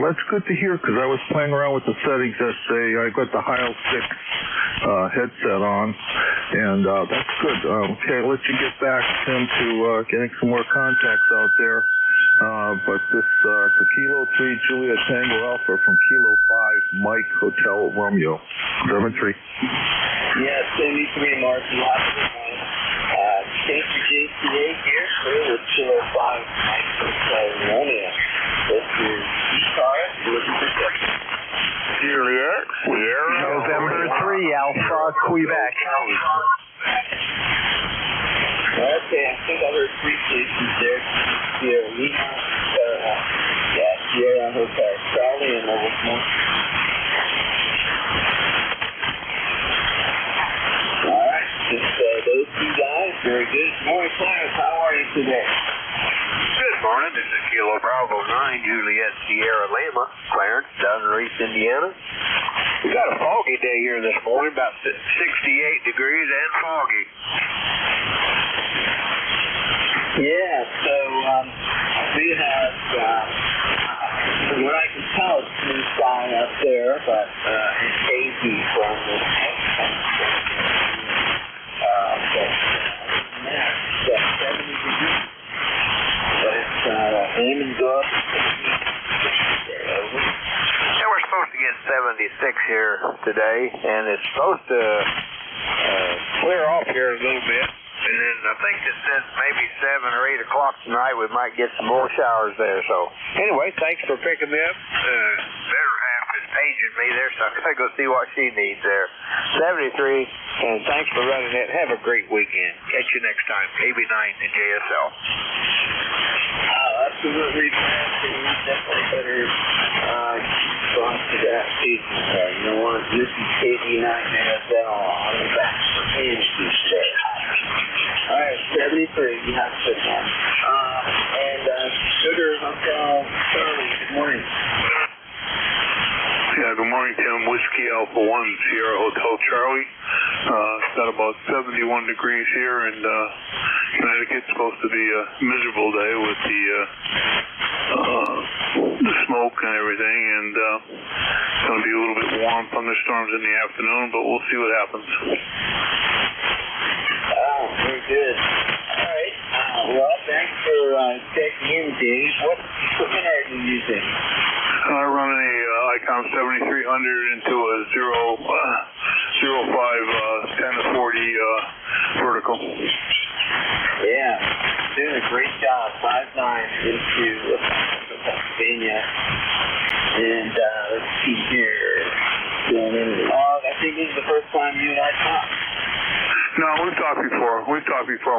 that's good to hear because I was playing around with the settings yesterday. I got the Heil 6 headset on, and that's good. Okay, I'll let you get back, Tim, to getting some more contacts out there. But this it's a Kilo 3 Juliet Tango Alpha from Kilo 5 Mike Hotel Romeo 73. Yeah, 73 Mark. Thanks for JCA here with Kilo 5 Mike Hotel Romeo. This is ECARS looking for section. Juliet, Sierra. November 3 Alpha Quebec. Okay, I think I heard 3 stations there. Sierra Lima, Sierra Hotel Charlie, and Level 4. Alright, just those 2 guys, very good. Morning, Clarence, how are you today? Good morning, this is Kilo Bravo 9, Juliet Sierra Lima, Clarence, Dozen Reese, Indiana. We got a foggy day here this morning, about 68 degrees and foggy. Yeah, so we have, from what I can tell, it's blue sky up there, but it's hazy from the but 70 degrees. But it's aiming to go up. Yeah, we're supposed to get 76 here today, and it's supposed to clear off here a little bit. And then I think it says maybe 7 or 8 o'clock tonight we might get some more showers there. So anyway, thanks for picking me up. Better half is paging me there, so I gotta go see what she needs there. 73, and thanks for running it. Have a great weekend. Catch you next time. KB9 and JSL. Absolutely, we definitely better go on to that season. You don't want to listen to KB9 JSL on the back for energy today. Alright, 73, you have to put down. And Sugar Hotel Charlie, good morning. Yeah, good morning, Tim. Whiskey Alpha 1, Sierra Hotel Charlie. It's got about 71 degrees here, and Connecticut's supposed to be a miserable day with the smoke and everything, and it's going to be a little bit warm, thunderstorms in the afternoon, but we'll see what happens. Very good. Alright, well, thanks for checking in, Dave. What equipment are you using? I run a ICOM 7300 into a 05 10 to 40 vertical. Yeah, doing a great job. 5.9 into Pennsylvania. And let's see here. I think this is the first time you and I talked. No, we've talked before.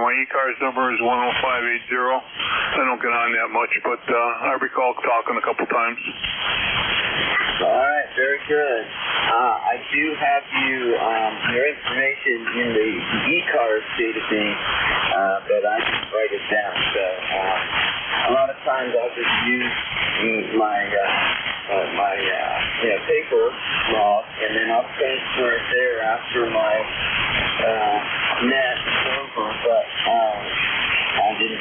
My ECARS number is 10580. I don't get on that much, but I recall talking a couple times. All right, very good. I do have your information in the ECARS database, but I didn't write it down. So a lot of times I'll just use my paper log, and then I'll transfer it there after my net is over, but I didn't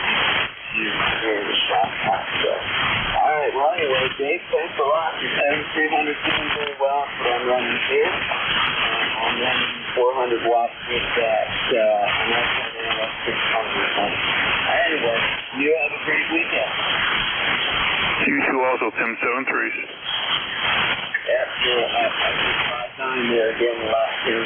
use the shot time. So, all right, well, anyway, Dave, thanks a lot. Your 7300 doing very well. That's what I'm running here. I'm running 400 watts with that, and that's running about 600. Anyway, you have a great weekend. You too also, Tim, 7-3s. Yeah, sure. I did 5.9 there again last year.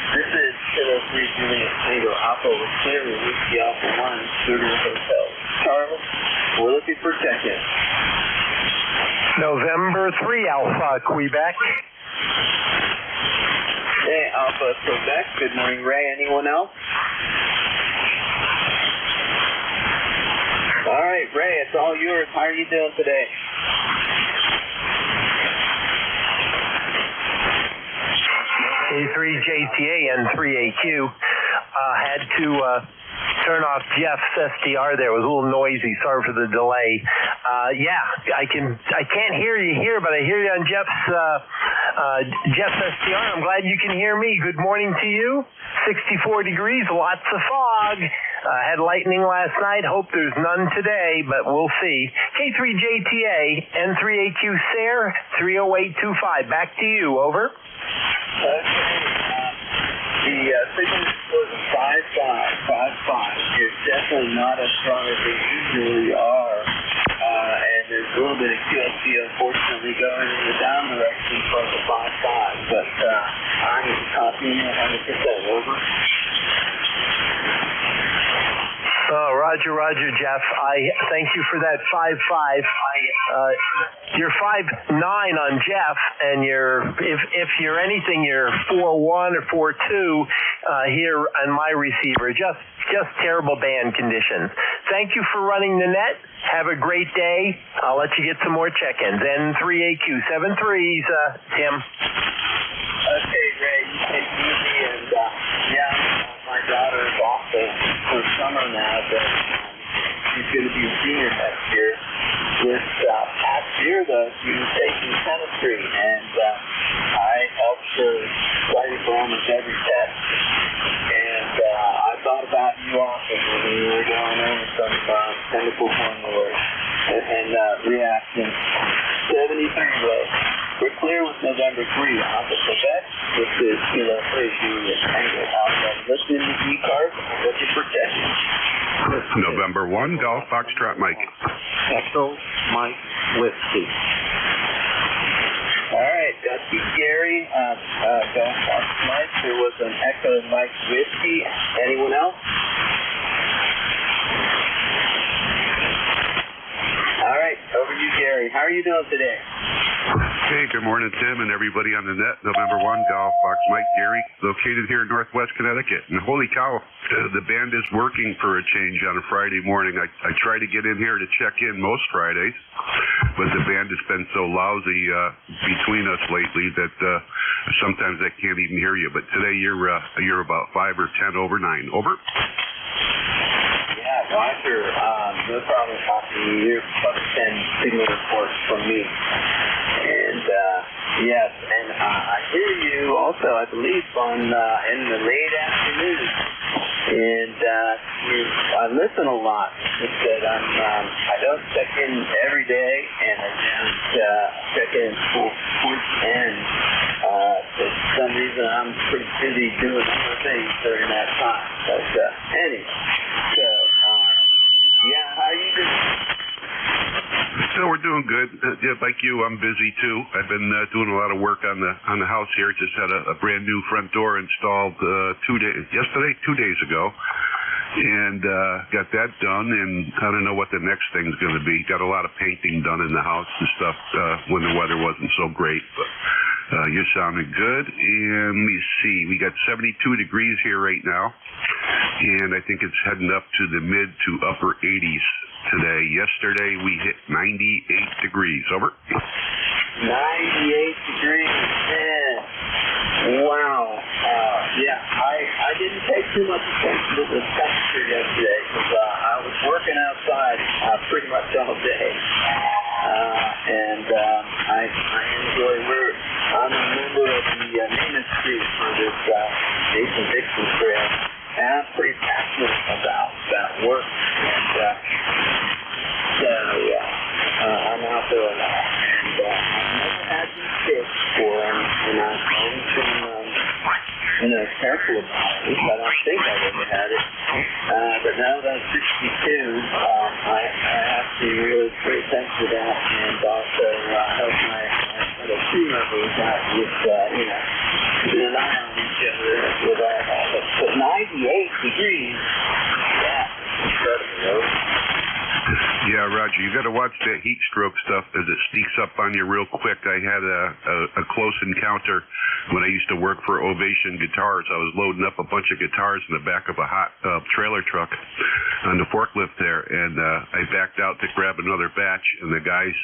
This is Kilo 3 Juliet Tango Alpha with Sierra Whiskey Alpha 1, Sugar Hotel Charlie. We're looking for check-in. November 3 Alpha Quebec. Hey, Alpha Quebec. Good morning, Ray. Anyone else? All right, Ray, it's all yours. How are you doing today? A3JTA and 3AQ. Had to turn off Jeff's SDR there. It was a little noisy. Sorry for the delay. Yeah, I can't hear you here, but I hear you on Jeff's SDR. I'm glad you can hear me. Good morning to you. 64 degrees, lots of fog. Had lightning last night. Hope there's none today, but we'll see. K3JTA, N3AQ SARE, 30825. Back to you, over. The signal was 5.5. It's definitely not as strong as they usually are. And there's a little bit of QSC, unfortunately, going in the down direction from the 5.5. But I'm copying 100%. Over. Oh, Roger, Jeff. I thank you for that 5.5. You're 5.9 on Jeff, and if you're anything, you're 4.1 or 4.2 here on my receiver. Just terrible band conditions. Thank you for running the net. Have a great day. I'll let you get some more check-ins. N3AQ 73s, Tim. Okay, Ray. You take it easy, and my daughter is off for summer now, but she's going to be a senior next year. This past year, though, she was taking chemistry, and I helped her study for almost every test. And I thought about you often when we were going over some chemical formulas and reactions. 73 though. We're clear with November 3 on the Quebec, which is Kilo 3 Juliet Tango Alpha. Listening to ECARS, looking for testing. November 1, Golf Foxtrot Mike. Echo Mike Whiskey. All right, that's Gary. Golf Fox Mike. There was an Echo Mike Whiskey. Anyone else? All right, over to you, Gary. How are you doing today? Hey, good morning, Tim, and everybody on the net. November 1, Golf Fox Mike, Gary, located here in Northwest Connecticut. And holy cow, the band is working for a change on a Friday morning. I try to get in here to check in most Fridays, but the band has been so lousy between us lately that sometimes I can't even hear you. But today you're about 5 or 10 over 9. Over. Yeah, Roger. No problem talking to you. Plus 10 signal reports from me. And yes, and I hear you also, I believe, in the late afternoon. And I listen a lot. Just that I don't check in every day, and I don't check in towards the end. For some reason, I'm pretty busy doing other things during that time. But anyway, so how are you doing? So we're doing good. Like you, I'm busy too. I've been doing a lot of work on the house here. Just had a brand new front door installed 2 days ago, and got that done. And I don't know what the next thing's going to be. Got a lot of painting done in the house and stuff when the weather wasn't so great. But you're sounding good. And let me see. We got 72 degrees here right now, and I think it's heading up to the mid to upper 80s. Today. Yesterday we hit 98 degrees. Over. 98 degrees. Man. Wow. I didn't take too much attention to the temperature yesterday because I was working outside pretty much all day. And I enjoy work. I'm a member of the maintenance crew for this Jason Dixon trail. And I'm pretty passionate about that work. And I'm out there a lot. And I've never had these tips before. And I've always been careful about it. I don't think I've ever had it. But now that I'm 62, I have to really pay attention to that and also help my fellow crew members out with, keeping an eye on each other with all that. But 98 degrees, that's incredible. Yeah, Roger, you got to watch that heat stroke stuff as it sneaks up on you real quick. I had a close encounter when I used to work for Ovation Guitars. I was loading up a bunch of guitars in the back of a hot trailer truck on the forklift there, and I backed out to grab another batch, and the guys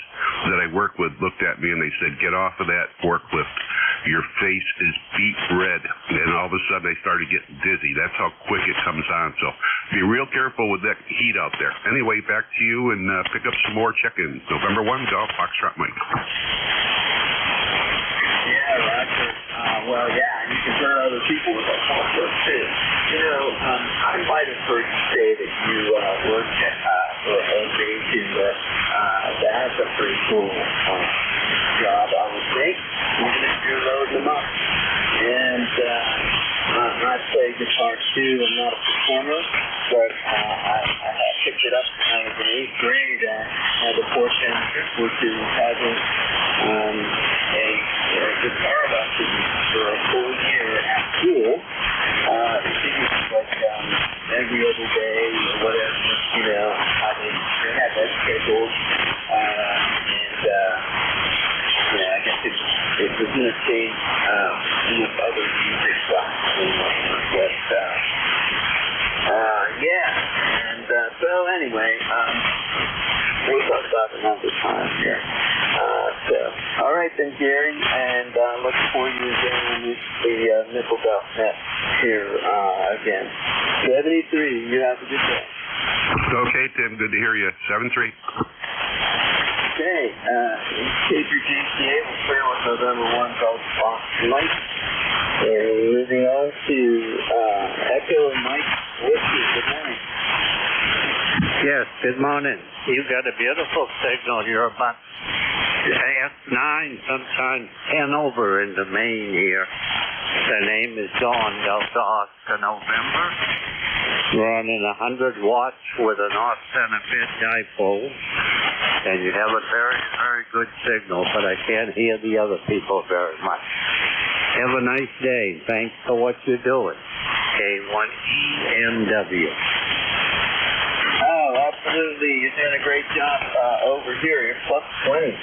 that I work with looked at me and they said, "Get off of that forklift." your face is beet red, and all of a sudden I started getting dizzy. That's how quick it comes on. So be real careful with that heat out there. Anyway, back to you, and pick up some more check-ins. November 1, Golf Foxtrot Mike. Yeah, Roger. Well, yeah, and you can hurt other people with that also, too. You know, I might have heard you say that you worked at a station that's a pretty cool job, I would think, even if you're loading them up. And I play guitar, too. I'm not a performer, but I picked it up when I was in 8th grade. I had the fortune to having a guitar lesson for a full year at school. It seems like every other day or whatever, you know, how they had that scheduled. I guess it was going to change with other music stuff. So anyway, we'll talk about it another time here. All right then, Gary, and looking forward to you again with the Nickel Belt Net here again. 73, you have a good day. Okay, Tim, good to hear you. 7-3. Okay, Cape your GCA will clear with November 1 called Fox Mike. Moving on to Echo Mike Whiskey. Good morning. Yes, good morning. You've got a beautiful signal. You're about 9, sometimes 10 over in the main here. The name is Dawn Delta Oscar November. Running 100 watts with an off-center pit dipole. And you have a very, very good signal, but I can't hear the other people very much. Have a nice day. Thanks for what you're doing. K1EMW. Oh, absolutely. You're doing a great job over here. You're plus 20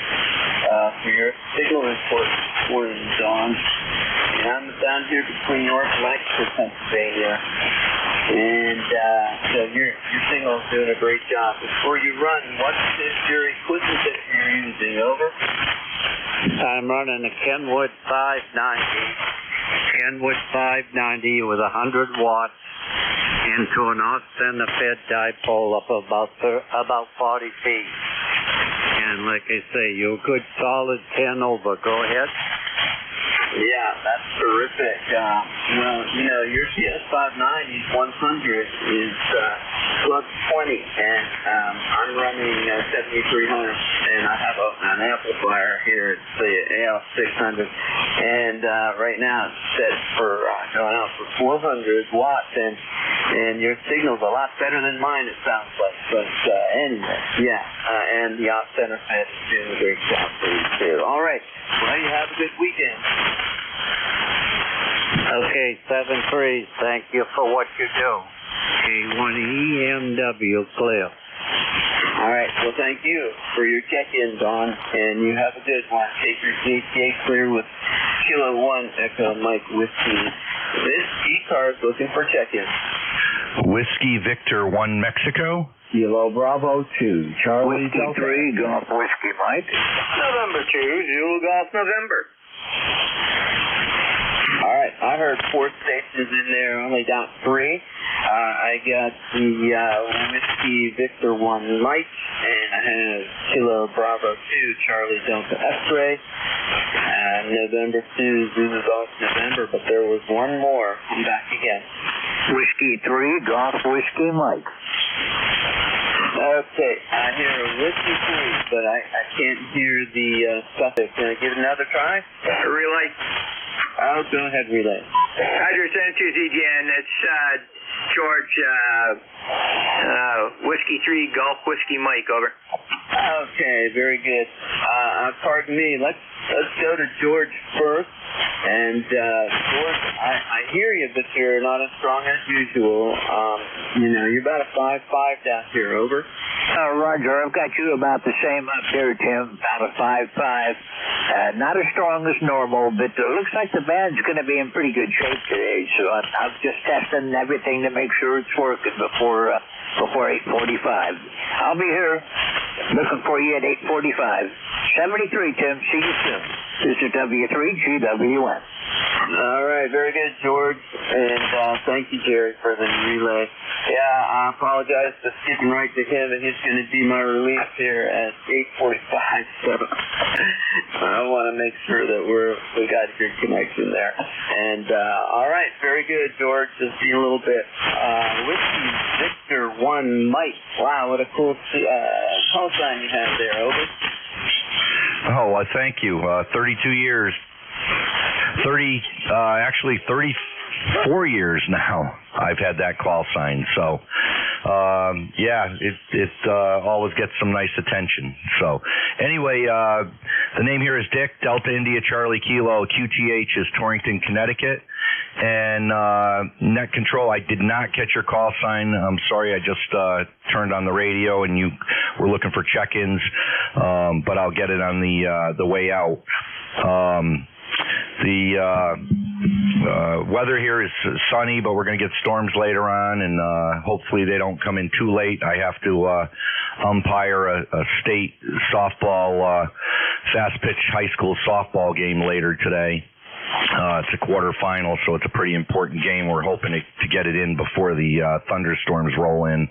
for your signal report for Dawn. And I'm down here between York and Lancaster, Pennsylvania. And so your signal's doing a great job. Before you run, what is your equipment that you're using? Over? I'm running a Kenwood 590 with 100 watts into an off-center fed dipole up about 40 feet. And like I say, you're a good solid 10 over. Go ahead. Yeah, that's terrific. Well, you know, your CS590's 100 is plus 20, and I'm running 7300, and I have an amplifier here. It's the AL600, and right now it's set for going out for 400 watts, and your signal's a lot better than mine, it sounds like. But anyway, yeah, and the off-center fed is doing a great job for you, too. All right, well, you have a good weekend. Okay, 7-3. Thank you for what you do. K1EMW clear. All right, well, thank you for your check-in, Don, and you have a good one. Take your GCA clear with Kilo 1 Echo Mike Whiskey. This ECARS looking for check-in. Whiskey Victor 1 Mexico. Kilo Bravo 2 Charlie Whiskey Delta 3 Golf Whiskey Mike. November 2 Zulu Golf November. All right, I heard 4 stations in there, only down 3. I got the Whiskey Victor 1 Light, and I have Kilo Bravo 2 Charlie Delta X-Ray. November 2 Zulu Golf November, but there was one more. I'm back again. Whiskey 3 Golf Whiskey Mike. Okay, I hear a Whiskey 3, but I can't hear the suffix. Can I give it another try? Relay. Oh, go ahead, relay. Hydro Centers again. It's George Whiskey 3 Golf Whiskey Mike. Over. Okay, very good. Pardon me. Let's go to George first. And George, I hear you, but you're not as strong as usual. You know, you're about a 5.5 down here. Over. Roger, I've got you about the same up here, Tim. About a 5.5. Not as strong as normal, but it looks like the band's going to be in pretty good shape today. So I'm just testing everything to make sure it's working before before 8:45. I'll be here looking for you at 8:45. 73, Tim. See you soon. This is W3GWN. All right, very good, George. And thank you, Jerry, for the relay. Yeah, I apologize for skipping right to him, and he's going to be my relief here at 8:45. So I want to make sure that we got a good connection there. And all right, very good, George. Just see you a little bit. Whiskey Victor 1 Mike. Wow, what a cool call sign you have there. Over. Oh, well, thank you. 32 years. 34 years now I've had that call sign. So, it always gets some nice attention. So, anyway, the name here is Dick, Delta India Charlie Kilo, QTH is Torrington, Connecticut. And Net Control, I did not catch your call sign. I'm sorry, I just turned on the radio and you were looking for check-ins, but I'll get it on the way out. The weather here is sunny, but we're going to get storms later on, and hopefully they don't come in too late. I have to umpire a state softball, fast-pitch high school softball game later today. It's a quarterfinal, so it's a pretty important game. We're hoping to get it in before the thunderstorms roll in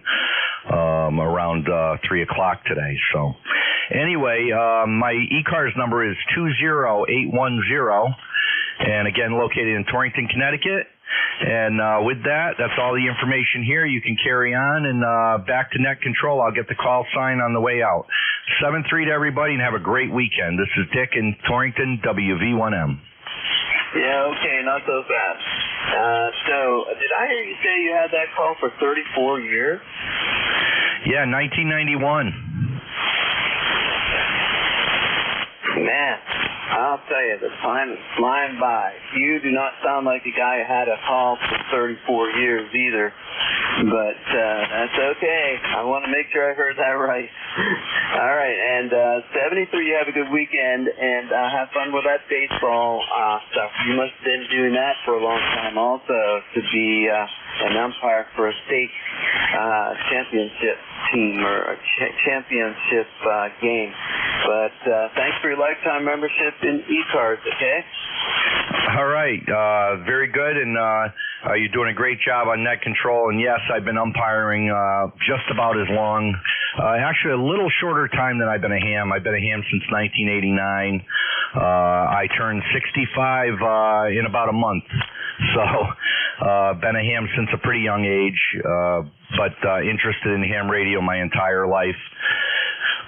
around 3 o'clock today. So anyway, my ECARS number is 20810, and again, located in Torrington, Connecticut. And with that, that's all the information here. You can carry on, and back to Net Control. I'll get the call sign on the way out. 7-3 to everybody, and have a great weekend. This is Dick in Torrington, WV1M. Yeah, okay, not so fast. So, did I hear you say you had that call for 34 years? Yeah, 1991. Man, I'll tell you, the time is flying by. You do not sound like a guy who had a call for 34 years either. But that's okay. I want to make sure I heard that right. All right, and 73, you have a good weekend, and have fun with that baseball stuff. You must have been doing that for a long time also, to be an umpire for a state championship team or a championship game. But thanks for your lifetime membership in ECARS, okay? All right. Very good, and you're doing a great job on Net Control. And yes, I've been umpiring just about as long, actually a little shorter time than I've been a ham. I've been a ham since 1989. I turned 65 in about a month. So been a ham since a pretty young age, but interested in ham radio my entire life.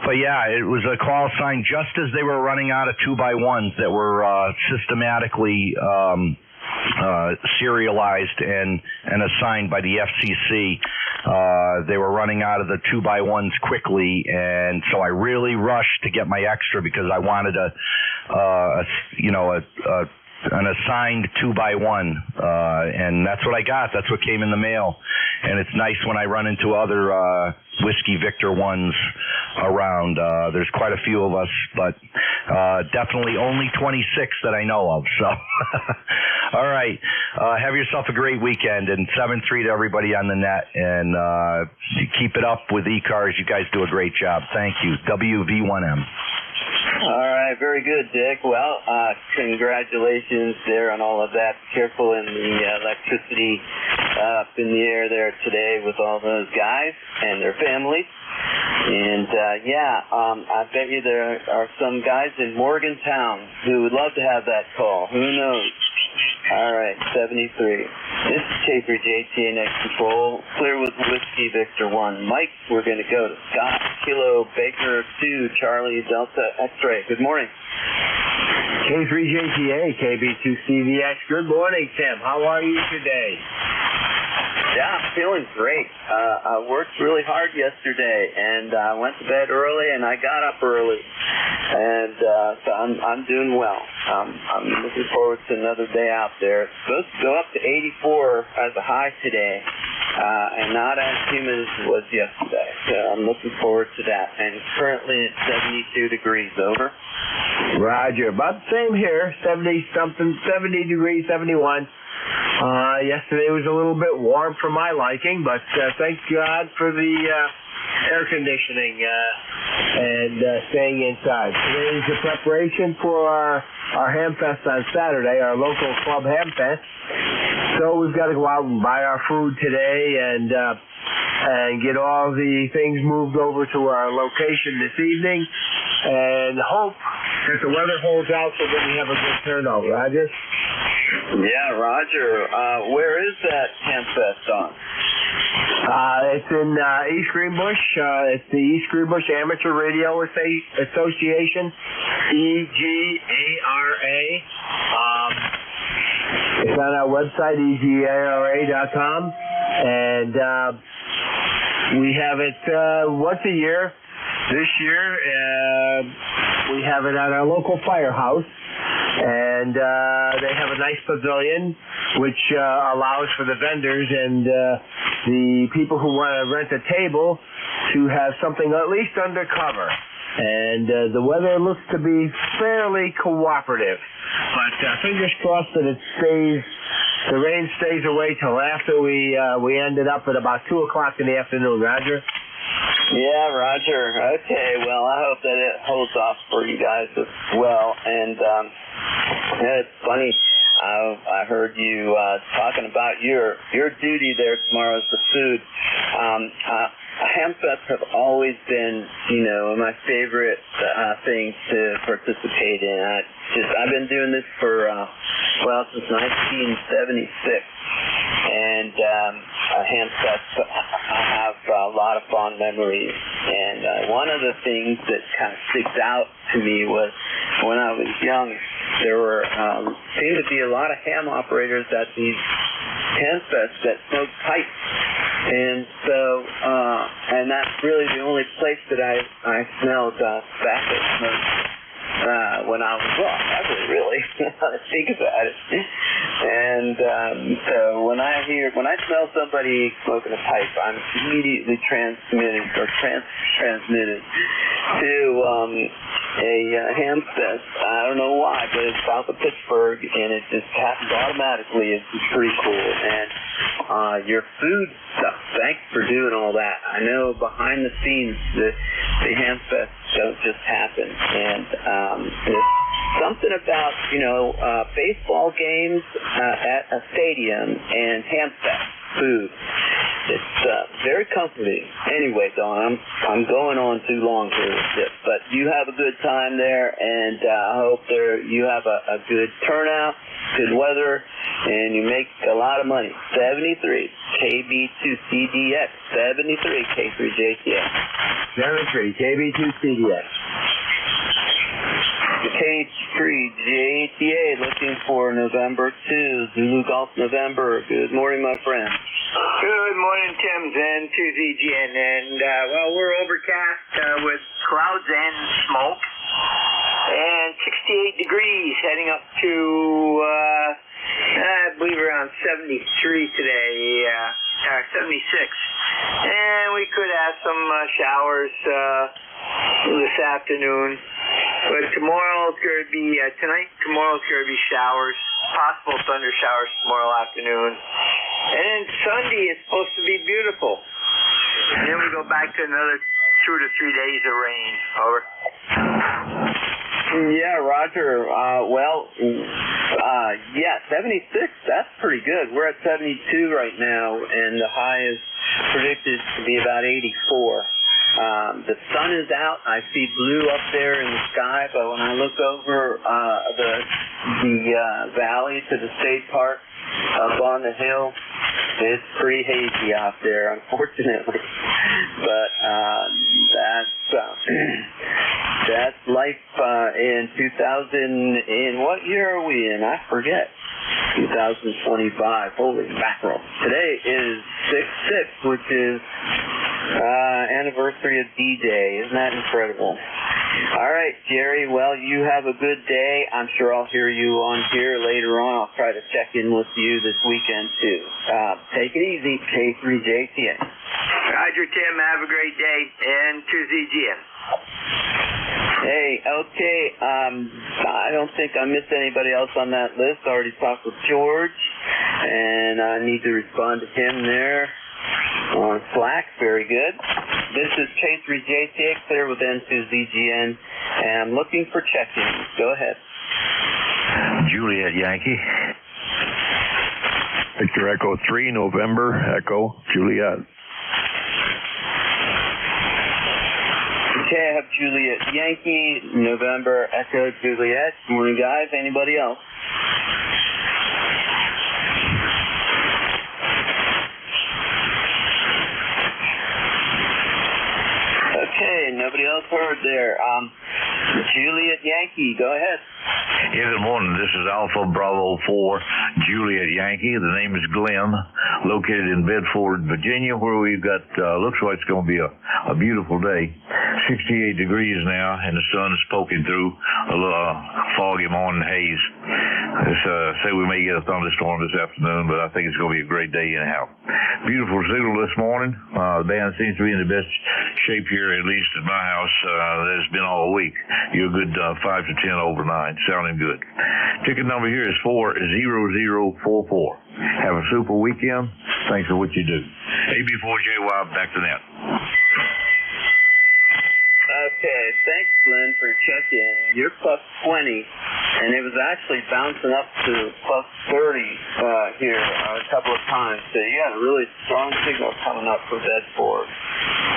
But yeah, it was a call sign just as they were running out of 2x1s that were systematically serialized and assigned by the FCC. They were running out of the 2x1s quickly, and so I really rushed to get my extra because I wanted an assigned 2x1, and that's what I got. That's what came in the mail. And it's nice when I run into other Whiskey Victor 1s around. There's quite a few of us, but definitely only 26 that I know of. So, all right. Have yourself a great weekend, and 7-3 to everybody on the net. And keep it up with ECARS. You guys do a great job. Thank you. WV1M. All right, very good, Dick. Well, congratulations there on all of that. Careful in the electricity up in the air there today with all those guys and their families. And, I bet you there are some guys in Morgantown who would love to have that call. Who knows? All right, 73. This is Chaser JT Net Control. Clear with Whiskey Victor 1. Mike, we're going to go to Scott Kilo Baker 2 Charlie Delta X-Ray. Good morning. K3JTA KB2CVX. Good morning, Tim. How are you today? Yeah, I'm feeling great. I worked really hard yesterday, and I went to bed early, and I got up early, and so I'm doing well. I'm looking forward to another day out there. It's supposed to go up to 84 as a high today, and not as humid as it was yesterday. So I'm looking forward to that. And currently it's 72 degrees. Over. Roger. About the same here. 70 degrees, 71. Yesterday was a little bit warm for my liking, but thank God for the air conditioning and staying inside. Today is the preparation for our Ham Fest on Saturday, our local club Ham Fest. So we've got to go out and buy our food today and get all the things moved over to our location this evening and hope that the weather holds out so that we have a good turnout. Roger? Yeah, Roger. Where is that Ham Fest on? It's in East Greenbush. It's the East Greenbush Amateur Radio Association, EGARA. It's on our website, egara.com, and we have it once a year. This year, we have it at our local firehouse, and they have a nice pavilion, which allows for the vendors and the people who want to rent a table to have something at least under cover. And the weather looks to be fairly cooperative, but fingers crossed that the rain stays away till after we ended up at about 2 o'clock in the afternoon. Roger? Yeah, Roger. Okay, well, I hope that it holds off for you guys as well. And yeah, it's funny. I heard you talking about your duty there tomorrow is the food. Ham Fests have always been, my favorite thing to participate in. I've been doing this for since 1976. And Ham Fest, I have a lot of fond memories. And one of the things that kind of sticks out to me was when I was young, there were seemed to be a lot of ham operators at these Ham Fests that smoked pipes. And so, and that's really the only place that I smelled tobacco smoke when I was ever really, now to think about it. And so when I smell somebody smoking a pipe, I'm immediately transmitted to a Ham Fest. I don't know why, but it's south of Pittsburgh, and it just happens automatically. It's pretty cool. And your food stuff, thanks for doing all that. I know behind the scenes, the Ham Fest don't just happen. And there's something about, baseball games at a stadium and Ham Fest food. It's very comforting. Anyway, Don, I'm going on too long here with this, but you have a good time there, and I hope you have a good turnout, good weather, and you make a lot of money. 73 KB2CDX, 73 K3JTX. 73 KB2CDX. K3JTA looking for November 2, Zulu Golf November. Good morning, my friend. Good morning, Tim's and 2ZGN. And, we're overcast with clouds and smoke. And 68 degrees heading up to, I believe around 73 today, 76. And we could have some showers this afternoon. But tomorrow's going to be, tomorrow's going to be showers, possible thunder showers tomorrow afternoon. And then Sunday is supposed to be beautiful. And then we go back to another 2 to 3 days of rain. Over. Yeah, Roger. 76, that's pretty good. We're at 72 right now, and the high is predicted to be about 84. The sun is out. I see blue up there in the sky, but when I look over the valley to the state park up on the hill, it's pretty hazy out there, unfortunately. But that's life in 2000. In what year are we in? I forget. 2025. Holy mackerel! Today is 6/6, which is anniversary of D-Day. Isn't that incredible? All right, Jerry. Well, you have a good day. I'm sure I'll hear you on here later on. I'll try to check in with you this weekend too. Take it easy, K3JTN. Roger, Tim. Have a great day. And to ZGN. Hey, okay. I don't think I missed anybody else on that list. I already talked with George. And need to respond to him there on Slack. Very good. This is K3JCX there with N2ZGN, and I'm looking for check-ins. Go ahead. Juliet Yankee. Victor Echo 3, November Echo, Juliet. Okay, I have Juliet Yankee, November Echo Juliet. Good morning, guys. Anybody else? Okay, nobody else heard there. Juliet Yankee, go ahead. Yeah, good morning. This is Alpha Bravo 4, Juliet Yankee. The name is Glenn, located in Bedford, Virginia, where we've got, looks like it's going to be a beautiful day. 68 degrees now, and the sun is poking through a little foggy morning haze. Say we may get a thunderstorm this afternoon, but I think it's going to be a great day anyhow. Beautiful signal this morning. The band seems to be in the best shape here, at least at my house, that it's been all week. You're a good 5 to 10 over 9, sounding good. Ticket number here is 40044. Have a super weekend. Thanks for what you do. AB4JY, back to net. Okay, thanks, Glenn, for your check-in. You're plus 20, and it was actually bouncing up to plus 30 here a couple of times. So you got a really strong signal coming up for Bedford.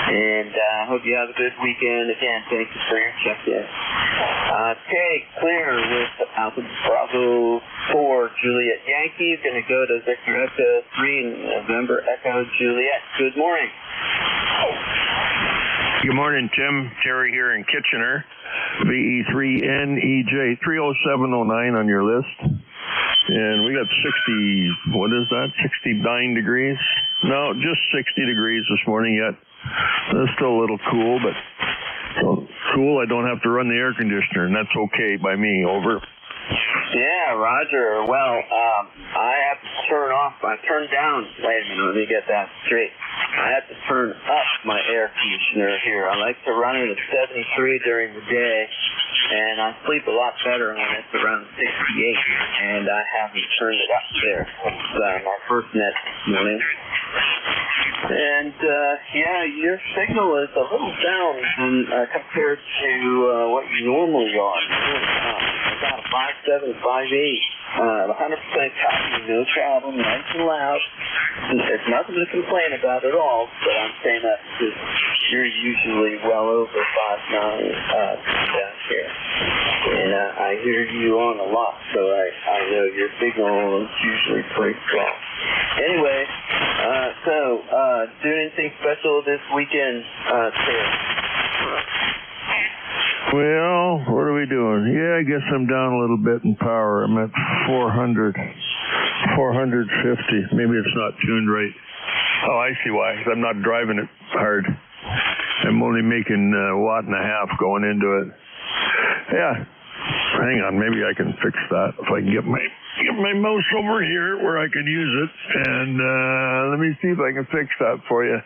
And I hope you have a good weekend. Again, thank you for your check-in. Okay, clear with Alpha Bravo 4, Juliet Yankee. Going to go to Victor Echo 3, November Echo Juliet. Good morning. Good morning, Tim. Terry here in Kitchener. VE3NEJ 30709 on your list. And we got 69 degrees? No, just 60 degrees this morning yet. It's still a little cool, but so cool I don't have to run the air conditioner, and that's okay by me. Over. Yeah, Roger. Well, I have to turn down, wait a minute, let me get that straight. I have to turn up my air conditioner here. I like to run it at 73 during the day, and I sleep a lot better when it's around 68, and I haven't turned it up there. It's my first net this morning. And, yeah, your signal is a little down compared to what you normally are. About a 5.7, 5.8, 100% copy, no problem, nice and loud. There's nothing to complain about at all, but I'm saying that because you're usually well over 5.9 down here. And I hear you on a lot, so I know your signal is usually pretty strong. Anyway, doing anything special this weekend, Tim? Well, what are we doing? Yeah, I guess I'm down a little bit in power. I'm at 450. Maybe it's not tuned right. Oh, I see why. 'Cause I'm not driving it hard. I'm only making a watt and a half going into it. Yeah. Hang on, maybe I can fix that if I can get my mouse over here where I can use it. And let me see if I can fix that for you.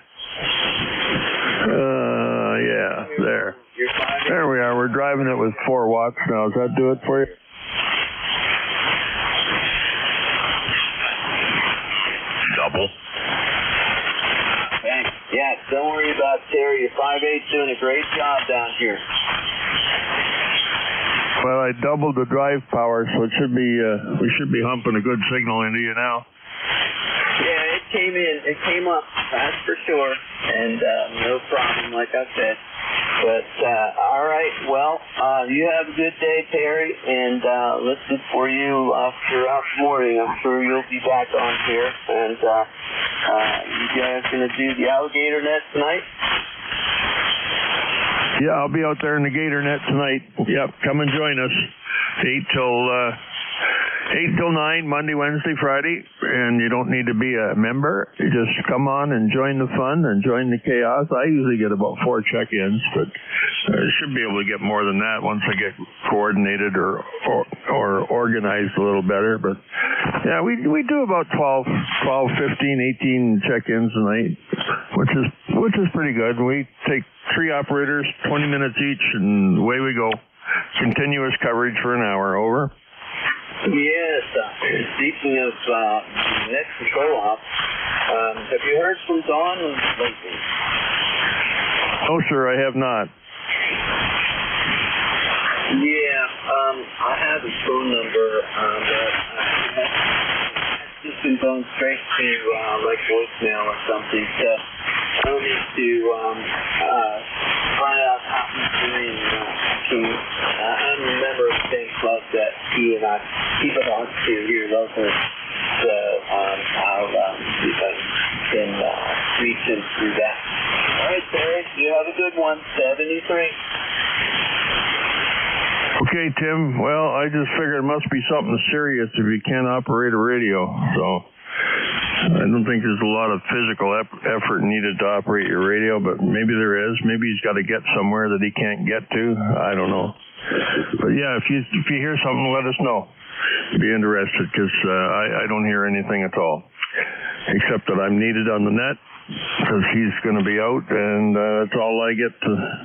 Yeah, there. There we are. We're driving it with 4 watts now. Does that do it for you? Double. Thanks. Yeah, don't worry about Terry. Your 5.8's doing a great job down here. Well, I doubled the drive power, so it should be we should be humping a good signal into you now. Yeah, it came up, that's for sure, and no problem, like I said. But all right, well, you have a good day, Terry, and listen for you throughout the morning. I'm sure you'll be back on here, and you guys gonna do the alligator net tonight? Yeah, I'll be out there in the gator net tonight. Yep, come and join us. 8 till 9, Monday, Wednesday, Friday, and you don't need to be a member. You just come on and join the fun and join the chaos. I usually get about 4 check-ins, but I should be able to get more than that once I get coordinated or organized a little better. But yeah, we do about 12, 15, 18 check-ins a night, which is pretty good. We take 3 operators, 20 minutes each, and away we go. Continuous coverage for an hour. Over. Yes, speaking of next control op, have you heard from Dawn lately? No, sir, I have not. Yeah, I have his phone number, but it's just been going straight to like voicemail or something. So I need to find out how he's doing. I'm a member of the same club that he and I keep it on to here locally. So I'll see if I can reach him through that. All right, Terry, you have a good one. 73. Okay, Tim. Well, I just figured it must be something serious if you can't operate a radio. So I don't think there's a lot of physical effort needed to operate your radio, but maybe there is. Maybe he's got to get somewhere that he can't get to. I don't know. But yeah, if you hear something, let us know. Be interested, because I don't hear anything at all, except that I'm needed on the net because he's going to be out, and that's all I get.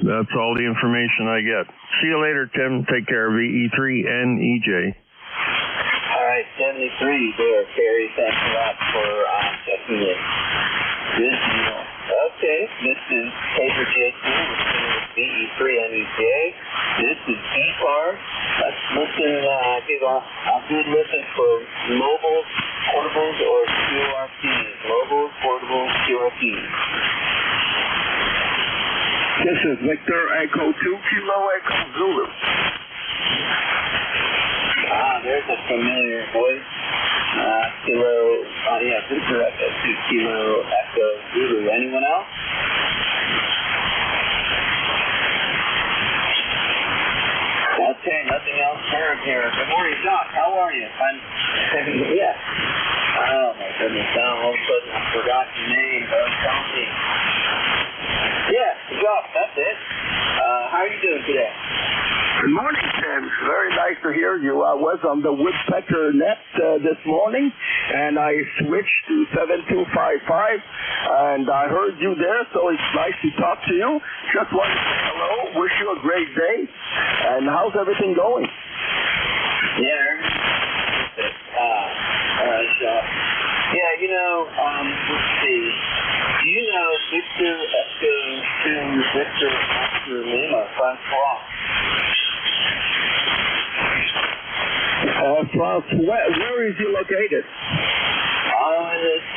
That's all the information I get. See you later, Tim. Take care. VE3NEJ. All right, 73 there, Terry. Thanks a lot for checking in. This deal. Okay, this is Paper J2 with VE3NEJ. This is ECARS. Let's listen, give a good listen for mobiles, portables, or QRPs. Mobiles, portables, QRPs. This is Victor Echo 2 Kilo Echo Zulu. There's a familiar voice. Victor Echo 2 Kilo Echo Zulu. Anyone else? Okay, nothing else heard here. Good morning, Doc. How are you? Yeah. Oh, my goodness. All of a sudden I forgot your name. Don't tell me. Yeah, Doc, that's it. How are you doing today? Good morning, Tim. Very nice to hear you. I was on the Woodpecker net this morning, and I switched to 7255, and I heard you there, so it's nice to talk to you. Just want to say hello, wish you a great day, and how's everything going? Yeah, let's see. Do you know Victor Echo 2 Victor Oscar Lima, Francois? Where is he located? In this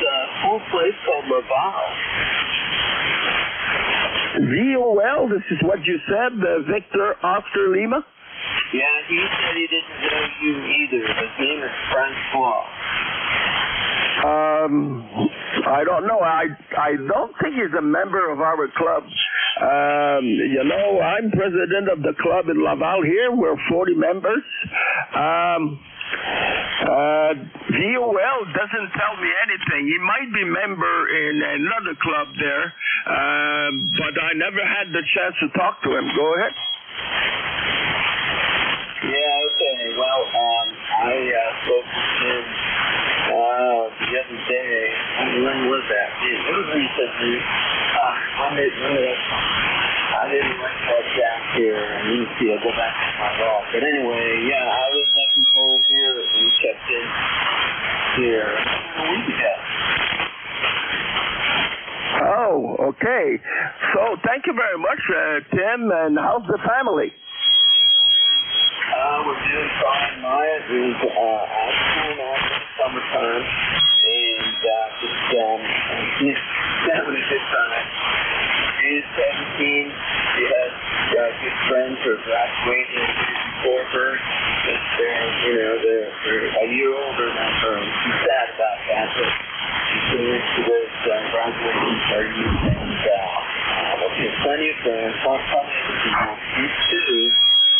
cool place called Laval. VOL, this is what you said, Victor Oscar Lima? Yeah, he said he didn't know you either. His name is Francois. I don't know. I don't think he's a member of our club. I'm president of the club in Laval here. We're 40 members. VOL doesn't tell me anything. He might be member in another club there, but I never had the chance to talk to him. Go ahead. Yeah, okay. Well, I spoke with him the other day. When was that? It was recently. I didn't write that down here. Let me see. I'll go back to my log. But anyway, yeah, I was looking forward here and checked in here a week ago. Oh, okay. So thank you very much, Tim. And how's the family? We're doing fine, Maya. It was actually summertime, and just having a good time. She's 17. She has good friends who are graduating before her. They're a year older than her. She's sad about that, but she's finished to this graduation party, and she has plenty of friends. She's too.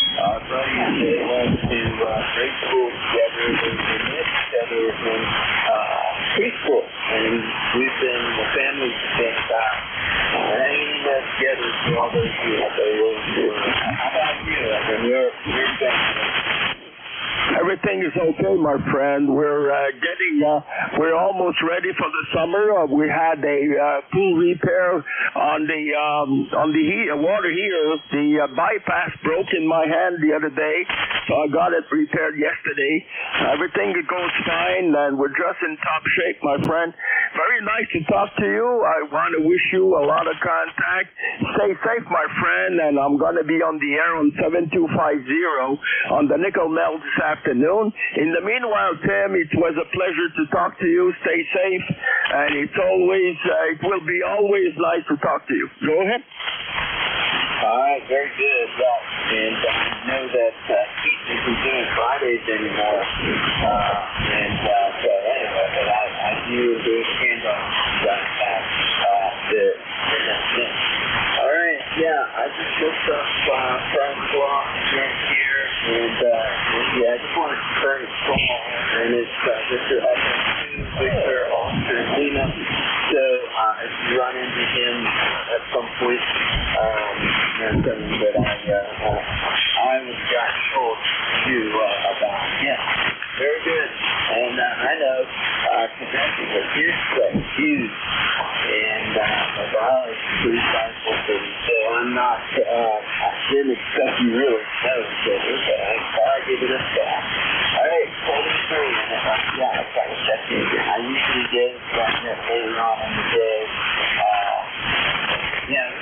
Our buddies, they went to grade school together. They met together in preschool, and we've been the family since hanging together for all those years. How about you? I mean, your family? Everything is okay, my friend. We're getting we're almost ready for the summer. We had a pool repair on the water heater. The bypass broke in my hand the other day, so I got it repaired yesterday. Everything goes fine, and we're just in top shape, my friend. Very nice to talk to you. I want to wish you a lot of contact. Stay safe, my friend, and I'm going to be on the air on 7250 on the Nickel Mel this afternoon. In the meanwhile, Tim, it was a pleasure to talk to you. Stay safe, and it will be always nice to talk to you. Go ahead. All right, very good. Yeah, and I know that Keith isn't doing Fridays anymore, so anyway, but I do enjoy the hands-on that all right, yeah, I just looked up Francois here, and I just want to confirm it's small, and it's Mr. Victor Austin Lena. So if you run into him at some point, and something that I was got told you about. Yeah, very good. And I know Quebec is a huge place, huge, and Laval is pretty sizable city. So I'm not, I didn't expect you really to know. So I'll give it a shot. All right, 43, and yeah, I got to check in again. I usually get later on in the day.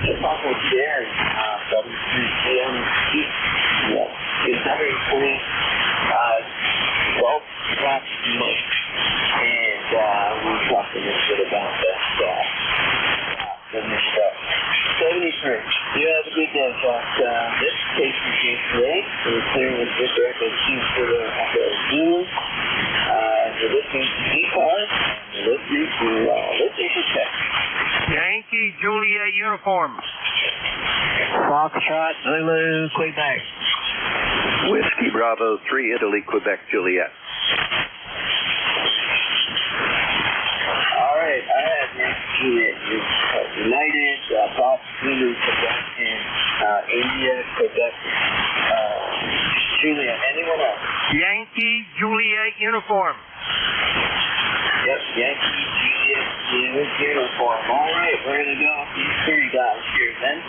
Just off with Jerry, 73 p.m. It's very cool. 12 o'clock smoke. And we're talking a little bit about that. The next up. 73. You have a good day, folks. This case is here today. We're clearing with Victor Echo 2 for the Zoom. You're listening to ECARS. You're listening to Tech. Yankee Juliet uniform. Foxtrot Zulu Quebec. Whiskey Bravo 3 Italy Quebec Juliet. All right, I have Yankee Juliet United, Bob Zulu Quebec, and India Quebec Juliet. Anyone else? Yankee Juliet uniform. Yep, Yankee Juliet uniform. All right, we're going to go with these three guys here then.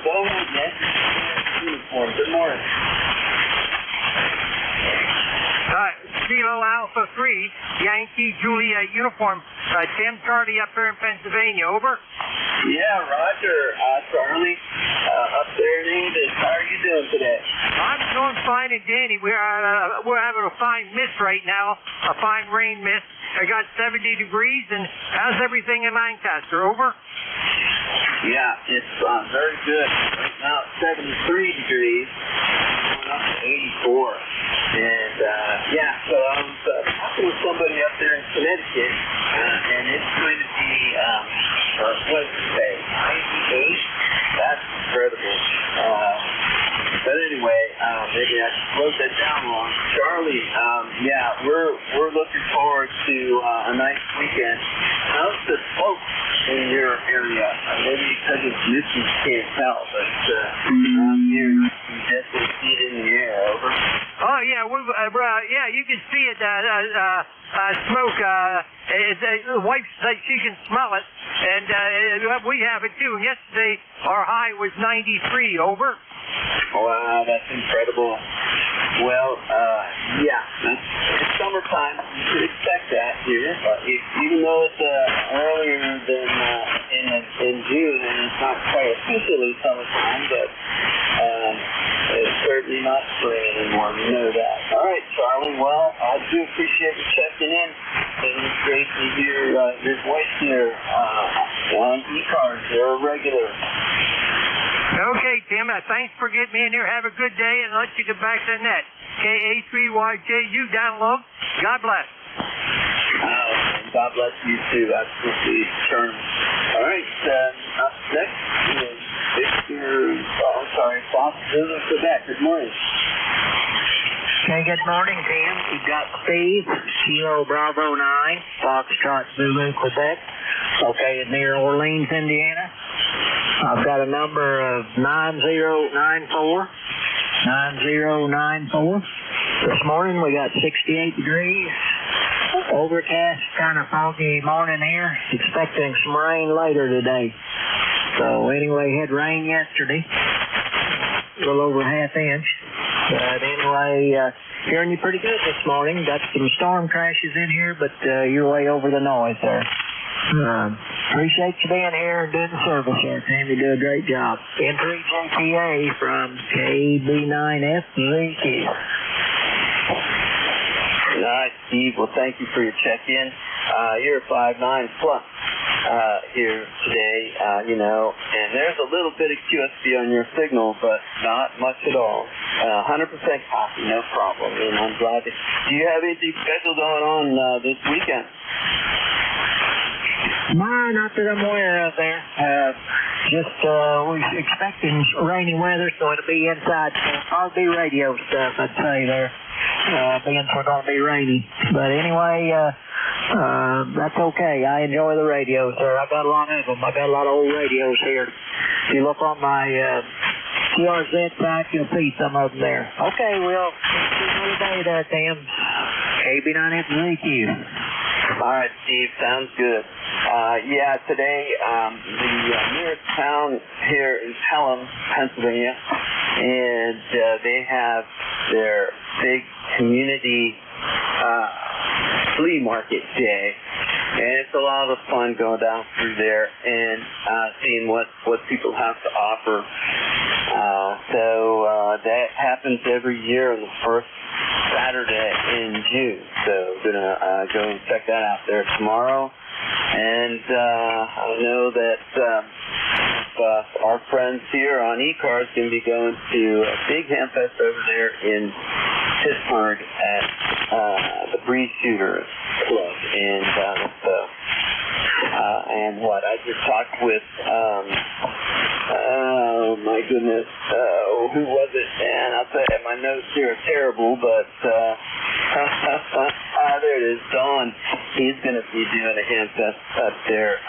Go ahead, Yankee Juliet uniform. Good morning. Kilo Alpha 3, Yankee Juliet uniform. Tim Charlie up there in Pennsylvania, over. Yeah, Roger. Charlie, up there in English. How are you doing today? I'm doing fine and dandy. We're having a fine mist right now, a fine rain mist. I got 70 degrees, and how's everything in Lancaster, over? Yeah, it's very good. Right now it's 73 degrees, going up to 84. And, so I was talking with somebody up there in Connecticut, and it's going to be, what did it say, 98? That's incredible. But anyway, maybe I wrote that down wrong. Charlie, we're looking forward to a nice weekend. How's the smoke in your area? Maybe because it's misty, you can't tell, but here you can definitely see it in the air. Over. Oh yeah, you can see it. Smoke. The wife says she can smell it, and we have it too. Yesterday our high was 93. Over. Wow, that's incredible. Well, it's summertime. You could expect that here. Even though it's earlier than in June, and it's not quite officially summertime, but it's certainly not spring anymore. We know that. All right, Charlie. Well, I do appreciate you checking in. And it's great to hear your voice here on ECARS. You're a regular. Okay, Tim, thanks for getting me in here. Have a good day, and let you get back to the net. KA3YJU download. God bless. God bless you too. Absolutely charming. All right, up next is Victor, Fox Zulu Quebec. Good morning. Okay, good morning, Tim. We've got Steve, Kilo Bravo 9, Foxtrot Zulu Quebec, located near Orleans, Indiana. I've got a number of 9094. This morning we got 68 degrees, overcast, kind of foggy morning here. Expecting some rain later today. So anyway, had rain yesterday, a little over half inch. But anyway, hearing you pretty good this morning. Got some storm crashes in here, but you're way over the noise there. Appreciate you being here and doing the service there, Tim. You do a great job. N3JTA from KB9FZQ. Nice, Steve. Well, thank you for your check-in. You're 5'9" plus here today, and there's a little bit of QSB on your signal, but not much at all. 100% copy, no problem. And I'm glad to... Do you have anything special going on this weekend? No, not that I'm aware of there. We're expecting rainy weather, so it'll be inside. Probably be radio stuff, I'd say there. Being we're going to be rainy. But anyway, that's okay. I enjoy the radios, sir. I got a lot of them. I got a lot of old radios here. If you look on my ECARS site, you'll see some of them there. Okay, well, see you another day there, Tim. KB9FZQ. All right, Steve, sounds good. Today the nearest town here is Pelham, Pennsylvania, and they have their big community flea market day, and it's a lot of fun going down through there and seeing what people have to offer. That happens every year on the first Saturday in June, so gonna go and check that out there tomorrow. And I know that our friends here on ECARS can be going to a big hamfest over there in Pittsburgh at the Breeze Shooters Club. And I just talked with, oh my goodness, who was it? Man, I'll tell you, my notes here are terrible, but there it is, Dawn. He's going to be doing a hamfest up there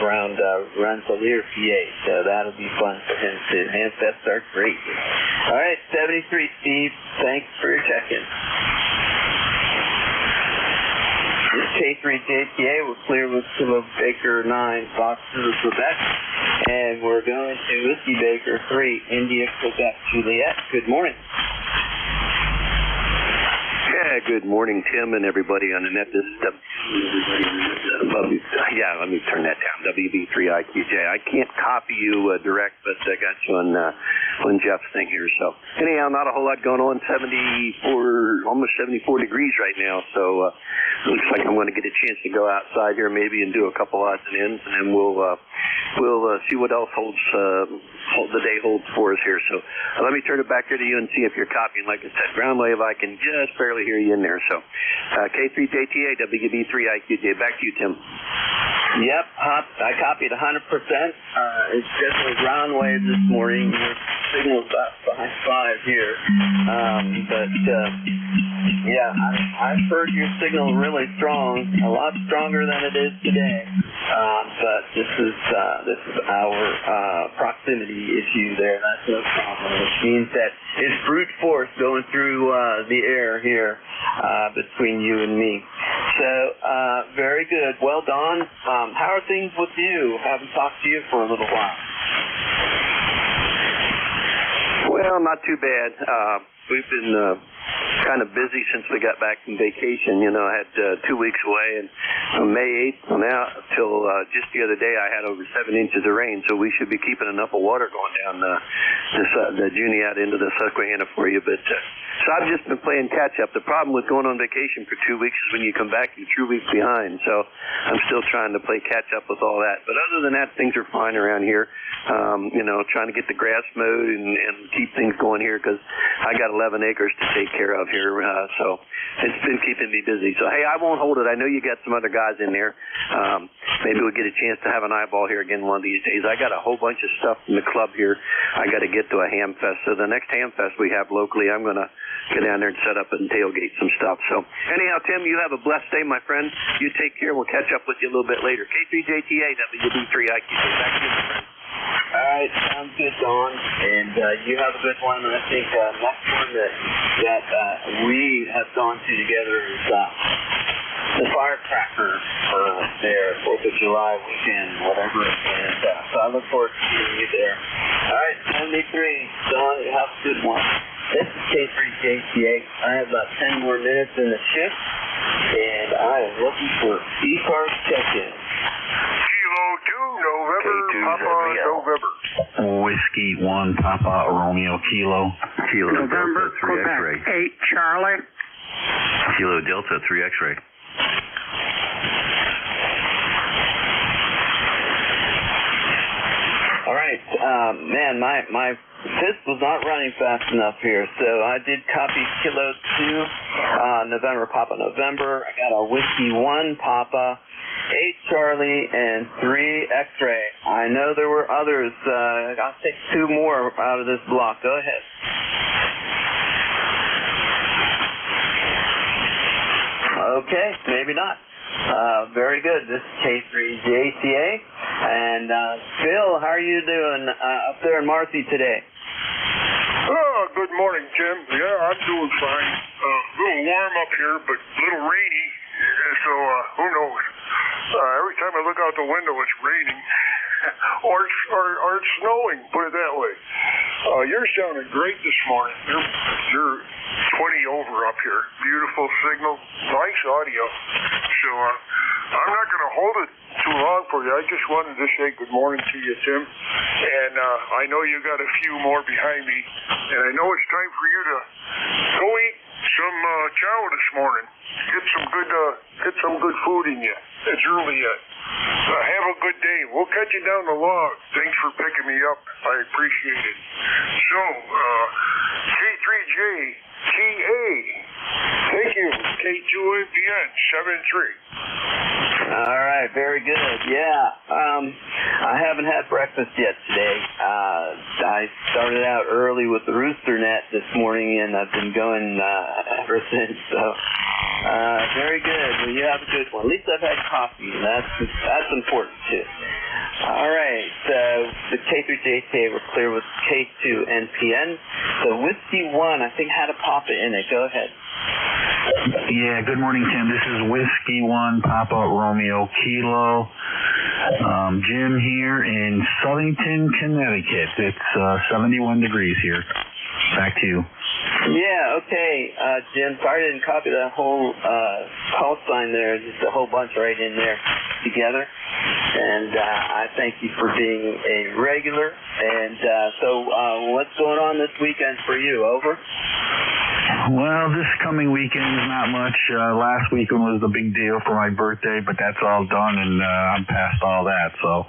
around Rensselaer, PA, so that'll be fun for him too. Hamfests are great. All right, 73, Steve. Thanks for your check-in. K3JTA, we're clear with Kilo Baker 9, Fox Zulu, Quebec, and we're going to Whiskey Baker 3, India, Quebec, Juliet. Good morning. Yeah, good morning, Tim, and everybody on the net. This is let me turn that down. WB3IQJ. I can't copy you direct, but I got you on Jeff's thing here. So anyhow, not a whole lot going on. almost 74 degrees right now. So looks like I'm going to get a chance to go outside here maybe and do a couple odds and ends, and then we'll see what else the day holds for us here. So let me turn it back here to you and see if you're copying. Like I said, ground wave, I can just barely hear you in there. So K3JTA, WB3IQJ. Back to you, Tim. Yep, I copied 100%. It's definitely ground wave this morning. Your signal's about 5 here. I've heard your signal really strong, a lot stronger than it is today. But this is our proximity issue there. That's no problem. Which means that it's brute force going through the air here between you and me. So very good. Well, Don, how are things with you? Haven't talked to you for a little while. Well, not too bad. We've been kind of busy since we got back from vacation. I had 2 weeks away, and on May 8th on out till just the other day, I had over 7 inches of rain, so we should be keeping enough of water going down the Juniata into the Susquehanna for you. But so I've just been playing catch up. The problem with going on vacation for 2 weeks is when you come back, you're 2 weeks behind. So I'm still trying to play catch up with all that. But other than that, things are fine around here. Trying to get the grass mowed and keep things going here because I got 11 acres to take care of here. So it's been keeping me busy. So, hey, I won't hold it. I know you got some other guys in there. Maybe we'll get a chance to have an eyeball here again one of these days. I got a whole bunch of stuff in the club here. I got to get to a ham fest. So the next ham fest we have locally, I'm going to get down there and set up and tailgate some stuff. So anyhow, Tim, you have a blessed day, my friend. You take care. We'll catch up with you a little bit later. K3JTA, WB3IQ. Back to you, my friend. All right, sounds good, Don. And you have a good one. And I think next one that we have gone to together is the firecracker for their 4th of July weekend, whatever. And so I look forward to seeing you there. All right, 73, Don, you have a good one. This is K3JCA. I have about 10 more minutes in the shift, and I am looking for ECARS check-in. Kilo 2, November, Papa, November. Whiskey 1, Papa, Romeo, Kilo. Kilo November, Delta 3 X-ray. 8, Charlie. Kilo Delta 3 X-ray. All right, man, my fist was not running fast enough here, so I did copy Kilo 2, November, Papa, November. I got a Whiskey 1, Papa, 8, Charlie, and 3, X-ray. I know there were others. I'll take 2 more out of this block. Go ahead. Okay, maybe not. Very good. This is K3JCA. And Phil, how are you doing up there in Marcy today? Oh, good morning, Tim. Yeah, I'm doing fine. A little warm up here, but a little rainy. So, who knows? Every time I look out the window, it's raining. or it's snowing, put it that way. You're sounding great this morning. You're 20 over up here. Beautiful signal. Nice audio. So, I'm not going to hold it too long for you. I just wanted to say good morning to you, Tim. And I know you got a few more behind me. And I know it's time for you to go eat some chow this morning. Get some good food in you. It's early yet. Have a good day. We'll catch you down the log. Thanks for picking me up. I appreciate it. So, K3JTA. Thank you. K2NPN 73. All right, very good. Yeah, I haven't had breakfast yet today. I started out early with the rooster net this morning, and I've been going ever since. So, very good. Well, you have a good one. At least I've had coffee, and that's important too. All right, the K3JTA we're clear with K2NPN. The Whiskey 1, I think, had a Papa in it. Go ahead. Yeah, good morning, Tim. This is Whiskey 1, Papa, Romeo, Kilo. Jim here in Southington, Connecticut. It's 71 degrees here. Back to you. Yeah, okay, Jim. Sorry I didn't copy that whole call sign there. Just a whole bunch right in there together. And I thank you for being a regular. And so what's going on this weekend for you? Over? Well, this coming weekend is not much. Last weekend was the big deal for my birthday, but that's all done, and I'm past all that. So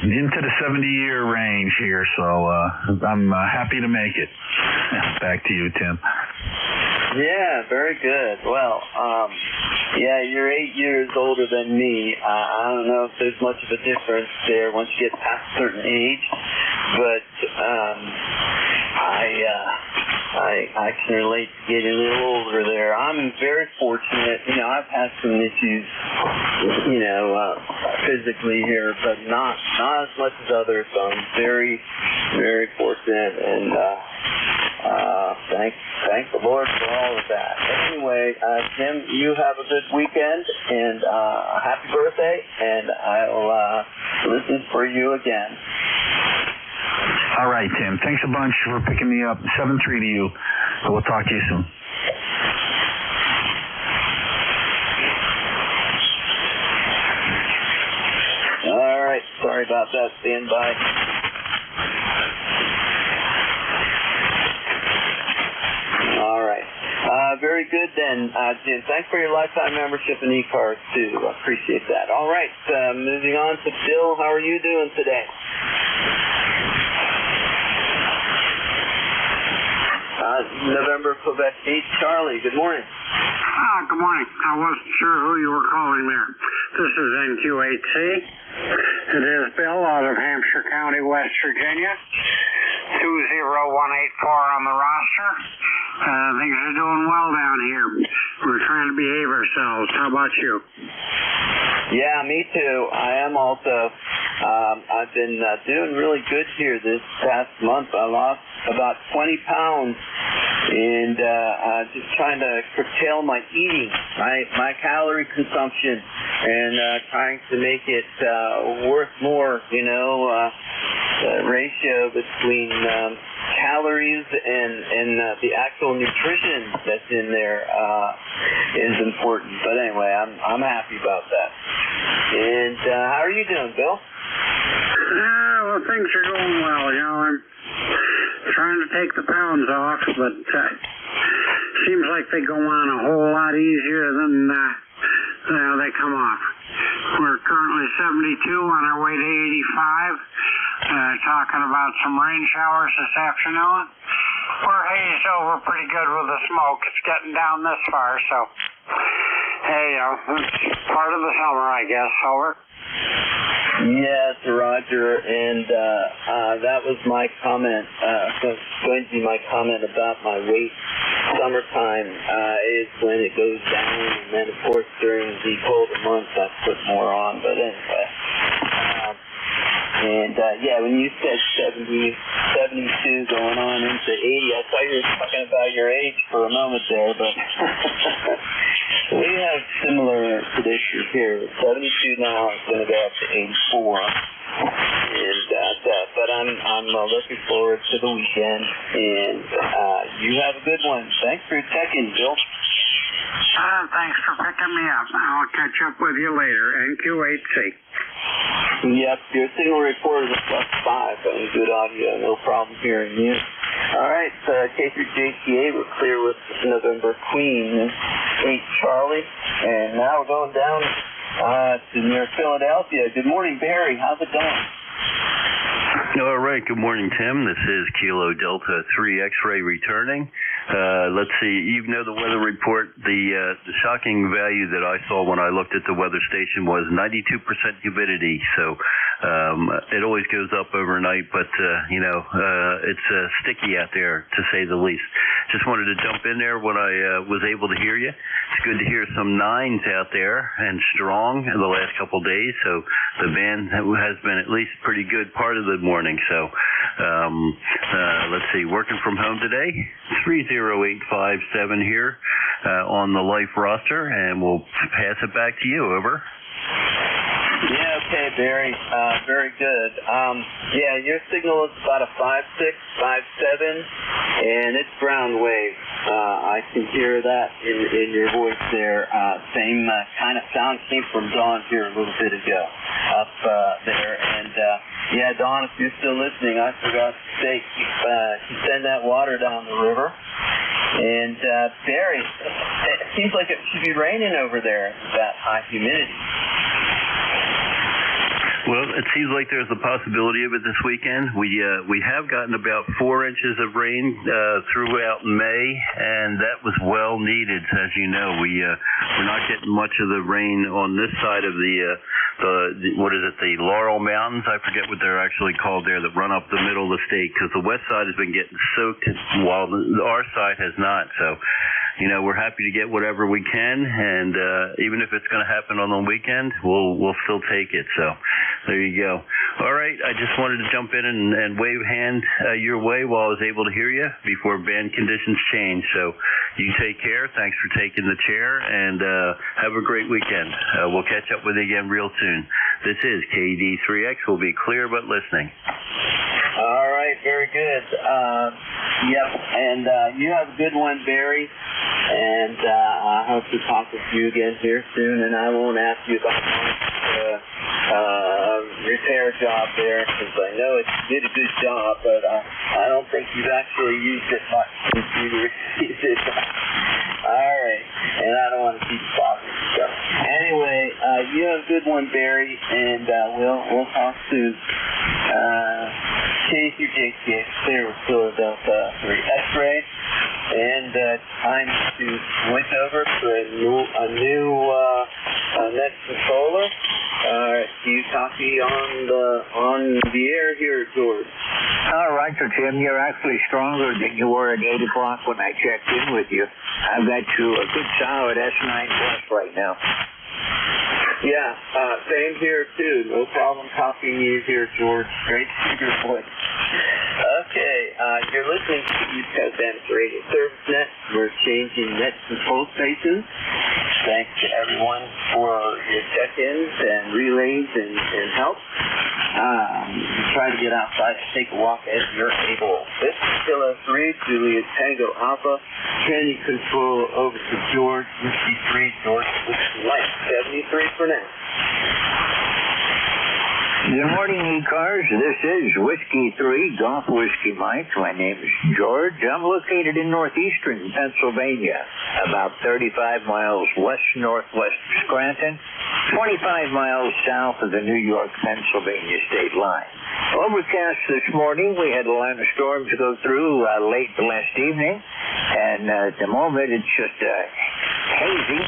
into the 70-year range here, so I'm happy to make it. Back to you, Tim. Yeah, very good. Well, yeah, you're 8 years older than me. I don't know if there's much of a difference there once you get past a certain age, but I can relate to getting a little older there. I'm very fortunate. You know, I've had some issues, you know, physically here, but not as much as others. So I'm very, very fortunate, and thank the Lord for all of that. Anyway, Tim, you have a good weekend, and happy birthday, and I'll listen for you again. All right, Tim. Thanks a bunch for picking me up. 7-3 to you. We'll talk to you soon. All right. Sorry about that. Stand by. All right. Very good then, Jim. Thanks for your lifetime membership in ECARS too. I appreciate that. All right. Moving on to Bill. How are you doing today? November, Quebec 8, Charlie. Good morning. Good morning. I wasn't sure who you were calling there. This is NQ8C. It is Bill out of Hampshire County, West Virginia. 20184 on the roster. Things are doing well down here. We're trying to behave ourselves. How about you? Yeah, me too. I am also. I've been doing really good here this past month. I lost about 20 pounds and just trying to curtail my eating, my calorie consumption, and trying to make it worth more. The ratio between calories and the actual nutrition that's in there is important. But anyway, I'm happy about that. And how are you doing, Bill? Well, things are going well. I'm trying to take the pounds off, but seems like they go on a whole lot easier than they come off. We're currently 72 on our way to 85. Talking about some rain showers this afternoon. We're hazed over pretty good with the smoke. It's getting down this far, so hey, it's part of the summer, I guess. Over. Yes, Roger, and that was my comment. Going to be my comment about my weight. Summertime is when it goes down, and then of course during the colder months I put more on. But anyway, when you said 70, 72 going on into 80, I thought you were talking about your age for a moment there, but we have similar traditions here. 72 now is going to go up to 84. But I'm looking forward to the weekend, and you have a good one. Thanks for checking, Bill. Thanks for picking me up. I'll catch up with you later. NQ8C. Yep, your signal report is a +5 and good audio. No problem hearing you. All right, K3JTA, we're clear with November Queen, 8 Charlie, and now we're going down to near Philadelphia. Good morning, Barry. How's it going? All right. Good morning, Tim. This is Kilo Delta 3 X-ray returning. Let's see. You know the weather report. The shocking value that I saw when I looked at the weather station was 92% humidity. So it always goes up overnight, but it's sticky out there to say the least. Just wanted to jump in there when I was able to hear you. It's good to hear some 9s out there and strong in the last couple of days. So the band has been at least pretty good part of the morning. So let's see. Working from home today. 30857 here on the life roster, and we'll pass it back to you. Over. Yeah, okay, Barry. Very good. Your signal is about a 5.6, 5.7, and it's ground wave. I can hear that in your voice there. Same kind of sound came from Dawn here a little bit ago up there. And, Dawn, if you're still listening, I forgot to say, send that water down the river. And, Barry, it seems like it should be raining over there, that high humidity. Well, it seems like there's a possibility of it this weekend. We have gotten about 4 inches of rain throughout May, and that was well needed. As you know, we're not getting much of the rain on this side of the Laurel Mountains. I forget what they're actually called there, that run up the middle of the state, because the west side has been getting soaked while our side has not. So, we're happy to get whatever we can, and even if it's going to happen on the weekend, we'll still take it. So there you go. All right, I just wanted to jump in and wave a hand your way while I was able to hear you before band conditions change. So you take care. Thanks for taking the chair, and have a great weekend. We'll catch up with you again real soon. This is KD3X. We'll be clear but listening. All right, very good. And you have a good one, Barry. And I hope to talk with you again here soon. And I won't ask you about my repair job there, because I know you did a good job, but I don't think you've actually used it much since you received it. All right, and I don't want to keep talking. So anyway, you have a good one, Barry, and we'll talk soon. K3JTA, clear with Philadelphia 3 X-ray, and time to switch over to a new next controller. You copy on the air here, George. All right, so Tim, you're actually stronger than you were at 8 o'clock when I checked in with you. I've got you a good solid S9 plus right now. Yeah, same here too. No problem copying you here, George. Great speaker voice. Okay, You're listening to East Coast Amateur Radio Service Net. We're changing net control stations. Thanks to everyone for your check-ins and relays and help. Try to get outside and take a walk as you're able. This is Kilo 3, Juliet Tango Alpha. Training control over to George, Whiskey 3, George, Whiskey Mike, 73 for now. Good morning, ECARS. This is Whiskey 3, Golf Whiskey Mike. My name is George. I'm located in northeastern Pennsylvania, about 35 miles west-northwest of Scranton, 25 miles south of the New York-Pennsylvania state line. Overcast this morning. We had a line of storms go through late last evening, and at the moment it's just hazy.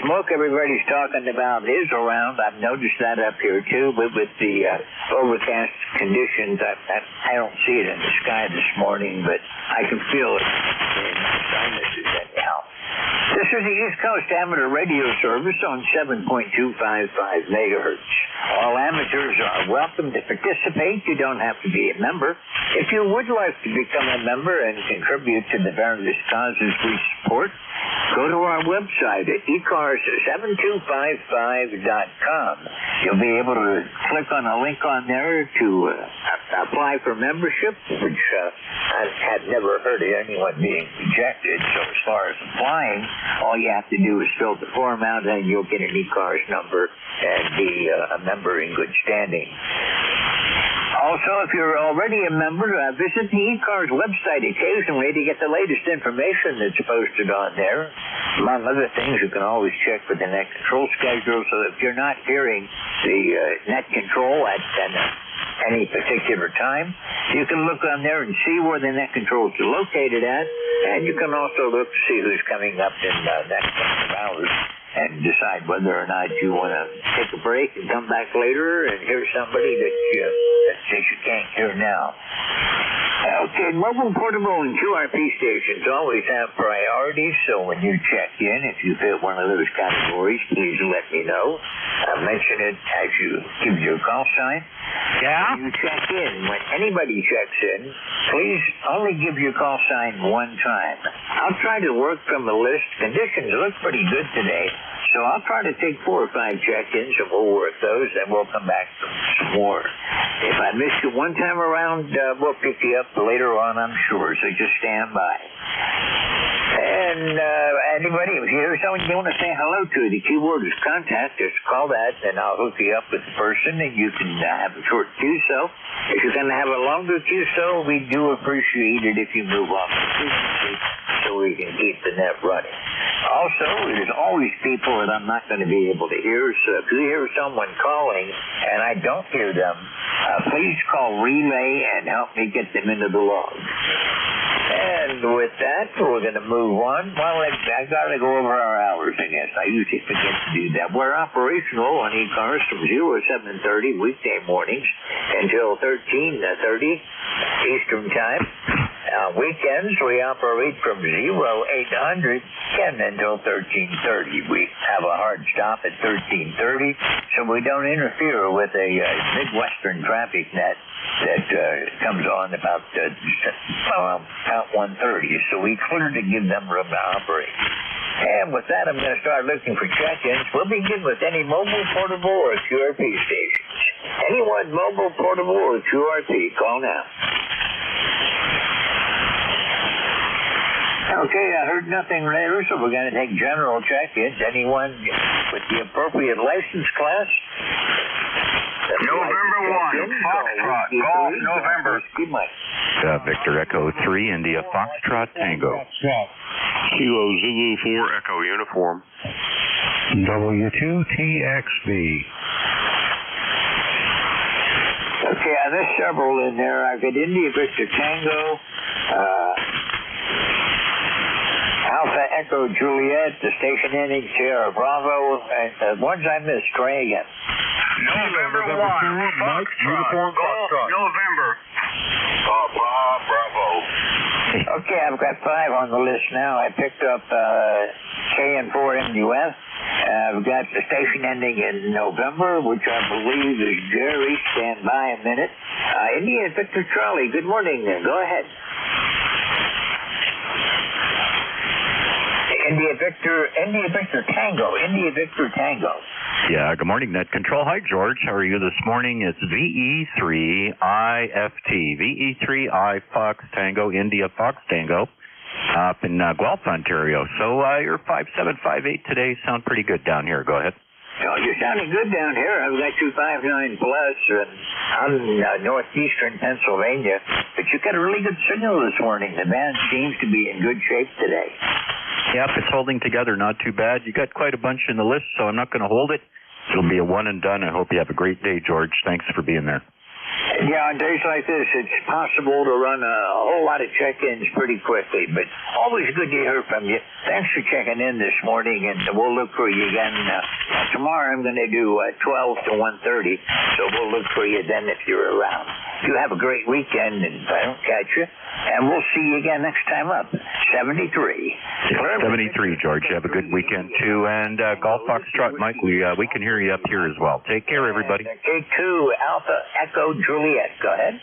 Smoke everybody's talking about is around. I've noticed that up here too, but with the overcast conditions, I don't see it in the sky this morning, but I can feel it in my sinuses anyhow. This is the East Coast Amateur Radio Service on 7.255 megahertz. All amateurs are welcome to participate. You don't have to be a member. If you would like to become a member and contribute to the various causes we support, go to our website at ECARS7255.com. You'll be able to click on a link on there to apply for membership, which I had never heard of anyone being rejected. So as far as applying, all you have to do is fill the form out, and you'll get an ECARS number and be a member in good standing. Also, if you're already a member, visit the ECARS website occasionally to get the latest information that's posted on there. Among other things, you can always check for the net control schedule, so if you're not hearing the net control at any particular time, you can look on there and see where the net controls are located at, and you can also look to see who's coming up in the next couple of hours and decide whether or not you want to take a break and come back later and hear somebody that you can't hear now. Okay, mobile, portable, and QRP stations always have priorities, so when you check in, if you fit one of those categories, please let me know. Mention it as you give your call sign. Yeah? When you check in, when anybody checks in, please only give your call sign one time. I'll try to work from the list. Conditions look pretty good today, so I'll try to take 4 or 5 check-ins, and we'll work those, and we'll come back for some more. If I miss you one time around, we'll pick you up later on, I'm sure, so just stand by. And anybody, if you hear someone you want to say hello to, the keyword is contact. Just call that, and I'll hook you up with the person, and you can have a short QSO. If you're going to have a longer QSO, we do appreciate it if you move off the frequency so we can keep the net running. Also, there's always people that I'm not going to be able to hear, so if you hear someone calling and I don't hear them, please call Relay and help me get them into the log. And with that, we're going to move on. Well, I got to go over our hours, I guess. I usually forget to do that. We're operational on ECARS from 7:30 weekday mornings until 13:30 Eastern Time. Weekends, we operate from 0800 until 13:30. We have a hard stop at 13:30, so we don't interfere with a Midwestern traffic net that comes on about 1:30. So we clear to give them room to operate. And with that, I'm going to start looking for check-ins. We'll begin with any mobile, portable, or QRP stations. Anyone mobile, portable, or QRP, call now. Okay, I heard nothing later, so we're going to take general check-ins. Anyone with the appropriate license class? November 1, Foxtrot, Golf, November. Victor Echo 3, India Foxtrot Tango. Kilo Zulu 4, Echo Uniform. W2TXB. Okay, there's several in there. I've got India Victor Tango, Alpha Echo Juliet, the station ending Sierra Bravo, and the ones I missed, try again. November 1, Foxtrot, Golf, November. Bravo. Okay, I've got 5 on the list now. I picked up KN4MUF. I've got the station ending in November, which I believe is Jerry. Stand by a minute. India Victor Charlie, good morning. Go ahead. India Victor Tango. Yeah, good morning, Net Control. Hi, George. How are you this morning? It's VE3IFT. VE3I Fox Tango, India Fox Tango, up in Guelph, Ontario. So your 5758 today sound pretty good down here. Go ahead. Oh, you're sounding good down here. I've got 259 plus out in northeastern Pennsylvania. But you got a really good signal this morning. The band seems to be in good shape today. Yep, it's holding together, not too bad. You got quite a bunch in the list, so I'm not going to hold it. It'll be a one and done. I hope you have a great day, George. Thanks for being there. Yeah, on days like this, it's possible to run a whole lot of check-ins pretty quickly, but always good to hear from you. Thanks for checking in this morning, and we'll look for you again. Tomorrow I'm going to do 12 to 1:30, so we'll look for you then if you're around. You have a great weekend, and if I don't catch you, and we'll see you again next time up. 73. Yeah, 73, George. Have a good weekend, too. And Golf Foxtrot, Mike, we can hear you up here as well. Take care, everybody. K2 Alpha Echo Juliet. Go ahead.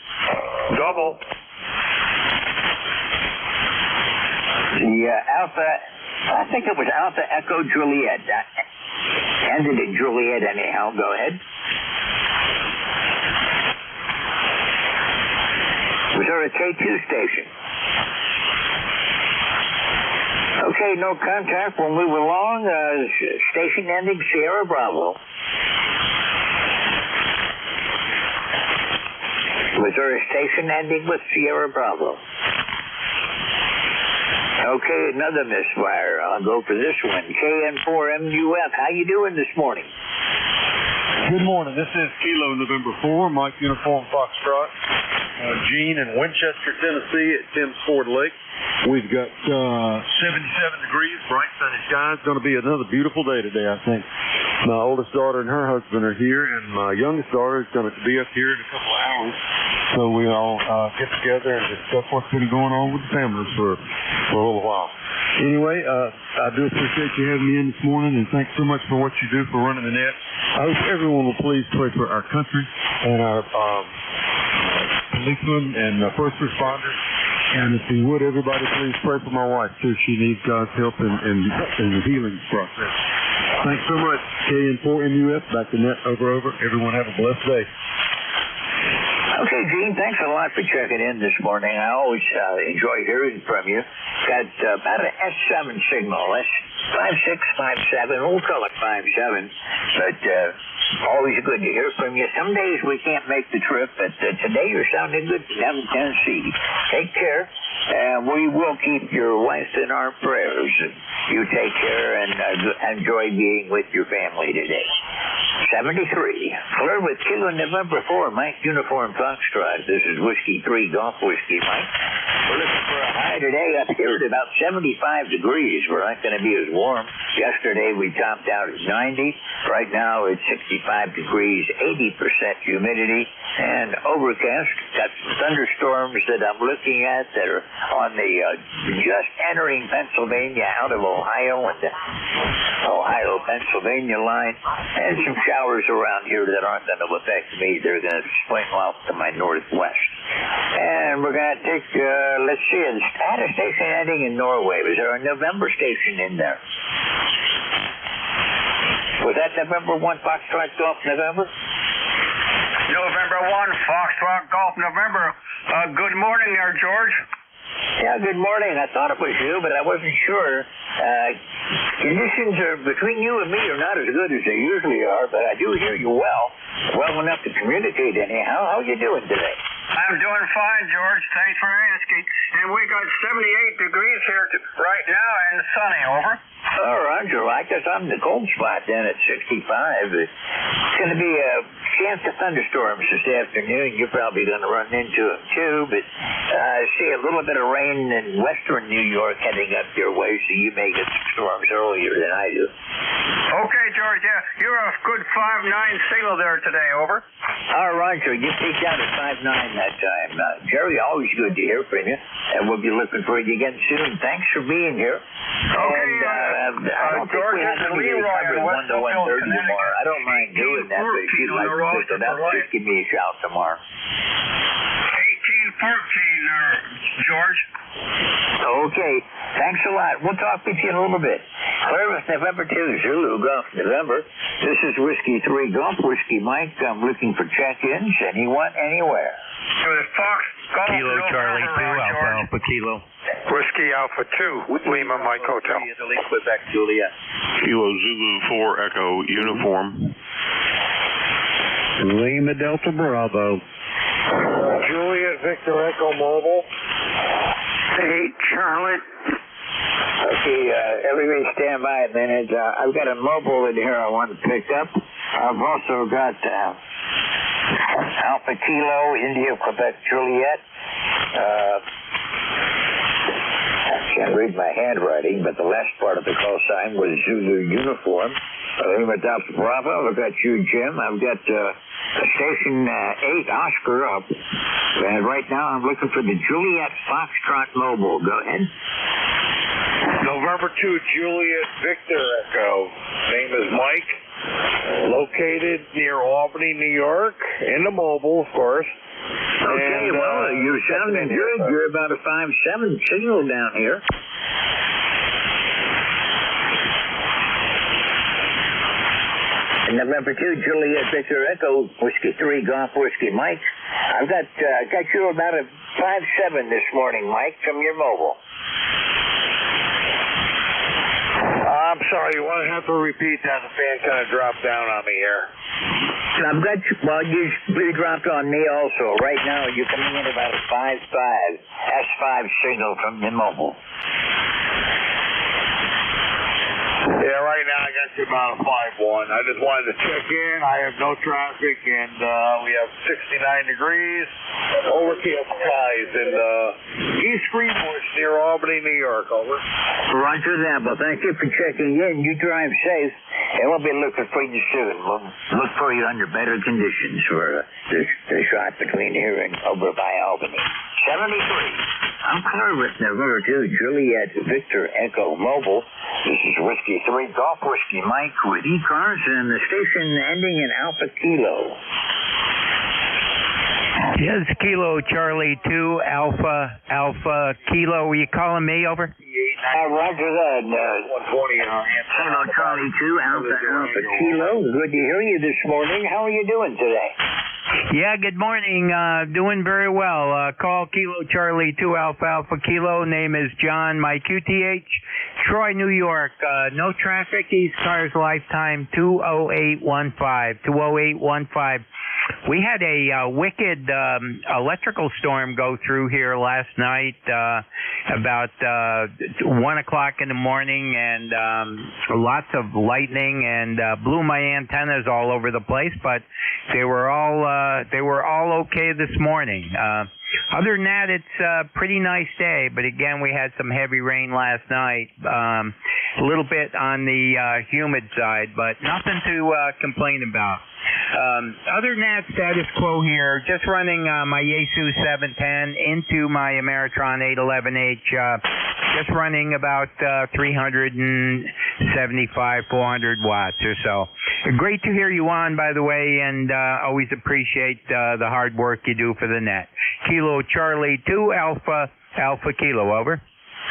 Double. The Alpha, I think it was Alpha Echo Juliet. Ended in Juliet anyhow. Go ahead. Was there a K2 station? Okay, no contact. We'll move along. Station ending Sierra Bravo. Was there a station ending with Sierra Bravo? Okay, another misfire. I'll go for this one. KN4MUF. How you doing this morning? Good morning. This is Kilo November 4, Mike Uniform Foxtrot. Gene in Winchester, Tennessee at Tim's Ford Lake. We've got 77 degrees, bright sunny skies. It's going to be another beautiful day today, I think. My oldest daughter and her husband are here, and my youngest daughter is going to be up here in a couple of hours. So we all get together and discuss what's been going on with the families for a little while. Anyway, I do appreciate you having me in this morning, and thanks so much for what you do for running the net. I hope everyone will please pray for our country and our policemen and first responders. And if you would, everybody please pray for my wife, too. She needs God's help in the healing process. Thanks so much. KN4MUF, back to net, over. Everyone have a blessed day. Okay, Gene, thanks a lot for checking in this morning. I always enjoy hearing from you. Got about an S7 signal. S5657. We'll call it 57. But always good to hear from you. Some days we can't make the trip, but today you're sounding good from Tennessee. Take care. And we will keep your wife in our prayers. You take care and enjoy being with your family today. 73. Flirt with Kilo November 4, Mike Uniform Foxtrot. This is Whiskey 3 Golf Whiskey, Mike. We're looking for a high today up here at about 75 degrees. We're not going to be as warm. Yesterday we topped out at 90. Right now it's 65 degrees, 80% humidity, and overcast. Got some thunderstorms that I'm looking at that are on the just entering Pennsylvania out of Ohio and the Ohio-Pennsylvania line, and some showers around here that aren't going to affect me. They're going to swing off to my northwest. And we're going to take, let's see, I had a station ending in Norway. Was there a November station in there? Was that November 1 Foxtrot Golf November? November 1 Foxtrot Golf November. Good morning there, George. Yeah, good morning. I thought it was you, but I wasn't sure. Conditions are between you and me are not as good as they usually are, but I do hear you well enough to communicate anyhow. How are you doing today? I'm doing fine, George. Thanks for asking. And we got 78 degrees here right now and sunny, over. Oh, Roger. I guess I'm in the cold spot then at 65. It's going to be a after thunderstorms this afternoon. You're probably going to run into them too, but I see a little bit of rain in western New York heading up your way, so you may get some storms earlier than I do. Okay, George, yeah, you're a good 5-9 signal there today, over. Roger, you peaked out at 5-9 that time. Jerry, always good to hear from you, and we'll be looking for you again soon. Thanks for being here. Okay, and, I don't think George, we have this is any Leroy covered in 1 West to Oakville, 1:30 tomorrow. I don't mind doing that, but if you'd like to pick it up, just give me a shout tomorrow. 18-14 there, George. Okay, thanks a lot. We'll talk with you in a little bit. Clearance November 2, Zulu, Golf November. This is Whiskey 3 Golf, Whiskey Mike. I'm looking for check-ins. Anyone, anywhere. Fox, Golf Kilo Charlie 2, Alpha Alpha Kilo. Whiskey Alpha 2, Lima Mike Hotel. Italy, Quebec, Juliet. Kilo Zulu 4 Echo Uniform. Lima Delta Bravo. Juliet Victor Echo Mobile. Hey, Charlie. Okay, everybody stand by a minute. I've got a mobile in here I want to pick up. I've also got Alpha Kilo, India, Quebec, Juliet. I can't read my handwriting, but the last part of the call sign was Zulu Uniform. Lima Delta Bravo. I've got you, Jim. I've got Station 8 Oscar up. And right now I'm looking for the Juliet Foxtrot Mobile. Go ahead. November 2, Juliet Victor Echo. Name is Mike. Located near Albany, New York. In the mobile, of course. Okay, well, you're sounding good. You're about a 5-7 signal down here. November 2, Juliet Victor Echo, Whiskey 3 Golf, Whiskey Mike. I've got you about a 5-7 this morning, Mike, from your mobile. I'm sorry, you want to have to repeat that? The fan kind of dropped down on me here. I've got you, well, you dropped on me also. Right now, you're coming in about a 5-5, S5 signal from your mobile. Yeah, right now I got you about a 5-1. I just wanted to check in. I have no traffic, and we have 69 degrees, overcast skies in East Greenbush near Albany, New York. Over. Roger that. Well, thank you for checking in. You drive safe, and we'll be looking for you soon. We'll look for you under better conditions for the shot between here and over by Albany. 73. I'm Clearance November 2, Juliet Victor Echo Mobile. This is Whiskey 3 Golf, Whiskey Mike with ECARS and the station ending in Alpha Kilo. Yes, Kilo Charlie 2 Alpha Kilo. Were you calling me, over? Roger that. 120 Kilo Charlie 2 Alpha Kilo. Good to hear you this morning. How are you doing today? Yeah, good morning. Doing very well. Call Kilo Charlie 2 Alpha Kilo. Name is John, my QTH. Troy, New York. No traffic. ECARS lifetime 20815. 20815. We had a wicked electrical storm go through here last night about 1 o'clock in the morning, and lots of lightning, and blew my antennas all over the place, but they were all okay this morning. Other than that, it's a pretty nice day, but again, we had some heavy rain last night. A little bit on the humid side, but nothing to complain about. Other than that, status quo here. Just running my Yaesu 710 into my Ameritron 811H. Just running about 375, 400 watts or so. Great to hear you on, by the way, and always appreciate the hard work you do for the net. Kilo Charlie 2 Alpha Kilo, over.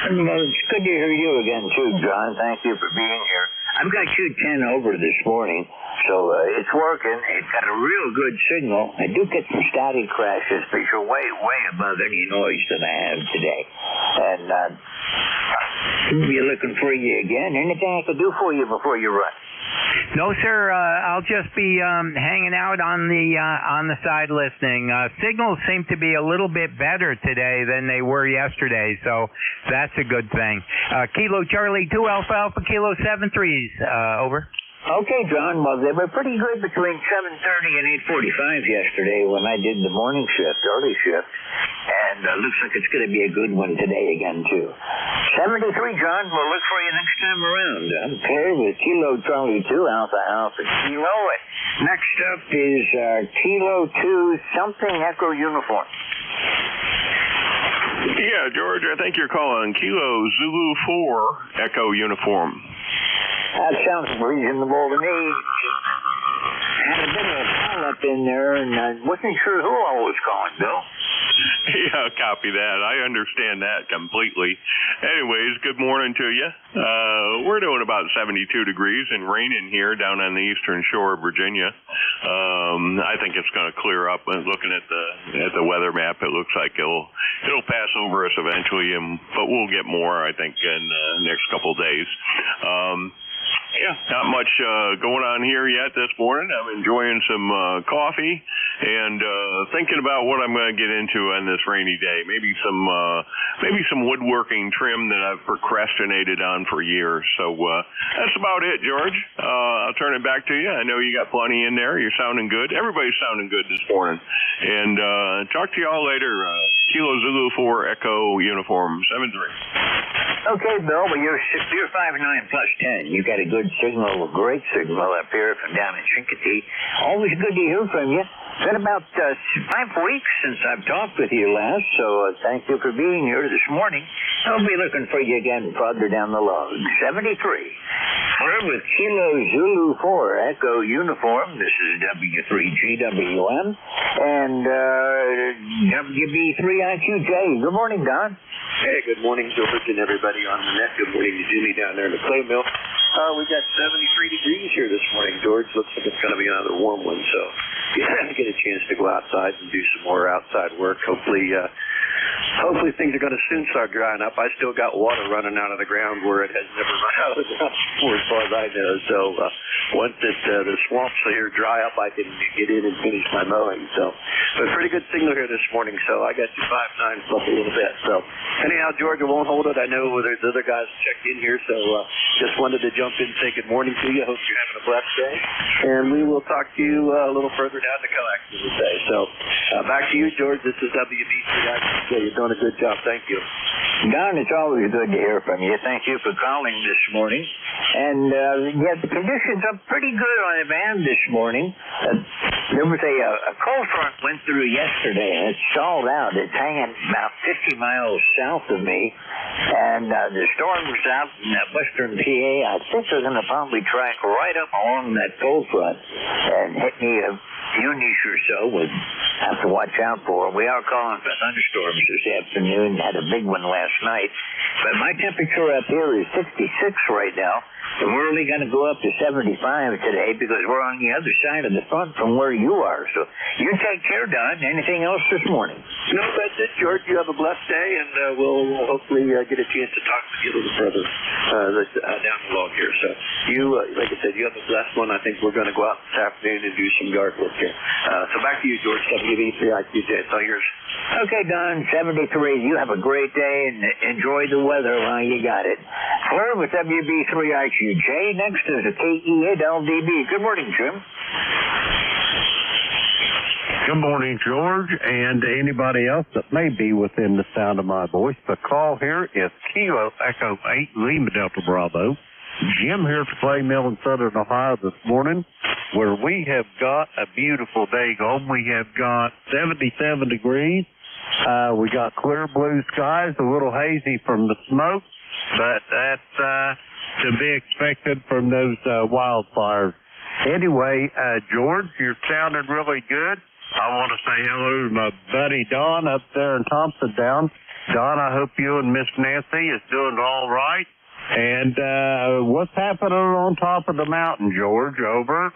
It's good to hear you again, too, John. Thank you for being here. I've got you 10 over this morning, so it's working. It's got a real good signal. I do get some static crashes, but you're way, way above any noise that I have today. And we'll be looking for you again. Anything I can do for you before you run? No, sir. I'll just be hanging out on the side listening. Signals seem to be a little bit better today than they were yesterday, so that's a good thing. Kilo Charlie 2 Alpha Kilo 73s. Over. Okay, John. Well, they were pretty good between 7:30 and 8:45 yesterday when I did the morning shift, early shift. And looks like it's going to be a good one today again, too. 73, John. We'll look for you next time around. I'm Claire with Kilo Charlie 2, Alpha Alpha Kilo. Next up is Kilo 2 something Echo Uniform. Yeah, George, I think you're calling Kilo Zulu 4 Echo Uniform. That sounds reasonable to me. Had a bit of a call-up in there, and I wasn't sure who I was calling, Bill. Yeah, copy that. I understand that completely. Anyways, good morning to you. We're doing about 72 degrees and raining here down on the eastern shore of Virginia. I think it's going to clear up. Looking at the weather map, it looks like it'll pass over us eventually, but we'll get more, I think, in the next couple of days. Yeah, not much going on here yet this morning. I'm enjoying some coffee and thinking about what I'm going to get into on this rainy day. Maybe some woodworking trim that I've procrastinated on for years. So that's about it, George. I'll turn it back to you. I know you got plenty in there. You're sounding good. Everybody's sounding good this morning. And talk to y'all later. Kilo Zulu 4 Echo Uniform 73. Okay, Bill. Well, you're 5'9" plus 10. You got a good signal, a great signal up here from down in Chincoteague. Always good to hear from you. It's been about 5 weeks since I've talked with you last, so thank you for being here this morning. I'll be looking for you again farther down the log. 73. We're with Kilo Zulu 4 Echo Uniform. This is W3GWM and WB3IQJ. Good morning, Don. Hey, good morning, George, and everybody on the net. Good morning to Jimmy down there in the clay mill. We got 73 degrees here this morning, George. Looks like it's going to be another warm one, so yeah, get a chance to go outside and do some more outside work. Hopefully things are going to soon start drying up. I still got water running out of the ground where it has never run out of the ground before, as far as I know. So once the swamps here dry up, I can get in and finish my mowing. So, but pretty good signal here this morning. So I got you 5'9" plus a little bit. So anyhow, George, I won't hold it. I know there's other guys checked in here, so just wanted to jump in and say good morning to you. Hope you're having a blessed day. And we will talk to you a little further down the coax today. So back to you, George. This is WB3IQJ. You're doing a good job. Thank you. Don, it's always good to hear from you. Thank you for calling this morning. And yeah, the conditions are pretty good on the band this morning. There was a cold front went through yesterday, and it stalled out. It's hanging about 50 miles south of me. And the storm was out in western PA. I think they're going to probably track right up along that cold front and hit me a few niche or so. We'll have to watch out for. We are calling for thunderstorms this afternoon. Had a big one last night. But my temperature up here is 66 right now. And we're only going to go up to 75 today because we're on the other side of the front from where you are. So you take care, Don. Anything else this morning? No, that's it, George. You have a blessed day, and we'll hopefully get a chance to talk with you a little further down the log here. So you, like I said, you have a blessed one. I think we're going to go out this afternoon and do some yard work here. So back to you, George. WB3IQJ. It's all yours. Okay, Don. 73. You have a great day and enjoy the weather while you got it. We're with WB3IQJ. Next is a KE8LDB. Good morning, Jim. Good morning, George, and to anybody else that may be within the sound of my voice. The call here is Kilo Echo 8 Lima Delta Bravo. Jim here at the Clay Mill in Southern Ohio this morning, where we have got a beautiful day going. We have got 77 degrees. We got clear blue skies, a little hazy from the smoke, but that's to be expected from those wildfires. Anyway, George, you're sounding really good. I want to say hello to my buddy Don up there in Thompson Down. Don, I hope you and Miss Nancy is doing all right. And what's happening on top of the mountain, George? Over.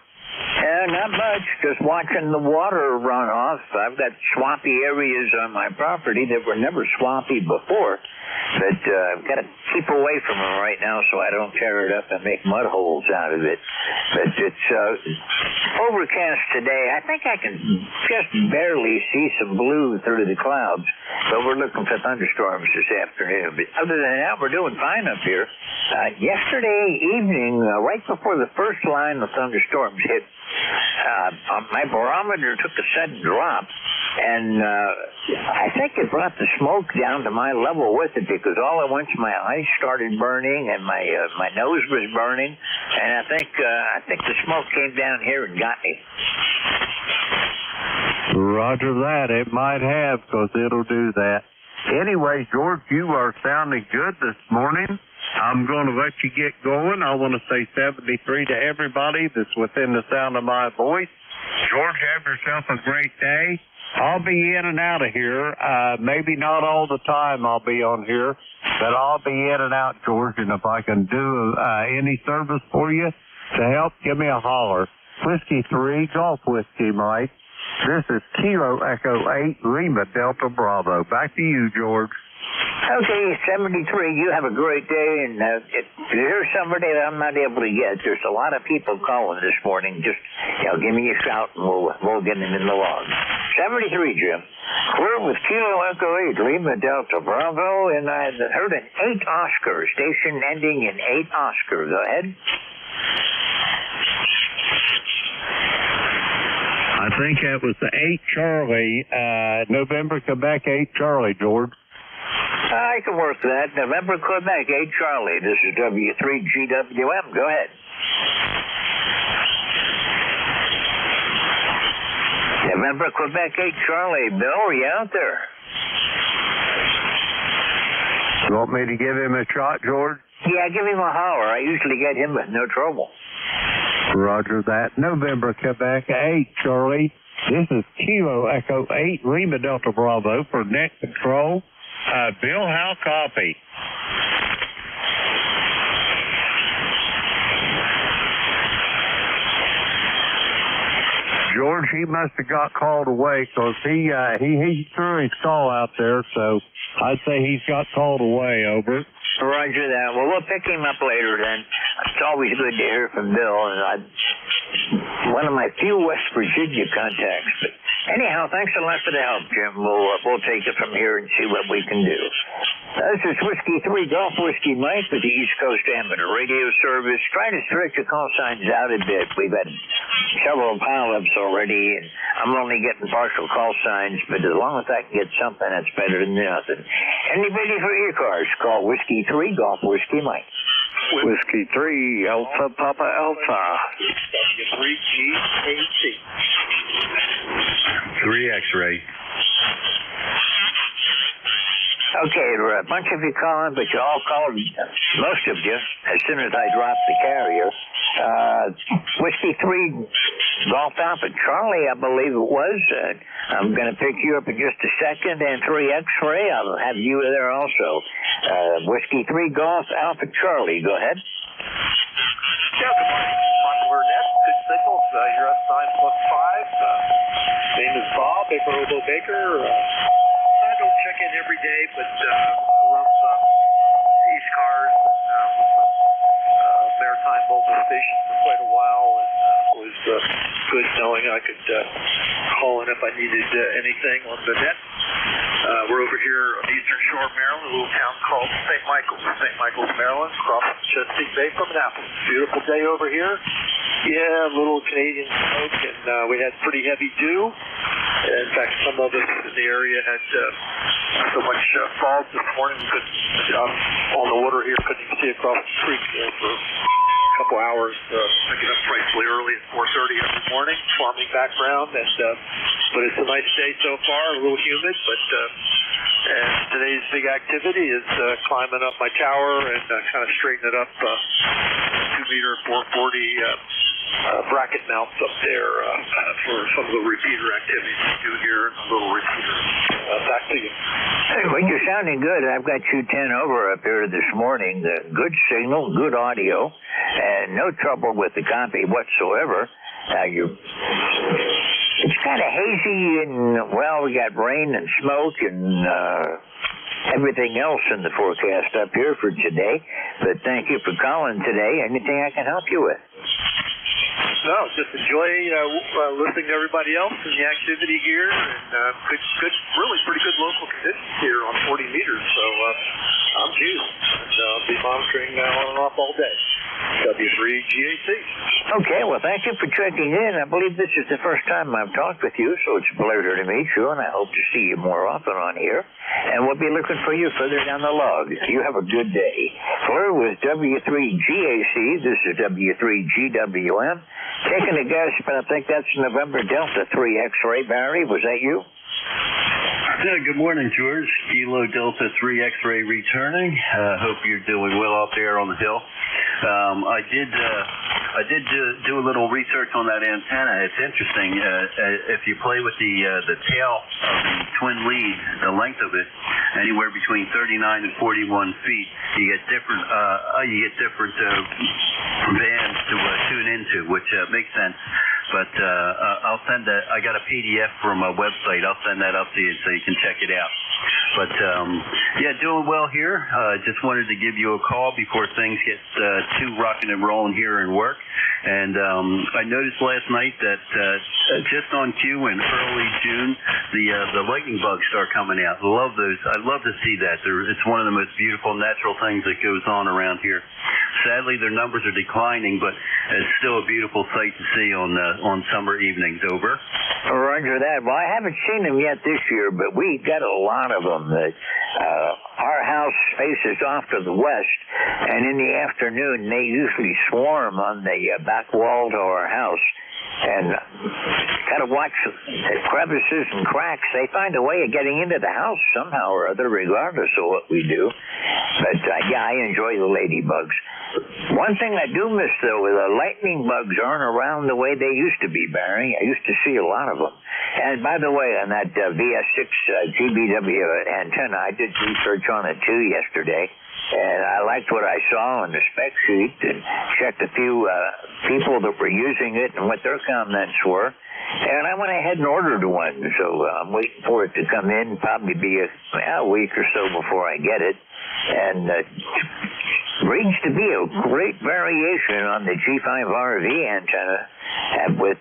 Not Not much, just watching the water run off. I've got swampy areas on my property that were never swampy before, but I've got to keep away from them right now so I don't tear it up and make mud holes out of it. But it's overcast today. I think I can just barely see some blue through the clouds, but we're looking for thunderstorms this afternoon. But other than that, we're doing fine up here. Yesterday evening, right before the first line of thunderstorms hit, my barometer took a sudden drop, and I think it brought the smoke down to my level with it, because all at once my eyes started burning and my nose was burning, and I think the smoke came down here and got me. Roger that. It might have, because it'll do that. Anyway, George, you are sounding good this morning. I'm going to let you get going. I want to say 73 to everybody that's within the sound of my voice. George, have yourself a great day. I'll be in and out of here. Maybe not all the time I'll be on here, but I'll be in and out, George. And if I can do any service for you to help, give me a holler. Whiskey 3, Golf Whiskey, Mike. This is Kilo Echo 8, Lima Delta Bravo. Back to you, George. Okay, 73, you have a great day, and if there's somebody that I'm not able to get, there's a lot of people calling this morning. Just, give me a shout, and we'll get them in the log. 73, Jim. We're with Kilo Echo 8, Lima Delta Bravo, and I heard an 8 Oscar, station ending in 8 Oscar. Go ahead. I think that was the 8 Charlie, November, Quebec 8 Charlie, George. I can work that. November, Quebec 8 Charlie. This is W3GWM. Go ahead. November, Quebec 8 Charlie. Bill, are you out there? You want me to give him a shot, George? Yeah, give him a holler. I usually get him with no trouble. Roger that. November, Quebec 8 Charlie. This is Kilo Echo 8 Lima Delta Bravo for net control. Bill, how copy? George, he must have got called away, because he threw his call out there, so I'd say he's got called away. Over. Roger that. Well, we'll pick him up later then. It's always good to hear from Bill, and one of my few West Virginia contacts. But anyhow, thanks a lot for the help, Jim. We'll take it from here and see what we can do. This is Whiskey 3 Golf Whiskey Mike with the East Coast Amateur Radio Service. Trying to stretch the call signs out a bit. We've had several pileups already, and I'm only getting partial call signs, but as long as I can get something, that's better than nothing. Anybody for ECARS, call Whiskey 3 Golf Whiskey Mike. Whiskey 3 Alpha Papa Alpha. W3GAT. 3 X-ray. Okay, there were a bunch of you calling, but you all called, most of you, as soon as I dropped the carrier. Whiskey 3 Golf Alpha Charlie, I believe it was. I'm going to pick you up in just a second. And 3 X-ray, I'll have you there also. Whiskey 3 Golf Alpha Charlie, go ahead. Yeah, good morning. Popular Net, good signals. You're up 9+5. Name is Bob, Baker Robo Baker. I don't check in every day, but run some ECARS and maritime mobile station for quite a while, and it was good knowing I could call in if I needed anything on the net. We're over here on the eastern shore of Maryland, a little town called St. Michael's, Maryland, across Chesapeake Bay from Annapolis. Beautiful day over here. Yeah, a little Canadian smoke, and we had pretty heavy dew. In fact, some of us in the area had so much fog this morning, we couldn't, on the water here, couldn't even see across the creek for a couple hours. Picking up frightfully early at 4:30 every morning, farming background, but it's a nice day so far, a little humid, but and today's big activity is climbing up my tower and kind of straighten it up 2-meter 440 bracket mounts up there for some of the repeater activities we do here in the little repeater. Back to you. Hey, well, you're sounding good. I've got you 10 over up here this morning. Good signal, good audio, and no trouble with the copy whatsoever. It's kind of hazy, and, well, we got rain and smoke and everything else in the forecast up here for today. But thank you for calling today. Anything I can help you with? No, just enjoy listening to everybody else and the activity here, and good, really pretty good local conditions here on 40 meters. So I'm Jude, and I'll be monitoring on and off all day. W3GAC. Okay, well, thank you for checking in. I believe this is the first time I've talked with you, so it's a pleasure to meet you, and I hope to see you more often on here. And we'll be looking for you further down the log. You have a good day. Fleur with W3GAC. This is W3GWM. Taking a guess, but I think that's November Delta 3 X-ray. Barry, was that you? Yeah, good morning, George. Kilo Delta 3 X-ray returning. Hope you're doing well out there on the hill. I did do a little research on that antenna. It's interesting. If you play with the tail of the twin lead, the length of it, anywhere between 39 and 41 feet, you get different bands to tune into, which makes sense. But I'll send that. I got a PDF from a website. I'll send that up to you so you can check it out. But yeah, doing well here. Just wanted to give you a call before things get too rocking and rolling here in work. And I noticed last night that just on cue in early June, the lightning bugs start coming out. Love those. I love to see that. It's one of the most beautiful natural things that goes on around here. Sadly, their numbers are declining, but it's still a beautiful sight to see on summer evenings. Over. Roger that. Well, I haven't seen them yet this year, but we got a lot of them. Our house faces off to the west, and in the afternoon, they usually swarm on the back wall to our house. And kind of watch the crevices and cracks. They find a way of getting into the house somehow or other, regardless of what we do. But, yeah, I enjoy the ladybugs. One thing I do miss, though, is the lightning bugs aren't around the way they used to be, Barry. I used to see a lot of them. And, by the way, on that VS6 GBW antenna, I did research on it, too, yesterday. And I liked what I saw on the spec sheet and checked a few people that were using it and what their comments were. And I went ahead and ordered one. So I'm waiting for it to come in, probably be a week or so before I get it. And reads to be a great variation on the G5RV antenna with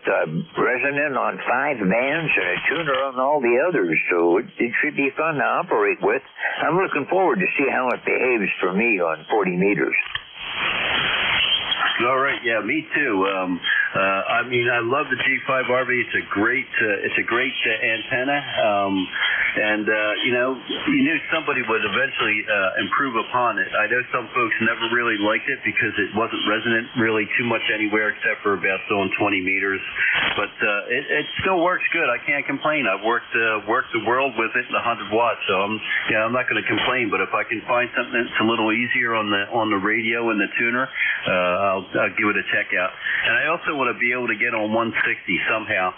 resonant on 5 bands and a tuner on all the others. So it should be fun to operate with. I'm looking forward to see how it behaves for me on 40 meters. All right, yeah, me too. I mean, I love the G5RV. It's a great antenna. And you know, you knew somebody would eventually improve upon it. I know some folks never really liked it because it wasn't resonant really too much anywhere except for about on 20 meters. But it still works good. I can't complain. I've worked the world with it in 100 watts, so I'm not going to complain. But if I can find something that's a little easier on the radio and the tuner, I'll give it a check out. And I also want to be able to get on 160 somehow.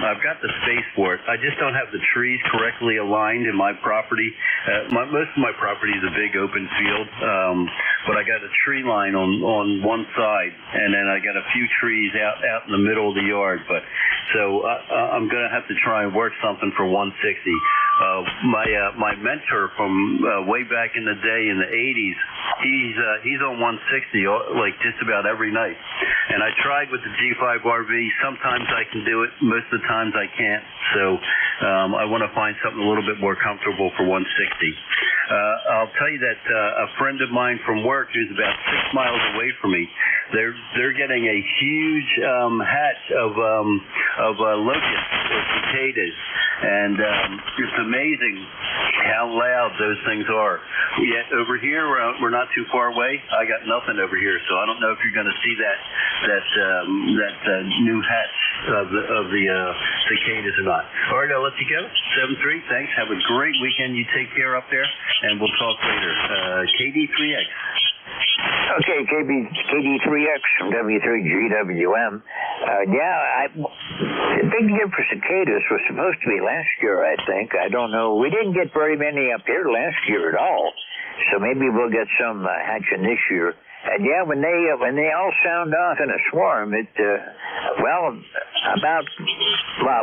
I've got the space for it. I just don't have the trees correctly aligned in my property. Most of my property is a big open field, but I got a tree line on one side, and then I got a few trees out in the middle of the yard. But so I'm going to have to try and work something for 160. My mentor from way back in the day in the 80s, he's on 160 like just about every night. And I tried with the G5RV. Sometimes I can do it. Most of the times I can't. So I want to find something a little bit more comfortable for 160. I'll tell you that a friend of mine from work who's about 6 miles away from me, they're getting a huge hatch of locusts or cicadas, and it's amazing how loud those things are. Yet over here, we're not too far away. I got nothing over here, so I don't know if you're going to see that new hatch of the cicadas or not. All right, I'll let you go. 7-3, thanks. Have a great weekend. You take care up there, and we'll talk later. KD3X. Okay, KD3X from W3GWM. The big year for cicadas was supposed to be last year, I think. I don't know. We didn't get very many up here last year at all. So maybe we'll get some hatching this year. And yeah, when they all sound off in a swarm, a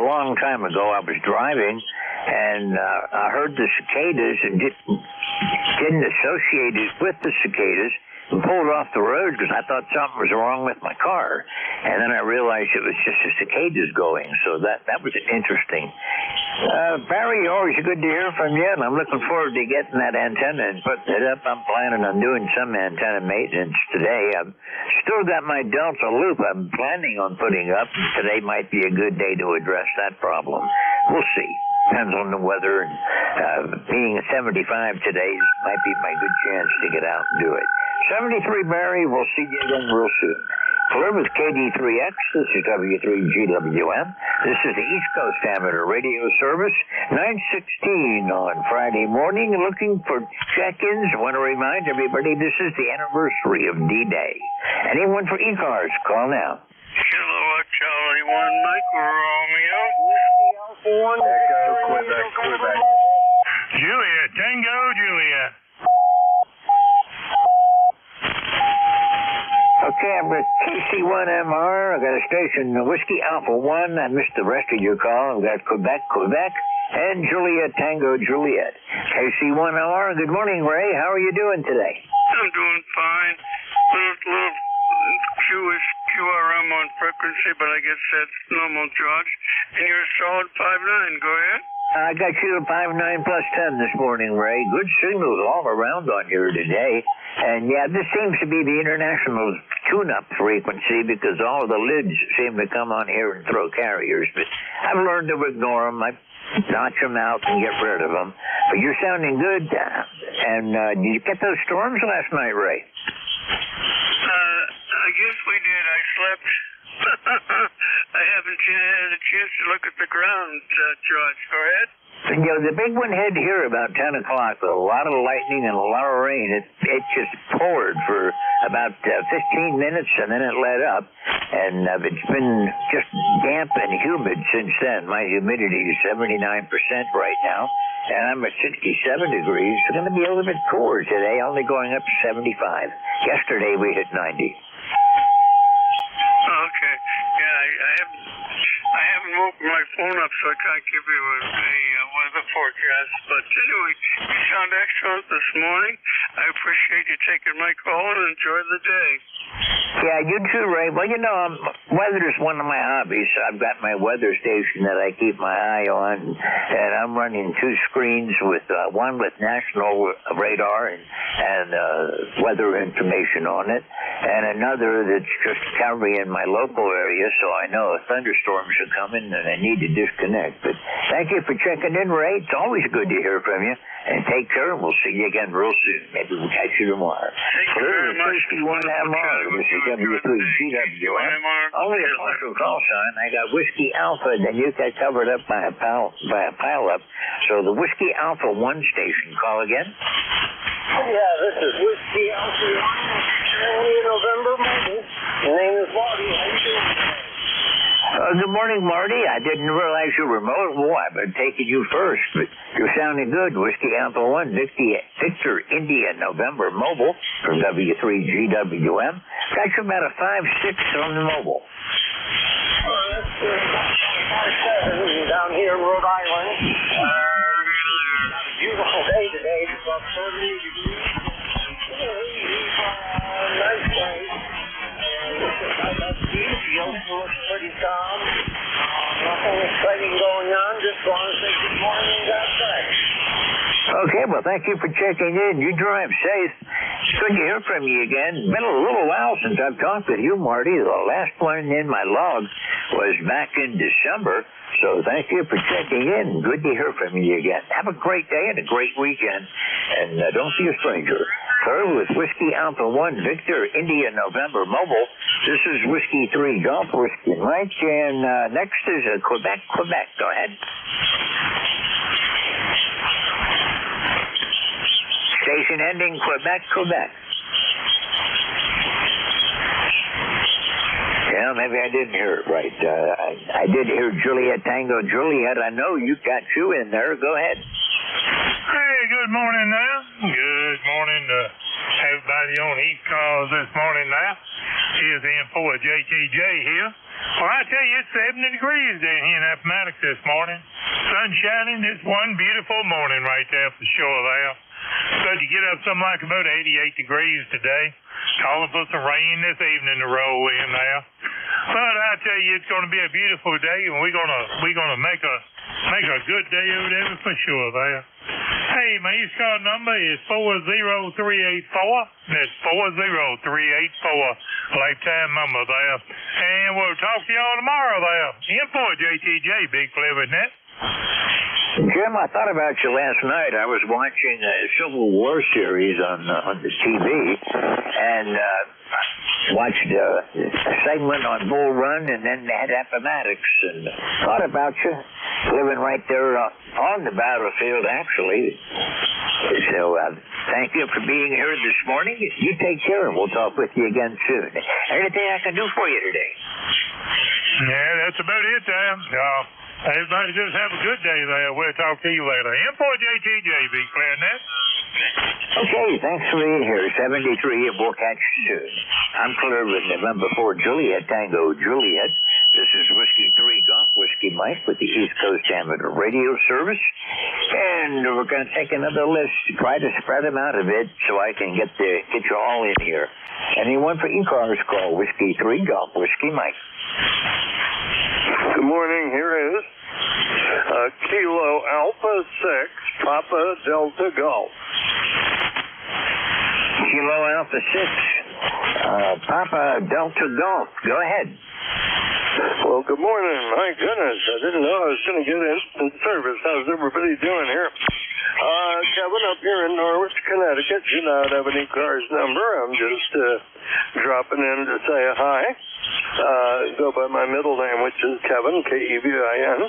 long time ago, I was driving, and I heard the cicadas and didn't associate it with the cicadas, and pulled off the road because I thought something was wrong with my car. And then I realized it was just the cicadas going. So that was interesting. Barry, always good to hear from you, and I'm looking forward to getting that antenna and putting it up. I'm planning on doing some antenna maintenance today. I've still got my Delta loop I'm planning on putting up. Today might be a good day to address that problem. We'll see. Depends on the weather, and being 75 today might be my good chance to get out and do it. 73 Barry, we'll see you again real soon. Clear with KD3X, this is W3GWM. This is the East Coast Amateur Radio Service, 9:16 on Friday morning. Looking for check-ins. I want to remind everybody this is the anniversary of D-Day. Anyone for ECARS, call now. Kilo Charlie 1, Mike Romeo, Whiskey Alpha 1, Echo, Quebec. Juliet, Tango, Juliet. Okay, I'm with KC1MR. I got a station, Whiskey Alpha 1. I missed the rest of your call. I've got Quebec, and Juliet, Tango, Juliet. KC1MR, good morning, Ray. How are you doing today? I'm doing fine. Little QRM on frequency, but I guess that's normal, George. And you're a solid 5'9". Go ahead. I got you a 5'9" plus 10 this morning, Ray. Good signals all around on here today. And yeah, this seems to be the international tune-up frequency because all of the lids seem to come on here and throw carriers. But I've learned to ignore them. I notch them out and get rid of them. But you're sounding good. And did you get those storms last night, Ray? I guess we did. I slept. I haven't had a chance to look at the ground, George. Go ahead. You know, the big one hit here about 10 o'clock with a lot of lightning and a lot of rain. It just poured for about 15 minutes, and then it let up. And it's been just damp and humid since then. My humidity is 79% right now, and I'm at 67 degrees. It's going to be a little bit cooler today, only going up to 75. Yesterday we hit 90. Okay. Yeah, I haven't woken my phone up, so I can't give you a weather forecast. But anyway, you sound excellent this morning. I appreciate you taking my call and enjoy the day. Yeah, you too, Ray. Well, you know, weather is one of my hobbies. I've got my weather station that I keep my eye on, and I'm running two screens with one with national radar and weather information on it, and another that's just covering my local area, so I know thunderstorms are coming and I need to disconnect. But thank you for checking in, Ray. It's always good to hear from you. And take care, and we'll see you again real soon. Maybe we'll catch you tomorrow. Thank you very much. KC1MR, this is W3GWM. Only a partial call sign. I got Whiskey Alpha, then you got covered up by a pile-up. So the Whiskey Alpha 1 station. Call again. Yeah, this is Whiskey Alpha 1, November, Mobile. My name is Marty. How you doing? Good morning, Marty. I didn't realize you were mobile. I've been taking you first, but you're sounding good. Whiskey Alpha 1, Victor India November mobile from W3GWM. Got you about a 5.6 on the mobile. That's down here in Rhode Island. Beautiful day today. It's about 30 degrees. Nice day. The ocean looks pretty calm. Nothing exciting going on. Just want to say good morning and God bless. Okay, well, thank you for checking in. You drive safe. It's good to hear from you again. Been a little while since I've talked with you, Marty. The last one in my log was back in December. So thank you for checking in. Good to hear from you again. Have a great day and a great weekend. And don't be a stranger. Clear with Whiskey Alpha 1, Victor India November mobile. This is Whiskey 3 Golf Whiskey Mike. And next is Quebec. Go ahead. Station ending Quebec. Yeah, maybe I didn't hear it right. I did hear Juliet Tango Juliet. I know you got you in there. Go ahead. Hey, good morning now. Good morning to everybody on ECARS this morning now. Here's the M4 JTJ here. Well, I tell you, it's 70 degrees down here in Appomattox this morning. Sun shining. It's one beautiful morning right there for sure there. So you get up something like about 88 degrees today. Calling for some rain this evening to roll in there. But I tell you, it's going to be a beautiful day, and we're gonna make a good day of it for sure there. Hey, my ECARS number is 40384. That's 40384. Lifetime number there. And we'll talk to y'all tomorrow there. M4 JTJ, Big Clever Net. Jim, I thought about you last night. I was watching a Civil War series on the TV, and watched a segment on Bull Run, and then they had Appomattox, and thought about you, living right there on the battlefield, actually. So thank you for being here this morning. You take care, and we'll talk with you again soon. Anything I can do for you today? Yeah, that's about it, Dan. Everybody just have a good day there. We'll talk to you later. M4 JTJ, Big Clear Net. Okay, thanks for being here. 73, and we'll catch you soon. I'm clear with November 4 Juliet Tango Juliet. This is Whiskey 3 Golf Whiskey Mike with the East Coast Amateur Radio Service. And we're going to take another list, try to spread them out a bit so I can get you all in here. Anyone for ECARS, call Whiskey 3 Golf Whiskey Mike. Good morning. Here is Kilo Alpha 6 Papa Delta Golf. Kilo Alpha 6 Papa Delta Golf. Go ahead. Well, good morning. My goodness, I didn't know I was going to get instant service. How's everybody doing here? Kevin up here in Norwich, Connecticut. You know, I don't have an ECARS number. I'm just dropping in to say hi. Go by my middle name, which is Kevin, Kevin.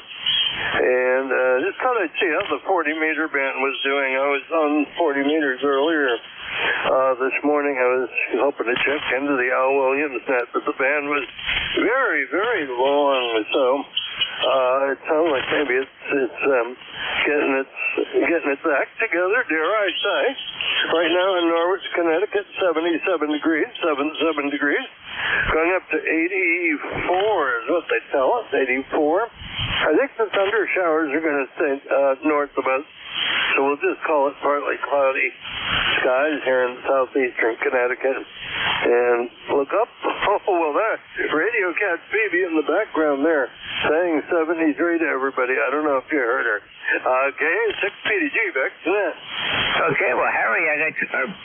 And just thought I'd see how the 40-meter band was doing. I was on 40 meters earlier this morning. I was hoping to check into the Al Williams net, but the band was very, very long. So it sounds like maybe it's getting its act together, dare I say. Right now in Norwich, Connecticut, 77 degrees, 77 degrees. Going up to 84 is what they tell us, 84. I think the thunder showers are going to stay north of us, so we'll just call it partly cloudy skies here in southeastern Connecticut. And look up. Oh, well, that Radio Cat Phoebe in the background there saying 73 to everybody. I don't know if you heard her. Okay, 6PDG, back to that. Okay, well, Harry,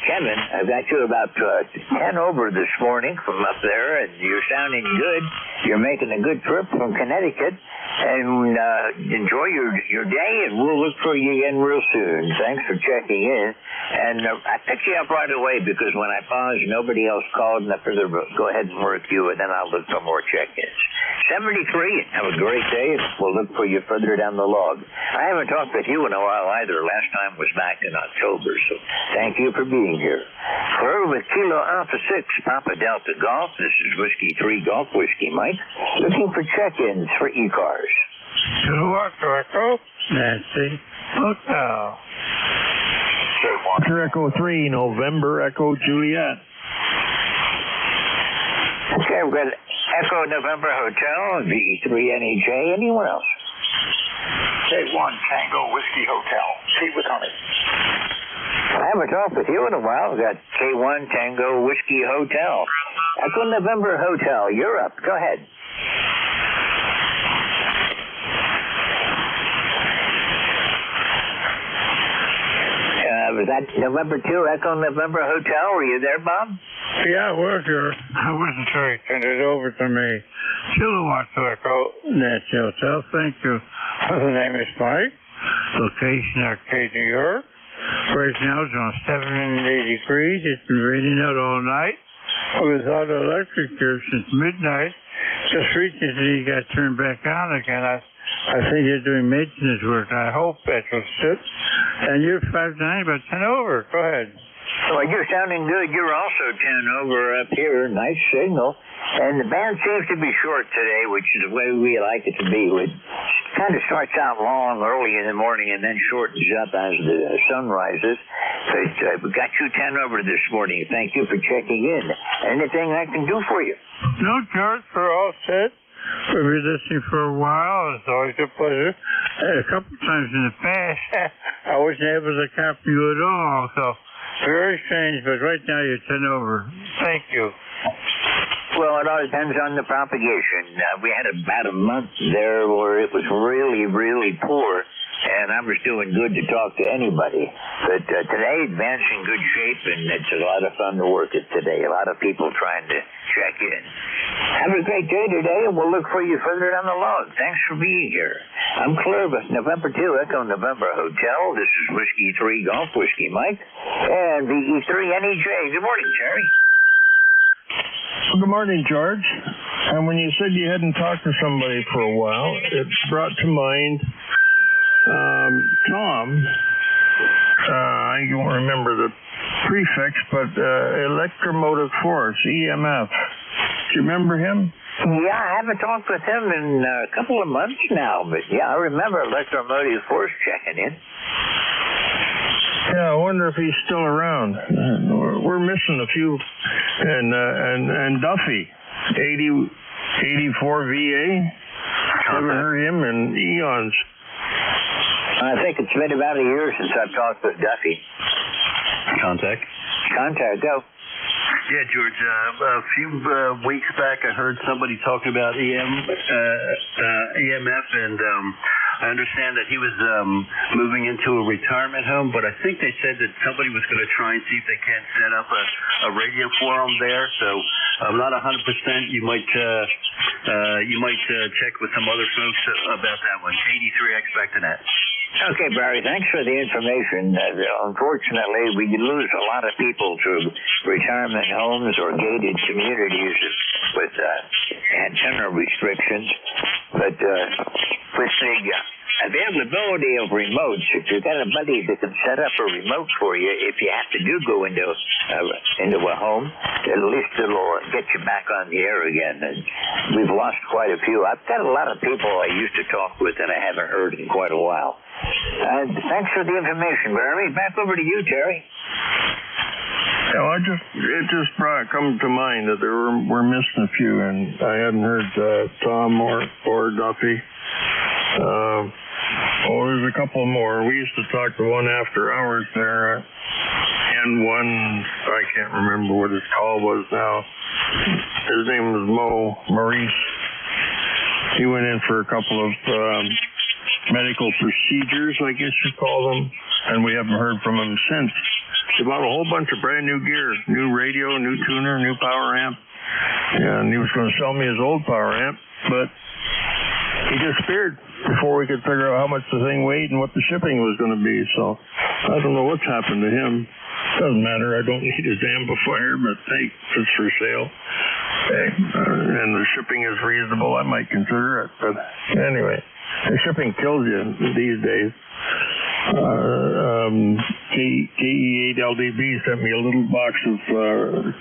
Kevin, I've got you about 10 over this morning from up there, and you're sounding good. You're making a good trip from Connecticut, and enjoy your day, and we'll look for you again real soon. Thanks for checking in. And I picked you up right away because when I paused, nobody else called, and I figured go ahead and work you, and then I'll look for more check-ins. 73, have a great day, and we'll look for you further down the log. I haven't talked with you in a while either. Last time was back in October, so thank you for being here. We're with Kilo Alpha 6 Papa Delta Golf. This is Whiskey 3 Golf Whiskey Mike, looking for check-ins for ECARS. Kilo Echo, Nancy Hotel. Echo 3, November Echo Juliet. Okay, we've got Echo November Hotel, VE3NEJ. Anyone else? K1 Tango Whiskey Hotel. Tea with honey. I haven't talked with you in a while. We've got K1 Tango Whiskey Hotel. Echo November Hotel. You're up. Go ahead. Was that November 2, Echo November Hotel? Were you there, Bob? Yeah, I was here. I wasn't sure he turned it over to me. Kilowatt Echo, that's Hotel. Thank you. The name is Mike. Location, Arcade, New York. Right now it's on 70 degrees. It's been raining out all night. Without electric here since midnight. Just recently got turned back on again. I think you're doing maintenance work. I hope that will sit. And you're 5'9", about 10 over. Go ahead. Well, you're sounding good. You're also 10 over up here. Nice signal. And the band seems to be short today, which is the way we like it to be. With kind kind of starts out long early in the morning and then shortens up as the sun rises. But we got you 10 over this morning. Thank you for checking in. Anything I can do for you? No, George, we're all set. We've been listening for a while. It's always a pleasure. A couple times in the past, I wasn't able to copy you at all. So, very strange, but right now you're 10 over. Thank you. Well, it all depends on the propagation. We had about a month there where it was really, really poor, and I was doing good to talk to anybody. But today, advanced in good shape, and it's a lot of fun to work it today. A lot of people trying to check in. Have a great day today, and we'll look for you further down the log. Thanks for being here. I'm Claire with November 2 Echo November Hotel. This is Whiskey 3 Golf Whiskey Mike, and VE3 NEJ. Good morning, Jerry. Well, good morning, George. And when you said you hadn't talked to somebody for a while, it brought to mind Tom. I don't remember the prefix, but electromotive force, EMF. Do you remember him? Yeah, I haven't talked with him in a couple of months now, but yeah, I remember electromotive force checking in. Yeah, I wonder if he's still around. We're missing a few. And Duffy, 84 VA. Haven't heard him in eons. I think it's been about a year since I've talked with Duffy. Contact, go. Yeah, George, a few weeks back I heard somebody talking about EMF, and I understand that he was moving into a retirement home, but I think they said that somebody was going to try and see if they can't set up a radio for him there, so I'm not 100%. You might check with some other folks about that one. 83 expecting that. Okay, Barry, thanks for the information. Unfortunately, we lose a lot of people to retirement homes or gated communities with antenna restrictions. But with the availability of remotes, if you've got a buddy that can set up a remote for you, if you have to go into a home, at least it'll get you back on the air again. And we've lost quite a few. I've got a lot of people I used to talk with that I haven't heard in quite a while. Thanks for the information, Barry. Back over to you, Terry. Yeah, well, it just come to mind that we're missing a few, and I hadn't heard Tom or Duffy. There's a couple more. We used to talk to one after hours there, and one, I can't remember what his call was now. His name was Maurice. He went in for a couple of medical procedures, I guess you call them, and we haven't heard from him since. He bought a whole bunch of brand new gear, new radio, new tuner, new power amp, and he was going to sell me his old power amp, but he disappeared before we could figure out how much the thing weighed and what the shipping was going to be. So I don't know what's happened to him. Doesn't matter. I don't need his amplifier, but hey, it's for sale. Hey, and the shipping is reasonable. I might consider it. But anyway, the shipping kills you these days. KE8LDB sent me a little box of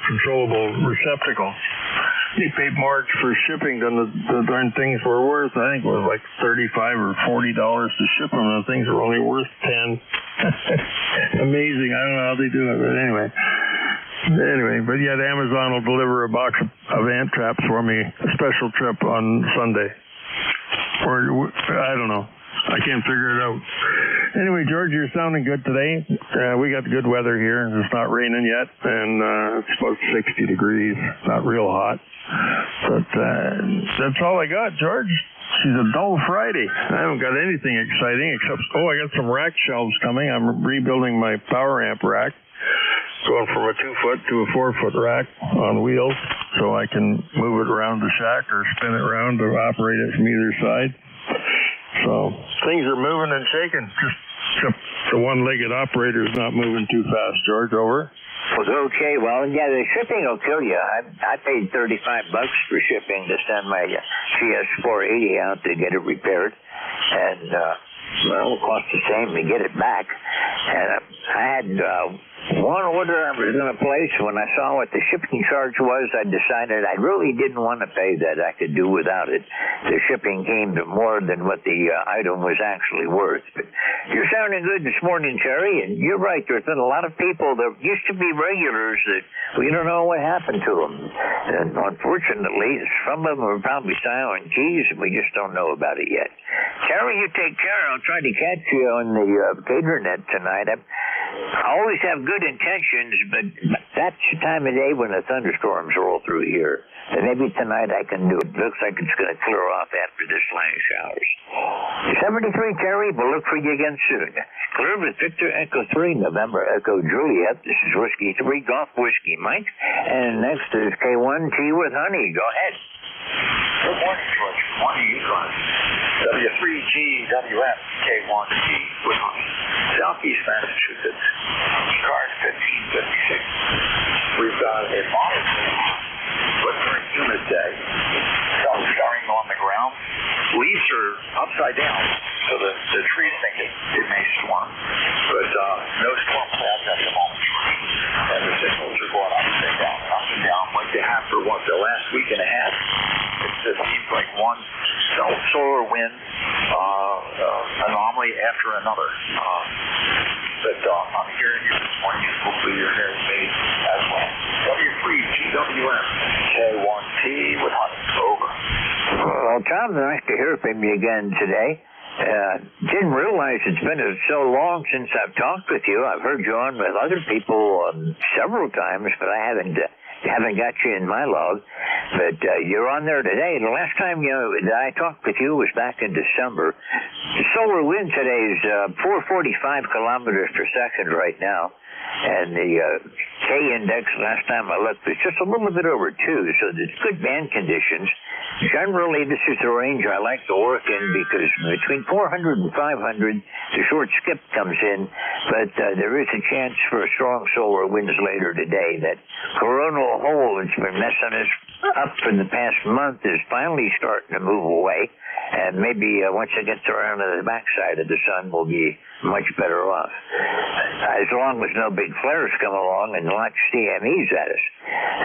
controllable receptacles. They paid more for shipping than the darn things were worth. I think it was like $35 or $40 to ship them, and the things were only worth $10. Amazing. I don't know how they do it, but anyway. But yet Amazon will deliver a box of ant traps for me, a special trip on Sunday. Or I don't know. I can't figure it out. Anyway, George, you're sounding good today. We got good weather here. It's not raining yet, and it's about 60 degrees. Not real hot. But that's all I got, George. She's a dull Friday. I haven't got anything exciting except, I got some rack shelves coming. I'm rebuilding my power amp rack, going from a 2-foot to a 4-foot rack on wheels so I can move it around the shack or spin it around to operate it from either side. So things are moving and shaking. Just the one-legged operator is not moving too fast. George, over. Okay, well, yeah, the shipping will kill you. I paid $35 for shipping to send my CS480 out to get it repaired, and well, it cost the same to get it back. And I had one order I was going to place. When I saw what the shipping charge was, I decided I really didn't want to pay that. I could do without it. The shipping came to more than what the item was actually worth. But you're sounding good this morning, Terry, and you're right. There's been a lot of people that used to be regulars that we don't know what happened to them. And unfortunately, some of them are probably silent keys, and we just don't know about it yet. Terry, you take care. I'll try to catch you on the cater net tonight. I always have good intentions, but that's the time of day when the thunderstorms roll through here. And maybe tonight I can do it. Looks like it's going to clear off after this line of showers. 73 Terry, we'll look for you again soon. Clear with Victor Echo 3, November Echo Juliet. This is Whiskey 3, Golf Whiskey Mike. And next is K1 Tea with Honey. Go ahead. Good morning, George. Good morning, ECARS. W3GWF K1T with Honey. Southeast Massachusetts. ECARS 1556. We've got a moderately but very humid day. Some starring on the ground. Leaves are upside down, so the trees think it may storm. But no storm clouds at the moment. And the signals are going up and down like they have for the last week and a half. It seems like one solar wind anomaly after another. But I'm hearing you this morning, and hopefully you're hearing me as well. W3GWM K1T with Honey. Over. Well, Tom, nice to hear from you again today. Didn't realize it's been so long since I've talked with you. I've heard you on with other people several times, but I haven't got you in my log. But you're on there today. The last time that I talked with you was back in December. The solar wind today is 445 kilometers per second right now. And the K-index last time I looked was just a little bit over 2, so there's good band conditions. Generally, this is the range I like to work in because between 400 and 500, the short skip comes in, but there is a chance for strong solar winds later today. That coronal hole that's been messing us up for the past month is finally starting to move away, and maybe once it gets around to the backside of the sun, we'll be much better off. As long as no big flares come along and launch CMEs at us.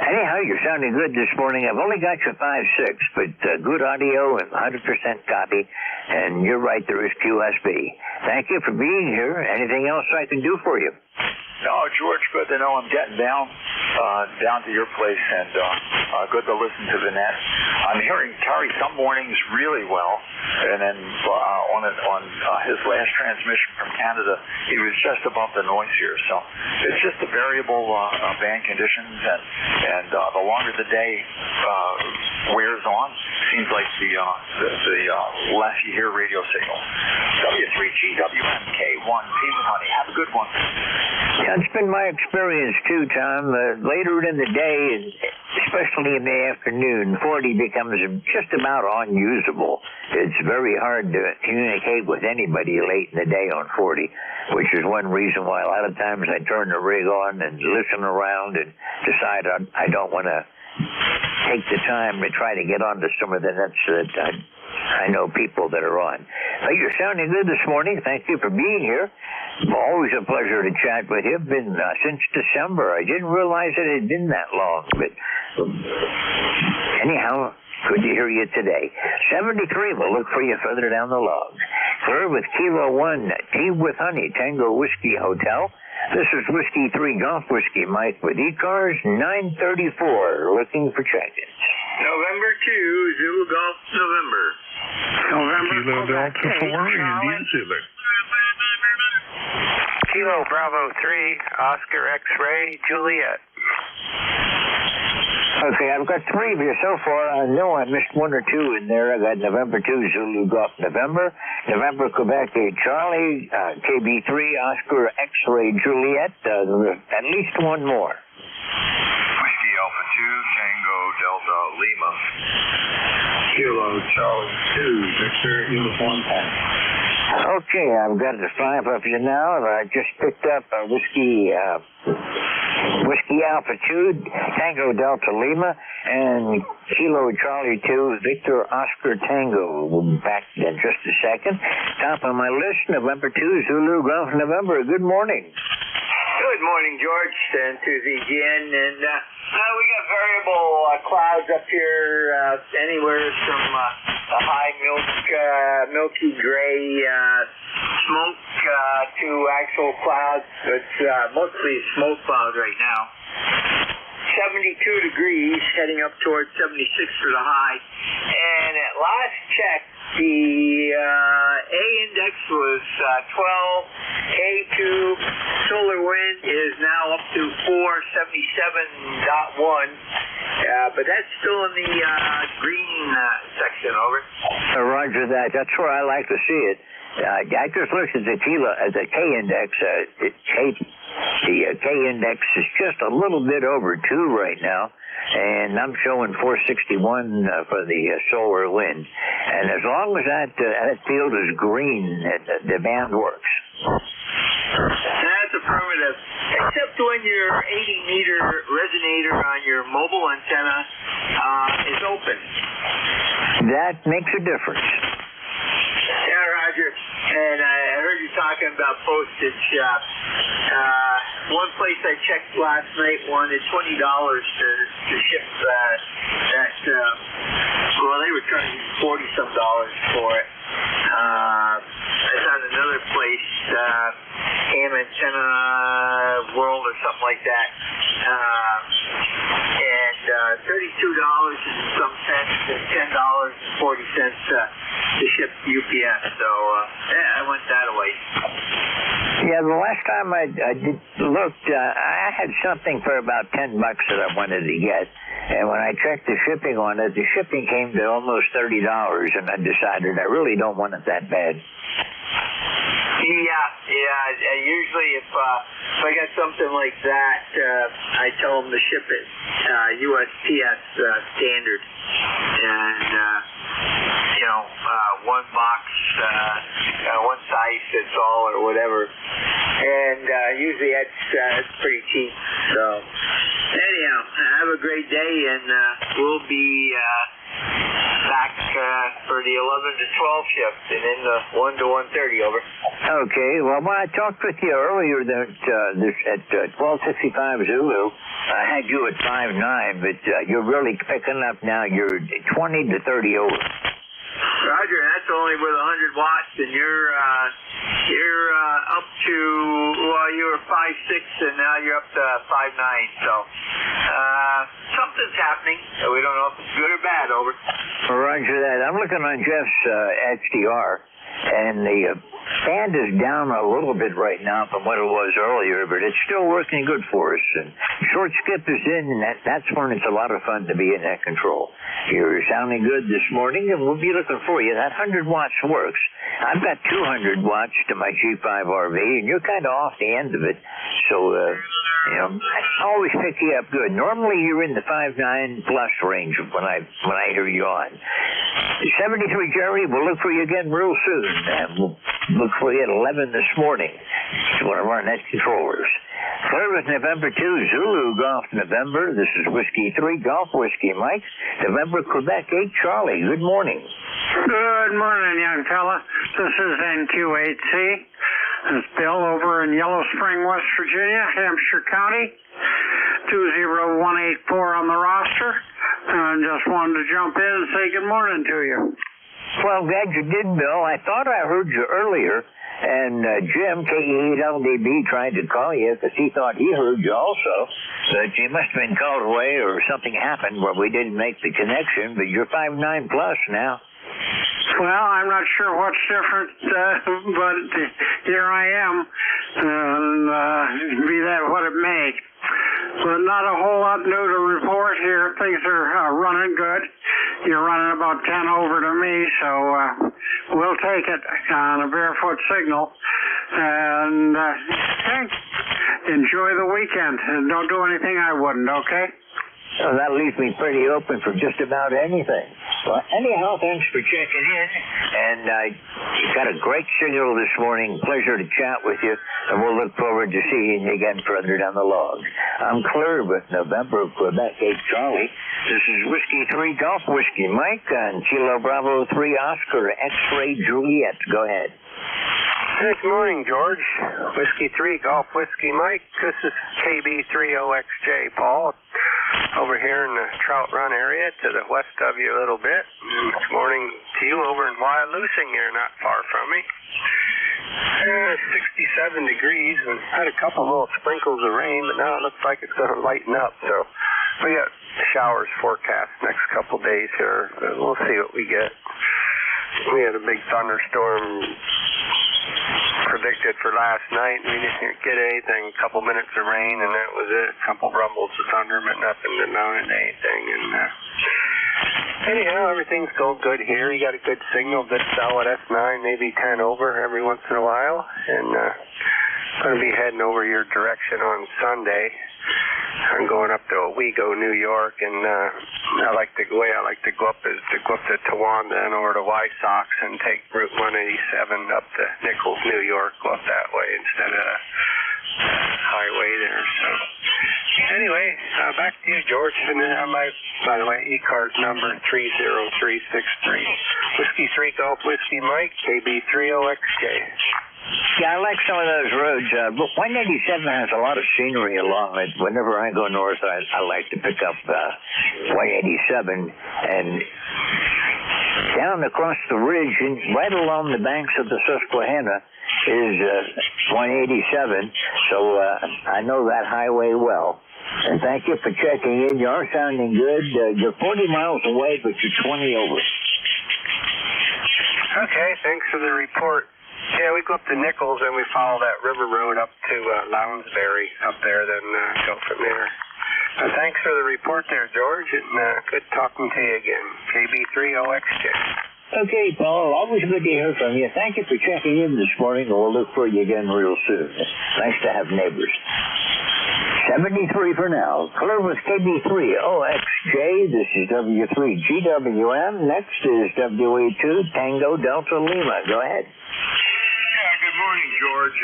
Anyhow, you're sounding good this morning. I've only got you 5.6, but good audio and 100% copy. And you're right, there is QSB. Thank you for being here. Anything else I can do for you? No, George, good to know I'm getting down to your place, and good to listen to the net. I'm hearing Terry some mornings really well, and then on his last transmission from Canada, he was just above the noise here. So it's just the variable band conditions, and the longer the day wears on, seems like the less you hear radio signals. W3GWM K1T with Honey. Have a good one. That's been my experience too, Tom. Later in the day, especially in the afternoon, 40 becomes just about unusable. It's very hard to communicate with anybody late in the day on 40, which is one reason why a lot of times I turn the rig on and listen around and decide I don't want to take the time to try to get onto some of the nets that I know people that are on. But you're sounding good this morning. Thank you for being here. Always a pleasure to chat with you. Been since December. I didn't realize it had been that long. But anyhow, good to hear you today. 73, we'll look for you further down the log. Clear with Kilo 1, Tea with Honey, Tango Whiskey Hotel. This is Whiskey 3 Golf Whiskey Mike with ECARS 934, looking for check-ins. November 2, Zulu Golf, November. Kilo Delta 4, Indian Zulu. Kilo Bravo 3, Oscar X-Ray, Juliet. Okay, I've got 3 of you so far. I know I missed 1 or 2 in there. I got November 2, Zulu Golf, November. November, Quebec, Charlie, KB3, Oscar X-Ray, Juliet. At least 1 more. Whiskey Alpha 2, Tango Delta Lima. Kilo Charlie 2, Victor Uniform 10. Okay, I've got the 5 of you now. I just picked up a Whiskey Whiskey Alpha 2, Tango Delta Lima, and Kilo Charlie 2, Victor Oscar Tango. We'll be back in just a second. Top of my list, November 2, Zulu Golf November. Good morning. Good morning, George, and to the GN. And we got variable clouds up here, anywhere from a high milky gray smoke to actual clouds. It's mostly smoke cloud right now. 72 degrees, heading up towards 76 for the high. And at last check, the A index was 12, K2 solar wind is now up to 477.1, but that's still in the green section, over. Roger that. That's where I like to see it. I just looked at the K index. The K index is just a little bit over 2 right now, and I'm showing 461 for the solar wind. And as long as that field is green, the band works. That's affirmative, except when your 80-meter resonator on your mobile antenna is open. That makes a difference. Yeah, Roger. And I heard you talking about postage. One place I checked last night wanted $20 to ship that. Well, they were charging $40-some for it. I found another place, Ham Antenna World or something like that, and $32 and some cents and $10.40 to ship UPS. So I went that way. Yeah, the last time I looked, I had something for about $10 that I wanted to get, and when I checked the shipping on it, the shipping came to almost $30, and I decided I really don't want it that bad. Yeah. Usually, if I got something like that, I tell them to ship it USPS standard, and one box, one size fits all, or whatever. And usually that's pretty cheap. So anyhow, have a great day, and we'll be back for the 11 to 12 shift and in the 1 to 1:30, over. Okay, well, when I talked with you earlier at 1265 Zulu, I had you at 5'9", but you're really picking up now. You're 20 to 30 over. Roger, that's only with 100 watts, and you're up to, well, you were 5'6", and now you're up to 5'9", so something's happening. We don't know if it's good or bad, over. Roger that. I'm looking on Jeff's HDR, and the band is down a little bit right now from what it was earlier, but it's still working good for us. And short skip is in, and that's when it's a lot of fun to be in that control. You're sounding good this morning, and we'll be looking for you. That 100 watts works. I've got 200 watts to my G5 RV, and you're kind of off the end of it. So, I always pick you up good. Normally, you're in the 5'9" plus range when I hear you on. 73 Jerry, we'll look for you again real soon. We'll look for you at 11 this morning. It's one of our net controllers. Service November 2, Zulu Golf November. This is Whiskey 3, Golf Whiskey Mike. November Quebec 8, Charlie. Good morning. Good morning, young fella. This is NQ8C. It's Bill over in Yellow Spring, West Virginia, Hampshire County. 20184 on the roster. And just wanted to jump in and say good morning to you. Well, glad you did, Bill. I thought I heard you earlier, and Jim, KE8LDB, tried to call you because he thought he heard you also. But you must have been called away or something happened where we didn't make the connection, but you're 5'9" plus now. Well, I'm not sure what's different, but here I am, and be that what it may. But not a whole lot new to report here. Things are running good. You're running about 10 over to me, so we'll take it on a barefoot signal. And enjoy the weekend. And don't do anything I wouldn't, okay? Well, that leaves me pretty open for just about anything. Well, anyhow, thanks for checking in. and you got a great signal this morning. Pleasure to chat with you, and we'll look forward to seeing you again further down the log. I'm clear with November of Quebec 8 Charlie. This is Whiskey 3 Golf Whiskey Mike on Kilo Bravo 3 Oscar X-Ray Juliet. Go ahead. Good morning, George. Whiskey 3 Golf Whiskey Mike. This is KB30XJ Paul over here in the Trout Run area to the west of you a little bit. Good morning to you over in Wyalusing here, not far from me. 67 degrees and had a couple little sprinkles of rain, but now it looks like it's going to lighten up. So we got showers forecast next couple days here. We'll see what we get. We had a big thunderstorm predicted for last night. We didn't get anything. A couple minutes of rain, and that was it. A couple rumbles of thunder, but nothing to mount into anything. And anyhow, everything's going good here. You got a good signal. Good solid S9, maybe 10 over every once in a while. And going to be heading over your direction on Sunday. I'm going up to Owego, New York, and the way I like to go up is to go up to Towanda and over to Wysox and take Route 187 up to Nichols, New York, go up that way instead of highway there. So anyway, back to you, George. And by the way, ECARS number 30363. Whiskey 3 Golf Whiskey Mike, KB30XJ. Yeah, I like some of those roads. 187 has a lot of scenery along it. Whenever I go north, I like to pick up 187. And down across the ridge, and right along the banks of the Susquehanna, is 187. So I know that highway well. And thank you for checking in. You are sounding good. You're 40 miles away, but you're 20 over. Okay, thanks for the report. Yeah, we go up to Nichols and we follow that river road up to Lounsbury up there, then go from there. Thanks for the report there, George, and good talking to you again. KB30XJ. Okay, Paul, always good to hear from you. Thank you for checking in this morning, and we'll look for you again real soon. Nice to have neighbors. 73 for now. Clear with KB3OXJ. This is W3GWM. Next is WE2 Tango Delta Lima. Go ahead. Good morning, George.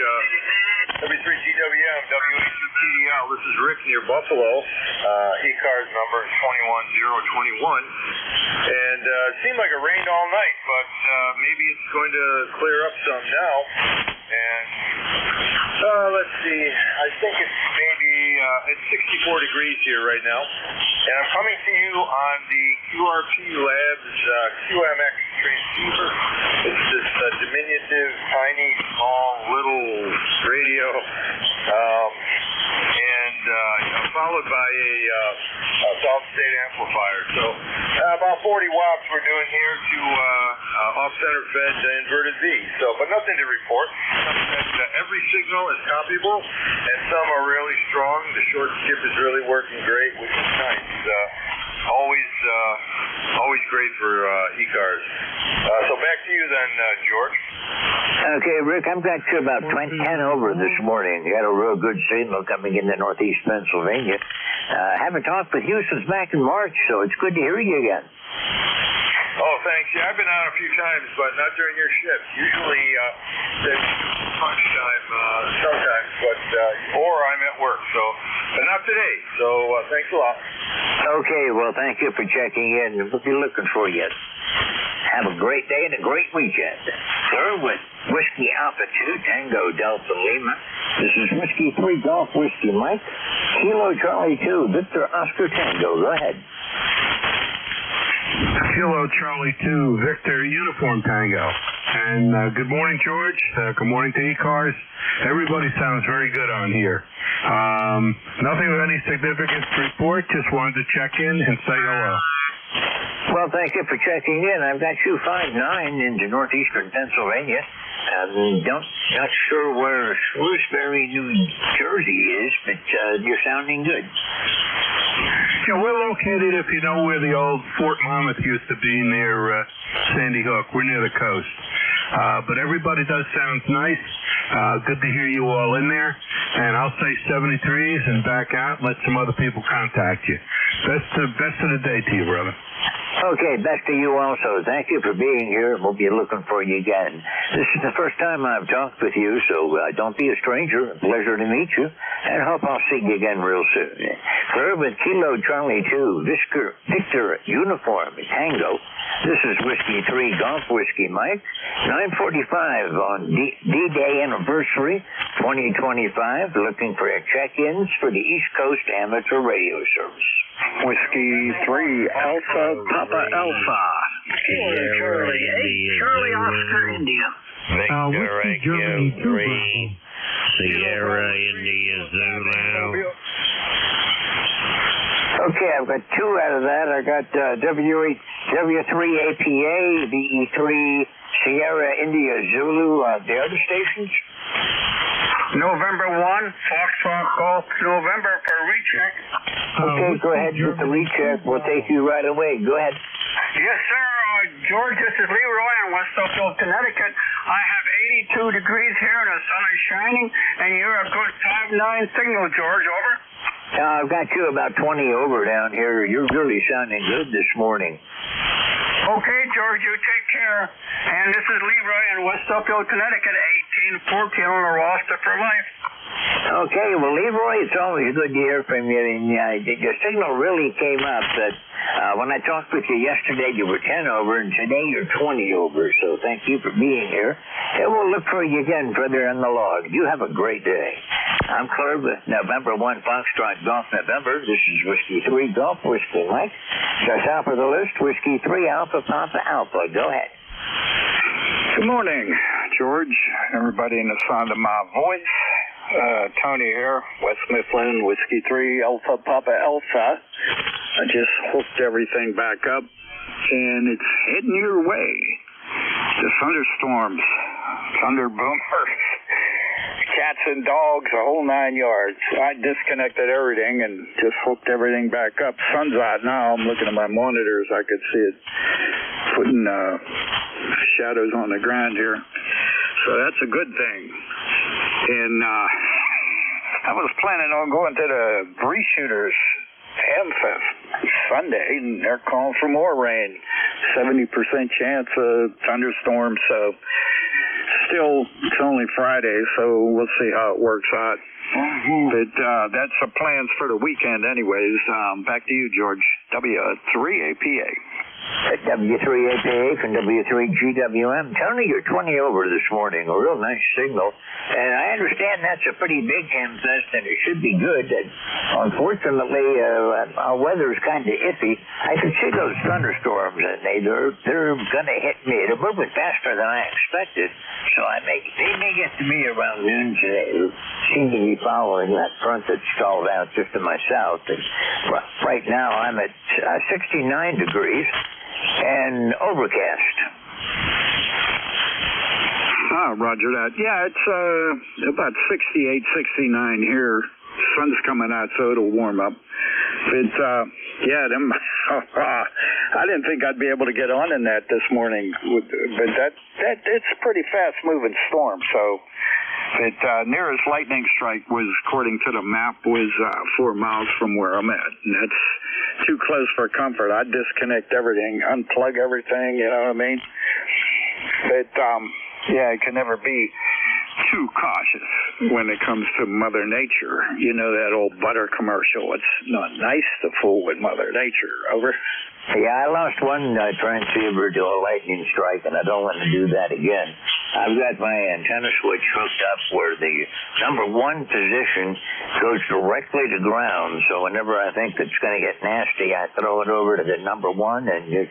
W3GWM, WE2TDL. This is Rick near Buffalo. ECARS number is 21021. And it seemed like it rained all night, but maybe it's going to clear up some now. And let's see. I think it's maybe it's 64 degrees here right now. And I'm coming to you on the QRP Labs QMX transceiver. It's this diminutive, tiny, small, little radio, and followed by a solid-state amplifier. So about 40 watts we're doing here to off-center fed inverted V. So, but nothing to report. Every signal is copyable, and some are really strong. The short skip is really working great, which is nice. Always great for ECARS. So back to you then, George. Okay, Rick, I've got you about 10 over this morning. You got a real good signal coming into northeast Pennsylvania. Haven't talked with you since back in March, so it's good to hear you again. Oh, thanks. Yeah, I've been on a few times, but not during your shift. Usually it's punch time sometimes, but or I'm at work, but not today. So thanks a lot. Okay, well, thank you for checking in. We'll be looking for you. Have a great day and a great weekend. Sir, with Whiskey Alpha 2 Tango Delta Lima. This is Whiskey 3 Golf Whiskey Mike. Kilo Charlie 2 Victor Oscar Tango. Go ahead. Kilo Charlie 2 Victor Uniform Tango. And good morning, George. Good morning to ECARS. Everybody sounds very good on here. Nothing of any significance to report. Just wanted to check in and say hello. Well, thank you for checking in. I've got you 5-9 into northeastern Pennsylvania. Not sure where Shrewsbury, New Jersey is, but you're sounding good. Yeah, we're located, if you know where the old Fort Monmouth used to be, near Sandy Hook. We're near the coast. But everybody does sound nice. Good to hear you all in there. And I'll say 73s and back out. Let some other people contact you. Best of the day to you, brother. Okay, back to you also. Thank you for being here. We'll be looking for you again. This is the first time I've talked with you, so don't be a stranger. A pleasure to meet you, and hope I'll see you again real soon. Clear with Kilo Charlie 2, Victor Uniform Tango. This is Whiskey 3 Golf Whiskey Mike. 9:45 on D-Day Anniversary 2025. Looking for check-ins for the East Coast Amateur Radio Service. Whiskey 3 Alpha Papa Alpha. Kilo Charlie 8 Charlie Oscar India. Whiskey Germany 2 Sierra India Zulu. Okay, I've got two out of that. I got W3APA, VE3 Sierra India Zulu. The other stations? November 1, Foxtrot Golf November for recheck. Okay, go ahead with the recheck. We'll take you right away. Go ahead. Yes, sir. George, this is Leroy in West Upfield, Connecticut. I have 82 degrees here and the sun is shining, and you're a good 5-9 signal, George. Over. I've got you about 20 over down here. You're really sounding good this morning. Okay, George, you take care. And this is Leroy in West Upfield, Connecticut, 1814 on the roster for life. Okay, well, Leroy, it's always good to hear from you. And your signal really came up that when I talked with you yesterday, you were 10 over, and today you're 20 over. So thank you for being here. And we'll look for you again further in the log. You have a great day. I'm Clear with November 1 Foxtrot Golf November. This is Whiskey 3 Golf Whiskey Mike. Just out for the list, Whiskey 3 Alpha Papa Alpha. Go ahead. Good morning, George. Everybody in the sound of my voice. Tony here, West Mifflin, Whiskey 3 Alpha Papa Alpha. I just hooked everything back up, and it's heading your way. The thunderstorms, thunder boomers, cats and dogs, a whole 9 yards. I disconnected everything and just hooked everything back up. Sun's out now. I'm looking at my monitors. I could see it putting shadows on the ground here. So that's a good thing. And I was planning on going to the Bree Shooters Hamfest Sunday, and they're calling for more rain. 70% chance of thunderstorms, so still, it's only Friday, so we'll see how it works out. But that's the plans for the weekend anyways. Back to you, George. W3APA. W3APA from W3GWM. Tony, you're 20 over this morning. A real nice signal. And I understand that's a pretty big hamfest, and it should be good. Unfortunately, our weather's kind of iffy. I can see those thunderstorms, and they're going to hit me. They're moving faster than I expected. So they may get to me around noon today. They seem to be following that front that stalled out just to my south. And right now, I'm at 69 degrees. And overcast. Roger that. Yeah, it's about 68, 69 here. Sun's coming out, so it'll warm up. But, I didn't think I'd be able to get on in that this morning. But that it's a pretty fast-moving storm, so... But nearest lightning strike was, according to the map, was 4 miles from where I'm at. And that's too close for comfort. I'd disconnect everything, unplug everything, you know what I mean? But, you can never be too cautious when it comes to Mother Nature. You know that old butter commercial. It's not nice to fool with Mother Nature. Over. Yeah, I lost one transceiver to a lightning strike, and I don't want to do that again. I've got my antenna switch hooked up where the number 1 position goes directly to ground, so whenever I think it's going to get nasty, I throw it over to the number 1 and just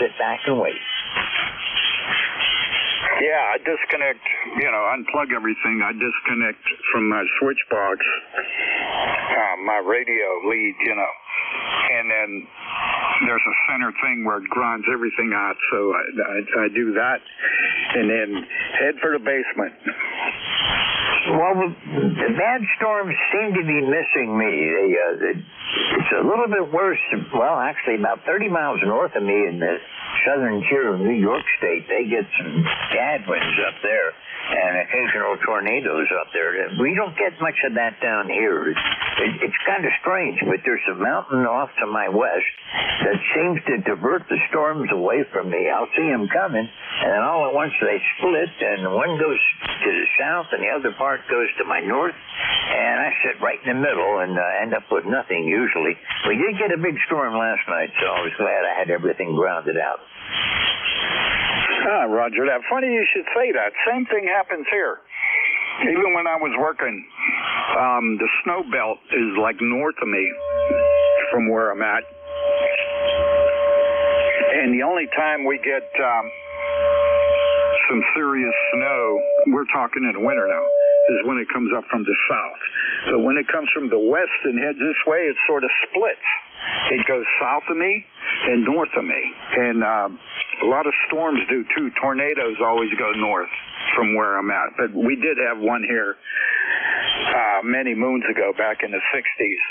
sit back and wait. Yeah, I disconnect, unplug everything. I disconnect from my switch box, my radio lead, and then there's a center thing where it grinds everything out, so I do that, and then head for the basement. Well, the bad storms seem to be missing me. It's a little bit worse, well, actually about 30 miles north of me in the southern tier of New York State. They get some bad winds up there. And and occasional tornadoes up there. We don't get much of that down here. It's kind of strange, but there's a mountain off to my west that seems to divert the storms away from me. I'll see them coming, and then all at once they split, and one goes to the south, and the other part goes to my north, and I sit right in the middle and end up with nothing usually. We did get a big storm last night, so I was glad I had everything grounded out. Roger that. Funny you should say that. Same thing happens here. Even when I was working, the snow belt is like north of me from where I'm at. And the only time we get some serious snow, we're talking in the winter now, is when it comes up from the south. So when it comes from the west and heads this way, it sort of splits. It goes south of me and north of me. And a lot of storms do too. Tornadoes always go north from where I'm at. But we did have one here many moons ago, back in the 60s.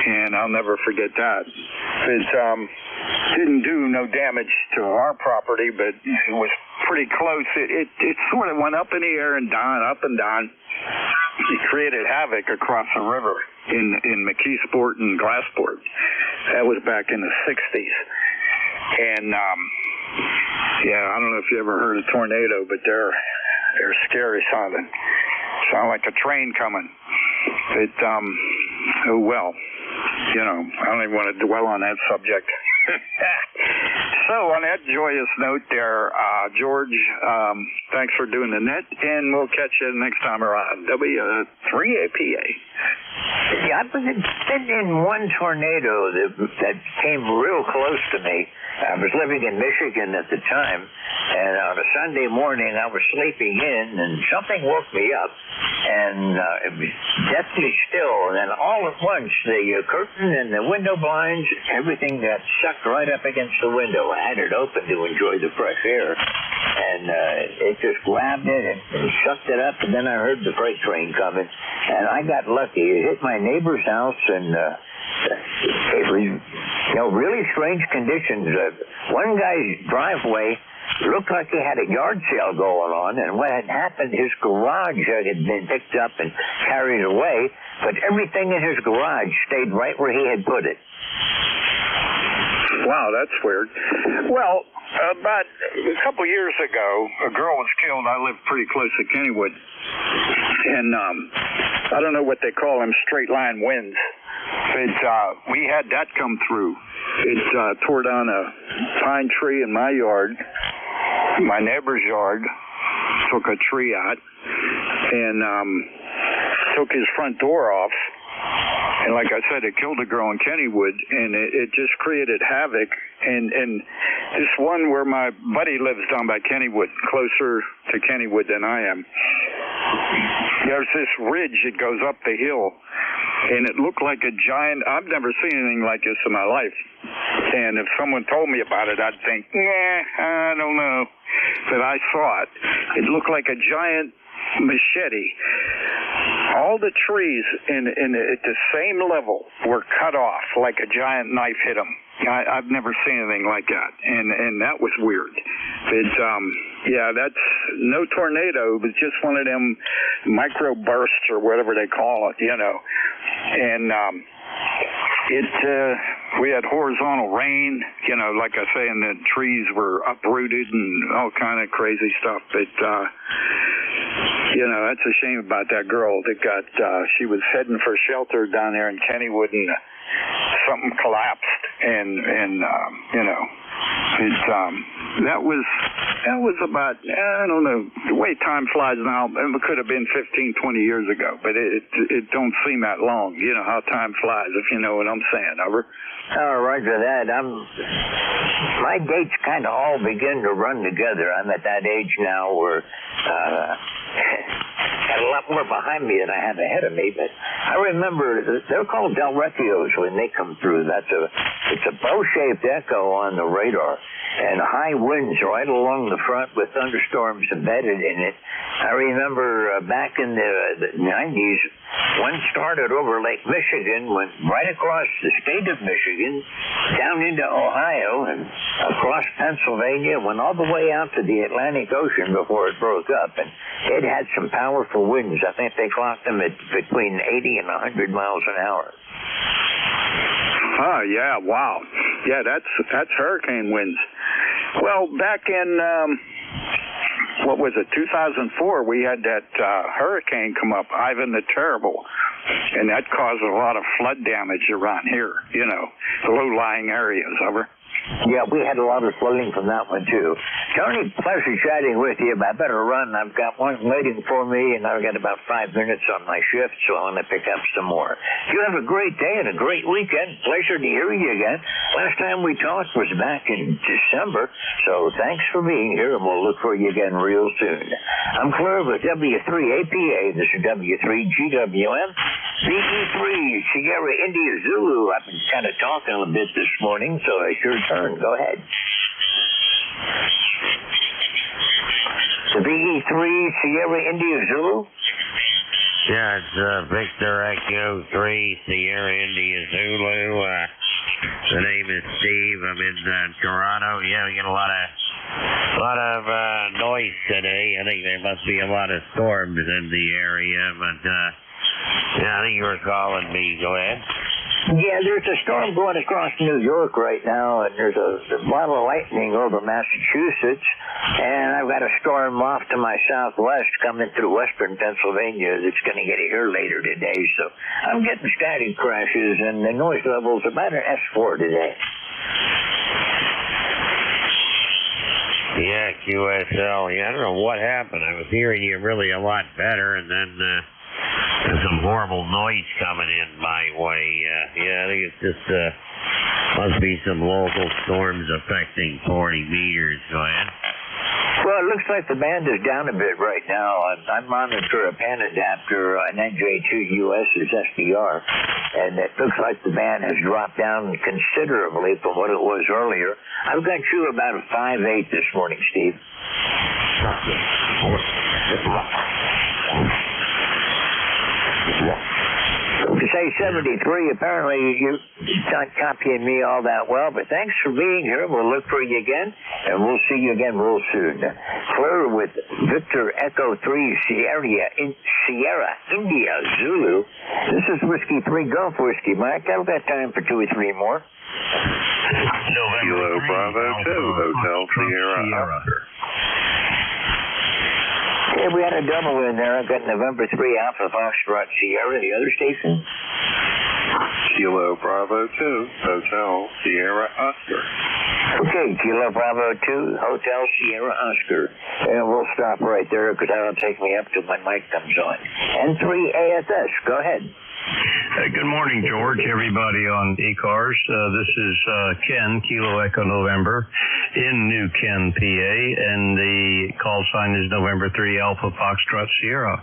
And I'll never forget that. It didn't do no damage to our property, but it was pretty close. It sort of went up in the air and down, up and down. It created havoc across the river in McKeesport and Glassport. That was back in the 60s. And, yeah, I don't know if you ever heard of a tornado, but they're scary sounding. Sound like a train coming. It, oh well, you know, I don't even want to dwell on that subject. So on that joyous note there, George, thanks for doing the net, and we'll catch you next time around. W3APA. Yeah, I've been in one tornado that came real close to me. I was living in Michigan at the time, and on a Sunday morning I was sleeping in, and something woke me up, and it was deathly still, and then all at once the curtain and the window blinds, everything got sucked right up against the window. I had it open to enjoy the fresh air, and it just grabbed it and sucked it up, and then I heard the freight train coming, and I got lucky. It hit my neighbor's house, and it was, you know, really strange conditions. One guy's driveway looked like he had a yard sale going on, and what had happened, his garage had been picked up and carried away, but everything in his garage stayed right where he had put it. Wow, that's weird. Well, about a couple years ago, a girl was killed. I live pretty close to Kennywood, and I don't know what they call them, straight line winds. But we had that come through. It tore down a pine tree in my yard, my neighbor's yard, took a tree out, and took his front door off. And like I said, it killed a girl in Kennywood, and it just created havoc. And this one where my buddy lives down by Kennywood, closer to Kennywood than I am, there's this ridge that goes up the hill, and it looked like a giant, I've never seen anything like this in my life. And if someone told me about it, I'd think, I don't know. But I saw it. It looked like a giant machete. All the trees at the same level were cut off like a giant knife hit them. I've never seen anything like that, and that was weird. It's yeah, that's no tornado, but just one of them micro bursts or whatever they call it, you know. And we had horizontal rain, you know, like I say, and the trees were uprooted and all kind of crazy stuff. But you know, that's a shame about that girl that got. She was heading for shelter down there in Kennywood, and something collapsed, and you know, it's that was about, I don't know, the way time flies now. It could have been 15, 20 years ago, but it don't seem that long. You know how time flies, if you know what I'm saying. Over. Oh, roger that. My dates kind of all begin to run together. I'm at that age now where got a lot more behind me than I have ahead of me. But I remember they're called Del Recchios when they come through. It's a bow-shaped echo on the radar, and high winds right along the front with thunderstorms embedded in it. I remember back in the 90s, one started over Lake Michigan, went right across the state of Michigan, down into Ohio, and across Pennsylvania, went all the way out to the Atlantic Ocean before it broke up. And it had some powerful winds. I think they clocked them at between 80 and 100 miles an hour. Oh, yeah, wow. Yeah, that's hurricane winds. Well, back in, what was it, 2004, we had that hurricane come up, Ivan the Terrible, and that caused a lot of flood damage around here, you know, the low-lying areas, over. Yeah, we had a lot of flooding from that one, too. Tony, pleasure chatting with you, but I better run. I've got one waiting for me, and I've got about 5 minutes on my shift, so I want to pick up some more. You have a great day and a great weekend. Pleasure to hear you again. Last time we talked was back in December, so thanks for being here, and we'll look for you again real soon. I'm Claire with W3APA. This is W3GWM. BE3, Sierra India Zulu. I've been kind of talking a bit this morning, so I sure turn. Go ahead. The BE3 Sierra India Zulu? Yeah, it's Victor Echo 3 Sierra India Zulu. The name is Steve. I'm in Toronto. Yeah, we get a lot of noise today. I think there must be a lot of storms in the area, but yeah, I think you were calling me. Go ahead. Yeah, there's a storm going across New York right now, and there's a lot of lightning over Massachusetts, and I've got a storm off to my southwest coming through western Pennsylvania that's going to get here later today, so I'm getting static crashes, and the noise level's about an S4 today. Yeah, QSL. Yeah, I don't know what happened. I was hearing you really a lot better, and then there's some horrible noise coming in my way. Yeah, I think it's just must be some local storms affecting 40 meters. Go ahead. Well, it looks like the band is down a bit right now. I monitor a pan adapter, an NJ2US's SDR, and it looks like the band has dropped down considerably from what it was earlier. I've got you about a 5.8 this morning, Steve. To say 73, apparently you're not copying me all that well, but thanks for being here. We'll look for you again, and we'll see you again real soon. Claire with Victor Echo 3 Sierra India Zulu. This is Whiskey 3 Gulf Whiskey, Mike. I've got time for 2 or 3 more. Kilo Bravo 2, Hotel Sierra Oscar. Okay, we had a double in there. I've got November 3 Alpha Foxtrot Sierra. The other station? Kilo Bravo 2, Hotel Sierra Oscar. Okay, Kilo Bravo 2, Hotel Sierra Oscar. And we'll stop right there because that'll take me up to when Mike comes on. N3 ASS, go ahead. Good morning, George, everybody on ECARS. This is Ken, Kilo Echo November, in New Ken, PA, and the call sign is November 3 Alpha Foxtrot Sierra.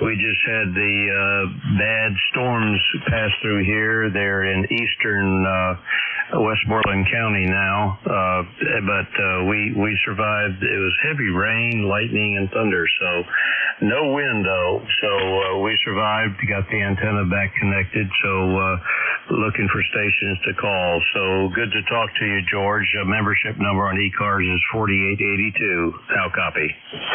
We just had the bad storms pass through here. They're in eastern Westmoreland County now, but we survived. It was heavy rain, lightning, and thunder, so no wind, though. So we survived, got the antenna back connected, so looking for stations to call. So good to talk to you, George. Membership number on ECARS is 4882. How copy?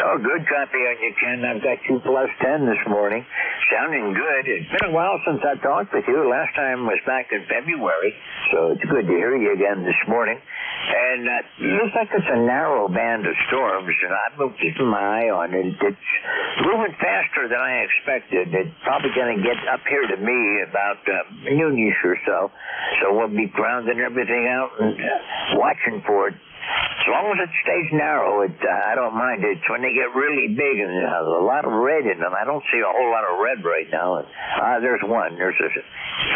Oh, good copy on you, Ken. I've got you plus 10 this morning. Sounding good. It's been a while since I talked with you. Last time was back in February, so it's good to hear you again this morning. And it looks like it's a narrow band of storms, and I've been keeping my eye on it. It's moving faster than I expected. It's probably going to get up here to me about noonish or so. So we'll be grounding everything out and watching for it. As long as it stays narrow, I don't mind. It's when they get really big and there's a lot of red in them. I don't see a whole lot of red right now. There's one. There's a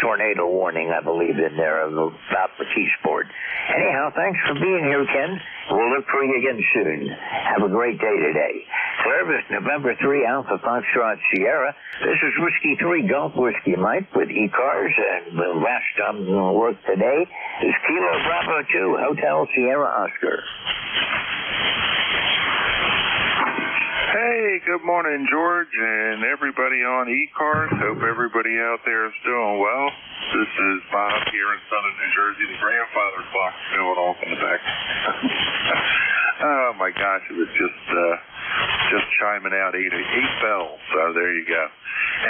tornado warning, I believe, in there about the T-Sport. Anyhow, thanks for being here, Ken. We'll look for you again soon. Have a great day today. Service November 3 Alpha Foxtrot Sierra. This is Whiskey 3 Gulf Whiskey Mike with ECARS, and the last work today is Kilo Bravo 2 Hotel Sierra Oscar. Hey, good morning, George, and everybody on ECARS. Hope everybody out there is doing well. This is Bob here in southern New Jersey. The grandfather clock's going off in the back. Oh my gosh, it was just chiming out eight bells. So there you go.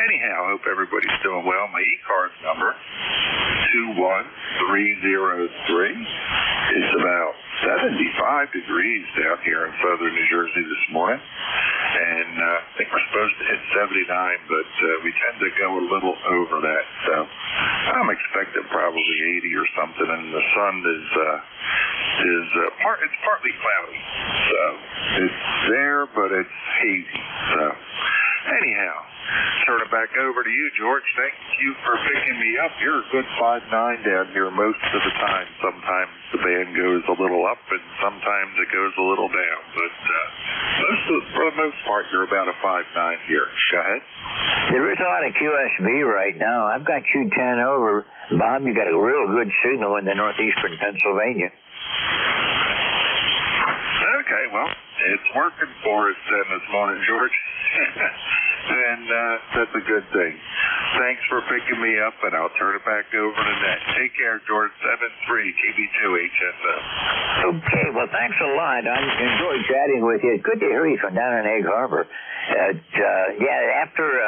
Anyhow, hope everybody's doing well. My ECARS number 21303. It's about 75 degrees down here in southern New Jersey this morning. And I think we're supposed to hit 79, but we tend to go a little over that. So I'm expecting probably 80 or something. And the sun it's partly cloudy. So it's there, but it's hazy. So anyhow, turn it back over to you, George. Thank you for picking me up. You're a good 5'9" down here most of the time. Sometimes the band goes a little up, and sometimes it goes a little down. But for the most part, you're about a 5'9" here. Go ahead. There is a lot of QSB right now. I've got you 10 over. Bob, you got a real good signal in the northeastern Pennsylvania. Okay, well, it's working for us then this morning, George. And that's a good thing. Thanks for picking me up, and I'll turn it back over to Ned. Take care, George. 73 KB2 HSM. Okay, well, thanks a lot. I enjoyed chatting with you. It's good to hear you from down in Egg Harbor. After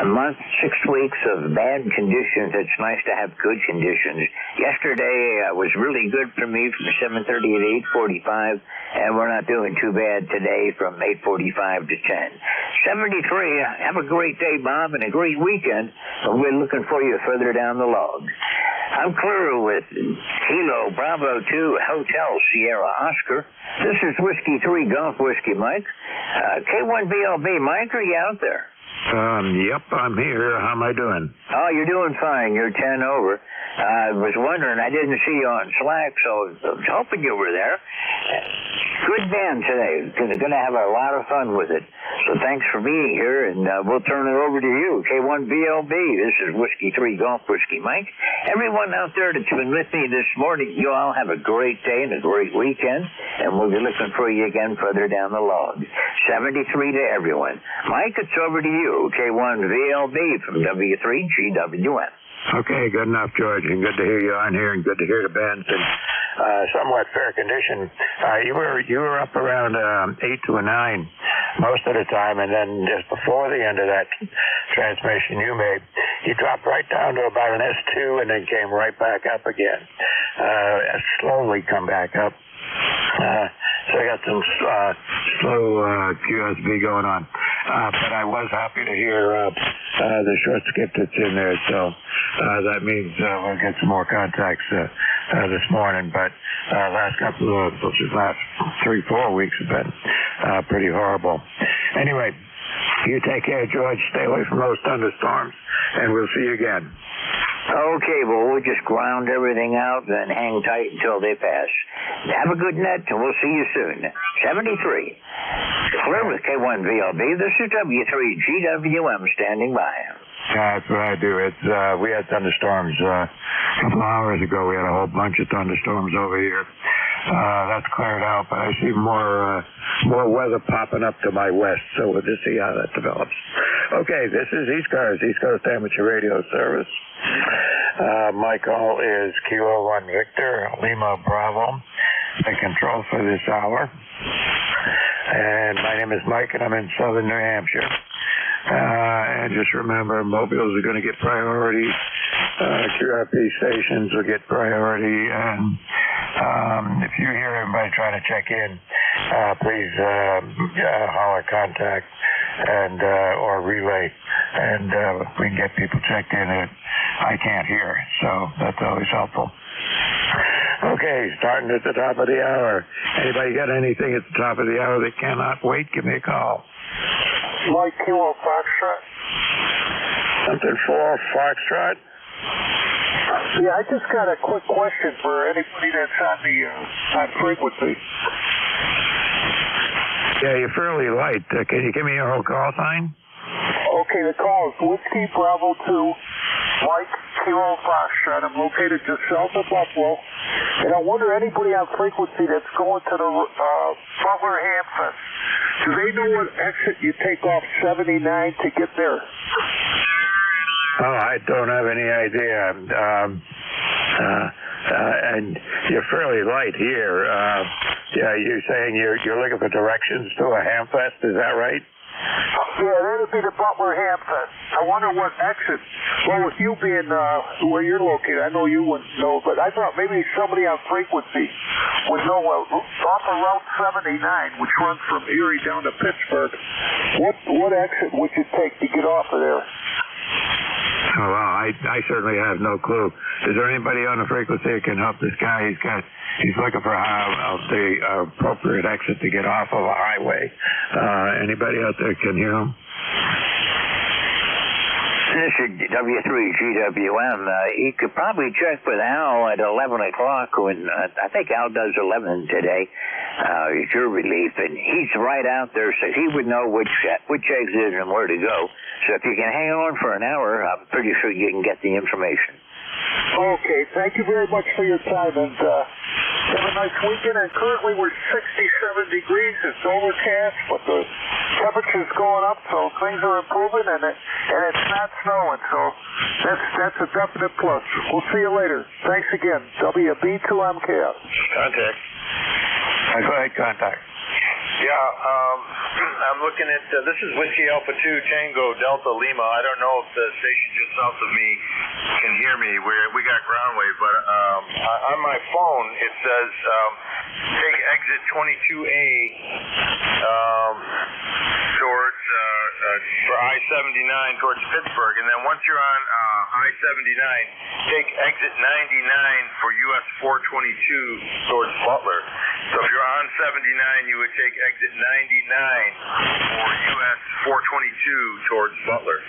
a month, 6 weeks of bad conditions, it's nice to have good conditions. Yesterday was really good for me from 7:30 to 8:45, and we're not doing too bad today from 8:45 to 10. 73, have a great day, Bob, and a great weekend. We're looking for you further down the log. I'm clear with Kilo Bravo 2 Hotel Sierra Oscar. This is Whiskey 3 Golf Whiskey Mike. K1BLB, Mike, are you out there? Yep, I'm here. How am I doing? Oh, you're doing fine. You're 10 over. I was wondering, I didn't see you on Slack, so I was hoping you were there. Good band today. Going to have a lot of fun with it. So thanks for being here, and we'll turn it over to you. K1BLB, this is Whiskey 3 Golf Whiskey Mike. Everyone out there that's been with me this morning, you all have a great day and a great weekend, and we'll be looking for you again further down the log. 73 to everyone. Mike, it's over to you. K1VLB from W3GWM. Okay, good enough, George, and good to hear you on here, and good to hear the band's in somewhat fair condition. You were up around 8 to a 9 most of the time, and then just before the end of that transmission you made, you dropped right down to about an S2 and then came right back up again. Slowly come back up. So I got some slow QSB going on. But I was happy to hear the short skip that's in there. So that means we'll get some more contacts this morning. But last 3-4 weeks have been pretty horrible. Anyway, you take care, George. Stay away from those thunderstorms, and we'll see you again. Okay, well, we'll just ground everything out and hang tight until they pass. Have a good night, and we'll see you soon. 73. Clear with K1VLB. This is W3GWM standing by. That's what I do. It's we had thunderstorms a couple hours ago. We had a whole bunch of thunderstorms over here. That's cleared out, but I see more weather popping up to my west, so we'll just see how that develops. Okay, this is ECARS, East Coast Amateur Radio Service. My call is Kilo 1 Victor, Lima Bravo, the control for this hour. And my name is Mike, and I'm in southern New Hampshire. And just remember, mobiles are going to get priority. QRP stations will get priority. And if you hear everybody trying to check in, please holler contact and or relay, and we can get people checked in that I can't hear. So that's always helpful. Okay, starting at the top of the hour. Anybody got anything at the top of the hour that cannot wait? Give me a call. Mike Kilo Foxtrot. Something for Foxtrot? Yeah, I just got a quick question for anybody that's on the frequency. Yeah, you're fairly light. Can you give me your whole call sign? Okay, the call is Whiskey Bravo 2, Mike Kilo Foxtrot. I'm located just south of Buffalo, And I wonder, anybody on frequency that's going to the Butler Hamfest, do they know what exit you take off 79 to get there? Oh, I don't have any idea. And you're fairly light here. Yeah, you're saying you're looking for directions to a Hamfest, is that right? Yeah, that would be the Butler Hamfest. I wonder what exit. Well, with you being where you're located, I know you wouldn't know, but I thought maybe somebody on frequency would know off of Route 79, which runs from Erie down to Pittsburgh. What exit would you take to get off of there? Oh, well, I certainly have no clue. Is there anybody on the frequency that can help this guy? He's looking for the appropriate exit to get off of a highway. Anybody out there can hear him? This is W3GWM. You could probably check with Al at 11 o'clock when I think Al does 11 today. It's your relief, and he's right out there, so he would know which exit and where to go. So if you can hang on for an hour, I'm pretty sure you can get the information. Okay, thank you very much for your time, and have a nice weekend. And currently we're 67 degrees. It's overcast, but the temperature's going up, so things are improving, and it's not snowing, so that's a definite plus. We'll see you later. Thanks again. WB2MKF. Contact. Go ahead, contact. Yeah, I'm looking at, this is Whiskey Alpha 2 Tango Delta Lima. I don't know if the station just south of me can hear me. We got ground wave, but on my phone it says take exit 22A towards for I-79 towards Pittsburgh, and then once you're on I-79, take exit 99 for US 422 towards Butler. So if you're on 79, you would take exit 99 for US 422 towards Butler.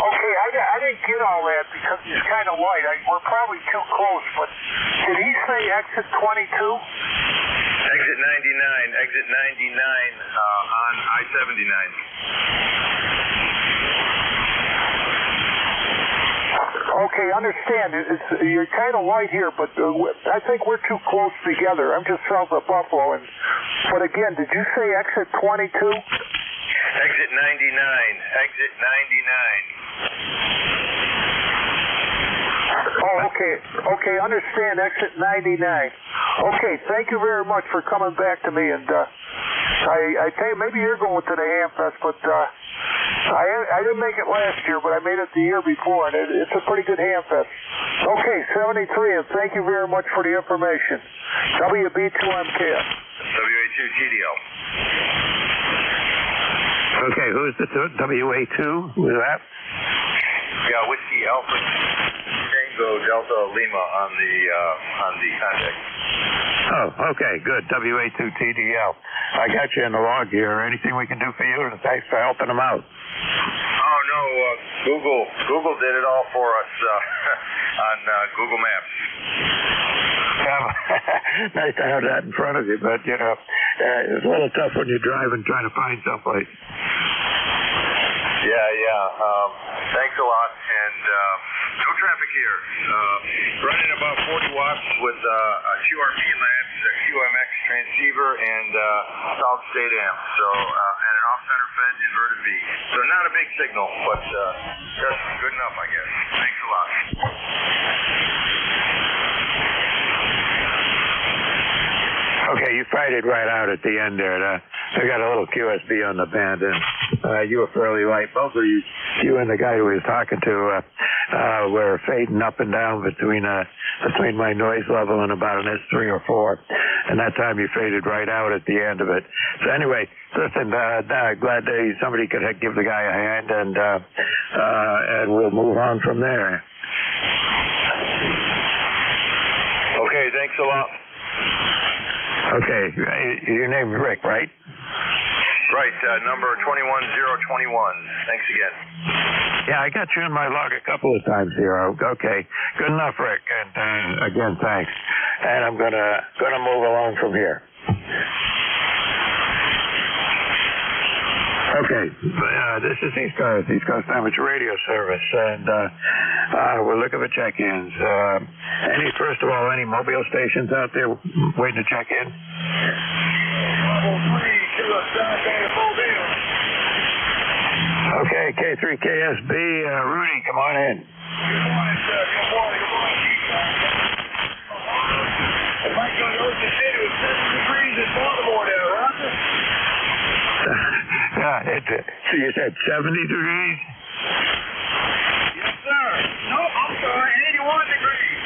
Okay, I didn't get all that because he's kind of light. We're probably too close, but did he say exit 22? Exit 99 on I-79. Okay, understand. You're kind of light here, but I think we're too close together. I'm just south of Buffalo. But again, did you say exit 22? Exit 99. Exit 99. Oh, okay. Okay, understand. Exit 99. Okay, thank you very much for coming back to me. And I tell you, maybe you're going to the Hamfest, but I didn't make it last year, but I made it the year before, and it's a pretty good Hamfest. Okay, 73, and thank you very much for the information. WB2MKF. WA2TDL. Okay, who's the WA2? Who is that? Yeah, Whiskey Alpha Tango Delta Lima on the contact. Oh, okay, good. WA2TDL. I got you in the log here. Anything we can do for you? And thanks for helping them out. Oh no, Google did it all for us on Google Maps. Nice to have that in front of you, but it's a little tough when you're driving trying to find someplace. Yeah. Thanks a lot, and no traffic here. Running about 40 watts with QRP lamps, a QMX transceiver, and solid state amp. So and an off-center fed inverted V. So not a big signal, but just good enough, I guess. Thanks a lot. Okay, you faded right out at the end there. I got a little QSB on the band, and you were fairly light. Both of you and the guy who was talking to were fading up and down between my noise level and about an S3 or 4. And that time you faded right out at the end of it. So anyway, listen, glad somebody could give the guy a hand, and we'll move on from there. Okay, thanks a lot. Okay, your name's Rick, right? Right, number 21021. Thanks again. Yeah, I got you in my log a couple of times here. Okay, good enough, Rick. And again, thanks. And I'm gonna move along from here. Okay, Okay, this is ECARS, East Coast Amateur Radio Service, and we're looking for check-ins. First of all, any mobile stations out there waiting to check in? Okay, K3KSB, Rudy, come on in. Good morning, sir. Good morning. It might go to Ocean City with 7 degrees in Baltimore there, Roger. So you said 70 degrees? Yes, sir. No, I'm sorry, 81 degrees.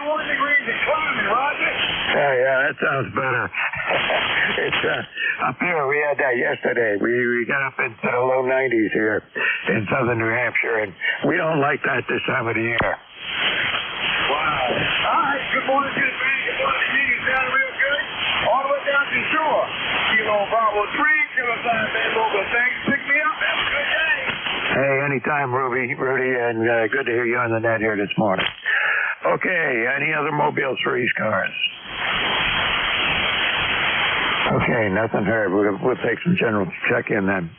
81 degrees and climbing, Roger. Yeah, that sounds better. It's up here. We had that yesterday. We got up into the low 90s here in southern New Hampshire, and we don't like that this time of the year. Wow. All right. Good morning, good man. Good morning. The meeting sounded real good. All the way down to shore. Kilo Bravo 3, Kilo Sign Tango. Thanks. Pick me up. Have a good day. Hey, anytime, Rudy, and good to hear you on the net here this morning. Okay, any other mobiles for ECARS? Okay, nothing heard. We'll take some general check-in then.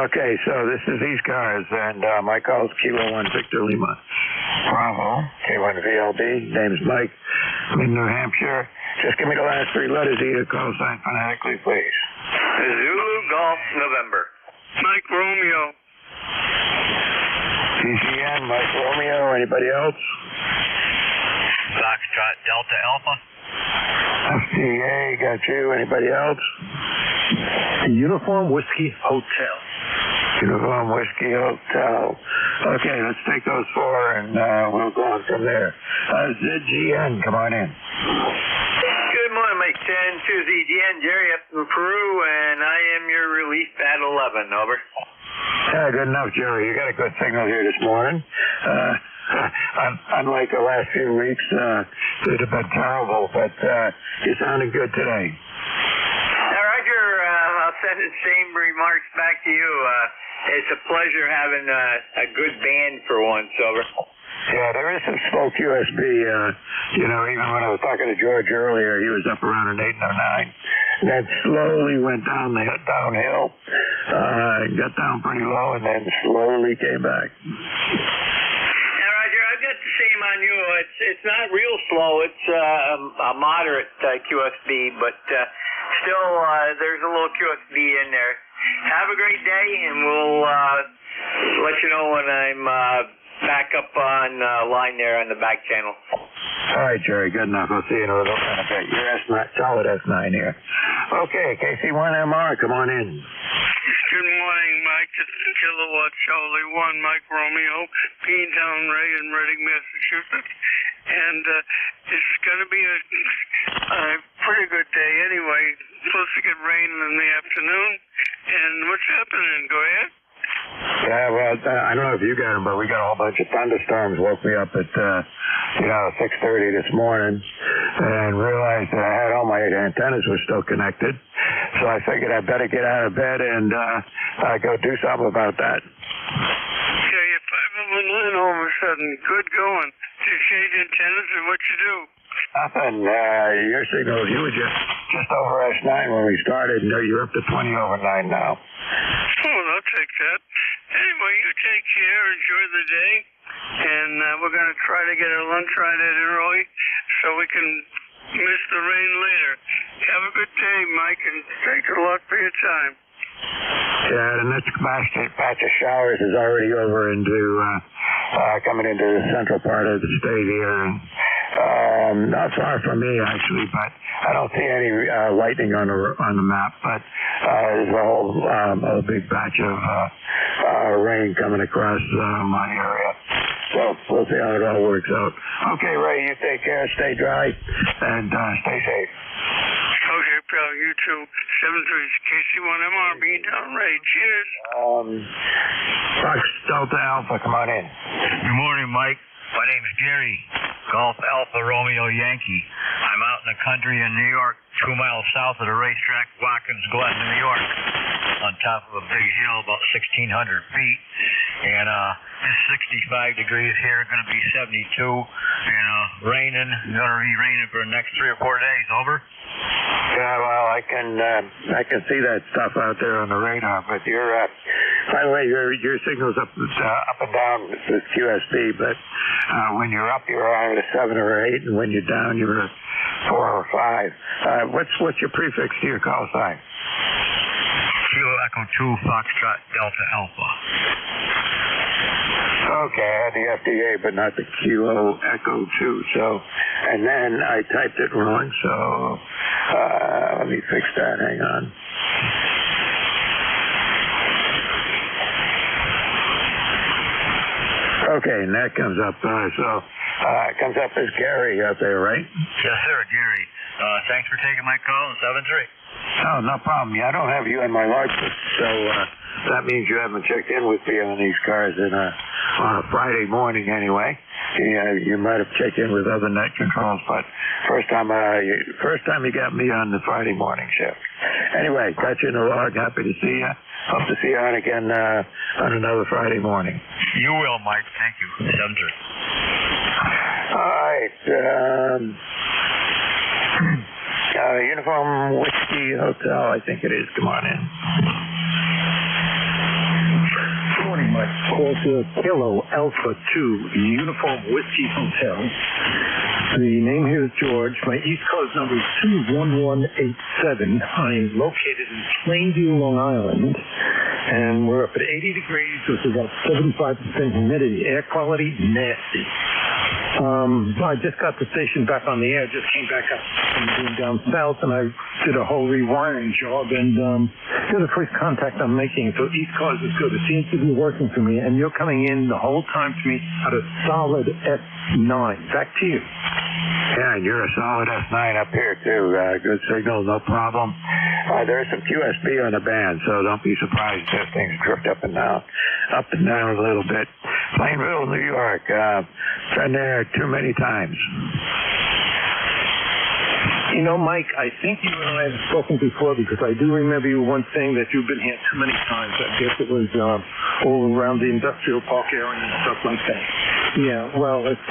Okay, so this is ECARS, and my call is Kilo 1 Victor Lima Bravo, K1 VLD. Name's Mike. I'm in New Hampshire. Just give me the last 3 letters of your call sign phonetically, please. Zulu Golf November. Mike Romeo. TCN, Mike Romeo. Anybody else? Foxtrot Delta Alpha. FTA, got you. Anybody else? Uniform Whiskey Hotel. Uniform Whiskey Hotel. Okay, let's take those 4 and we'll go on from there. ZGN, come on in. Good morning, Mike 10 to ZGN, Jerry up in Peru, and I am your relief at 11, over. Yeah, good enough, Jerry. You got a good signal here this morning. Unlike the last few weeks, it have been terrible, but you're sounding good today. Roger, I'll send the same remarks back to you. It's a pleasure having a good band for once, over. Yeah, there is some spoke USB. Even when I was talking to George earlier, he was up around an 8 and a 9. And then slowly went downhill, got down pretty low, and then slowly came back. Roger, I've got the same on you. It's not real slow. It's a moderate QSB, but still there's a little QSB in there. Have a great day, and we'll let you know when I'm back up on line there on the back channel. All right, Jerry, good enough. I'll see you in a little bit. You're S9, solid S9 here. Okay, KC1MR, come on in. Good morning, Mike. It's Kilowatt Charlie 1, Mike Romeo, Beantown Ray in Reading, Massachusetts. And it's going to be a pretty good day anyway. Supposed to get rain in the afternoon. And what's happening? Go ahead. Yeah, well, I don't know if you got them, but we got a whole bunch of thunderstorms. Woke me up at 6:30 this morning, and realized that I had all my antennas were still connected. So I figured I'd better get out of bed and go do something about that. Okay, if I went in all of a sudden, good going. Did you change antennas or what you do? Nothing. Your signal, you were just over S9 when we started, and you're up to 20 over 9 now. Oh, I'll take that. Anyway, you take care, enjoy the day, and we're going to try to get our lunch right at early so we can miss the rain later. Have a good day, Mike, and thanks a lot for your time. Yeah, the next batch of showers is already over into coming into the central part of the state here. Not far from me, actually, but I don't see any lightning on the map. But there's a whole big batch of rain coming across my area. So we'll see how it all works out. Okay, Ray, you take care, stay dry, and stay safe. Okay, pal, you too. 73 KC1MR, Beantown Ray. Cheers. Fox Delta Alpha, come on in. Good morning, Mike. My name is Jerry, Golf Alpha Romeo Yankee. I'm out in the country in New York, 2 miles south of the racetrack, Watkins Glen, New York, on top of a big hill about 1,600 feet. And it's 65 degrees here, going to be 72, and raining. Going to be raining for the next 3 or 4 days. Over. Yeah, well, I can see that stuff out there on the radar. But by the way, your signal's up and down with QSB. But when you're up, you're on a 7 or 8, and when you're down, you're a 4 or 5. What's your prefix to your call sign? Kilo Echo 2 Foxtrot Delta Alpha. Okay, I had the FDA, but not the Kilo Echo 2. So, and then I typed it wrong. So let me fix that. Hang on. Okay, and that comes up. It comes up as Gary out there, right? Yes, sir, Gary. Thanks for taking my call on 73. Oh, no problem. Yeah, I don't have you on my large list, so that means you haven't checked in with me on these cars on a Friday morning anyway. You might have checked in with other net controls, but first time you got me on the Friday morning shift. Anyway, got you in the log. Happy to see you. Hope to see you on again on another Friday morning. You will, Mike. Thank you. 73. All right. Uniform Whiskey Hotel, I think it is. Come on in. Good morning, Mike. Call to Kilo Alpha 2, Uniform Whiskey Hotel. The name here is George. My ECARS number is 21187. I'm located in Plainview, Long Island, and we're up at 80 degrees, which is about 75% humidity. Air quality, nasty. I just got the station back on the air, just came back up from being down south, and I did a whole rewiring job, and you're the first contact I'm making, so ECARS is good. It seems to be working for me, and you're coming in the whole time to me at a solid S9. Back to you. Yeah, and you're a solid S9 up here, too. Good signal, no problem. There is some QSB on the band, so don't be surprised if things drift up and down a little bit. Plainville, New York. Been there too many times. You know, Mike, I think you and I have spoken before, because I do remember you once saying that you've been here too many times. I guess it was all around the industrial park area and stuff like that. Yeah, well, it's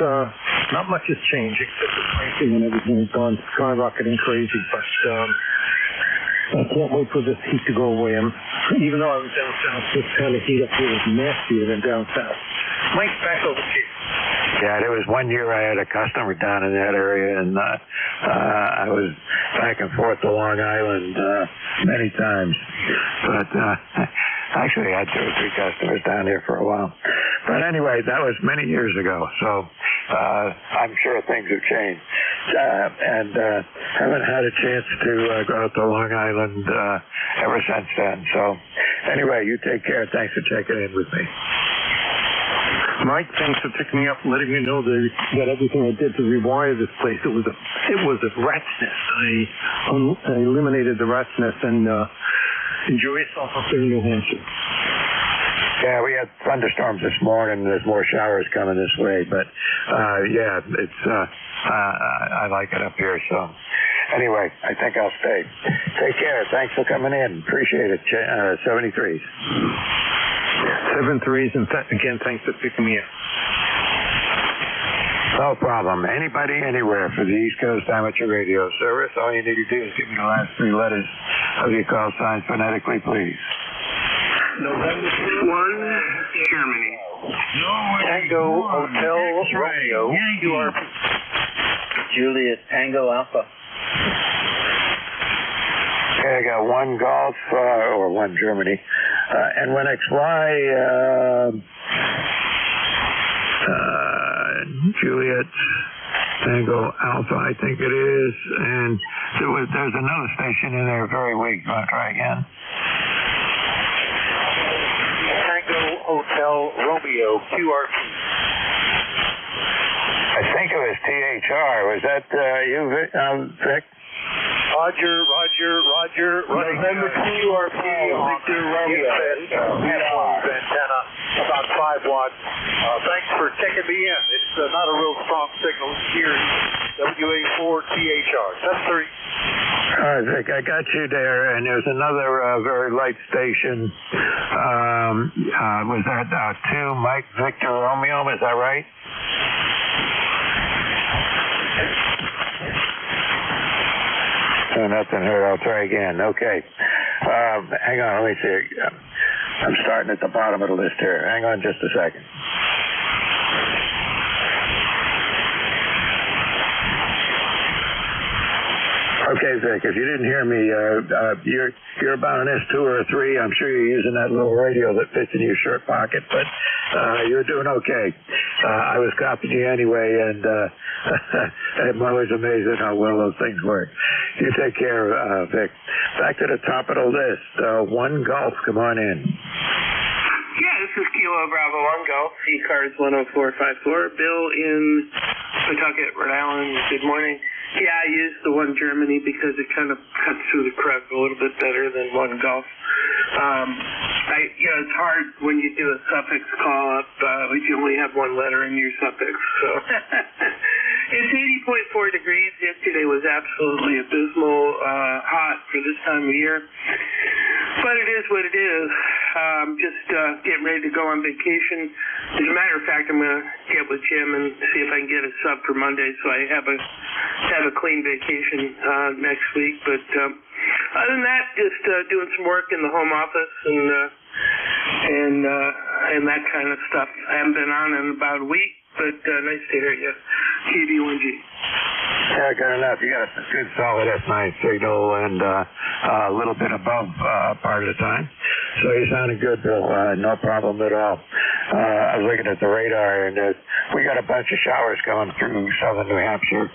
not much has changed except the pricing and everything has gone skyrocketing crazy. But I can't wait for this heat to go away. Even though I was down south, this kind of heat up here is nastier than down south. Mike, back over to you. Yeah, there was one year I had a customer down in that area, and I was back and forth to Long Island many times. But actually, I had 2 or 3 customers down here for a while. But anyway, that was many years ago, so I'm sure things have changed. And haven't had a chance to go out to Long Island ever since then. So anyway, you take care. Thanks for checking in with me. Mike, thanks for picking me up and letting me know that everything I did to rewire this place, it was a rat's nest. I eliminated the rat's nest, and enjoy yourself up there in New Hampshire. Yeah, we had thunderstorms this morning. There's more showers coming this way, but yeah, it's I like it up here. So anyway, I think I'll stay. Take care. Thanks for coming in. Appreciate it. 73s. 73s, and again, thanks for picking me up. No problem. Anybody, anywhere for the East Coast Amateur Radio Service. All you need to do is give me the last 3 letters of your call sign phonetically, please. November 1, Germany. Tango Hotel Romeo. QRP. Juliet Tango Alpha. Okay, I got 1 Golf, or 1 Germany. NYXY, Juliet Tango Alpha, I think it is. And there's another station in there very weak. Want to try again? Tango Hotel Romeo QRP. I think it was THR. Was that you, Vic? Roger. November QRP, Victor Romeo. Antenna, about 5 watts. Thanks for checking me in. It's not a real strong signal here. WA4THR. That's 3. All right, Vic, I got you there, and there's another very light station. Was that 2 Mike Victor Romeo? Is that right? So nothing heard. I'll try again. Okay. Hang on. Let me see. I'm starting at the bottom of the list here. Hang on just a second. Okay, Vic, if you didn't hear me, you're about an S2 or a 3. I'm sure you're using that little radio that fits in your shirt pocket, but you're doing okay. I was copying you anyway, and I'm always amazed at how well those things work. You take care, Vic. Back to the top of the list. One Golf, come on in. Yeah, this is Kilo Bravo 1 Golf, ECARS 10454. Bill in Pawtucket, Rhode Island. Good morning. Yeah, I used the one Germany because it kind of cuts through the crud a little bit better than one Golf. It's hard when you do a suffix call up if you only have one letter in your suffix. So it's 80.4 degrees. Yesterday was absolutely abysmal, hot for this time of year. But it is what it is. Just getting ready to go on vacation. As a matter of fact, I'm going to get with Jim and see if I can get a sub for Monday so I have a clean vacation next week. But other than that, just doing some work in the home office and that kind of stuff. I haven't been on in about a week, but nice to hear you. KB1G. Yeah, good enough. You got a good solid S9 signal and a little bit above part of the time. So you sounded good, Bill. No problem at all. I was looking at the radar, and we got a bunch of showers coming through southern New Hampshire,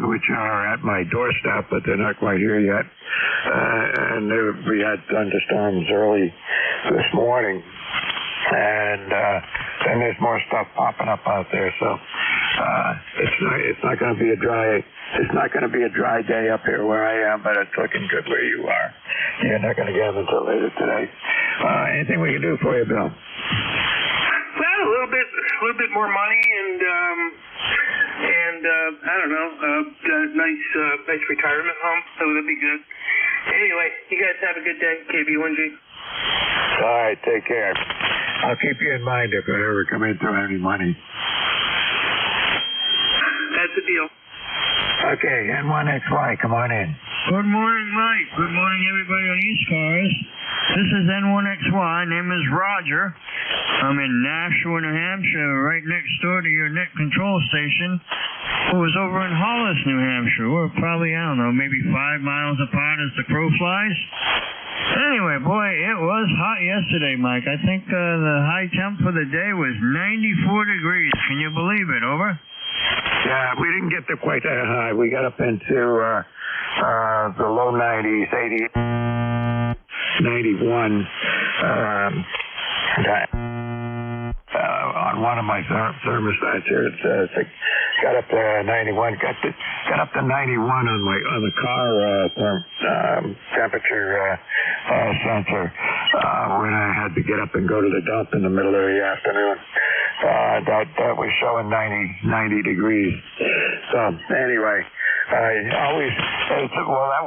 which are at my doorstep, but they're not quite here yet. And we had thunderstorms early this morning. And then there's more stuff popping up out there, so it's not going to be a dry day up here where I am, but it's looking good where you are. You're not going to get them until later today. Anything we can do for you, Bill? Well, a little bit more money, and I don't know, nice retirement home. So that'd be good. Anyway, you guys have a good day, KB1G. All right, take care. I'll keep you in mind if I ever come into any money. That's the deal. Okay, N1XY, come on in. Good morning, Mike. Good morning, everybody on ECARS. This is N1XY. Name is Roger. I'm in Nashua, New Hampshire, right next door to your net control station. It was over in Hollis, New Hampshire. We're probably, I don't know, maybe 5 miles apart as the crow flies. Anyway, boy, it was hot yesterday, Mike. I think the high temp for the day was 94 degrees. Can you believe it? Over? Yeah, we didn't get to quite that high. We got up into the low 90s, 80, 91. On one of my thermostats here, it got up to 91. Got up to 91 on the car temperature sensor when I had to get up and go to the dump in the middle of the afternoon. That was showing 90 degrees. So anyway,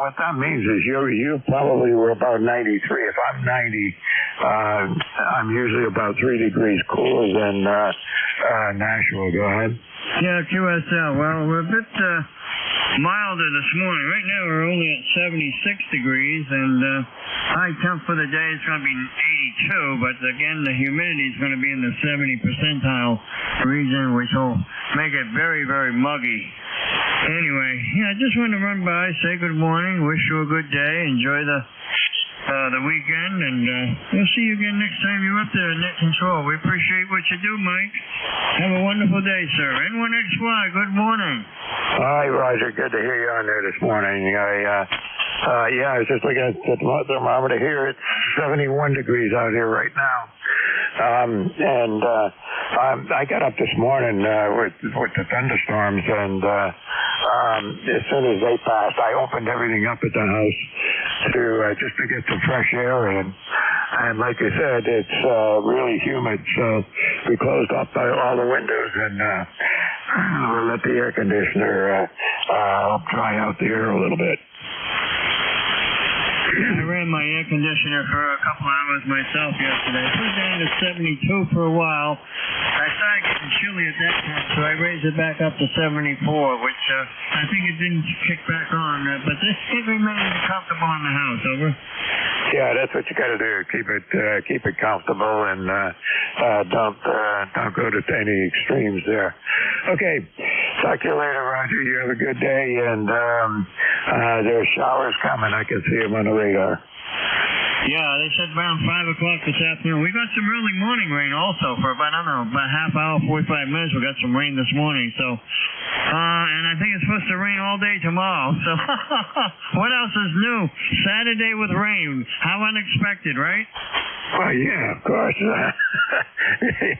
what that means is you probably were about 93. If I'm 90, I'm usually about 3 degrees cooler than Nashua. Go ahead. Yeah, QSL. Well, we're a bit milder this morning. Right now we're only at 76 degrees, and high temp for the day is going to be 82, but again, the humidity is going to be in the 70 percentile region, which will make it very, very muggy. Anyway, yeah, I just wanted to run by, say good morning, wish you a good day, enjoy the weekend, and we'll see you again next time you're up there in net control. We appreciate what you do, Mike. Have a wonderful day, sir. N1XY, good morning. Hi, Roger. Good to hear you on there this morning. I was just looking at the thermometer here. It's 71 degrees out here right now. I got up this morning with the thunderstorms, and as soon as they passed, I opened everything up at the house just to get some fresh air in. And like I said, it's really humid, so we closed up all the windows and we'll let the air conditioner help dry out the air a little bit. I ran my air conditioner for a couple hours myself yesterday. It was down to 72 for a while. I started getting getting chilly at that point, so I raised it back up to 74, which I think it didn't kick back on, but it remains comfortable in the house. Over. Yeah, that's what you got to do. Keep it comfortable, and don't go to any extremes there. Okay, talk to you later, Roger. You have a good day, and there's showers coming. I can see them on the radar. Yeah, they said around 5 o'clock this afternoon. We got some early morning rain also for about, I don't know, about half hour, 45 minutes. We got some rain this morning. So, and I think it's supposed to rain all day tomorrow. So, what else is new? Saturday with rain. How unexpected, right? Well, yeah, of course.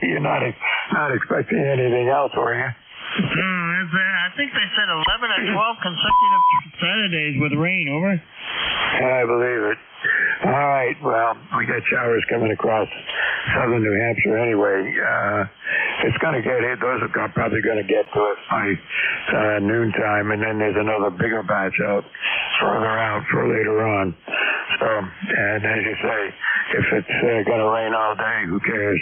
You're not expecting anything else, were you? I think they said 11 or 12 consecutive Saturdays with rain. Over. I believe it. All right. Well, we got showers coming across southern New Hampshire anyway. It's going to get hit. Those are probably going to get to us by noontime, and then there's another bigger batch further out for later on. So, and as you say, if it's going to rain all day, who cares?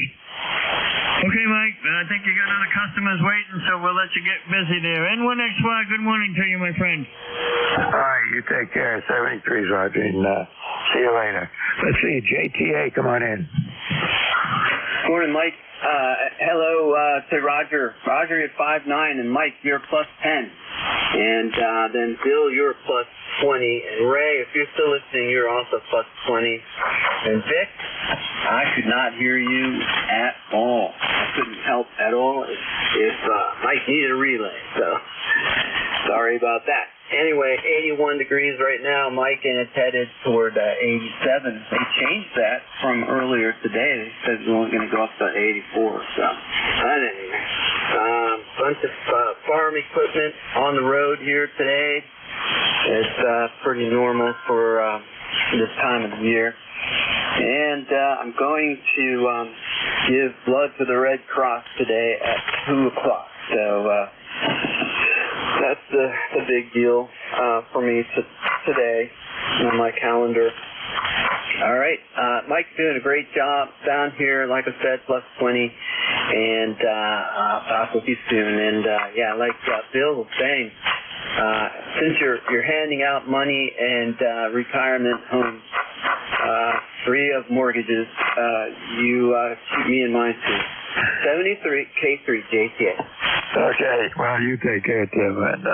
Okay, Mike. I think you got other customers waiting, so we'll let you get busy there. N1XY, good morning to you, my friend. All right, you take care. 73's Roger, and see you later. Let's see, JTA, come on in. Morning, Mike. Hello to Roger. Roger, you're 5'9", and Mike, you're +10. And then Bill, you're +20. And Ray, if you're still listening, you're also +20. And Vic, I could not hear you at all. I couldn't help at all if Mike needed a relay. So sorry about that. Anyway, 81 degrees right now, Mike, and it's headed toward 87. They changed that from earlier today. They said it was only going to go up to 84. So, anyway, bunch of farm equipment on the road here today. It's pretty normal for this time of the year. And I'm going to give blood to the Red Cross today at 2 o'clock. So that's the big deal for me today on my calendar. All right. Mike's doing a great job down here, like I said, +20. And I'll talk with you soon. And, yeah, like Bill was saying, since you're handing out money and retirement homes free of mortgages, you keep me in mind too. 73 K3 JTA. Okay, well, you take care, Tim, and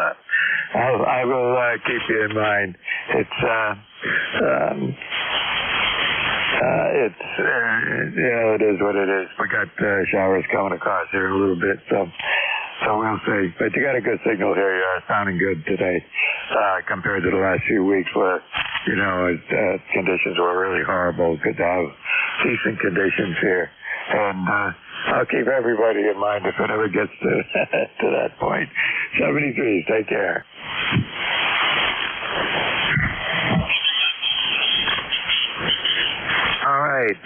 I will keep you in mind. It is what it is. We got showers coming across here a little bit, so we'll see. But you got a good signal here. You're sounding good today compared to the last few weeks where, conditions were really horrible. Good to have decent conditions here. And I'll keep everybody in mind if it ever gets to that point. 73, take care. All right.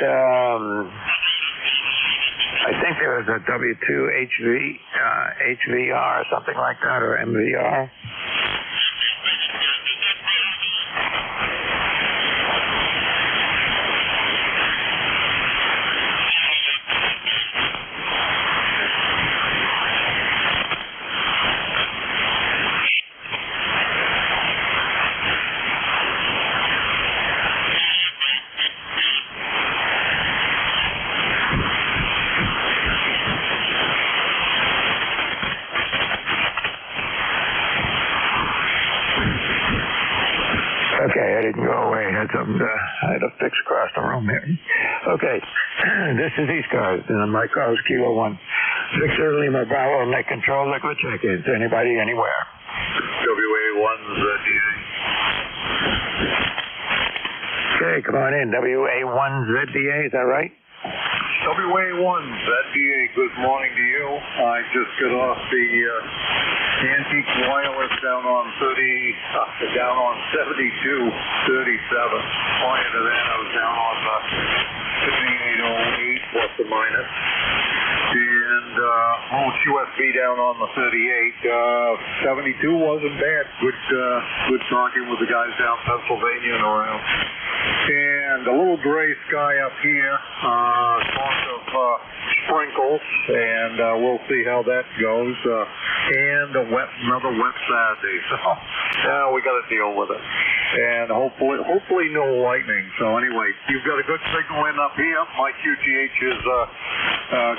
I think there was a W2 HVR or something like that, or MVR. Okay, I didn't go away. I had to fix across the room here. Okay, this is ECARS, and my car is Kilo 1. Victor Lima Bravo, net control, liquid check-ins. Anybody, anywhere? WA1ZDA. Okay, come on in. WA1ZDA, is that right? WA1ZDA, good morning to you. I just got off the Antique Wireless down on 7237. Prior to that, I was down on 5808 plus or minus. And QFB down on the 38. 72 wasn't bad. Good talking with the guys down Pennsylvania and around. And a little gray sky up here. Talk of sprinkles, and we'll see how that goes. And another wet Saturday, so we got to deal with it. And hopefully no lightning. So anyway, you've got a good signal in up here. My QTH is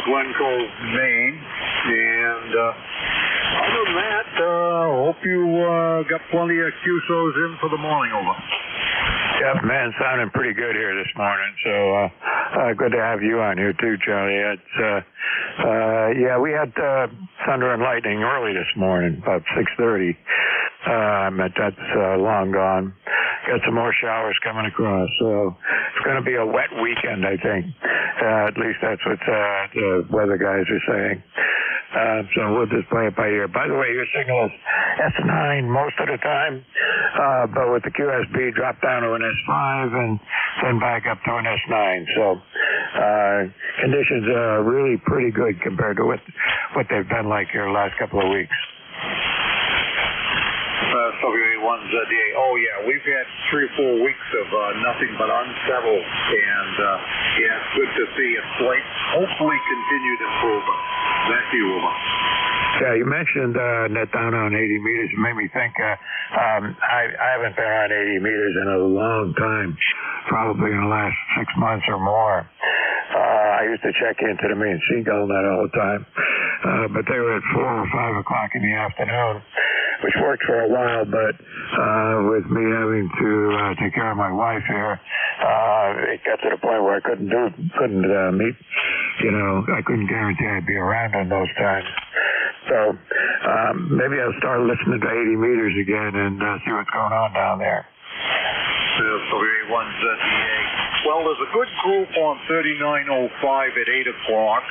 Glencoe, Maine, and other than that, hope you got plenty of QSOs in for the morning. Over. Yep, man, sounding pretty good here this morning. So good to have you on here too, Charlie. It's yeah, we had thunder and lightning early this morning, about 6:30. But that's long gone. Got some more showers coming across, so it's going to be a wet weekend, I think. At least that's what the weather guys are saying. So we'll just play it by ear. By the way, your signal is S9 most of the time, but with the QSB drop down to an S5 and then back up to an S9. So conditions are really pretty good compared to what they've been like here the last couple of weeks. WA1ZDA. Oh yeah, we've had 3 or 4 weeks of nothing but unsettled, and yeah, it's good to see a slight, hopefully continued improvement. Back to you, Uma. Yeah, you mentioned net down on 80 meters. It made me think I haven't been on 80 meters in a long time, probably in the last 6 months or more. I used to check into the main Seagull net all the time, but they were at 4 or 5 o'clock in the afternoon, which worked for a while, but with me having to take care of my wife here, it got to the point where I couldn't meet, I couldn't guarantee I'd be around in those times. So maybe I'll start listening to 80 meters again and see what's going on down there. WA1ZDA. Well, there's a good group on 3905 at 8 o'clock.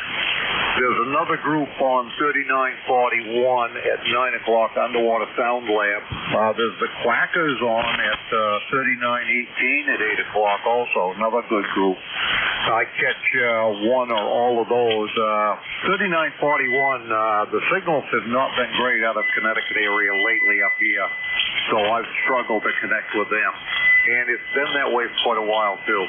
There's another group on 3941 at 9 o'clock, Underwater Sound Lab. There's the Quackers on at 3918 at 8 o'clock also, another good group. I catch one or all of those. 3941, the signals have not been great out of Connecticut area lately up here, so I've struggled to connect with them. And it's been that way for quite a while, too.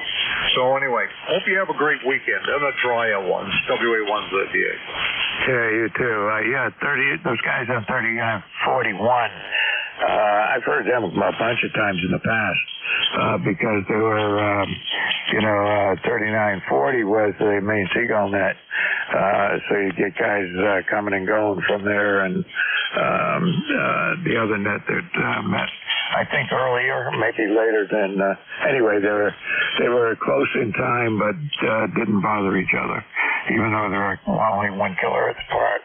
So anyway, hope you have a great weekend. And the drier ones, WA1ZDA. Yeah, you too. Yeah, 30. Those guys on 3941. I've heard them a bunch of times in the past because they were, 3940 was the main Seagull net. So you get guys coming and going from there, and the other net that met, I think, earlier, maybe later than. Anyway, they were close in time, but didn't bother each other, even though they're only 1 kilohertz apart.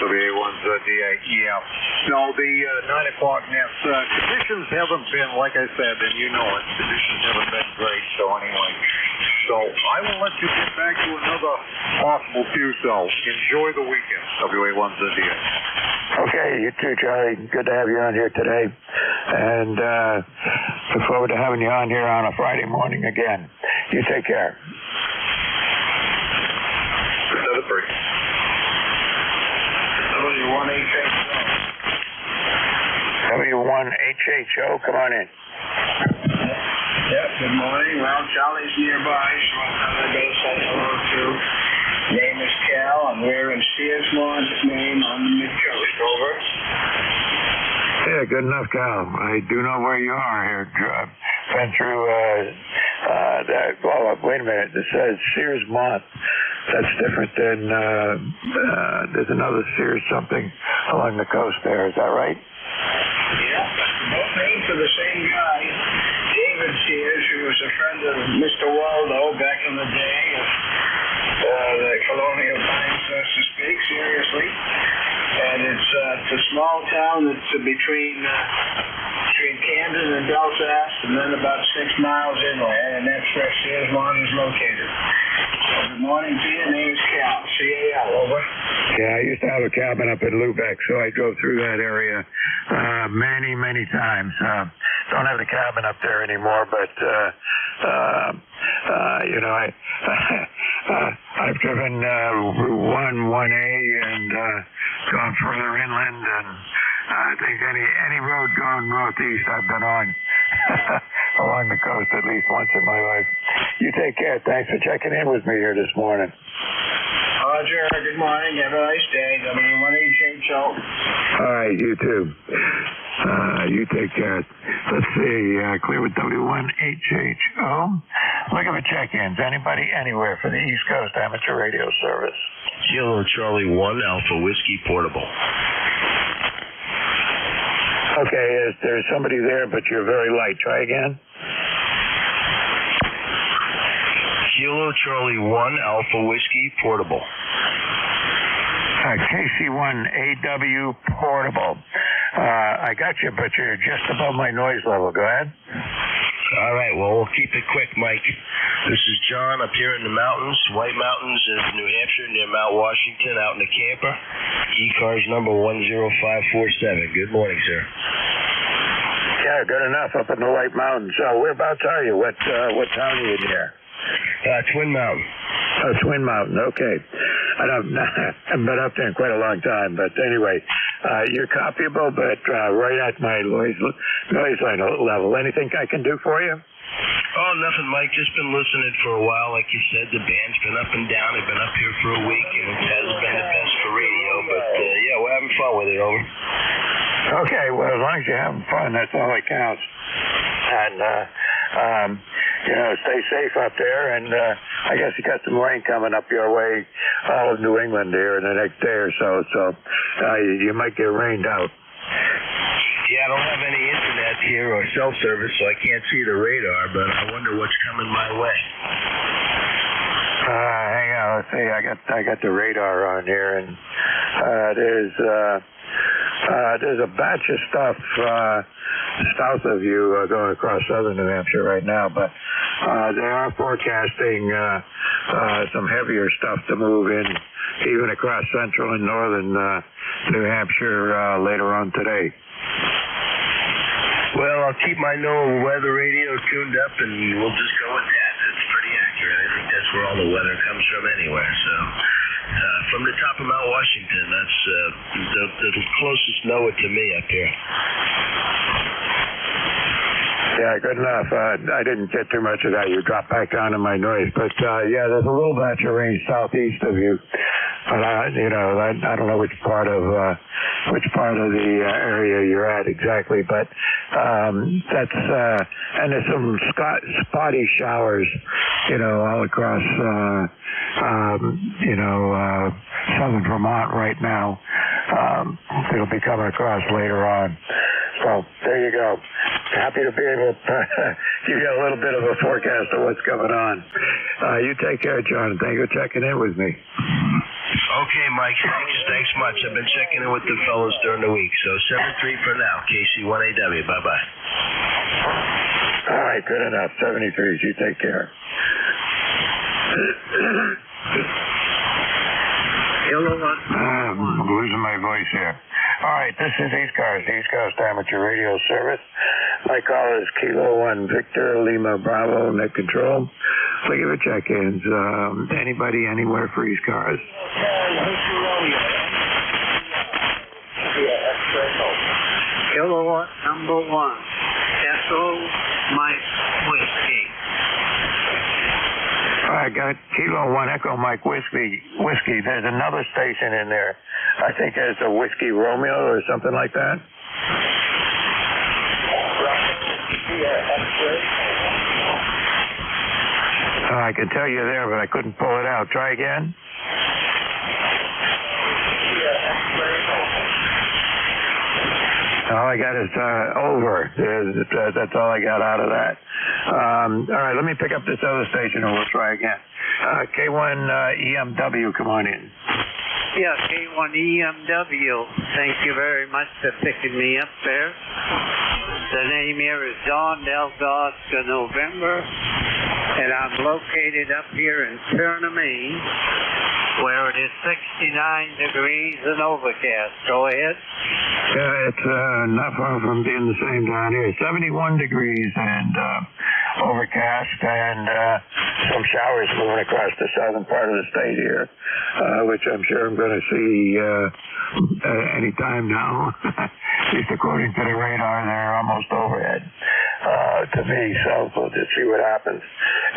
WA1ZDA, yeah. No, the 9 o'clock nets, conditions haven't been, like I said, and you know it, conditions haven't been great, so anyway. So I will let you get back to another possible QSO. Enjoy the weekend, WA1ZDA. Okay, you too, Charlie. Good to have you on here today. And look forward to having you on here on a Friday morning again. You take care. Another break. W1HHO, come on in. Yep, good morning. Well, Charlie's nearby, so I'm going to say hello to. Name is Cal, and we're in Sears Lawn, Maine, on the mid-coast. Over. Yeah, good enough, Cal. I do know where you are here. Been through wait a minute. It says Sears Mont. That's different than there's another Sears something along the coast there. Is that right? Yeah, both named for the same guy, David Sears, who was a friend of Mr. Waldo back in the day of the colonial times, so to speak, seriously. And it's a small town that's between Camden and Belfast, and then about 6 miles inland, and that's where Sears Lawn is located. So good morning to you. Name is Cal, C-A-L, over. Yeah, I used to have a cabin up in Lubeck, so I drove through that area many, many times. Don't have the cabin up there anymore, but I've driven Route 1, 1A, and gone further inland, and I think any road going northeast I've been on. along the coast at least once in my life. You take care. Thanks for checking in with me here this morning. Roger, good morning. Have a nice day. W1HHO. All right, you too. You take care. Let's see, clear with W1HHO. Looking for check-ins. Anybody, anywhere for the East Coast Amateur Radio Service. Kilo Charlie 1 Alpha Whiskey Portable. Okay, there's somebody there, but you're very light. Try again. Kilo Charlie 1 Alpha Whiskey Portable. KC1AW Portable. I got you, but you're just above my noise level. Go ahead. All right, well, we'll keep it quick, Mike. This is John up here in the mountains, White Mountains in New Hampshire, near Mount Washington, out in the camper. ECARS number 10547. Good morning, sir. Yeah, good enough up in the White Mountains. Whereabouts are you? What town are you near? Twin Mountain. Oh, Twin Mountain. Okay. I haven't been up there in quite a long time, but anyway, you're copyable, but right at my noise line level. Anything I can do for you? Oh, nothing, Mike. Just been listening for a while. Like you said, the band's been up and down. They've been up here for a week, and it has been the best for radio. But, yeah, we're having fun with it. Over. Okay, well, as long as you're having fun, that's all that counts. And, stay safe up there. And I guess you got some rain coming up your way, all of New England here in the next day or so. So you might get rained out. Yeah, I don't have any internet here or cell service, so I can't see the radar, but I wonder what's coming my way. Hang on, let's see. I got the radar on here, and there's a batch of stuff south of you going across southern New Hampshire right now, but they are forecasting some heavier stuff to move in, even across central and northern New Hampshire later on today. Well, I'll keep my NOAA weather radio tuned up, and we'll just go with that. It's pretty accurate. I think that's where all the weather comes from anywhere. So, from the top of Mount Washington, that's the closest NOAA to me up here. Yeah, good enough. I didn't get too much of that. You dropped back down to my noise. But, yeah, there's a little batch of rain southeast of you. But, I don't know which part of the area you're at exactly. But that's and there's some spotty showers, all across, southern Vermont right now. It'll be coming across later on. So there you go. Happy to be able to give you a little bit of a forecast of what's going on. You take care, John. Thank you for checking in with me. Okay, Mike. Thanks much. I've been checking in with the fellows during the week. So 7-3 for now. KC1AW. Bye-bye. All right, good enough. 73s. You take care. Hello. I'm losing my voice here. All right, this is ECARS, East Coast Amateur Radio Service. My call is Kilo 1 Victor Lima Bravo, net control. Looking for check-ins. Anybody, anywhere for ECARS? Kilo 1, number 1. Echo Mike Whiskey. I got Kilo 1 Echo Mike Whiskey. There's another station in there. I think it's a Whiskey Romeo or something like that. I can tell you there, but I couldn't pull it out. Try again. All I got is over. That's all I got out of that. All right, let me pick up this other station and we'll try again. K1 EMW, come on in. Yeah, K1 EMW. Thank you very much for picking me up there. The name here is Don Delta Oscar November, and I'm located up here in Turner, Maine, where it is 69 degrees and overcast. Go ahead. Yeah, it's not far from being the same down here. 71 degrees and overcast, and some showers moving across the southern part of the state here, which I'm sure I'm going to see any time now. At least according to the radar, they're almost overhead. out to me, so we'll just see what happens.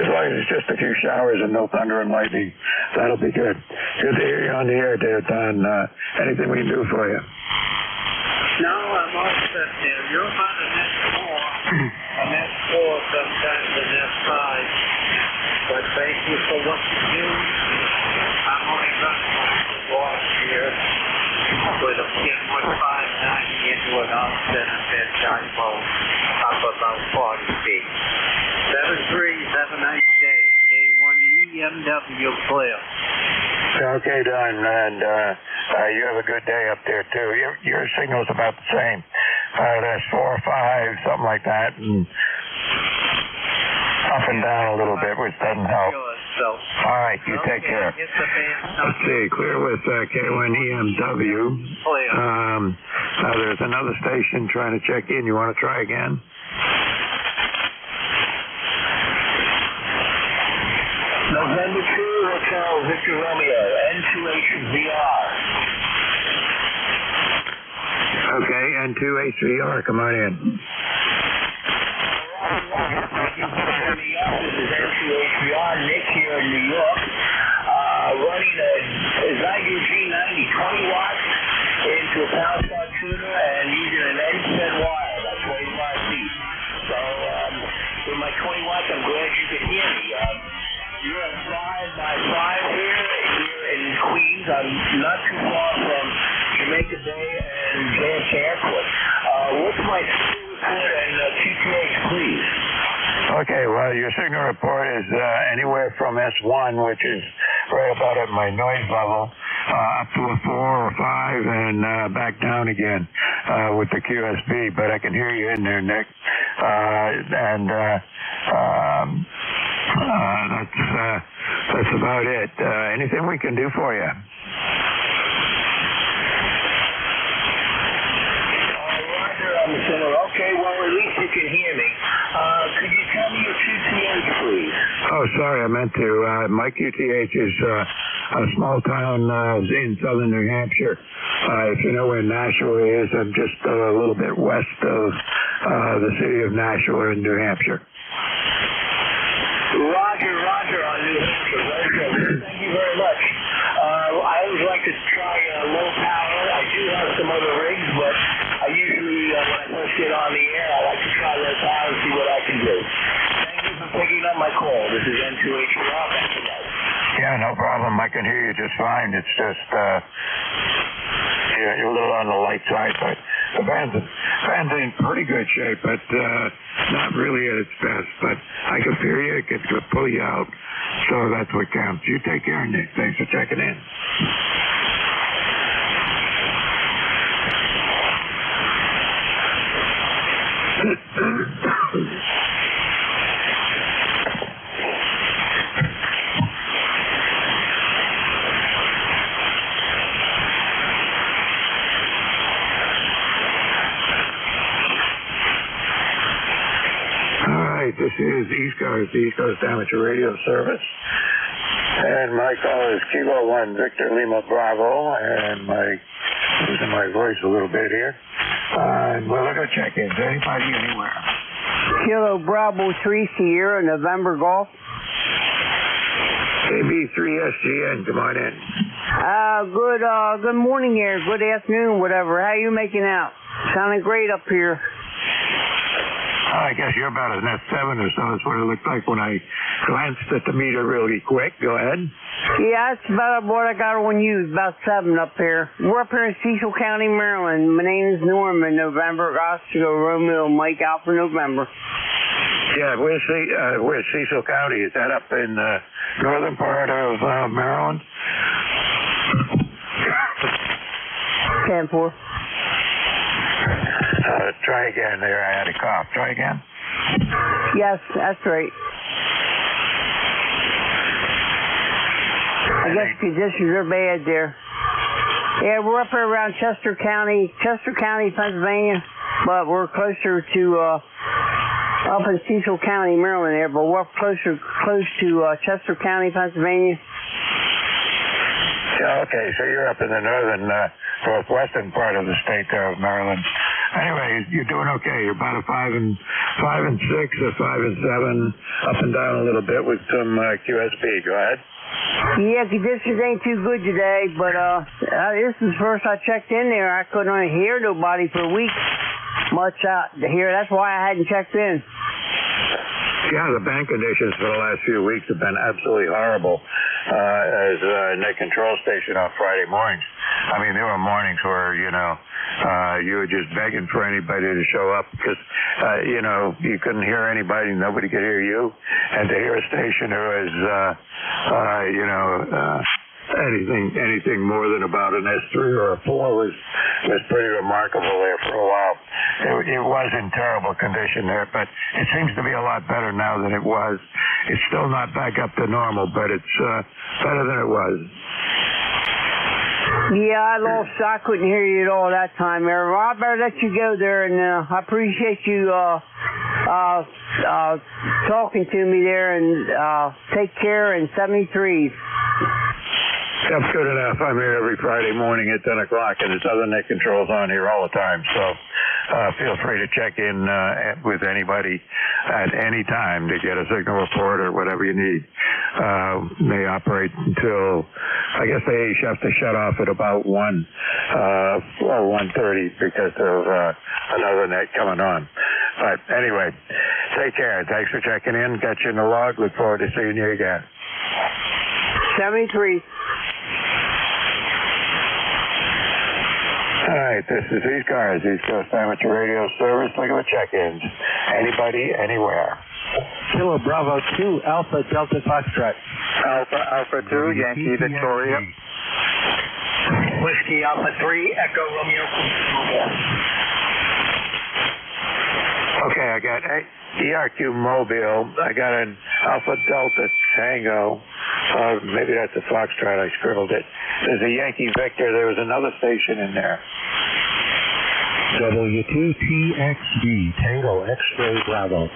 As long as it's just a few showers and no thunder and lightning, that'll be good. Good to hear you on the air there, Don. Anything we can do for you? No, I'm all set there. You're about a net 4. A net 4 sometimes a net 5. But thank you for what you do. I'm only running my boss here with a 590 into an uncentered typo up about 40 feet. 73798, A1EMW clear. Okay, Don, and you have a good day up there, too. Your signal's about the same. There's 4 or 5, something like that, and up and down a little bit, which doesn't help. All right, you take care. Let's see, clear with K1EMW. There's another station trying to check in. You want to try again? November 2, Hotel Victor Romeo, N2HVR. Okay, N2HVR, come on in. This is N2HVR, Nick here in New York, running a Zygo G90 20 watts into a power star tuner and using an N-set wire, about 25 feet. So with my 20 watts, I'm glad you could hear me. You're at 5 by 5 here in Queens. I'm not too far from Jamaica Bay and JFK Airport. What's my signal report and QTH, please? Okay, well, your signal report is anywhere from S1, which is right about at my noise level, up to a 4 or 5, and back down again with the QSB. But I can hear you in there, Nick. That's about it. Anything we can do for you? Okay, well, at least you can hear me. Could you tell me your QTH, please? Oh, sorry, I meant to. My QTH is a small town in southern New Hampshire. If you know where Nashua is, I'm just a little bit west of the city of Nashua in New Hampshire. Roger on New Hampshire. Very good. Thank you very much. I always like to try low power. I do have some other rigs, but I usually, when I first get on the air, I like to try low power and see what I can do. Thank you for picking up my call. This is N2HVR. Thank you, guys. Yeah, no problem. I can hear you just fine. It's just, you're a little on the light side, but the band's in pretty good shape, but not really at its best. But I can hear you. I could pull you out. So that's what counts. You take care, Nick. Thanks for checking in. This is ECARS, the East Coast Amateur Radio Service. And my call is Kilo 1 Victor Lima Bravo, and losing my voice a little bit here. And we're looking to check in. Is anybody anywhere? Kilo Bravo 3 Sierra November Golf. KB3SGN, come on in. Good morning here, good afternoon, whatever. How you making out? Sounding great up here. I guess you're about a net 7 or so. That's what it looked like when I glanced at the meter really quick. Go ahead. Yeah, that's about what I got on you, about 7 up here. We're up here in Cecil County, Maryland. My name is Norman, November, Oscar, Romeo, Mike, Alpha, November. Yeah, where's Cecil County? Is that up in the northern part of Maryland? 10-4. Try again there. I had a cough. Try again. Yes, that's right. I guess conditions are bad there. Yeah, we're up here around Chester County, Pennsylvania, but we're closer to up in Cecil County, Maryland there, but we're close to Chester County, Pennsylvania. Yeah, okay, so you're up in the northern, northwestern part of the state there of Maryland. anyway, you're doing okay. You're about a 5 and 6 or 5 and 7, up and down a little bit with some QSP. Go ahead. Yeah, conditions ain't too good today, but this is the first I checked in there. I couldn't hear nobody for a week much out here. That's why I hadn't checked in. Yeah, the bank conditions for the last few weeks have been absolutely horrible. As in the control station on Friday mornings, I mean, there were mornings where, you were just begging for anybody to show up because, you couldn't hear anybody, nobody could hear you. And to hear a station who is, anything more than about an S3 or a 4 was pretty remarkable there for a while. It was in terrible condition there, but it seems to be a lot better now than it was. It's still not back up to normal, but it's better than it was. Yeah, I couldn't hear you at all that time there. Well, I better let you go there, and I appreciate you talking to me there, and take care, and 73s. That's good enough. I'm here every Friday morning at 10 o'clock, and there's other net controls on here all the time. So feel free to check in with anybody at any time to get a signal report or whatever you need. They operate until, I guess they each have to shut off at about 1 or 1:30 because of another net coming on. But anyway, take care. Thanks for checking in. Got you in the log. Look forward to seeing you again. 73. All right, this is ECARS, East Coast Amateur Radio Service. Look at the check-ins. Anybody, anywhere. Kilo Bravo 2, Alpha Delta Foxtrot. Alpha 2, Yankee Victoria. Whiskey Alpha 3, Echo Romeo. Okay, I got ERQ Mobile. I got an Alpha Delta Tango. Maybe that's a Foxtrot. I scribbled it. There's a Yankee Victor. There was another station in there. W2TXB, Tango X-Ray Bravo.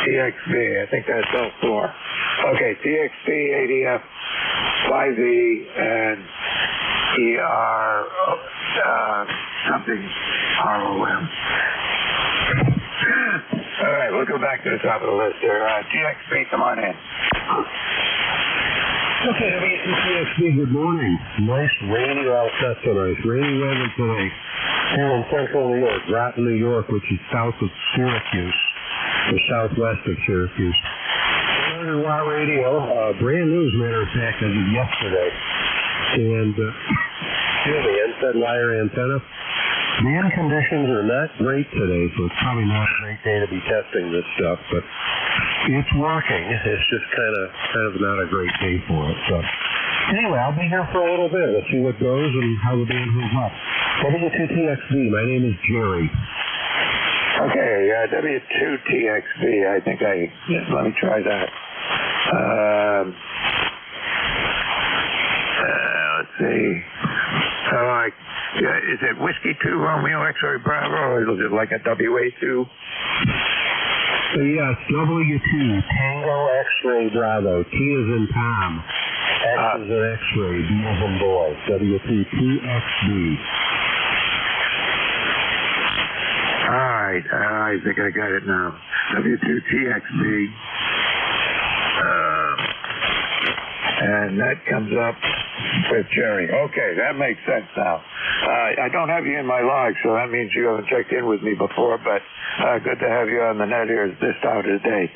TXB, I think that's L4. Okay, TXB, ADF, 5E, and ER, something, ROM. All right, we'll go back to the top of the list here. TXB, come on in. Okay, TXB, good morning. Nice rainy outset tonight. Rainy weather today here in central New York, Groton, New York, which is south of Syracuse, or southwest of Syracuse. 100 watt radio, brand new as a matter of fact, as of yesterday. And, NSED wire antenna. The end conditions are not great today, so it's probably not a great day to be testing this stuff, but it's working. It's just kind of not a great day for it. So anyway, I'll be here for a little bit. Let's see what goes and how the band holds up. W2TXB, my name is Jerry. Okay, W2TXB, I think let me try that. Let's see. Is it Whiskey 2 Romeo X-Ray Bravo, or is it like a WA2? Yes, W2 Tango X-Ray Bravo. T is in Tom. X is in X-ray. B is in boy. W2TXB. All right, I think I got it now. W2TXB. And that comes up with Jerry. Okay, that makes sense now. I don't have you in my log, so that means you haven't checked in with me before, but good to have you on the net here this time of the day.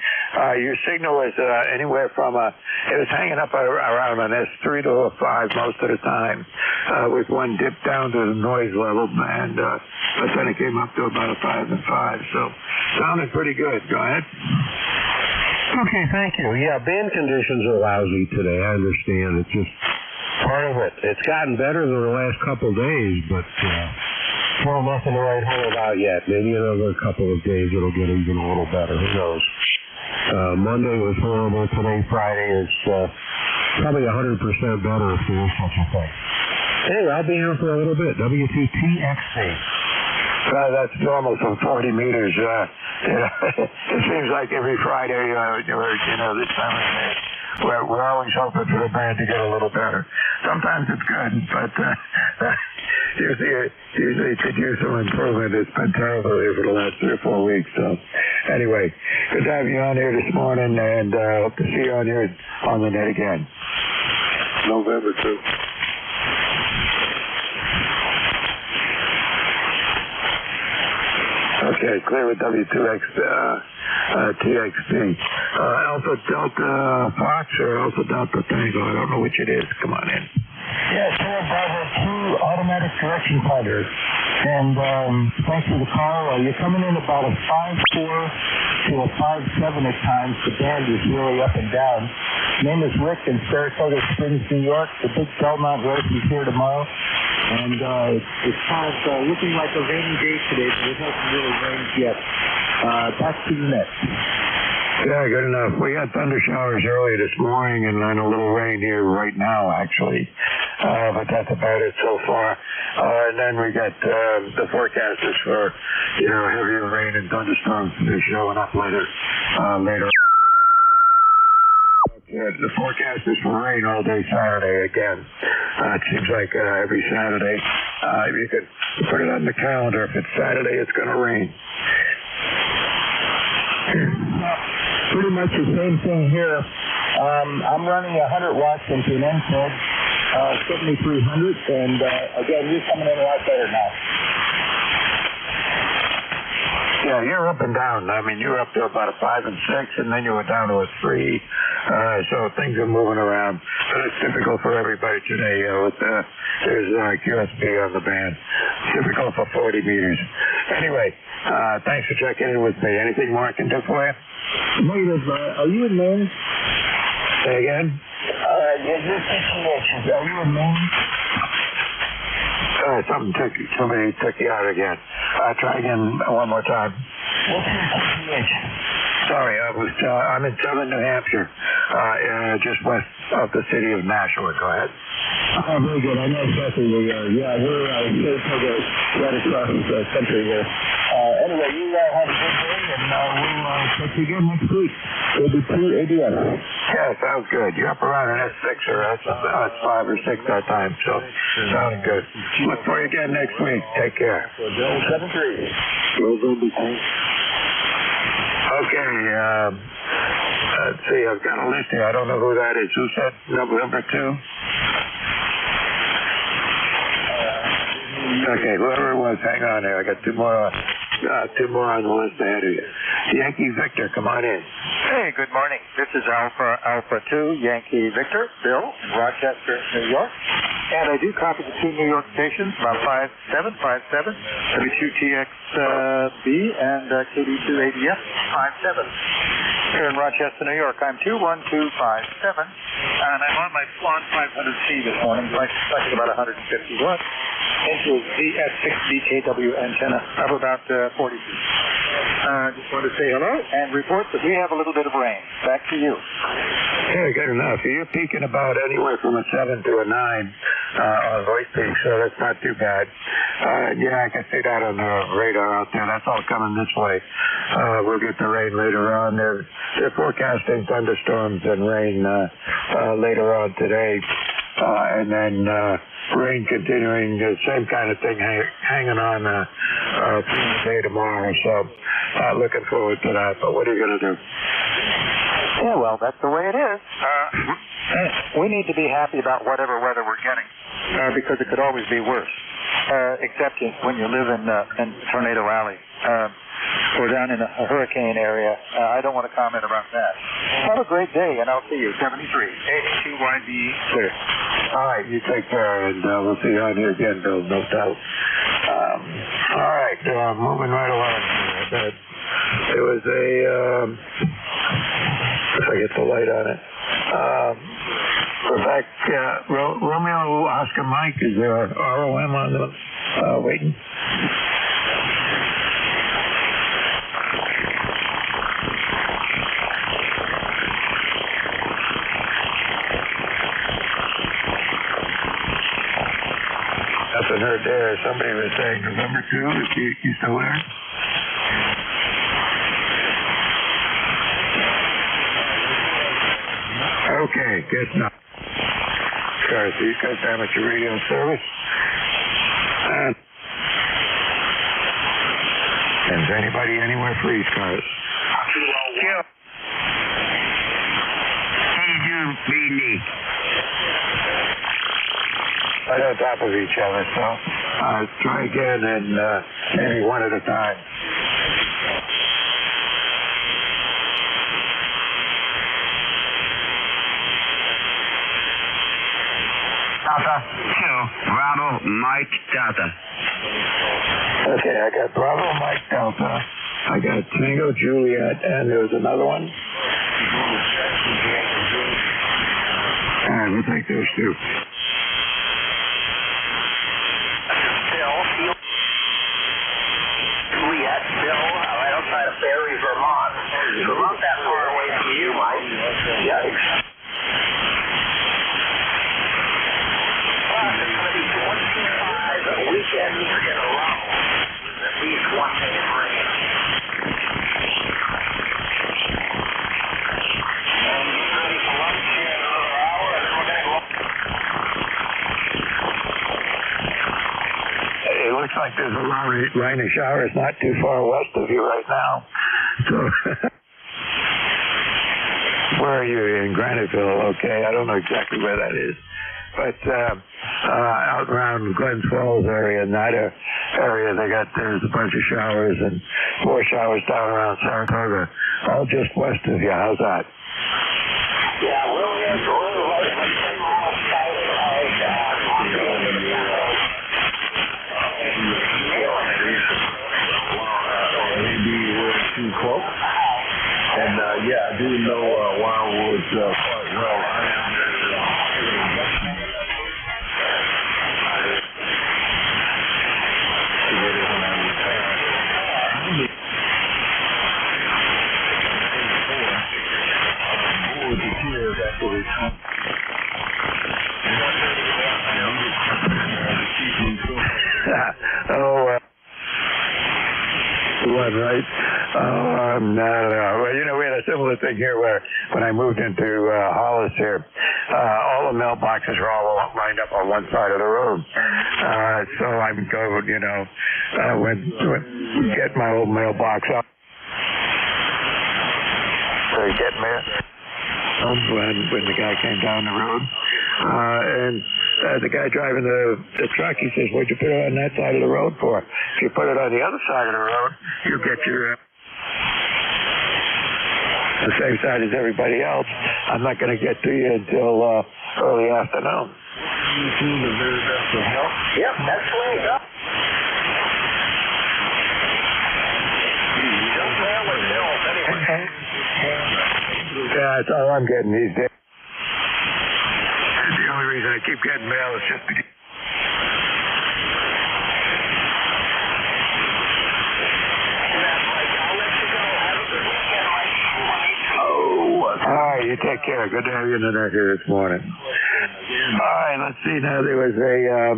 Your signal is anywhere from it was hanging up around an S3 to a 5 most of the time, with one dip down to the noise level, and but then it came up to about a 5 and 5, so sounded pretty good. Go ahead. Okay, thank you. Yeah, band conditions are lousy today. I understand. It's just part of it. It's gotten better than the last couple of days, but still nothing to write home about yet. Maybe another couple of days it'll get even a little better. Who knows? Monday was horrible. Today, Friday, is probably 100% better if there is such a thing. Anyway, I'll be here for a little bit. W2TXB. That's normal from 40 meters. It seems like every Friday, this time of the day, we're always hoping for the band to get a little better. Sometimes it's good, but Usually it could use some improvement. It's been terrible here for the last 3 or 4 weeks. So, anyway, good to have you on here this morning, and hope to see you on here on the net again. November 2. Okay, clear with W2X TXP. Alpha Delta Fox or Alpha Delta Tango? I don't know which it is. Come on in. Yeah, Sierra Bravo 2 automatic direction finder. And thanks for the call. You're coming in about a 5.4 to a 5.7 at times. The band is really up and down. Name is Rick in Saratoga Springs, New York. The big Belmont race is here tomorrow. And it's kind of looking like a rainy day today, but it hasn't really rained yet. Back to the net. Yeah, good enough. We got thunder showers early this morning and then a little rain here right now, actually. But that's about it so far. And then we got the forecasters for, heavier rain and thunderstorms. They're showing up later. The forecast is for rain all day Saturday again. It seems like every Saturday. You could put it on the calendar. If it's Saturday, it's going to rain. Pretty much the same thing here. I'm running 100 watts into an NFED 7300, and again, you're coming in a lot better now. Yeah, you're up and down. I mean, you were up to about a 5 and 6, and then you were down to a 3. So things are moving around. But it's typical for everybody today. There's QSB on the band. Typical for 40 meters. Anyway, thanks for checking in with me. Anything more I can do for you? Negative. Are you in Maine? Say again? Your situation. Are you in Maine? Something took you out again. Try again one more time. What's your situation? Sorry, I'm in southern New Hampshire, just west of the city of Nashua. Go ahead. Oh, very good. I know exactly where you are. Yeah, we're right across the country here. Anyway, you have a good day, and we'll catch you again next week. It'll be 2 ADM. Yeah, sounds good. You're up around an S6 or S5 or 6 that time, so sounding good. Look for you again next week. Take care. 73. Okay, let's see. I've got a list here. I don't know who that is. Who said number 2? Okay, whoever it was, hang on there. I got two more on the list ahead of you. Yankee Victor, come on in. Hey, good morning. This is Alpha 2, Yankee Victor, Bill, in Rochester, New York. And I do copy the 2 New York stations, about 5757, W2TXB, and KD2ADF 57. Here in Rochester, New York, I'm 21257, and I'm on my Swan 500C this morning, like about 150 watts, into a ZS6BKW antenna of about 40 feet. Just want to say hello and report that we have a little bit of rain. Back to you. Yeah, good enough. You're peaking about anywhere from a 7 to a 9 on voice peak, so that's not too bad. Yeah, I can see that on the radar out there. That's all coming this way. We'll get the rain later on. They're forecasting thunderstorms and rain later on today. And then rain continuing, the same kind of thing hanging on through the day tomorrow. So looking forward to that. But what are you going to do? Yeah, well, that's the way it is. We need to be happy about whatever weather we're getting, because it could always be worse, except when you live in Tornado Alley. Or down in a hurricane area. I don't want to comment about that. Have a great day, and I'll see you. 73, 82YB, clear. All right, you take care, and we'll see you on here again, Bill, no doubt. All right, moving right along. There was if I get the light on it. We're back. Romeo Oscar Mike, is there an ROM on the waiting? Nothing heard there. Somebody was saying November 2. You still there? Okay, guess not. Sorry, these guys amateur radio service. Is anybody anywhere for ECARS? Right on top of each other, so try again and maybe one at a time. Delta 2, Bravo, Mike, Delta. Okay, I got Bravo, Mike, Delta. I got Tango, Juliet, and there's another one. All right, we'll take those two. Juliet, Bill, right outside of Barry, Vermont. We're not that far away from you, Mike. Yikes. Plus, it's going to be 25 weekends in a row. At least one day of rain. And you're ready for lunch here in another hour, and we're going to go. It looks like there's a lot of rain and showers not too far west of you right now. So, where are you? In Graniteville? Okay, I don't know exactly where that is. But out around Glens Falls area, in that area, there's a bunch of showers and more showers down around Saratoga, all just west of you. How's that? Yeah, we'll get maybe we're too close. And yeah, I do know Wildwood quite well. I am right? Well, you know, we had a similar thing here where when I moved into Hollis here, all the mailboxes were all lined up on one side of the road. So I would go, you know, get my old mailbox up. Get mail. When the guy came down the road, and the guy driving the truck, he says, "What'd you put it on that side of the road for? If you put it on the other side of the road, you get your the same side as everybody else. I'm not going to get to you until early afternoon." The very best of health. Yep, that's the way it goes. Yeah, that's all I'm getting these days. The only reason I keep getting mail is just because. All right, you take care. Good to have you in the net here this morning. All right, let's see now. There was I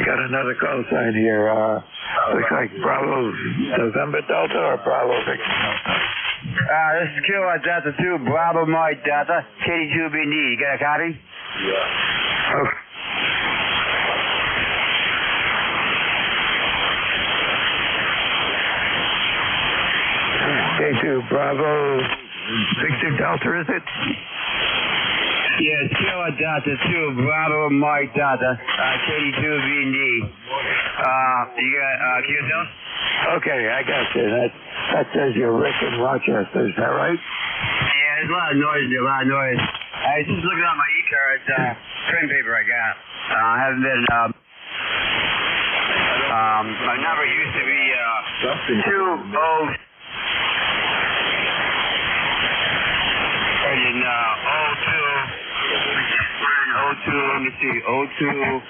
got another call sign here. Looks like Bravo November Delta or Bravo Victor Delta. This is Kilo Delta 2, Bravo Mike Delta, KD2BD. You got a copy? Yeah. Okay. K2 Bravo Victor Delta, is it? Yes, Kilo Delta 2, Bravo Mike Delta, KD2BD. You got QSL? Okay, I got you. That says you're Rick in Rochester, is that right? Yeah, there's a lot of noise there, a lot of noise. I was just looking at my ECARS print paper I got. I haven't been, my number used to be 20. And 02, let me see, 02.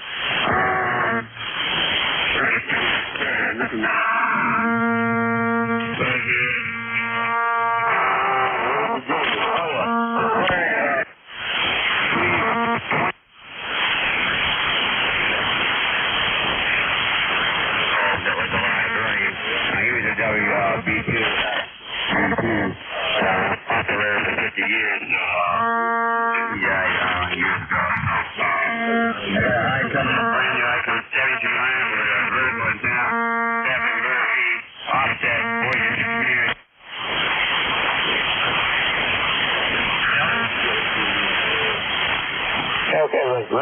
I come from brand new, I come 7200 with a road going down.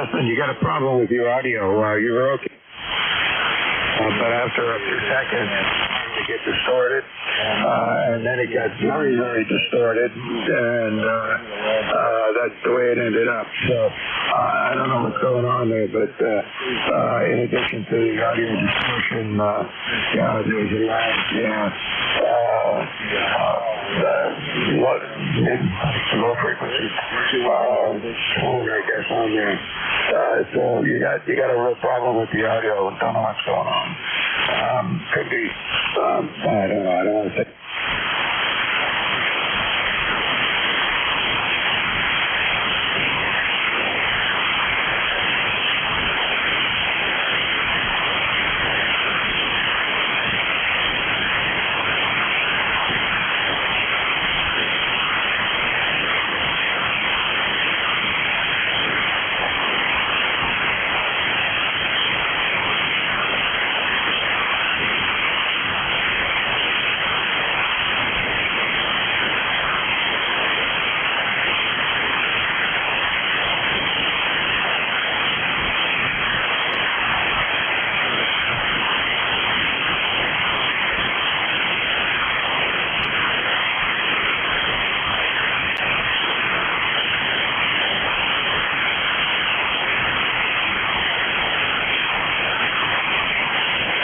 listen, you got a problem with your audio. You were okay. But after a few seconds, it gets distorted, and then it got very, very distorted, and that's the way it ended up. So I don't know what's going on there, but in addition to the audio distortion, there's a lag. Low frequency tone, I guess, on there. So you got a real problem with the audio. Don't know what's going on. Could be, I don't know. I don't want to say.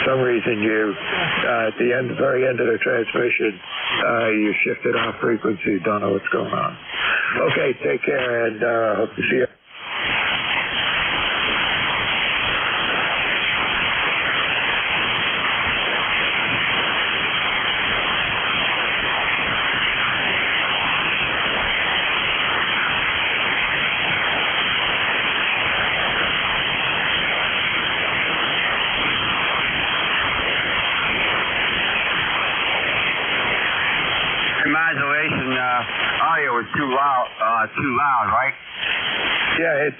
For some reason you, at the very end of the transmission, you shifted off frequency. Don't know what's going on. Okay, take care, and hope to see you. Modulation audio was too loud, right? Yeah, it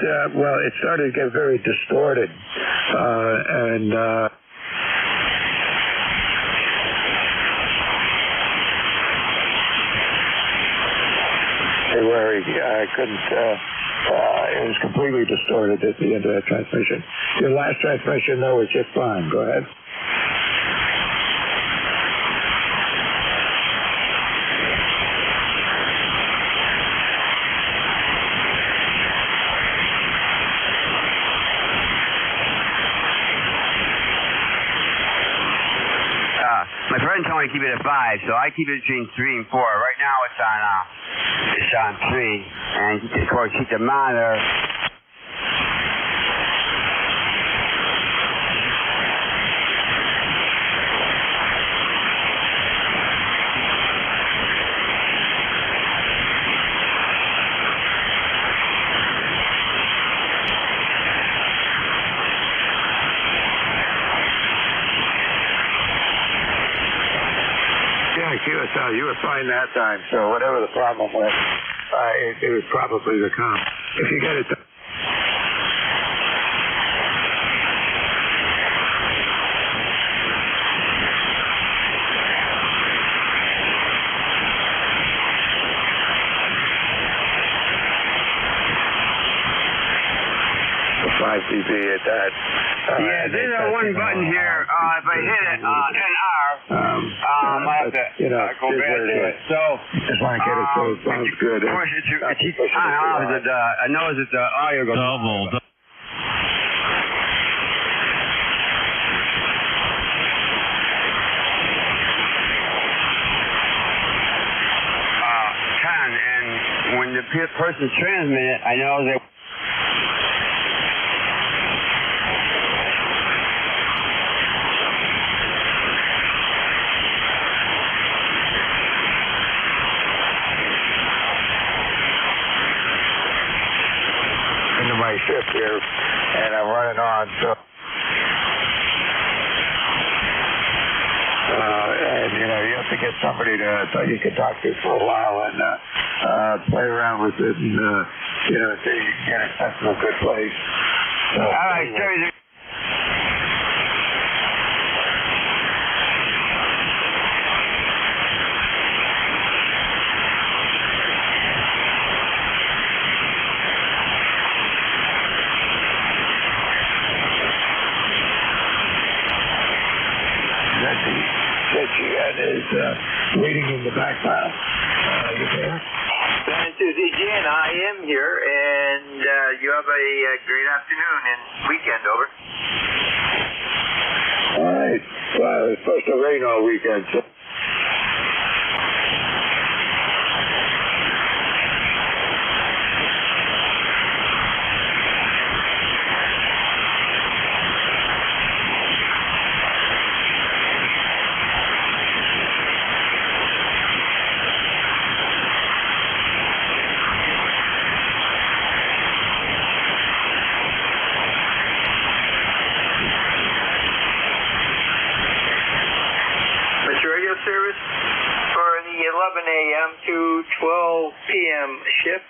started to get very distorted, and where I couldn't. It was completely distorted at the end of that transmission. Your last transmission, though, was just fine. Go ahead. My friend told me to keep it at 5, so I keep it between 3 and 4. Right now it's on 3, and of course keep the monitor. QSL, you were fine that time, so whatever the problem was, it was probably the comp. If you get it done. The 5 dB at that. There's a one button here. If I hit it, NR, I have to go back to it. So, just want to get it so it sounds good. Of course, it's on off. I know that the audio goes double. And when the person transmits it, I know that. My shift here, and I'm running on, so and you have to get somebody that you can talk to for a while and play around with it, and so you can get a sense of a good place. So, all right, Terry. San Susie again, I am here, and you have a great afternoon and weekend, over. All right. Well, it's supposed to rain all weekend, so. Service for the 11 a.m. to 12 p.m. shift.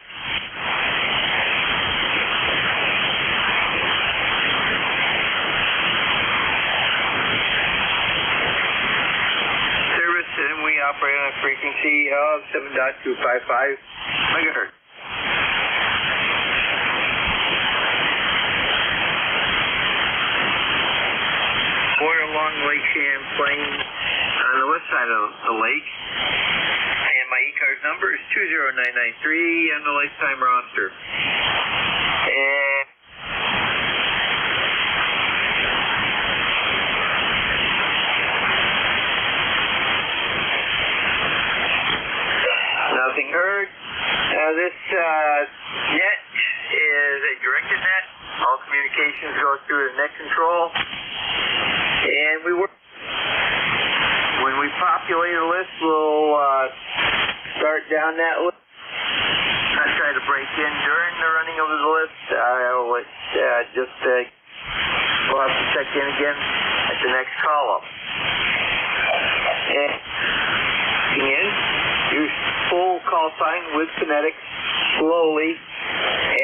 Service, and we operate on a frequency of 7.255 megahertz. We're along Lake Champlain on the west side of the lake, and my ECARS number is 20993 on the lifetime roster. And nothing heard. This net is a directed net. All communications go through the net control, and we work. When we populate a list, we'll start down that list. I try to break in during the running of the list. I'll we'll have to check in again at the next call-up. And use full call sign with phonetics, slowly,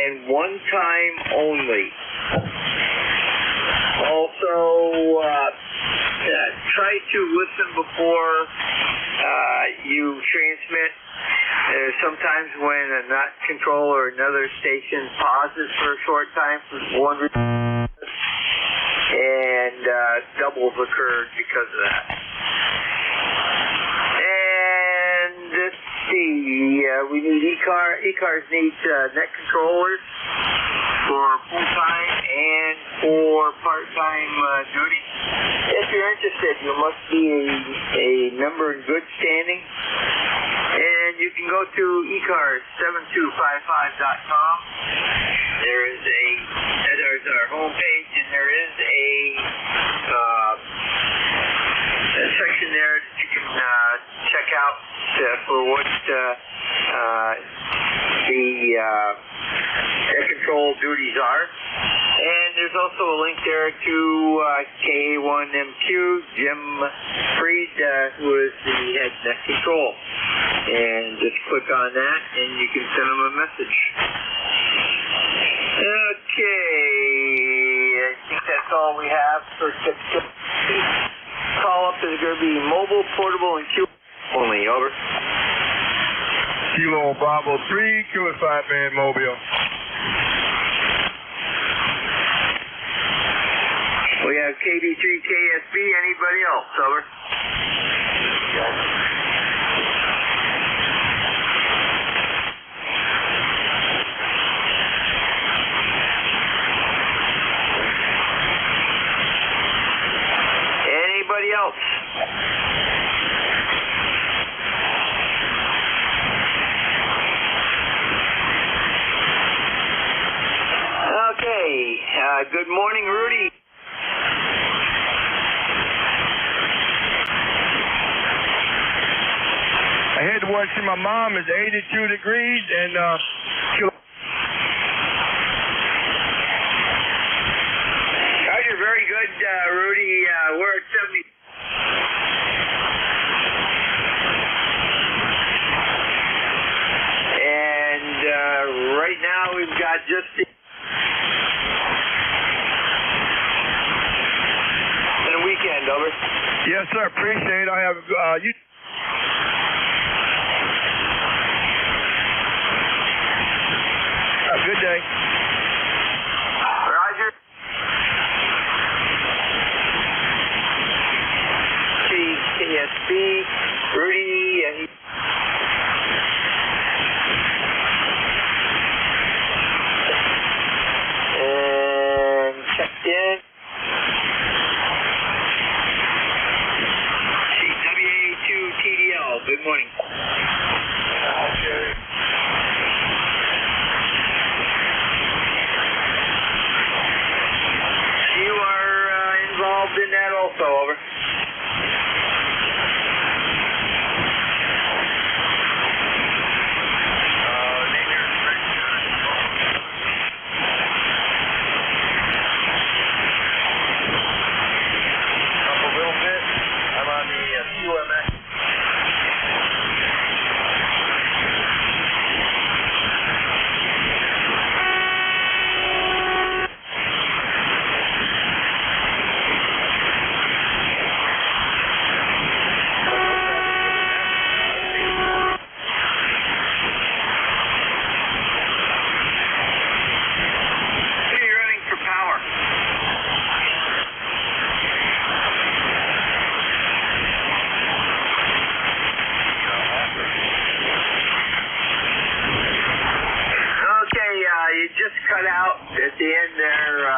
and one time only. Also, try to listen before you transmit. Sometimes when a NOT control or another station pauses for a short time for one reason, and doubles occurred because of that. And let's see, we need ECARS needs net controllers for full-time and for part-time duty. If you're interested, you must be a member in good standing. And you can go to ECARS7255.com. There's our homepage, and there is a section there that you can check out for what the air control duties are. And there's also a link there to KA1MQ, Jim Freed, who is the head net control. And just click on that, and you can send them a message. Okay, I think that's all we have for today. Call-up is going to be mobile, portable, and Q only. Over. Kilo Bravo 3, QS5 man mobile. We have KD3 KSB. Anybody else? Over. Anybody else? Okay. Good morning, Rudy. I head to watch my mom is 82 degrees and Roger, very good, Rudy. We're at 70. And right now we've got just the weekend, over. Yes, sir. Appreciate it. I have you. Have a good day. Roger. KSB, Rudy, at the end there,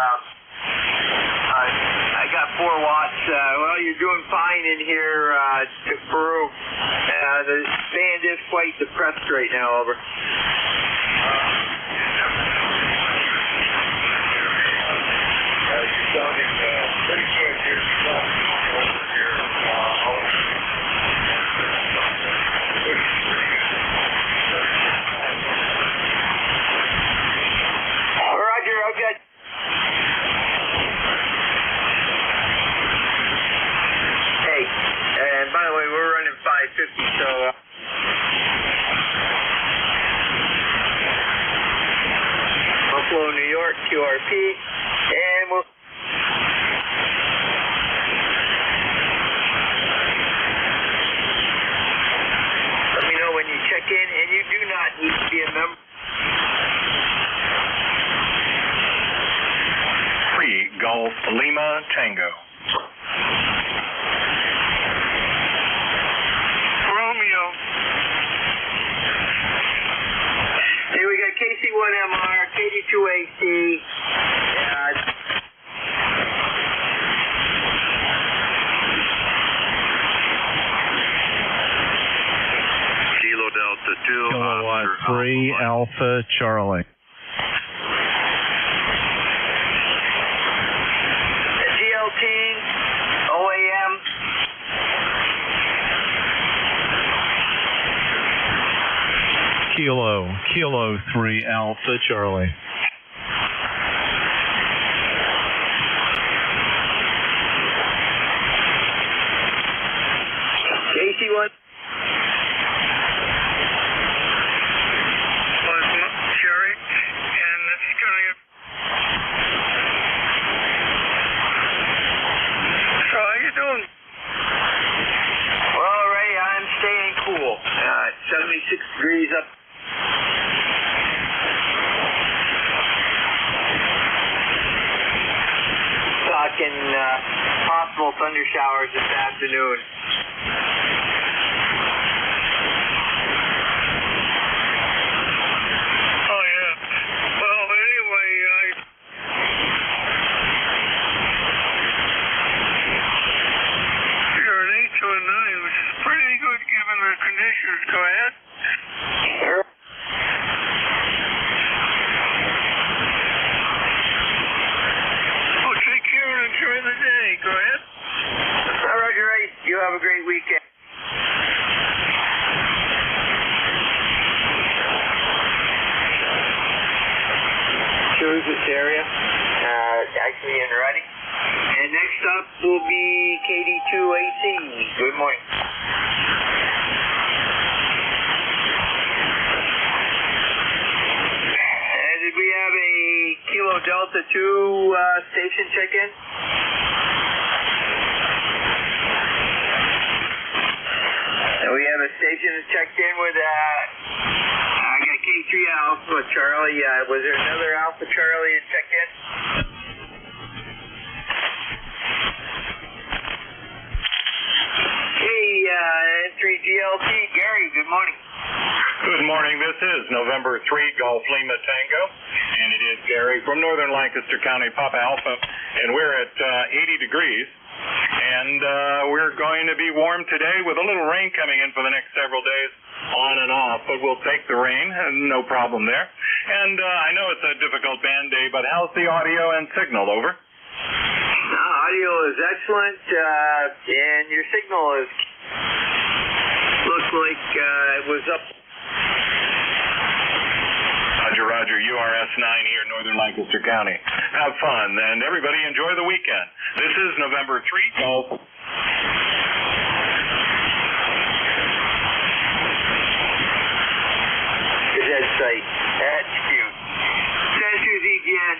I got 4 watts. Well, you're doing fine in here to Peru. The band is quite depressed right now, over. You're sounding pretty good here. Over here. Roger, okay. Hey, and by the way, we're running 550, so... Buffalo, New York, QRP, and we'll... Let me know when you check in, and you do not need to be a member. Golf Lima Tango. Romeo. Hey, we got KC1MR, KD2AC, Kilo Delta 2. Kilowatt 3 Alpha Charlie. OAM. Kilo 3 Alpha Charlie. KC1. Sherry, and it's going to... So how you doing? Well, Ray, I'm staying cool. 76 degrees up. Talking possible thunder showers this afternoon. Oh, yeah. Well, anyway, you're an 8 to a 9, which is pretty good given the conditions. Go ahead. Sure. Well, take care and enjoy the day. Go ahead. All right, you're right. You have a great weekend. Choose this area. Actually in ready. And next up will be KD2AC. Good morning. And did we have a Kilo Delta 2 station check-in? And we have a station that's checked in with I got K3 Alpha Charlie. Was there another Alpha Charlie that checked in? Hey, N3GLT, Gary, good morning. Good morning. This is November 3 Golf Lima Tango, and it is Gary from northern Lancaster County, Papa Alpha, and we're at 80 degrees, and we're going to be warm today with a little rain coming in for the next several days, on and off, but we'll take the rain, no problem there. And I know it's a difficult band day, but how's the audio and signal, over? Audio is excellent, and your signal is looks like it was up. Roger, URS 9 here, northern Lancaster County. Have fun, and everybody enjoy the weekend. This is November 3 Golf. That's right. That's cute. Thank you, ZGN.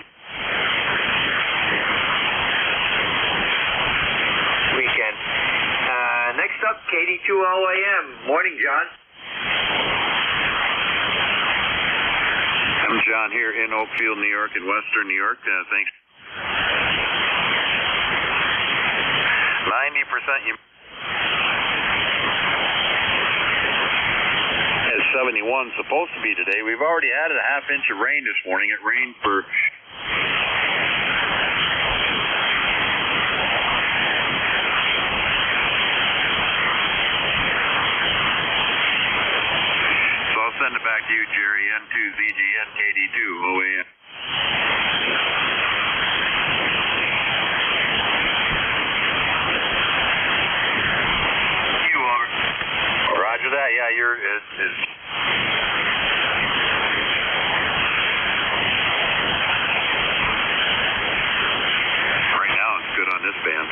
Weekend. Next up, KD2OAM. Morning, John. I'm John here in Oakfield, New York, in Western New York. Thanks. 90% It's 71 supposed to be today. We've already had a half inch of rain this morning. It rained for you, Jerry, N2ZGN KD2, OAM. You, over. Roger that, yeah, right now it's good on this band.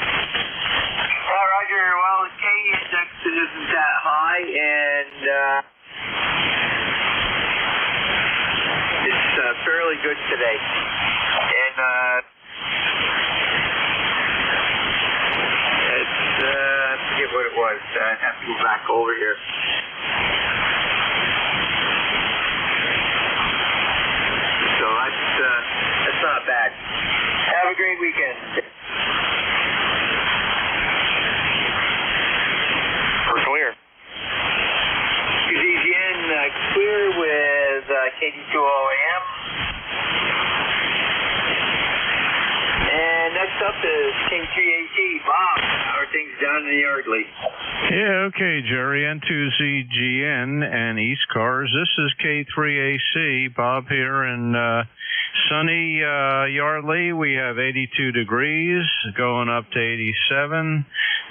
Roger, well, the K index isn't that high, and it's fairly good today. And it's, I forget what it was. I have to go back over here. So that's not bad. Have a great weekend. We're clear. ZZN clear with KD2OAM. And next up is K3AT. Bob, how are things down in the Yardley? Yeah, okay, Jerry. N2ZGN and ECARS. This is K3AC. Bob here in sunny Yardley. We have 82 degrees, going up to 87.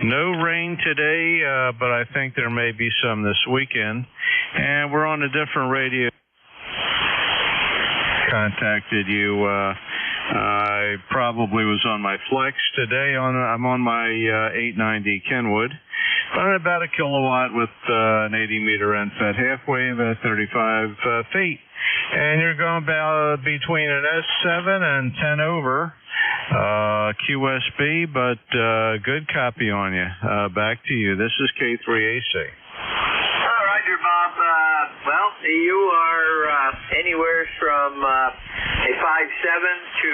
No rain today, but I think there may be some this weekend. And we're on a different radio. Contacted you. I probably was on my Flex today. I'm on my 890 Kenwood. About a kilowatt with an 80-meter end-fed half wave at 35 feet. And you're going about between an S7 and 10 over. QSB, but good copy on you. Back to you. This is K3AC. Roger, Bob. Well, you are anywhere from a 5.7 to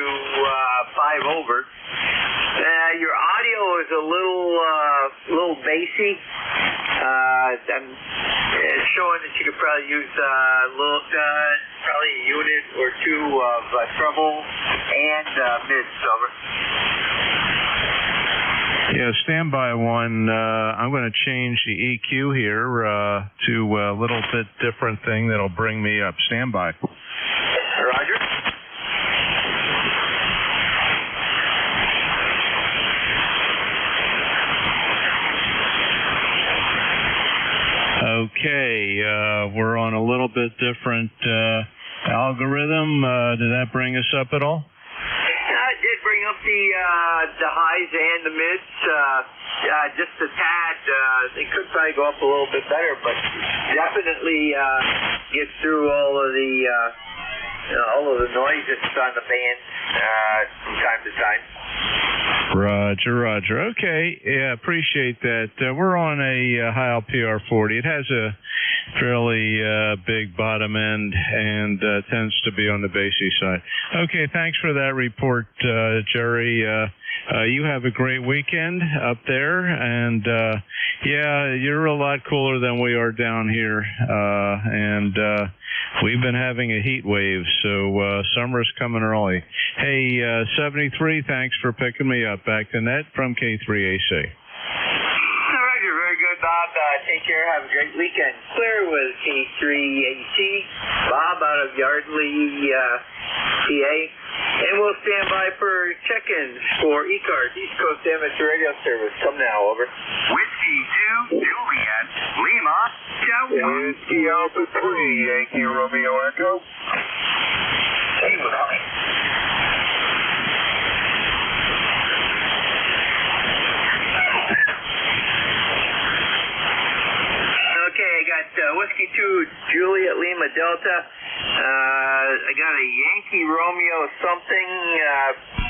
5 over. Your audio is a little bassy. It's showing that you could probably use probably a unit or two of treble and mids, over. Yeah, standby one. I'm going to change the EQ here to a little bit different thing that'll bring me up. Standby. Roger. Okay, we're on a little bit different algorithm. Did that bring us up at all? It did bring up the highs and the mids, just a tad. It could probably go up a little bit better, but definitely get through all of the noise that's on the band from time to time. Roger. Okay, yeah, appreciate that. We're on a Heil PR40. It has a fairly big bottom end and tends to be on the bassy side. Okay, thanks for that report, Jerry. You have a great weekend up there, and yeah, you're a lot cooler than we are down here, and we've been having a heat wave, so summer's coming early. Hey, 73, thanks for picking me up. Back to net from K3AC. Roger, very good, Bob. Take care. Have a great weekend. Clear with K3AC. Bob out of Yardley, PA. And we'll stand by for check-ins for ECARS, East Coast Amateur Radio Service. Come now, over. Whiskey 2, Juliet, Lima, Delta. Whiskey Alpha 3, Yankee Romeo Echo. Hey, with honey. Okay, I got Whiskey 2, Juliet Lima Delta. I got a Yankee Romeo something.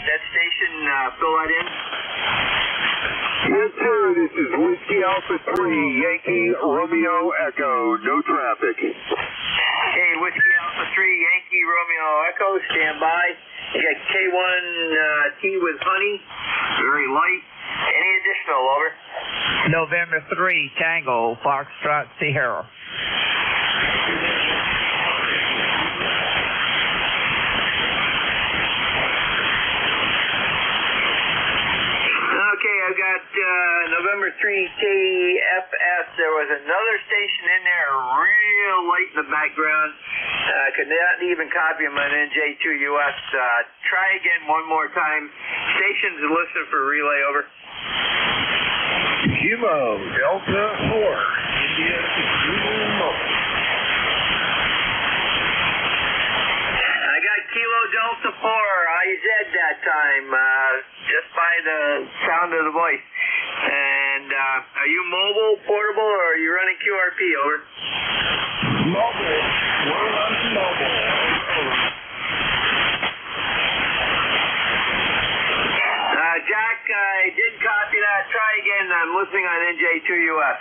That station, fill that in. Yes, sir. This is Whiskey Alpha 3, Yankee Romeo Echo. No traffic. Hey, Whiskey Alpha 3, Yankee Romeo Echo. Stand by. You got K1T with honey. Very light. Any additional, over? November 3, Tango, Foxtrot, Sierra. Okay, I've got November 3 KFS. There was another station in there, real light in the background. Could not even copy him on NJ2US. Try again one more time. Stations to listen for relay, over. Kilo Delta 4, India Zulu. I got Kilo Delta 4, IZ that time, just by the sound of the voice. And are you mobile, portable, or are you running QRP, over? Mobile. We're running mobile. Over. Jack, I did copy that. Try again. I'm listening on NJ2US.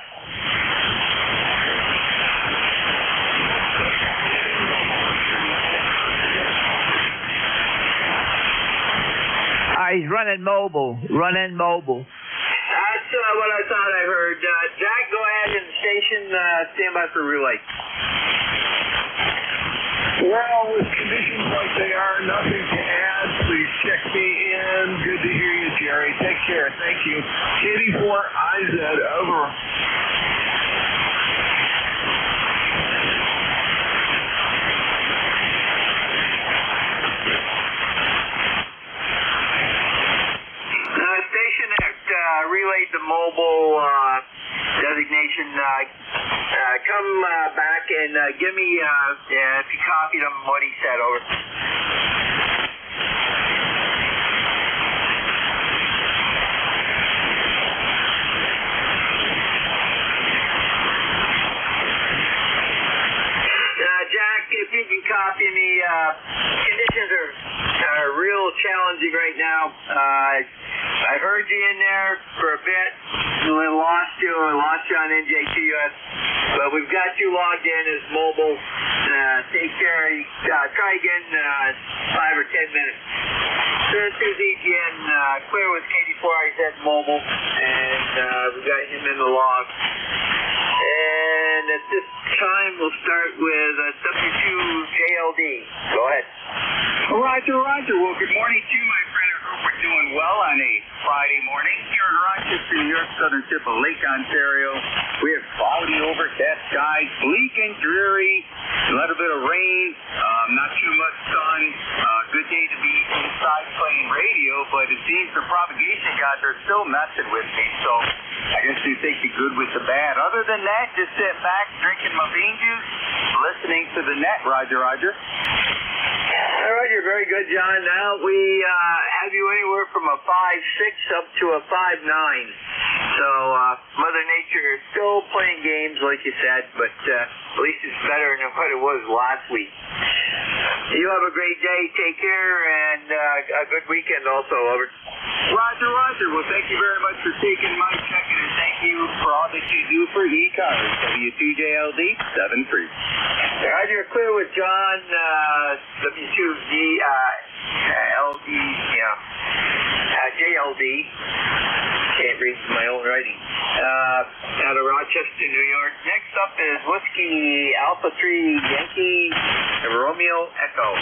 He's running mobile. Running mobile. That's what I thought I heard. Jack, go ahead and station. Stand by for relay. Well, with conditions like they are, nothing to add. Please check me in. Good to hear you, Jerry. Take care. Thank you. KD4IZ, over. Station X relayed the mobile designation. Come back and give me, if you copied him, what he said, over. Jack, if you can copy me, conditions are real challenging right now. I heard you in there for a bit, and then lost you on NJ2US, but we've got you logged in as mobile. Take care. Try again 5 or 10 minutes. Syracuse EGN, clear with KD4IZ mobile, and we got him in the log. And at this time, we'll start with W2JLD. Go ahead. Roger. Well, good morning to you, my friend. I hope we're doing well on a Friday morning here in Rochester, New York, southern tip of Lake Ontario. We have cloudy, overcast skies, bleak and dreary, a little bit of rain, not too much sun. Good day to be inside playing radio, but it seems the propagation gods are still messing with me, so I guess you take the good with the bad. Other than that, just sit back, drinking my bean juice, listening to the net. Roger. All right, you're very good, John. Now we have you anywhere from a 5.6 up to a 5.9. So Mother Nature is still playing games, like you said, but at least it's better than what it was last week. You have a great day. Take care, and a good weekend also, over. Roger. Well, thank you very much for taking my check, and thank you for all that you do for ECARS. W2JLD 73. Roger, you're clear with John. W2JLD, JLD. Can't read my own writing. Out of Rochester, New York. Next up is Whiskey Alpha 3 Yankee Romeo Echo.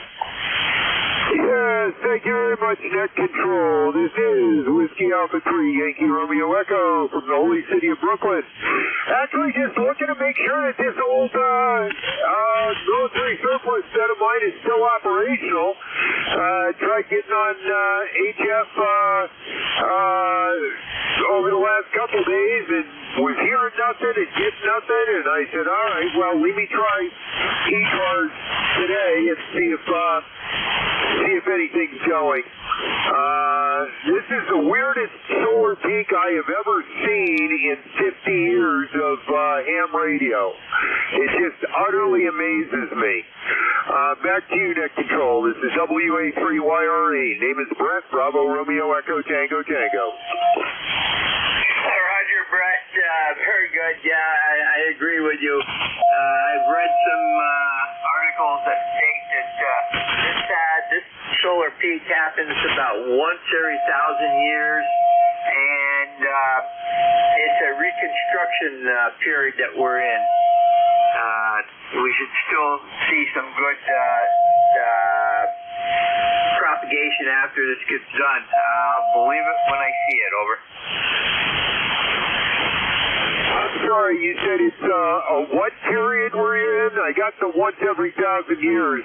Yes, thank you very much, Net Control. This is Whiskey Alpha 3 Yankee Romeo Echo from the holy city of Brooklyn. Actually, just looking to make sure that this old military surplus set of mine is still operational. Tried getting on HF over the last couple days and was hearing nothing and getting nothing, and I said, all right, well, let me try ECARS today and see if anything's going. This is the weirdest solar peak I have ever seen in 50 years of ham radio. It just utterly amazes me. Back to you, Net Control. This is WA3YRE. Name is Brett, Bravo Romeo Echo Tango Tango. Roger, Brett. Very good. Yeah, I agree with you. I've read some articles that state that this solar peak happens about once every 1,000 years, and it's a reconstruction period that we're in. We should still see some good propagation after this gets done. I'll believe it when I see it, over. I'm sorry, you said it's a what period we're in? I I got the once every 1,000 years,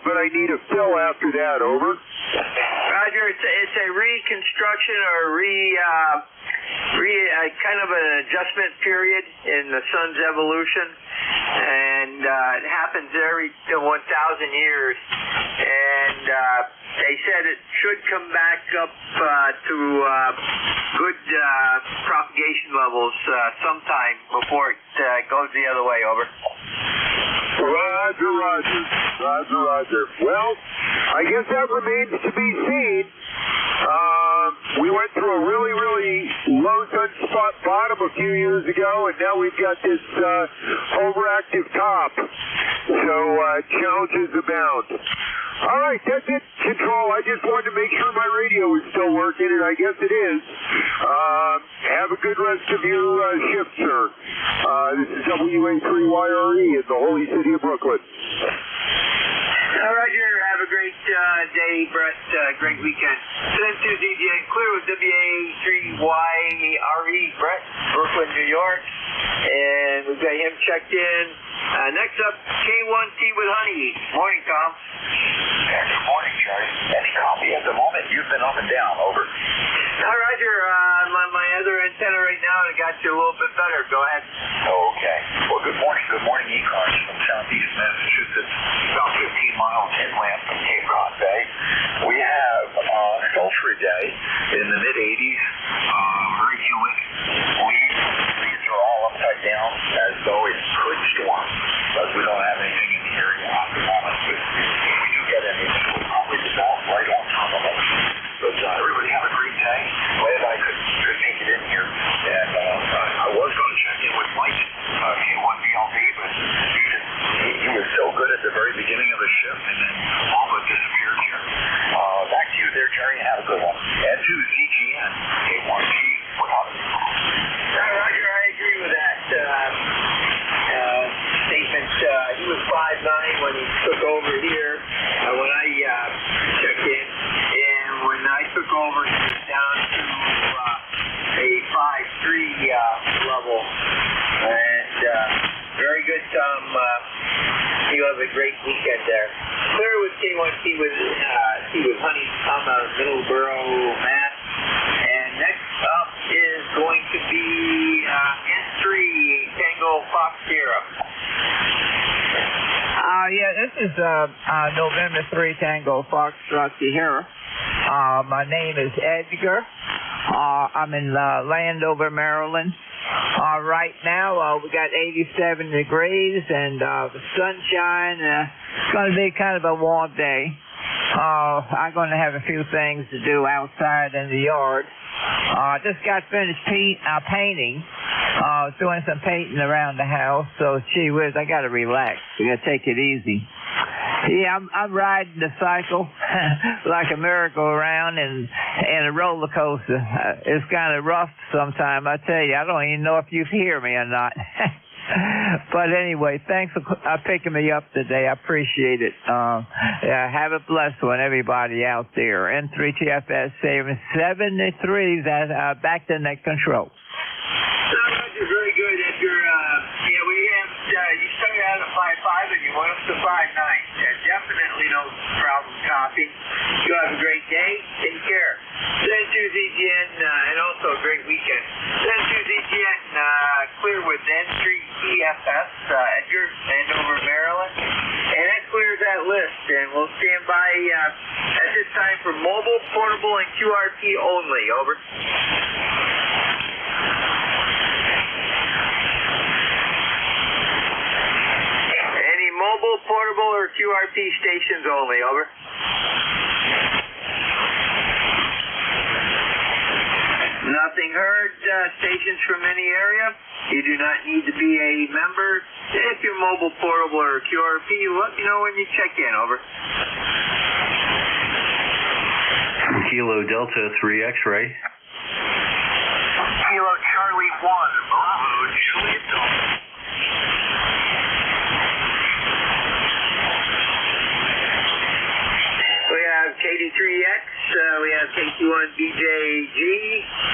but I need a fill after that. Over. Roger, it's a reconstruction or kind of an adjustment period in the sun's evolution, and it happens every 1,000 years, and they said it should come back up to good propagation levels sometime before it goes the other way. Over. Roger. Well, I guess that remains to be seen. We went through a really, really low sunspot bottom a few years ago, and now we've got this overactive top. So challenges abound. All right, that's it, Control. I just wanted to make sure my radio is still working, and I guess it is. Have a good rest of your shift, sir. This is WA3YRE in the holy city of Brooklyn. Roger, have a great day, Brett. Great weekend. Send to DGN Clear with WA3YRE, Brett, Brooklyn, New York. And we've got him checked in. Next up, K1T with Honey. Morning, Tom. Yeah, good morning, Jerry. Any copy at the moment? You've been up and down. Over. Roger, I'm on my other antenna right now, and it got you a little bit better. Go ahead. Okay. Well, good morning. Good morning, ECARS from southeast Massachusetts, about 15 miles inland from Cape Cod Bay. We have sultry day in the mid-80s, very humid. Leaves are all upside down as though it could storm, but we don't have anything in the area at the moment. But if we do get anything, we'll probably develop right on top of it. But everybody have a great day. Glad I could make it in here. And I was going to check in with Mike, K1BLV, but he was so good at the very beginning of the shift, and then all but disappeared here. Back to you there, Jerry, and have a good one. And to ZGN, K1T, without it. Roger, I agree with that statement. He was 5'9" when he took over here, when I checked in, and when I took over, he was down to a 5'3" level. And very good, Tom. You have a great weekend there. Clear with K1T with Honey, Tom out of Middleborough, Mass. And next up is going to be N3 Tango Fox Sierra. Yeah, this is November 3 Tango Foxtrot Sierra. My name is Edgar. I'm in Landover, Maryland. Right now, we got 87 degrees and the sunshine. It's going to be kind of a warm day. I'm going to have a few things to do outside in the yard. Just got finished painting. Doing some painting around the house. So, gee whiz, I got to relax. I got to take it easy. Yeah, I'm riding the cycle like a merry-go-round and a roller coaster. It's kind of rough sometimes, I tell you. I don't even know if you hear me or not. But anyway, thanks for picking me up today. I appreciate it. Have a blessed one, everybody out there. N3TFS 773, back to net control. Roger, very good, Edgar. Yeah, we have, you started out at 5'5" and you went up to 5'9". Definitely no problem copying. You have a great day. Take care. Send to ZGN, and also a great weekend. Send to ZGN, clear with N3TFS, Edgar, Andover, Maryland. And that clears that list. And we'll stand by at this time for mobile, portable, and QRP only. Over. Mobile, portable, or QRP stations only. Over. Nothing heard. Stations from any area. You do not need to be a member. If you're mobile, portable, or QRP, let me know when you check in. Over. Kilo Delta 3 X-ray. Kilo Charlie 1, Bravo, Juliet Delta. KD3X, we have KT1BJG.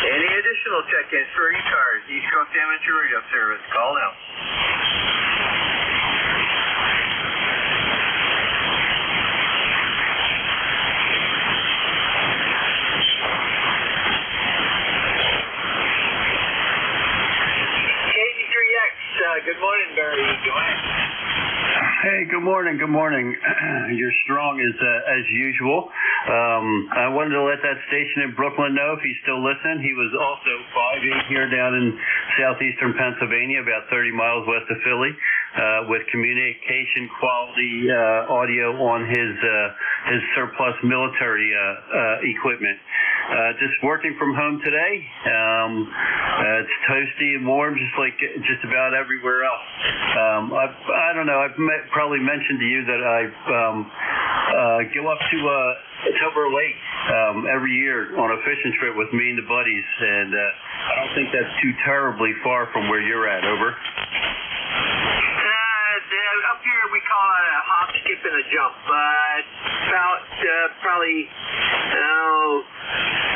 Any additional check-ins for ECARS, East Coast Amateur Radio Service? Call now. Hey, good morning. Good morning. You're strong as usual. I wanted to let that station in Brooklyn know if he's still listening. He was also 5'8" here down in southeastern Pennsylvania, about 30 miles west of Philly, with communication quality audio on his surplus military equipment. Just working from home today. It's toasty and warm, just about everywhere else. I don't know. I've probably mentioned to you that I go up to Tupper Lake every year on a fishing trip with me and the buddies, and I don't think that's too terribly far from where you're at. Over. Up here we call it a hop, skip, and a jump. About probably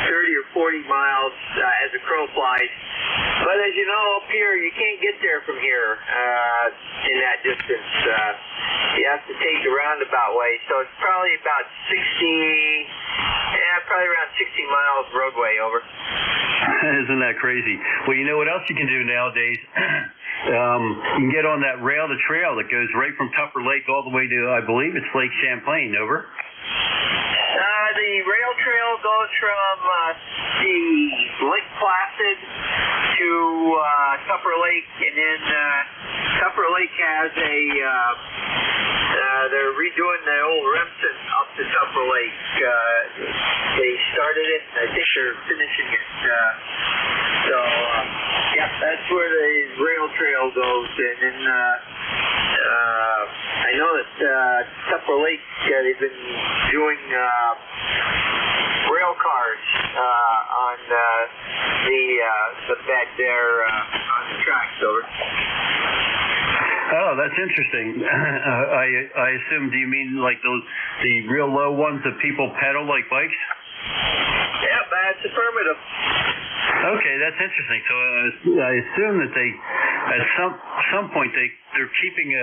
30 or 40 miles as a crow flies. But as you know, up here you can't get there from here in that distance. You have to take the roundabout way. So it's probably about probably around 60 miles roadway. Over. Isn't that crazy? Well, you know what else you can do nowadays? You can get on that rail to trail that goes right from Tupper Lake all the way to, I believe it's Lake Champlain. Over. The rail trail goes from the Lake Placid to Tupper Lake, and then Tupper Lake has they're redoing the old Remsen up to Tupper Lake. They started it, and I think they're finishing it. That's where the rail trail goes, and then I know that Tupper Lake, they've been doing rail cars on the bed there on the tracks. Over. Oh, that's interesting. I assume, do you mean like the real low ones that people pedal like bikes? Yep, that's affirmative. Okay, that's interesting. So I assume that they, at some point, they're keeping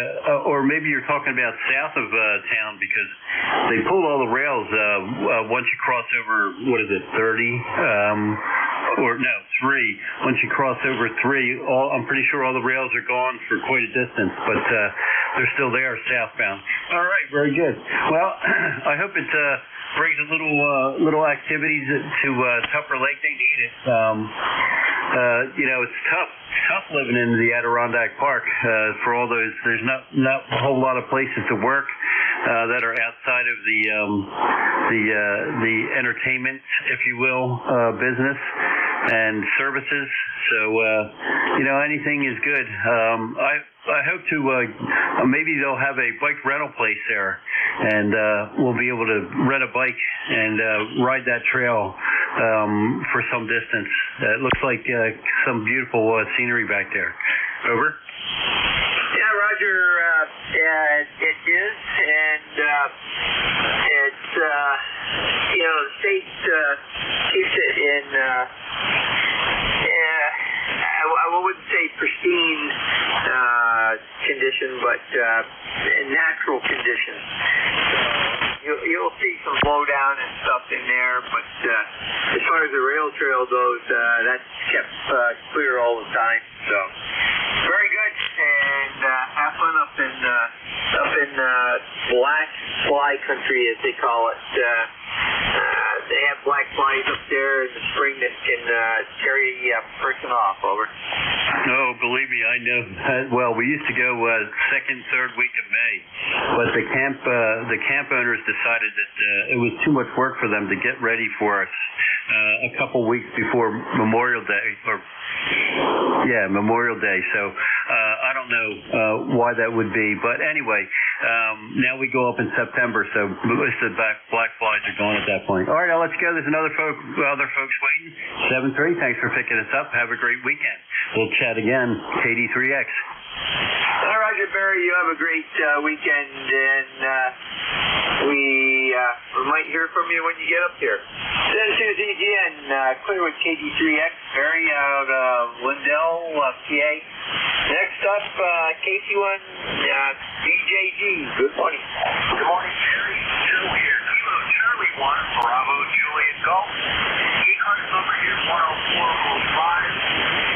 or maybe you're talking about south of town, because they pulled all the rails once you cross over, what is it, 30? Or no, 3. Once you cross over 3, I'm pretty sure all the rails are gone for quite a distance, but they're still there southbound. All right, very good. Well, I hope it brings a little activities to Tupper Lake. They need it. It's tough living in the Adirondack Park for all those. There's not a whole lot of places to work that are outside of the entertainment, if you will, business and services. So anything is good. I hope to maybe they'll have a bike rental place there, and we'll be able to rent a bike and ride that trail for some distance. It looks like some beautiful scenery back there. Over. Yeah, Roger. It is, and it's the state keeps it in. I wouldn't say pristine condition, but in natural condition. So you'll see some blowdown and stuff in there, but as far as the rail trail goes, that's kept clear all the time. So very good, and have fun up in black fly country, as they call it. They have black flies up there in the spring that can carry a person off. Over. Oh, believe me, I know that well. We used to go second, third week of May, but the camp owners decided that it was too much work for them to get ready for us a couple weeks before Memorial Day, Memorial Day. So I don't know why that would be, but anyway, now we go up in September, so most of the black flies are gone at that point. All right, now let's go. There's other folks waiting. 7-3. Thanks for picking us up. Have a great weekend. We'll chat again. KD3X. All right, Roger Barry. You have a great weekend, and we might hear from you when you get up here. Then to ZGN, clear with KD3X. Barry out of Lindell, PA. Next up, KC1, BJG. Good morning. Good morning, Jerry. Joe here. Kilo Charlie 1, Bravo, Juliet Golf. ECARS over here, 10405.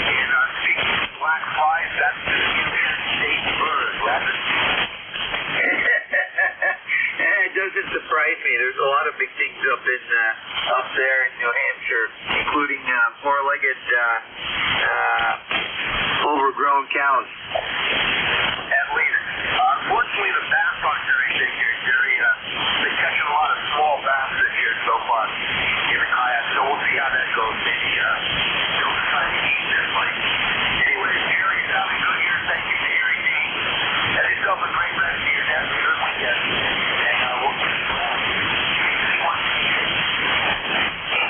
And speaking of black flies, that's the United States bird. Rapid. lot of big things up there in New Hampshire, including four-legged overgrown cows. At least, unfortunately, the bass aren't very big here, Jerry. They're catching a lot of small bass this year so far in the kayak, so we'll see how that goes. Maybe they'll decide to eat this late. Anyway, Jerry, it's having a good year. Thank you for your evening. Have yourself a great rest of your day, good weekend, and we'll see you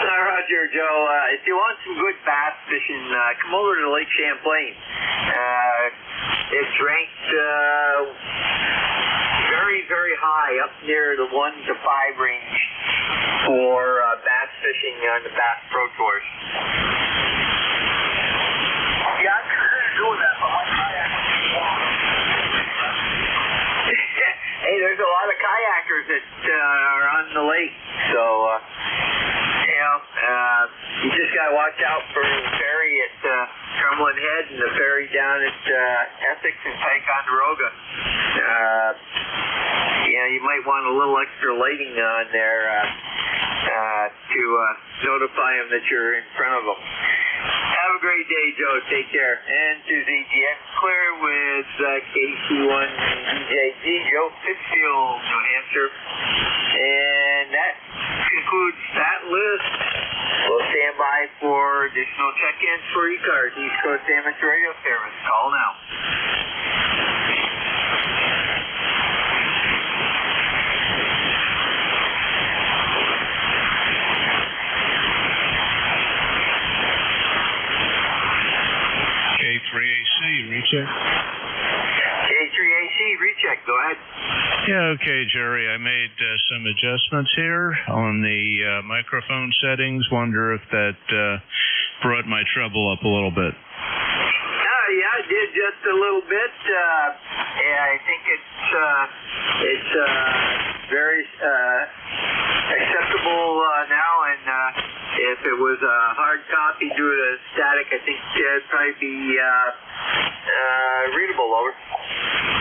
Roger, Joe, if you want some good bass fishing, come over to Lake Champlain. It's ranked very, very high, up near the 1 to 5 range for bass fishing on the Bass Pro Tours. Yeah, I'm considering doing that, but my kayak would be long. Hey, there's a lot of kayakers that are on the lake, so you just got to watch out for the ferry at Trembling Head and the ferry down at Essex and Ticonderoga. You might want a little extra lighting on there to notify them that you're in front of them. Have a great day, Joe. Take care. And to ZGX Clear with KC1 DJZ, Joe Pittsfield, New Hampshire. And that concludes that list. We'll stand by for additional check-ins for ECARS, East Coast Amateur Radio Service. Call now. K3AC, recheck. K3AC, recheck. Go ahead. Yeah, okay, Jerry. I made some adjustments here on the microphone settings. Wonder if that brought my treble up a little bit. Yeah, it did just a little bit. I think it's very acceptable now, and if it was a hard copy due to static, I think it'd probably be readable. Over.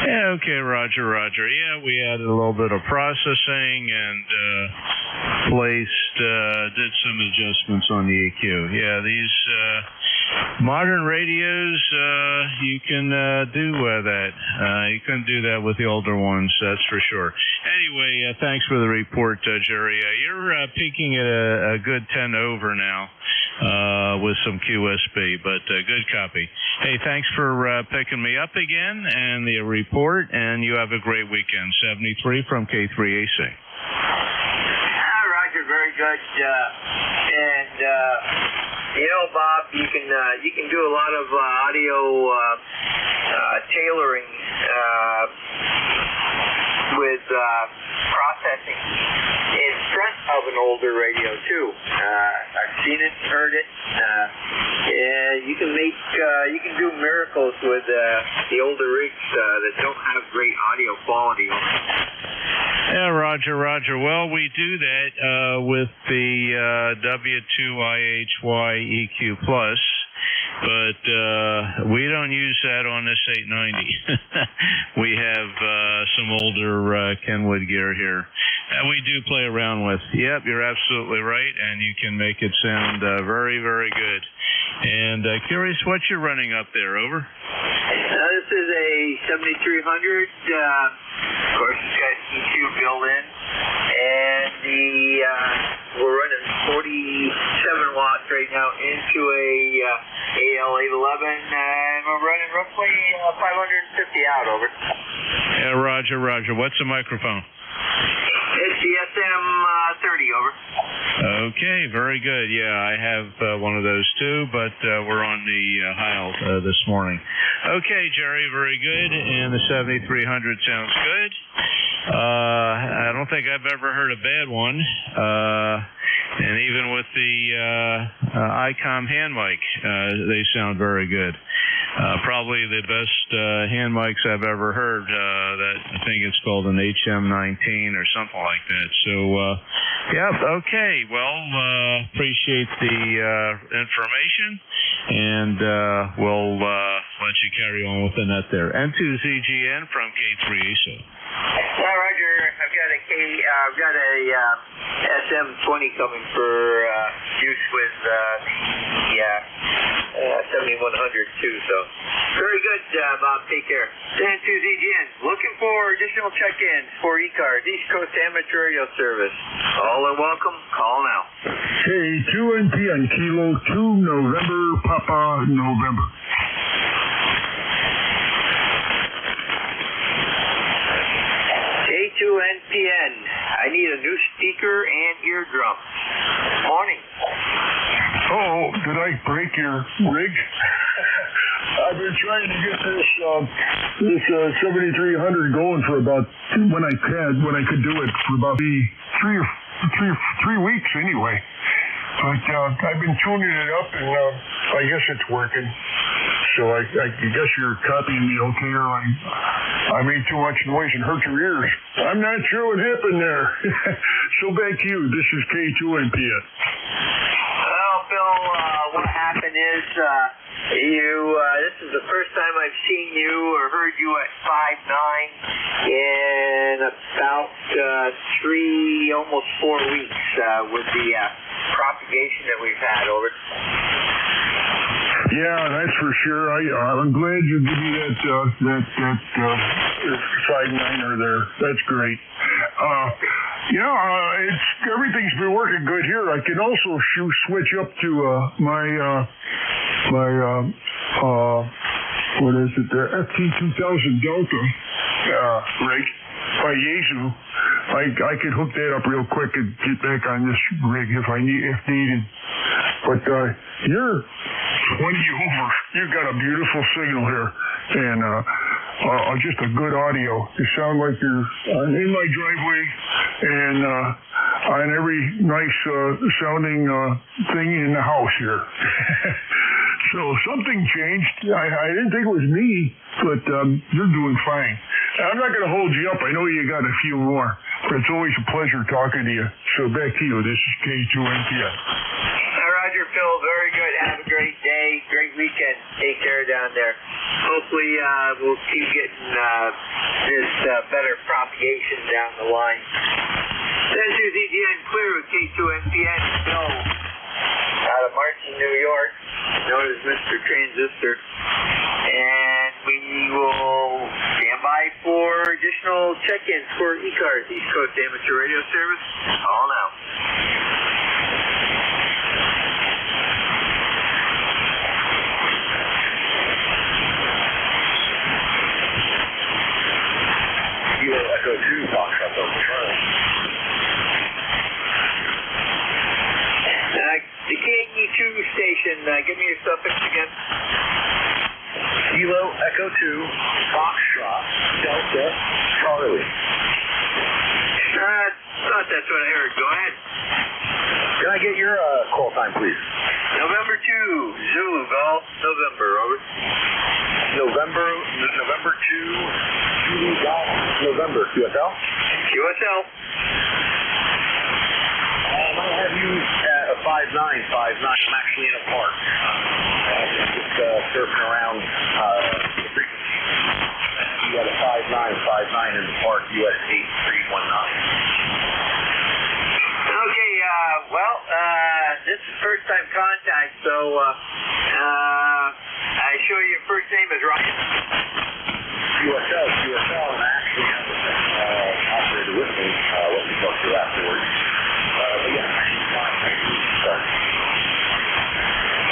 Yeah, okay, Roger. Yeah, we added a little bit of processing and did some adjustments on the EQ. Yeah, these modern radios, you can do that. You couldn't do that with the older ones, that's for sure. Anyway, thanks for the report, Jerry. You're peaking at a good 10 over now with some QSB, but good copy. Hey, thanks for picking me up again and the report, and you have a great weekend. 73 from K3AC. Roger, very good. Bob, you can do a lot of audio tailoring with processing in front of an older radio too. I've seen it, heard it. You can do miracles with the older rigs that don't have great audio quality. Yeah, Roger. Well, we do that with the W2IHY EQ Plus, but we don't use that on this 890. We have some older Kenwood gear here that we do play around with. Yep, you're absolutely right, and you can make it sound very, very good. And curious what you're running up there, over? This is a 7300. Of course, it's got EQ built in, and we're running 47 watts right now into a AL811, and we're running roughly 550 out. Over. Yeah, Roger. What's the microphone? It's the SM30. Over. Okay, very good. Yeah, I have one of those too, but we're on the Heil this morning. Okay, Jerry, very good. And the 7300 sounds good. I don't think I've ever heard a bad one. And even with the ICOM hand mic, they sound very good. Probably the best hand mics I've ever heard. That I think it's called an HM19 or something like that. So, yep, okay. Well, appreciate the information, and we'll let you carry on with the net there. N2ZGN from K3AC. Roger, I've got a I've got a SM20 coming for use with the 7100 too. So very good, Bob. Take care. Dan 2ZGN, looking for additional check-ins for ECARS, East Coast Amateur Radio Service. All are welcome. Call now. K2NPN, Kilo 2, November, Papa, November. K2NPN, I need a new speaker and eardrum. Morning. Oh, did I break your rig? I've been trying to get this 7300 going for about when I could do it for about three weeks anyway. But I've been tuning it up, and I guess it's working. So I guess you're copying me okay, or I made too much noise and hurt your ears. I'm not sure what happened there. So back to you. This is K2NPN. Well, Phil, what happened is this is the first time I've seen you or heard you at 5'9" in about almost 4 weeks with the propagation that we've had over. Yeah, that's for sure. I'm glad you give me that 5'9" there. That's great. Everything's been working good here. I can also switch up to my what is it there? FT2000 Delta rig by Yaesu. I could hook that up real quick and get back on this rig if needed. But you're 20 over. You've got a beautiful signal here, and just a good audio. You sound like you're in my driveway, and on every nice sounding thing in the house here. So something changed. I didn't think it was me, but you're doing fine. I'm not going to hold you up. I know you got a few more, but it's always a pleasure talking to you. So back to you. This is K2NPN. Roger, Phil. Very good. Have a great day. Great weekend. Take care down there. Hopefully we'll keep getting this better propagation down the line. This is EGN Clear with K2NPN. Phil out of Marcy, New York, known as Mr. Transistor. And we will stand by for additional check-ins for ECARS, East Coast Amateur Radio Service. Call now. Kilo Echo 2, Foxtrot Delta Charlie. The KE2 station, give me your suffix again. Kilo Echo 2, Foxtrot Delta Charlie. Thought that's what I heard. Go ahead. Can I get your call time, please? November 2, Zulu Golf, November, over. November 2, Zulu Golf, November, QSL? QSL. I might have you at a 5'9". I'm actually in a park. I'm just surfing around the frequency. You got a 5'9" in the park, US 8319. Okay, this is first time contact, so I show you your first name is Ryan. QSL, and I actually have the operator with me. Let me talk to you afterwards. But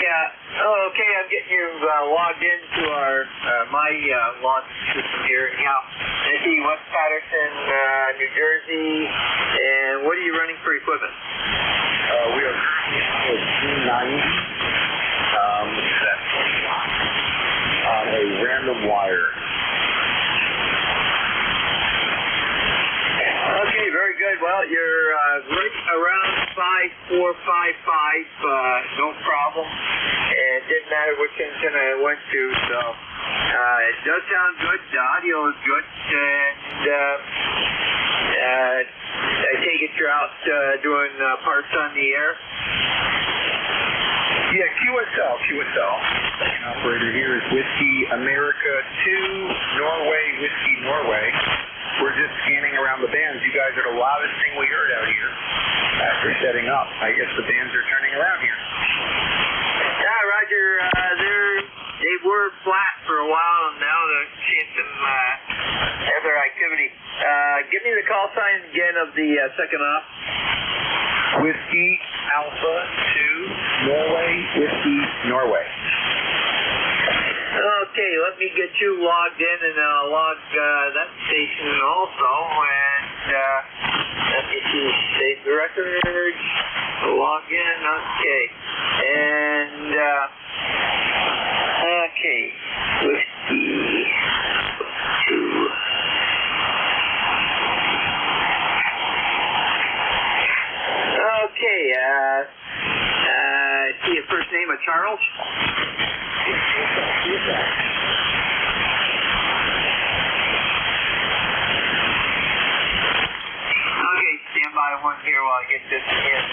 yeah, okay, I'm getting you logged into our my launch system here. Anyhow, let's see, West Patterson, New Jersey, and what are you running for equipment? We are currently on a G90, which is at 20 watts, on a random wire. Okay, very good. Well, you're right around 5455, no problem. And it didn't matter which antenna I went to, so it does sound good. The audio is good, and I take it you're out doing parts on the air? Yeah, QSL. Second operator here is Whiskey America 2, Norway, Whiskey Norway. We're just scanning around around the bands. You guys are the loudest thing we heard out here after setting up. I guess the bands are turning around here. Yeah, Roger. They were flat for a while, and now they're seeing some other activity. Give me the call sign again of the second op. Whiskey Alpha 2 Norway Whiskey Norway. Okay, let me get you logged in, and I'll log that station also. And let me see, save the records, log in. Okay, and okay, Whiskey 2. Okay, I see a first name of Charles. Okay, stand by one here while I get this in.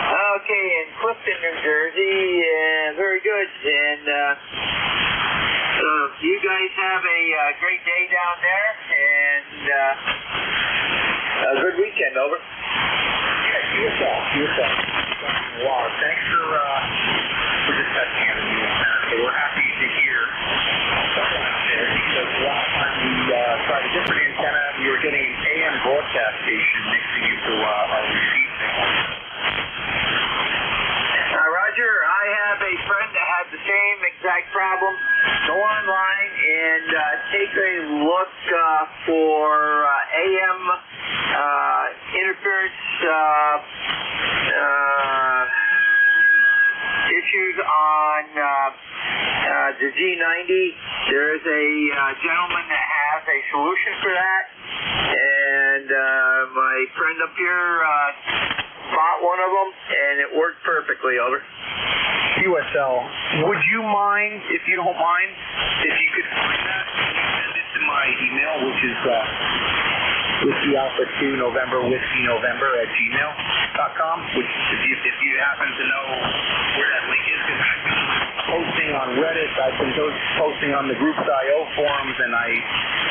Okay, in Clifton, New Jersey, very good. And so you guys have a great day down there, and a good weekend, over. Yeah, yourself. Wow, thanks for discussing it with you. We're happy to hear someone out there, because the last time we tried a different antenna, we were getting an AM broadcast station mixing into our receive signal. Roger, I have a friend that had the same exact problem. Go online and take a look for AM interference issues on the G90. There is a gentleman that has a solution for that, and my friend up here bought one of them, and it worked perfectly, over. QSL, would you mind, if you don't mind, if you could find that and send it to my email, which is Whiskey Alpha 2 November Whiskey November @gmail.com, which if you happen to know where that link is, because I've been posting on Reddit, I've been posting on the group's IO forums, and I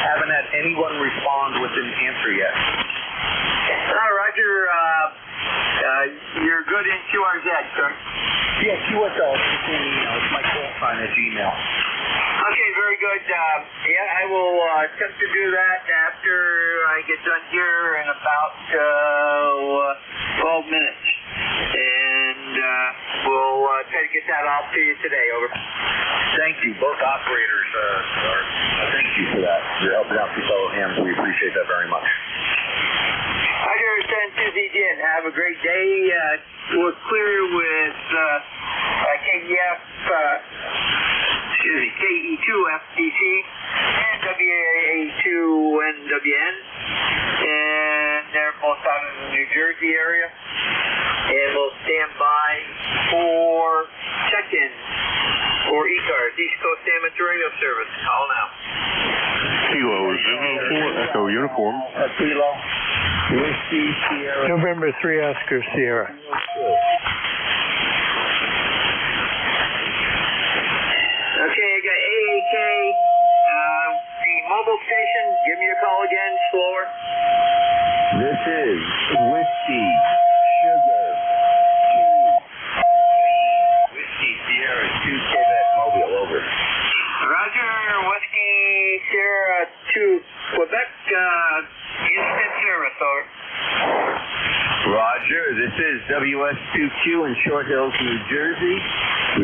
haven't had anyone respond with an answer yet. Roger, you're good in QRZ, correct? Yeah, QSL, it's my call sign at Gmail. Okay, very good. Yeah, I will attempt to do that after I get done here in about 12 minutes. And we'll try to get that off to you today, over. Thank you. Both operators thank you for that. You're helping out your fellow hams. We appreciate that very much. Roger, 10-2 again. Have a great day. We're clear with KEF, KE2FDC and WA2NWN. And they're both out in the New Jersey area. And we'll stand by for check-in for ECARS, East Coast Amateur Radio Service. Call now. Kilo 04 Echo Uniform. Kilo. Whiskey Sierra. November 3 Oscar Sierra. Okay, I got AAK, the mobile station. Give me a call again, slower. This is Whiskey Sugar 2. Whiskey Sierra 2 Quebec Mobile, over. Roger, Whiskey Sierra 2 Quebec, instant service, over. Roger, this is WS2Q in Short Hills, New Jersey.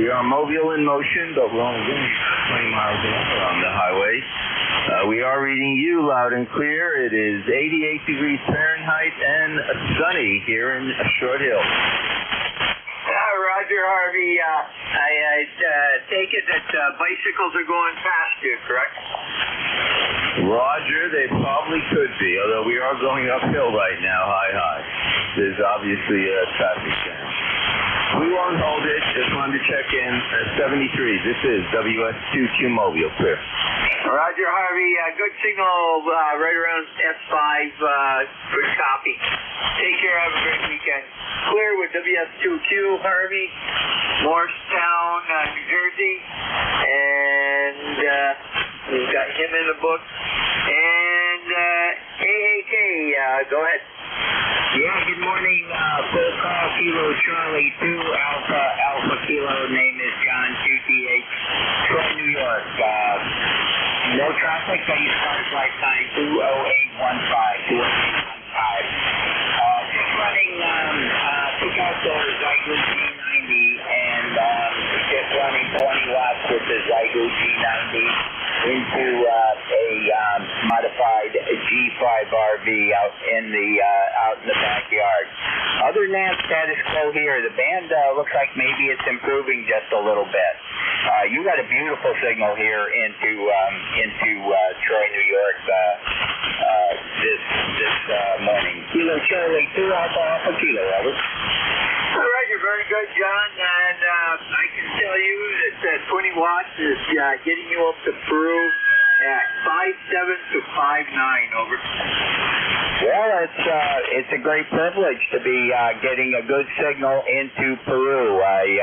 We are mobile in motion, but we're only going 20 miles an hour on the highway. We are reading you loud and clear. It is 88 degrees Fahrenheit and sunny here in Short Hills. Roger, Harvey, I take it that bicycles are going past you, correct? Roger, they probably could be, although we are going uphill right now, high. There's obviously a traffic jam. We won't hold it, just wanted to check in. 73, this is WS2Q Mobile, clear. Roger, Harvey, good signal right around S5, good copy. Take care, have a great weekend. Clear with WS2Q, Harvey, Morristown, him in the book. And AAK, go ahead. Yeah, good morning. Full call Kilo Charlie 2 Alpha Kilo. Name is John 2TH, Troy, New York. No traffic. ECARS lifetime 20815. Just running. Took out the Zygo G90 and just running 20 watts with the Zygo G90 into a modified G5 RV out in the backyard. Other than that, status quo here. The band looks like maybe it's improving just a little bit. You got a beautiful signal here into Troy, New York this morning. Kilo Charlie 2 Alpha Kilo. Over. All right, you're very good, John, and I can tell you that 20 watts is getting you up to Peru at 5.7 to 5.9, over. Well, it's a great privilege to be getting a good signal into Peru. I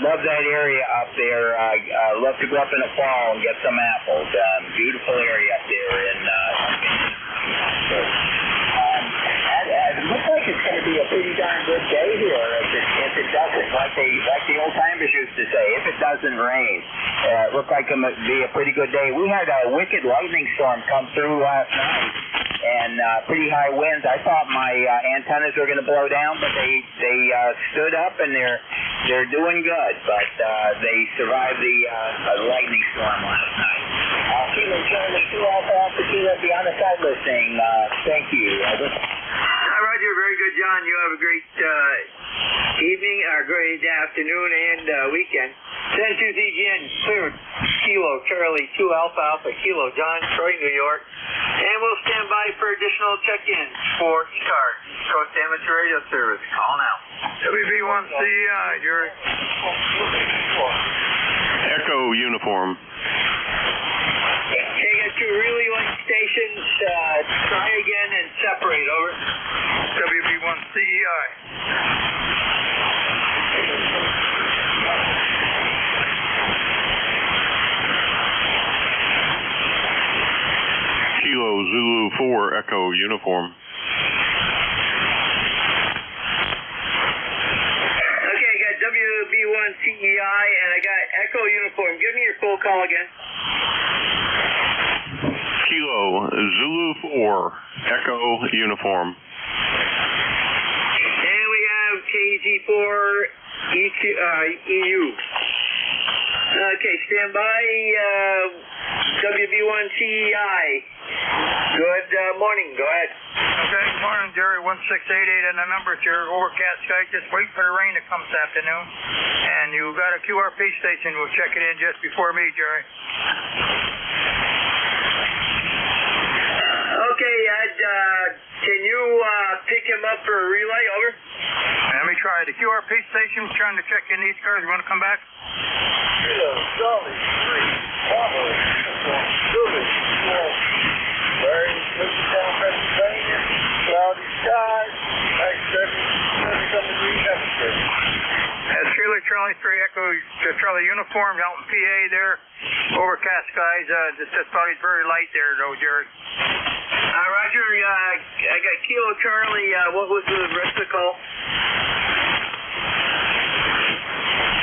love that area up there. I love to go up in the fall and get some apples. Beautiful area up there in it looks like it's going to be a pretty darn good day here if it doesn't, like the old timers used to say, if it doesn't rain. It looked like it would be a pretty good day. We had a wicked lightning storm come through last night and pretty high winds. I thought my antennas were going to blow down, but they stood up and they're doing good. But they survived the lightning storm last night. Kilo Charlie 2 Alpha Kilo, be on the side listening. Thank you. Roger, very good, John. You have a great evening, or great afternoon and weekend. Send to ZGN, cleared. Kilo Charlie 2 Alpha Kilo, John, Troy, New York. And we'll stand by for additional check-ins for ECARS, Coast Amateur Radio Service. Call now. WB1CEI, you're Echo Uniform. Okay, got two really light stations. Try again and separate, over. WB1CEI. Kilo Zulu 4 Echo Uniform. Okay, I got WB1CEI and I got Echo Uniform. Give me your full call again. Kilo Zulu 4 Echo Uniform. And we have KG4 EU. Okay, stand by. WB1CEI. Good morning. Go ahead. Okay, good morning, Jerry. 1688 and the number to your overcast sky. Just wait for the rain to come this afternoon. And you got a QRP station. We'll check it in just before me, Jerry. Okay, Ed, can you pick him up for a relay? Over. Let me try. The QRP station trying to check in these cars. You want to come back? Kilo Charlie 3 Bravo Uniform Zulu 4. Very good down Pennsylvania. Cloudy skies. Nice 77-degree temperature. That's Kilo Charlie 3 Echo Charlie Uniform out in PA there. Overcast skies. Just probably very light there, though, Jerry. Roger, I got Kilo Charlie. What was the rest of the call?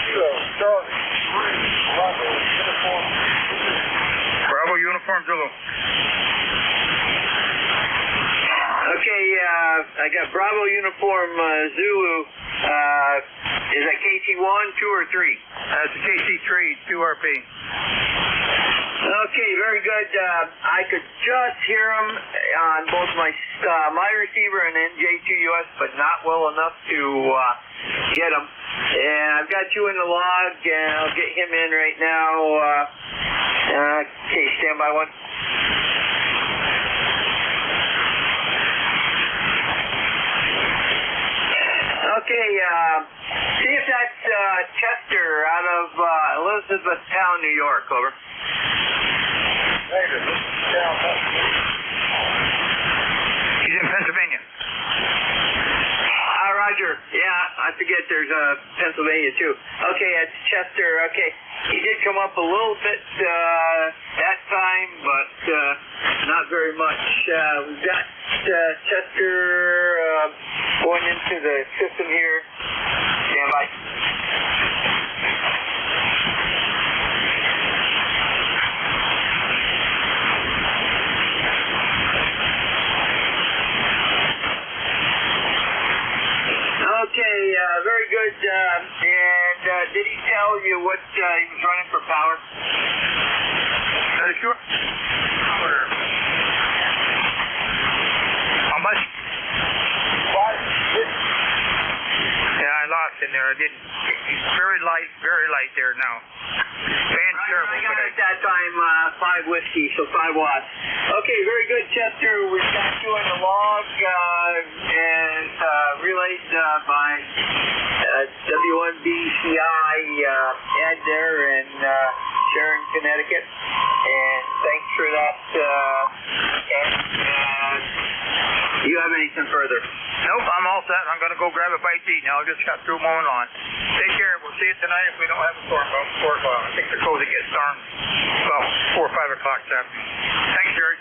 Kilo Charlie 3 Bravo Uniform. Bravo Uniform Zulu. Okay, I got Bravo Uniform Zulu. Is that KT1, 2, or 3? That's a KT3, 2RP. Okay, very good. I could just hear them on both my receiver and NJ2US, but not well enough to get them. And I've got you in the log, and I'll get him in right now. Okay, stand by one. Okay, see if that's Chester out of Elizabethtown, New York, over. He's in Pennsylvania. Roger. Yeah, I I forget there's Pennsylvania too. Okay, it's Chester. Okay, he did come up a little bit that time, but not very much. We've got Chester going into the system here. Stand by. Okay, very good. And did he tell you what he was running for power? Sure. How much? Yeah, I lost in there. I didn't. It's very light there now. I got at that time 5 whiskey, so 5 watts. Okay, very good, Chester. We've got you on the log and relayed by W1BCI Ed there in Sharon, Connecticut. And thanks for that. Do you have anything further? Nope, I'm all set. I'm going to go grab a bite to eat now. I just got through mowing lawn. Take care. We'll see you tonight if we don't have a storm. About 4 o'clock. I think they're supposed to get storm about 4 or 5 o'clock this afternoon. Thanks, Jerry.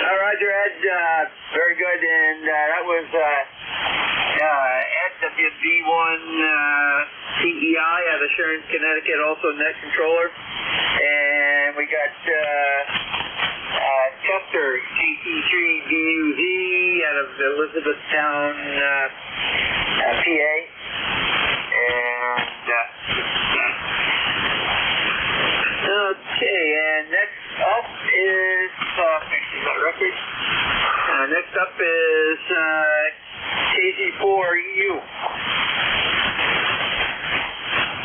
Roger, Ed. Very good. And that was Ed, WB1 CEI out of Sharon, Connecticut, also net controller. And we got Chester, KT3BUZ out of Elizabethtown, PA. And okay, and next up is record. Next up is KZ4EU.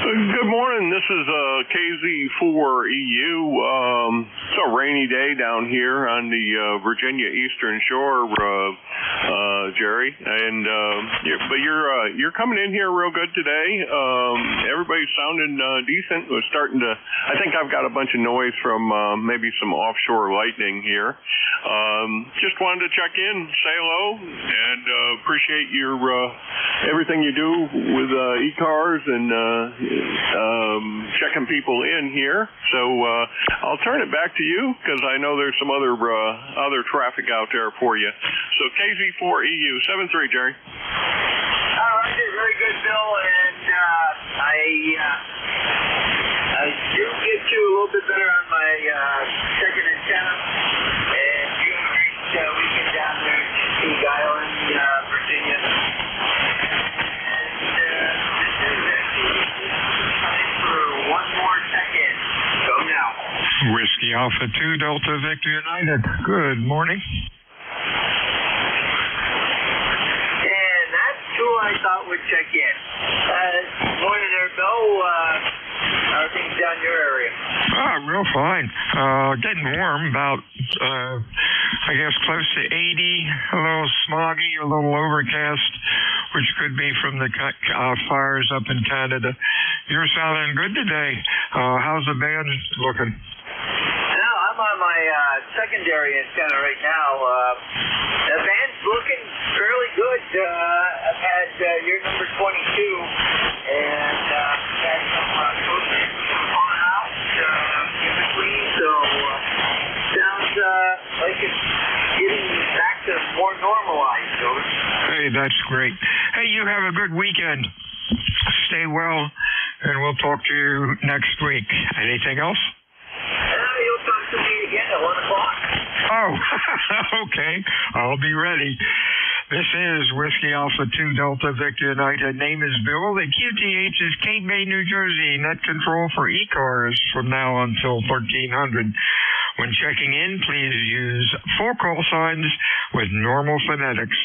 Good morning. This is KZ4EU. It's a rainy day down here on the Virginia Eastern Shore, Jerry. And but you're coming in here real good today. Everybody's sounding decent. We're starting to. I think I've got a bunch of noise from maybe some offshore lightning here. Just wanted to check in, say hello, and appreciate your everything you do with ECARS and checking people in here. So I'll turn it back to you because I know there's some other traffic out there for you. So KZ4EU 73, Jerry. All right, very good, Bill. And I do get you a little bit better on my second antenna. And you have a great weekend down there in Chesapeake Island, Virginia. One more second. Go now. Whiskey Alpha 2 Delta Victor United. Good morning. And that's who I thought would check in. Morning there, Bill. How are things down your area? Real fine. Getting warm, about, I guess, close to 80, a little smoggy, a little overcast, which could be from the fires up in Canada. You're sounding good today. How's the band looking? Well, I'm on my secondary antenna right now. The band's looking fairly good. I've had your number 22, and had some coaches on out in between, so sounds like it's getting back to more normalized, George. Hey, that's great. Hey, you have a good weekend. Stay well, and we'll talk to you next week. Anything else? You'll talk to me again at 1 o'clock. Oh, okay. I'll be ready. This is Whiskey Alpha 2 Delta Victor United. Name is Bill. The QTH is Cape May, New Jersey. Net control for ECARS from now until 1300. When checking in, please use 4 call signs with normal phonetics.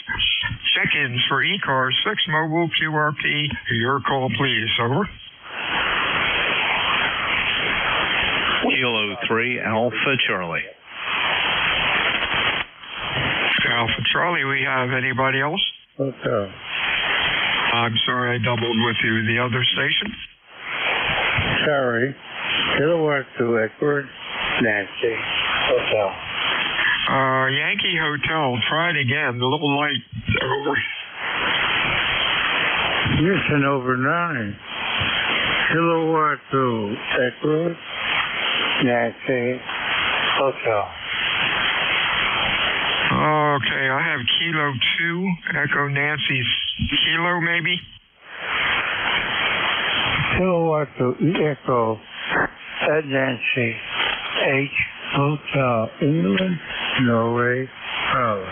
Check-ins for ECARS 6 Mobile QRP. Your call, please. Over. Kilo 3 Alpha Charlie. Alpha Charlie, we have anybody else? Okay. I'm sorry I doubled with you. The other station? Terry, Kilowatt 2 Edward, Nancy, Hotel. Yankee Hotel. Try it again. A little light. Over. You're 10 over 9. Kilowatt to Echo, Nancy, Hotel. Okay, I have Kilo 2, Echo Nancy's Kilo maybe? Kilowatt to Echo, Ed Nancy, H, Hotel, England, Norway, Bravo.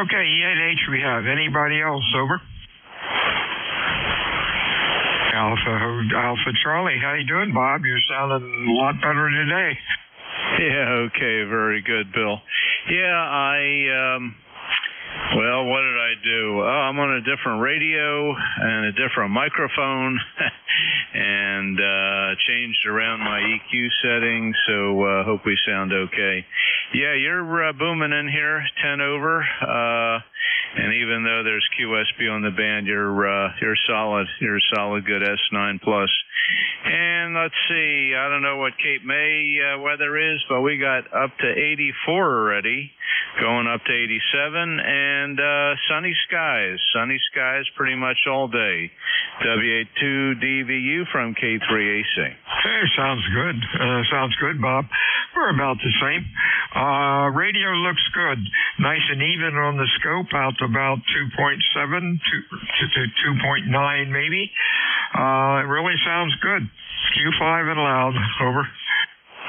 Okay, ENH we have. Anybody else? Over. Alpha Charlie, how you doing, Bob? You're sounding a lot better today. Yeah, okay, very good, Bill. Yeah, well, what did I do? Oh, I'm on a different radio and a different microphone and changed around my EQ settings, so hope we sound okay. Yeah, you're booming in here, 10 over, and even though there's QSB on the band, you're solid. You're a solid good S9 plus. And let's see, I don't know what Cape May weather is, but we got up to 84 already, going up to 87, and sunny skies pretty much all day. WA2DVU from K3AC. Hey, sounds good, Bob. We're about the same. Radio looks good. Nice and even on the scope, out to about 2.7 to 2.9 maybe. It really sounds good. Q5 and loud. Over.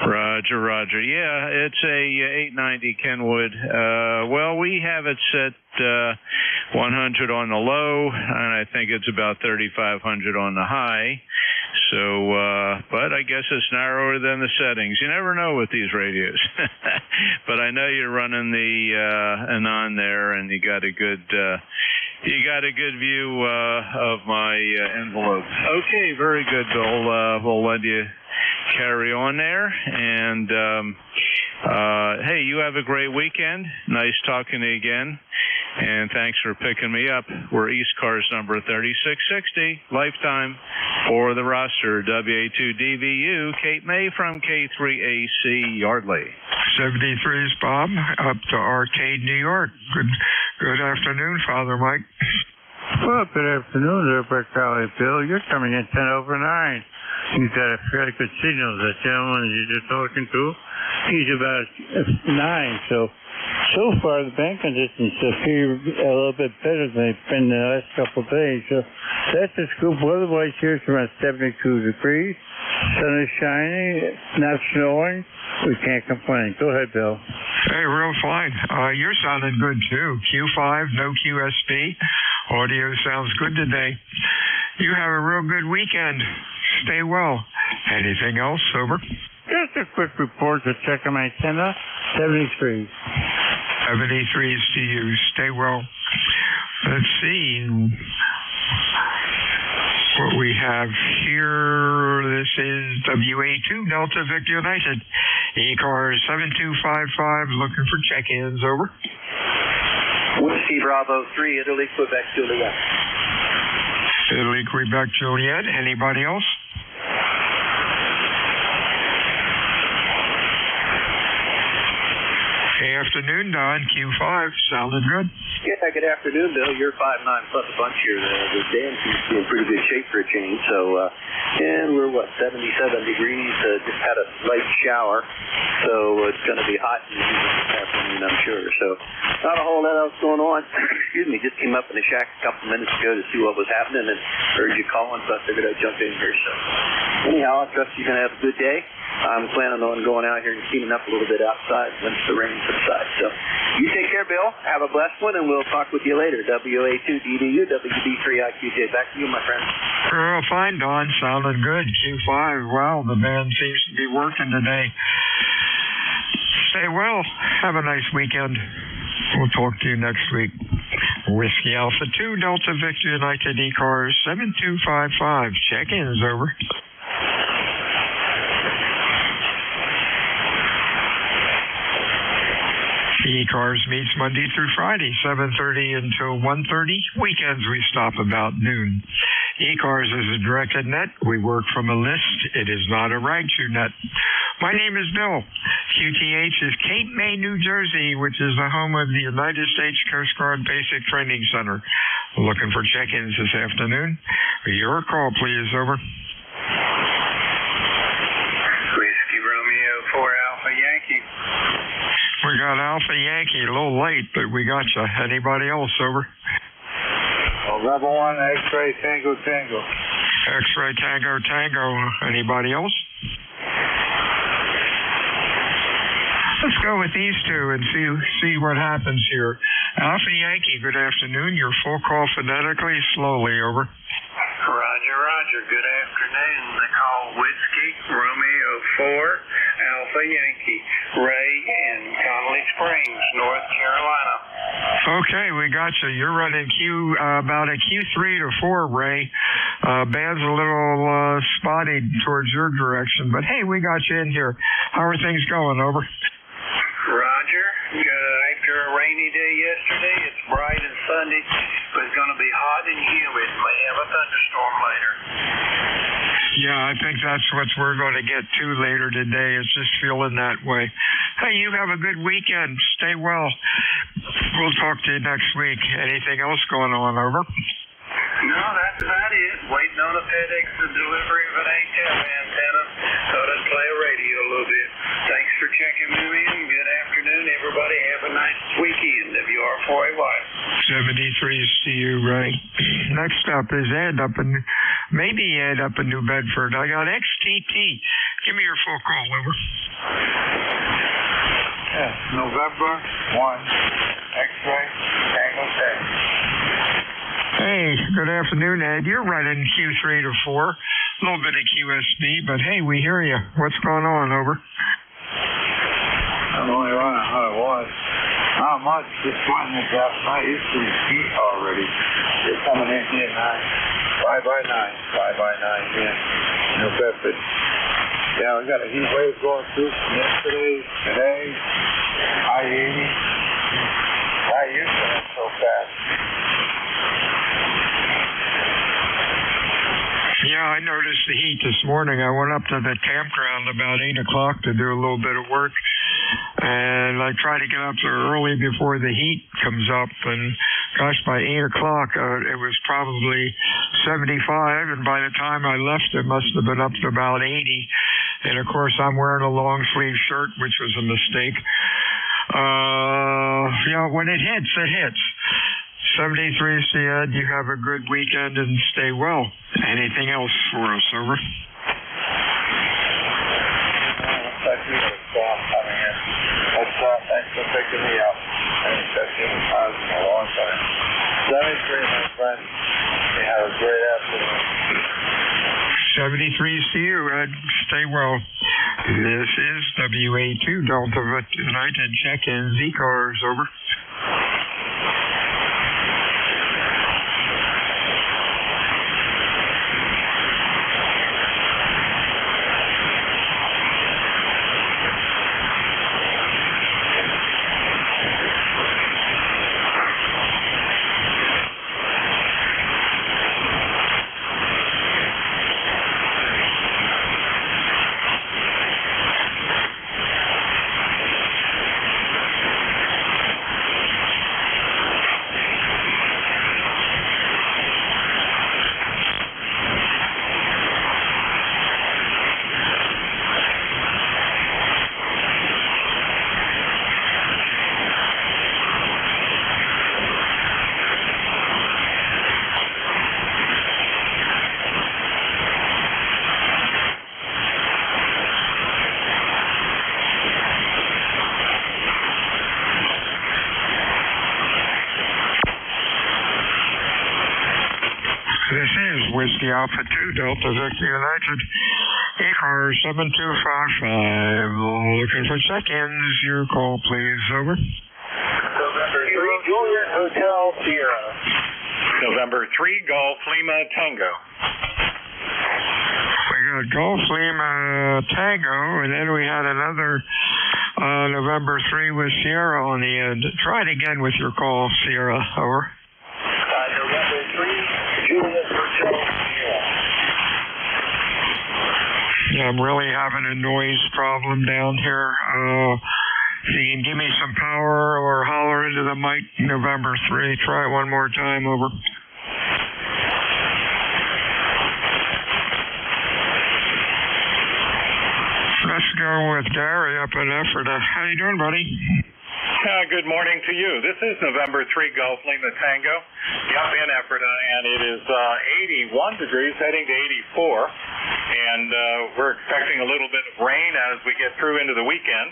Roger. Yeah, it's a 890 Kenwood. Well, we have it set 100 on the low, and I think it's about 3,500 on the high. So, but I guess it's narrower than the settings. You never know with these radios. But I know you're running the Anon there, and you got a good view of my envelope. Okay, very good, Bill. We'll let you carry on there, and hey, you have a great weekend. Nice talking to you again, and thanks for picking me up. We're ECARS number 3660, lifetime for the roster. WA2DVU, Cape May from K3AC, Yardley. 73 is Bob, up to Arcade, New York. Good afternoon, Father Mike. Well, good afternoon there, Brett Crowley. Bill, you're coming in 10 over 9. You've got a fairly good signal. That gentleman you're just talking to, he's about 9. So far the band conditions appear a little bit better than they've been the last couple of days. So that's the scoop. Otherwise, here it's around 72 degrees. Sun is shining, not snowing. We can't complain. Go ahead, Bill. Hey, real fine. You're sounding good too. Q5, no QSB. Audio sounds good today. You have a real good weekend. Stay well. Anything else, Sober? Just a quick report to check on my antenna. 73. 73 is to you. Stay well. Let's see what we have here. This is WA2 Delta Victor United. ECARS 7255 looking for check-ins. Over. Whiskey Bravo 3, Italy, Quebec, Juliet. Italy, Quebec, Juliet. Anybody else? Hey, afternoon, Don. Q5. Sounding good. Yeah, good afternoon, Bill. You're 5'9" plus a bunch here. The Dan seems to be in pretty good shape for a change. So, and we're, 77 degrees. Just had a light shower. So it's going to be hot and humid this afternoon, I'm sure. So not a whole lot else going on. Excuse me. Just came up in the shack a couple minutes ago to see what was happening and heard you calling, so I figured I'd jump in here. So anyhow, I trust you're going to have a good day. I'm planning on going out here and cleaning up a little bit outside once the rain subsides. So you take care, Bill. Have a blessed one, and we'll talk with you later. WA2DDU, WB3IQJ. Back to you, my friend. Oh, fine, Don. Sounding good. Q5. Wow, the band seems to be working today. Stay well. Have a nice weekend. We'll talk to you next week. Whiskey Alpha 2, Delta Victor United ECARS 7255. Check-ins. Over. ECARS meets Monday through Friday, 7:30 until 1:30. Weekends we stop about noon. ECARS is a directed net. We work from a list. It is not a rag-chew net. My name is Bill. QTH is Cape May, New Jersey, which is the home of the United States Coast Guard Basic Training Center. Looking for check-ins this afternoon. Your call, please. Over. Whiskey Romeo 4 Alpha Yankee. We got Alpha Yankee, a little late, but we got you. Anybody else? Over. November 1, X-ray Tango Tango. X-ray Tango Tango. Anybody else? Let's go with these two and see what happens here. Alpha Yankee, good afternoon. Your full call phonetically, slowly. Over. Roger. Good afternoon. They call Whiskey Romeo 4 Alpha Yankee. Ray in Connolly Springs, North Carolina. Okay, we got you. You're running about a Q3 to 4, Ray. Band's a little spotty towards your direction, but hey, we got you in here. How are things going? Over. Roger. After a rainy day yesterday, it's bright and sunny, but it's going to be hot and humid. May have a thunderstorm later. Yeah, I think that's what we're going to get to later today. It's just feeling that way. Hey, you have a good weekend. Stay well. We'll talk to you next week. Anything else going on? Over. No, that's about it. Waiting on a FedEx delivery of an antenna. Thought I'd play a radio a little bit. Thanks for checking me in. Good afternoon, everybody. Have a nice weekend. WR4AY. 73's to you, Ray. Next up is Ed up in New Bedford. I got XTT. Give me your full call. Over. Yes, November 1, X-ray Tango Tango. Hey, good afternoon, Ed. You're running Q3 to 4. A little bit of QSB, but hey, we hear you. What's going on? Over. I'm only running 101. Not much. Just running this last night. It's pretty heat already. They're coming in here at 5 by 9 here in New Bedford. Yeah, we got a heat wave going through from yesterday, today, high 80. Not used to it so fast. Yeah, I noticed the heat this morning. I went up to the campground about 8 o'clock to do a little bit of work. And I try to get up there early before the heat comes up. And gosh, by 8 o'clock, it was probably 75. And by the time I left, it must have been up to about 80. And of course, I'm wearing a long sleeve shirt, which was a mistake. When it hits, it hits. 73 Ed, you have a good weekend and stay well. Anything else for us? Over. Thanks for picking me up. I haven't checked in with cars in a long time. 73, my friend. You have a great afternoon. 73 to you, Ed. Stay well. This is WA2 Delta United check-in ECARS. Over. This is Whiskey Alpha 2 Delta Victor United. ECARS 7255. Looking for check-ins. Your call, please. Over. November 3 Juliet Hotel Sierra. November 3 Golf Lima Tango. We got Golf Lima Tango, and then we had another November 3 with Sierra on the end. Try it again with your call, Sierra. Over. November 3 Juliet Hotel Sierra. Yeah, I'm really having a noise problem down here. If you can give me some power or holler into the mic, November 3. Try it one more time. Over. go with Gary up in Ephrata. How you doing, buddy? Good morning to you. This is November 3 Golf Lima Tango, up in Ephrata, and it is 81 degrees, heading to 84. And we're expecting a little bit of rain as we get through into the weekend.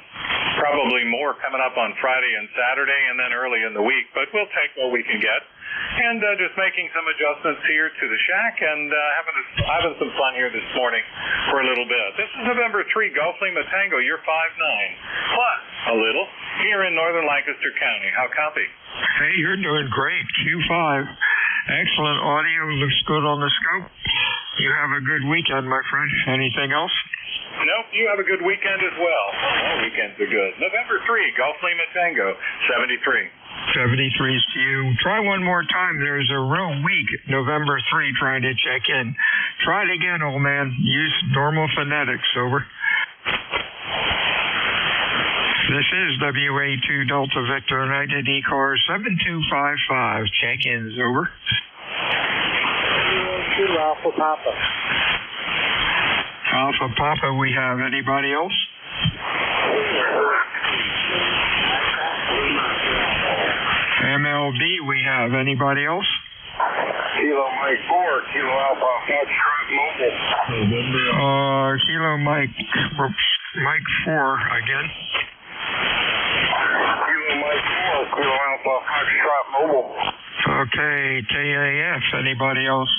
Probably more coming up on Friday and Saturday, and then early in the week. But we'll take what we can get. And just making some adjustments here to the shack and having some fun here this morning for a little bit. This is November 3 Golf Lima Tango. You're 5'9", plus a little, here in northern Lancaster County. How copy? Hey, you're doing great. Q5. Excellent audio. Looks good on the scope. You have a good weekend, my friend. Anything else? Nope, you have a good weekend as well. All weekends are good. November 3 Golf Lima Tango, 73. 73's to you. Try one more time. There's a real weak November 3 trying to check in. Try it again, old man. Use normal phonetics. Over. This is WA2 Delta Victor United ECARS 7255. Check-ins. Over. Alpha Papa. Alpha Papa, we have anybody else? MLB, we have anybody else? Kilo Mike 4, Kilo Alpha Foxtrot Mobile. Kilo Mike 4 again. Kilo Mike 4, Kilo Alpha Foxtrot Mobile. Okay, TAF, anybody else?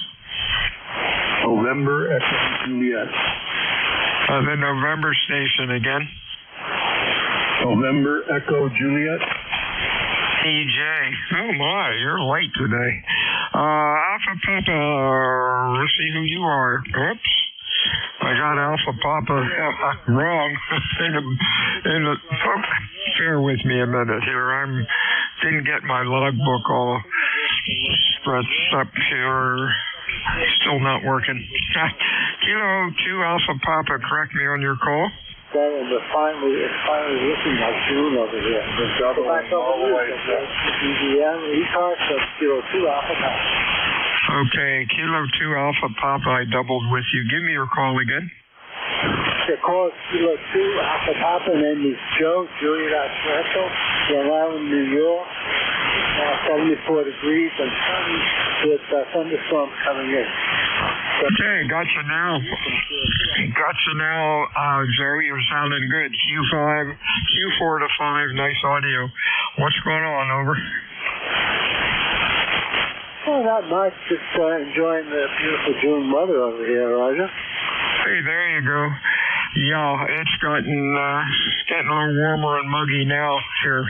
November Echo Juliet. The November station again. November Echo Juliet. EJ. Oh my, you're late today. Alpha Papa, let's see who you are. Oops. I got Alpha Papa wrong. Bear with me a minute here. Didn't get my logbook all stretched up here. Still not working. Kilo 2 Alpha Papa, correct me on your call. It's finally looking like June over here. Go back over here. ECARS, Kilo 2 Alpha Papa. Okay, Kilo 2 Alpha Papa, I doubled with you. Give me your call again. The call is Kilo 2 Alpha Papa, name is Joe, Juliet Espresso, Long Island, New York. 74 degrees and sunny with thunderstorms coming in. Okay, gotcha now. Joe, you're sounding good. Q4 to 5, nice audio. What's going on, over? Oh, not much. Just enjoying the beautiful June weather over here, Roger. Hey, there you go. Yeah, it's getting a little warmer and muggy now here.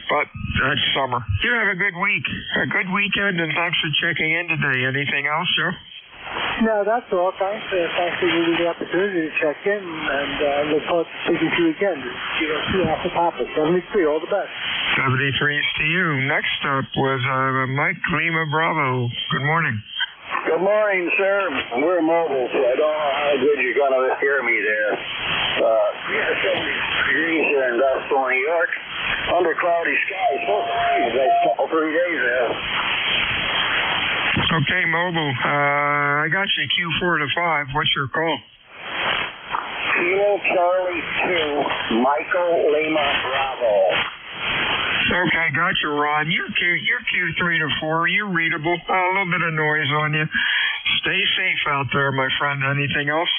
But that's summer. You have a good week, a good weekend, and thanks for checking in today. Anything else, Joe? No, that's all. Thanks for giving me the opportunity to check in, and I look forward to speaking to you again. Kilo 2 Alpha Papa, 73, all the best. 73's to you. Next up was Mike Lima Bravo. Good morning. Good morning, sir. We're mobile, so I don't know how good you're going to hear me there. 70 degrees here in Dustville, New York. Under cloudy skies. Supposed to rain the next couple, 3 days there. Okay, mobile. I got you Q4 to 5. What's your call? Kilo Charlie 2, Michael Lima Bravo. Okay, got you, Ron. You're Q3 to 4. You're readable. A little bit of noise on you. Stay safe out there, my friend. Anything else?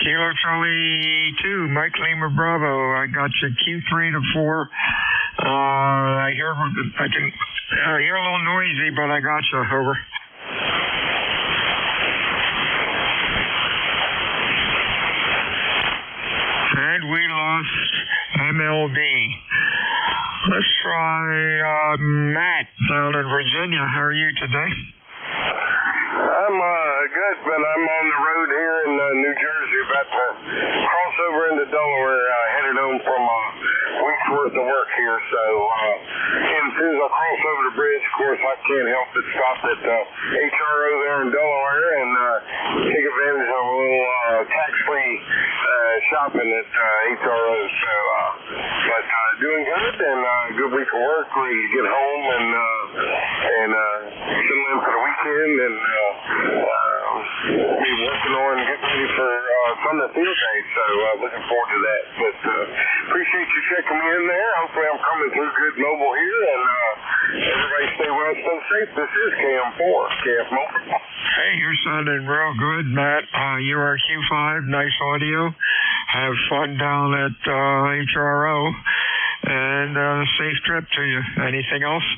Kilo Charlie 2, Mike Lima Bravo. I got you Q3 to 4. I hear a little noisy, but I got you. Over. And we lost MLB. Let's try Matt down in Virginia. How are you today? I'm good, but I'm on the road here in New Jersey, about to cross over into Delaware, headed home from a week's worth of work here. So, and as soon as I cross over the bridge, of course, I can't help but stop at HRO there in Delaware and take advantage of a little tax-free shopping at HRO. So, but doing good and good week of work, ready to get home and settle in for the weekend and on the field day, so looking forward to that. But appreciate you checking me in there. Hopefully I'm coming through good mobile here, and everybody stay well, stay safe. This is KM4, KF Mobile. Hey, you're sounding real good, Matt. URQ5, nice audio. Have fun down at HRO, and safe trip to you. Anything else?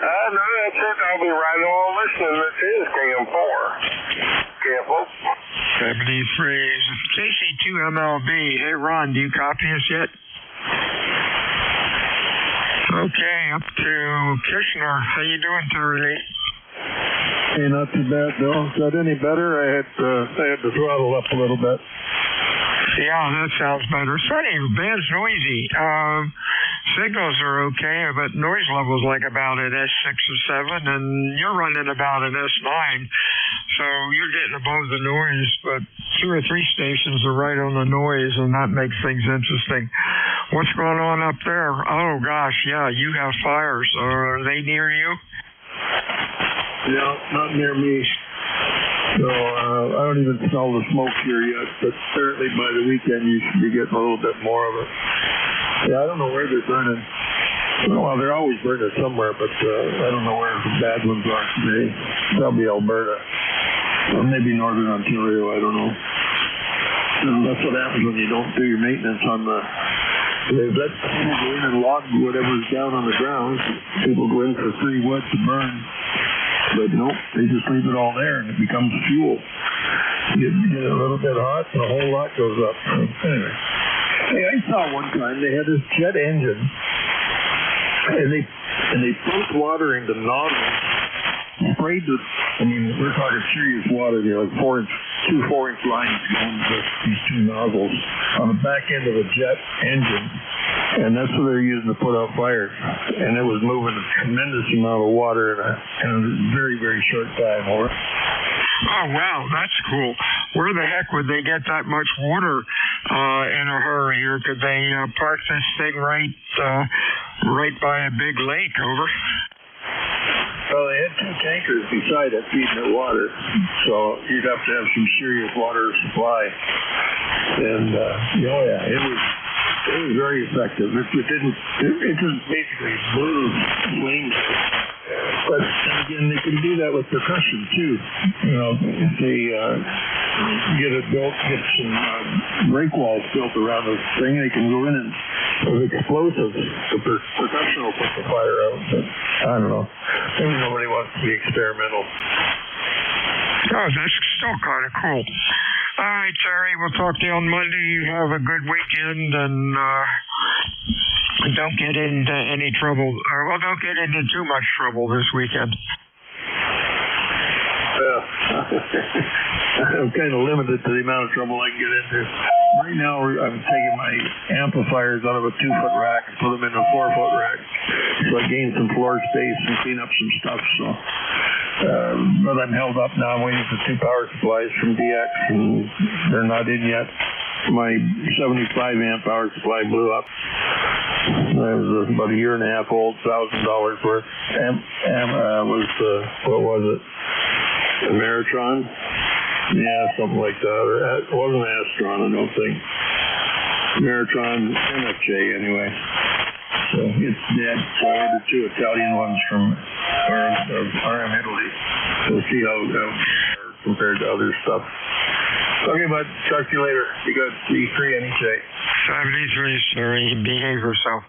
No, that's it. I'll be right on listening. This is KM4. KFO. 73. KC2MLB. Hey, Ron, do you copy us yet? Okay, up to Kishner. How you doing, Terry Lee? Hey, not too bad, Bill. Is that any better? I had to throttle up a little bit. Yeah, that sounds better. It's funny, your band's noisy. Signals are okay, but noise level's like about an S6 or 7, and you're running about an S9, so you're getting above the noise, but 2 or 3 stations are right on the noise, and that makes things interesting. What's going on up there? Oh, gosh, yeah, you have fires. Are they near you? No, not near me. So I don't even smell the smoke here yet, but certainly by the weekend you should be getting a little bit more of it. Yeah, I don't know where they're burning. Well, they're always burning somewhere, but I don't know where the bad ones are today. Probably Alberta. Or maybe Northern Ontario, I don't know. That's what happens when you don't do your maintenance on the... They let people go in and log whatever's down on the ground. People go in for free wood to burn. But nope, they just leave it all there and it becomes fuel. You get it a little bit hot and a whole lot goes up. Anyway. Hey, I saw one time they had this jet engine and they pumped water into nozzles. Sprayed the, I mean, we're talking serious water there, like 2 4-inch lines going to these 2 nozzles on the back end of a jet engine. And that's what they're using to put out fires. And it was moving a tremendous amount of water in a very, very short time. Oh, wow, that's cool. Where the heck would they get that much water in a hurry? Or could they park this thing right by a big lake? Over? Well, they had 2 tankers beside it feeding it water. So you'd have to have some serious water supply. And, it was very effective. It just basically blew flames. But then again, they can do that with percussion too. You know, if they get it built, get some break walls built around the thing, they can go in and with explosives, the percussion will put the fire out. But I don't know. Maybe nobody wants to be experimental. Oh, that's still kind of cool. All right, Terry, we'll talk to you on Monday. You have a good weekend, and don't get into any trouble. Don't get into too much trouble this weekend. I'm kind of limited to the amount of trouble I can get into. Right now, I'm taking my amplifiers out of a 2-foot rack and put them in a 4-foot rack. So I gain some floor space and clean up some stuff. So, but I'm held up now. I'm waiting for 2 power supplies from DX, and they're not in yet. My 75 amp power supply blew up. It was about a year and a half old, $1,000 worth. What was it? Ameritron? Yeah, something like that. Or it wasn't Astron, I don't think. Ameritron, NFJ anyway. So it's dead. So I ordered 2 Italian ones from RM Italy. We'll see how they're compared to other stuff. Okay, bud. Talk to you later. You got E3 NEJ. 73, sorry. Behave yourself.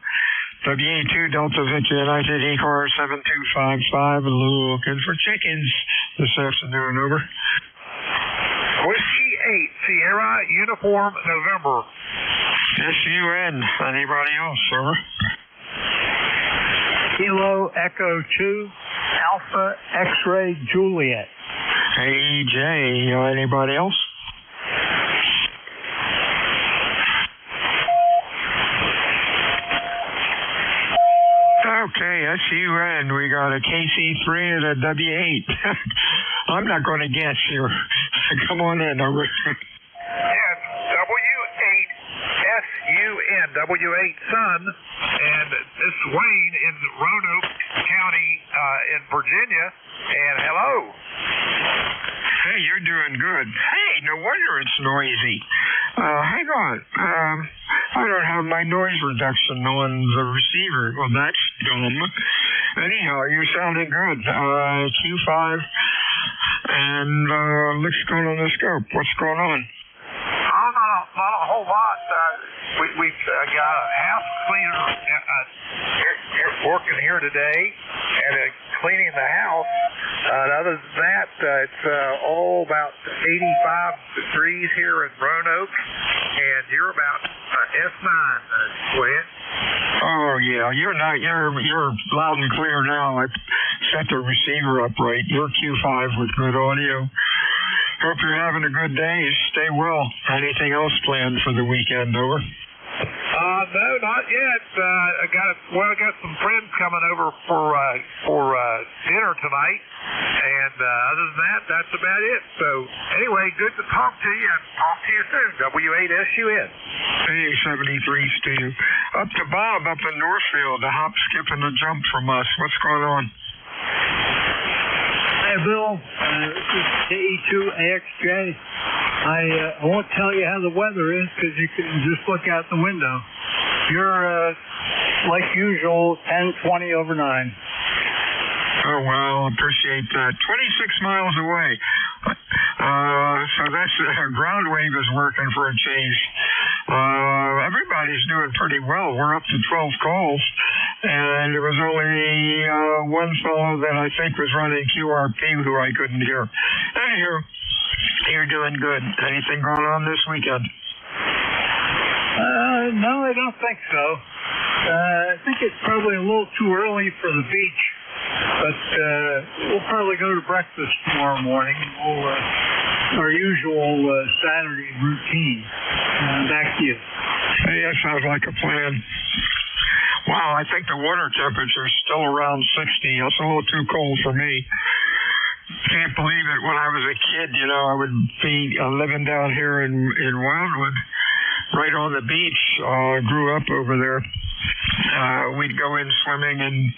WA2 Delta Victor United ECARS 7255. Looking for chickens this afternoon. Over. Whiskey 8 Sierra Uniform November. SUN. Anybody else? Over. Kilo Echo 2 Alpha X-Ray Juliet. AJ. Anybody else? Okay, SUN. We got a KC3 and a W8. I'm not going to guess here. Come on in. Over. And W8 SUN, W8 Sun, and this is Wayne in Roanoke County in Virginia. And hello. Hey, you're doing good. Hey, no wonder it's noisy. Hang on. I don't have my noise reduction on the receiver. Well, that's dumb. Anyhow, you're sounding good. Q5, and looks good on the scope. What's going on? Oh, not a whole lot. We've got a house cleaner working here today and cleaning the house. Other than that, it's about 85 degrees here in Roanoke, and you're about S9, Glenn. Oh yeah, you're loud and clear now. I set the receiver up right. You're Q5 with good audio. Hope you're having a good day. Stay well. Anything else planned for the weekend? Over. No, not yet. I got some friends coming over for dinner tonight, and other than that, that's about it. So anyway, good to talk to you, and talk to you soon. W8SUN. Hey, 73 Steve. Up to Bob up in Northfield, the hop, skip, and the jump from us. What's going on? Hey, Bill. This is KE2AXJ. I won't tell you how the weather is because you can just look out the window. You're, like usual, 10:20 over 9. Oh, well, appreciate that. 26 miles away. So that's ground wave is working for a change. Everybody's doing pretty well. We're up to 12 calls, and there was only one fellow that I think was running QRP who I couldn't hear. Anywho, you're doing good. Anything going on this weekend? No, I don't think so. I think it's probably a little too early for the beach, but we'll probably go to breakfast tomorrow morning. Our usual Saturday routine. Back to you. Hey, that sounds like a plan. Wow, I think the water temperature is still around 60. That's a little too cold for me. Can't believe it. When I was a kid, I would be living down here in Wildwood, right on the beach. Grew up over there. We'd go in swimming in,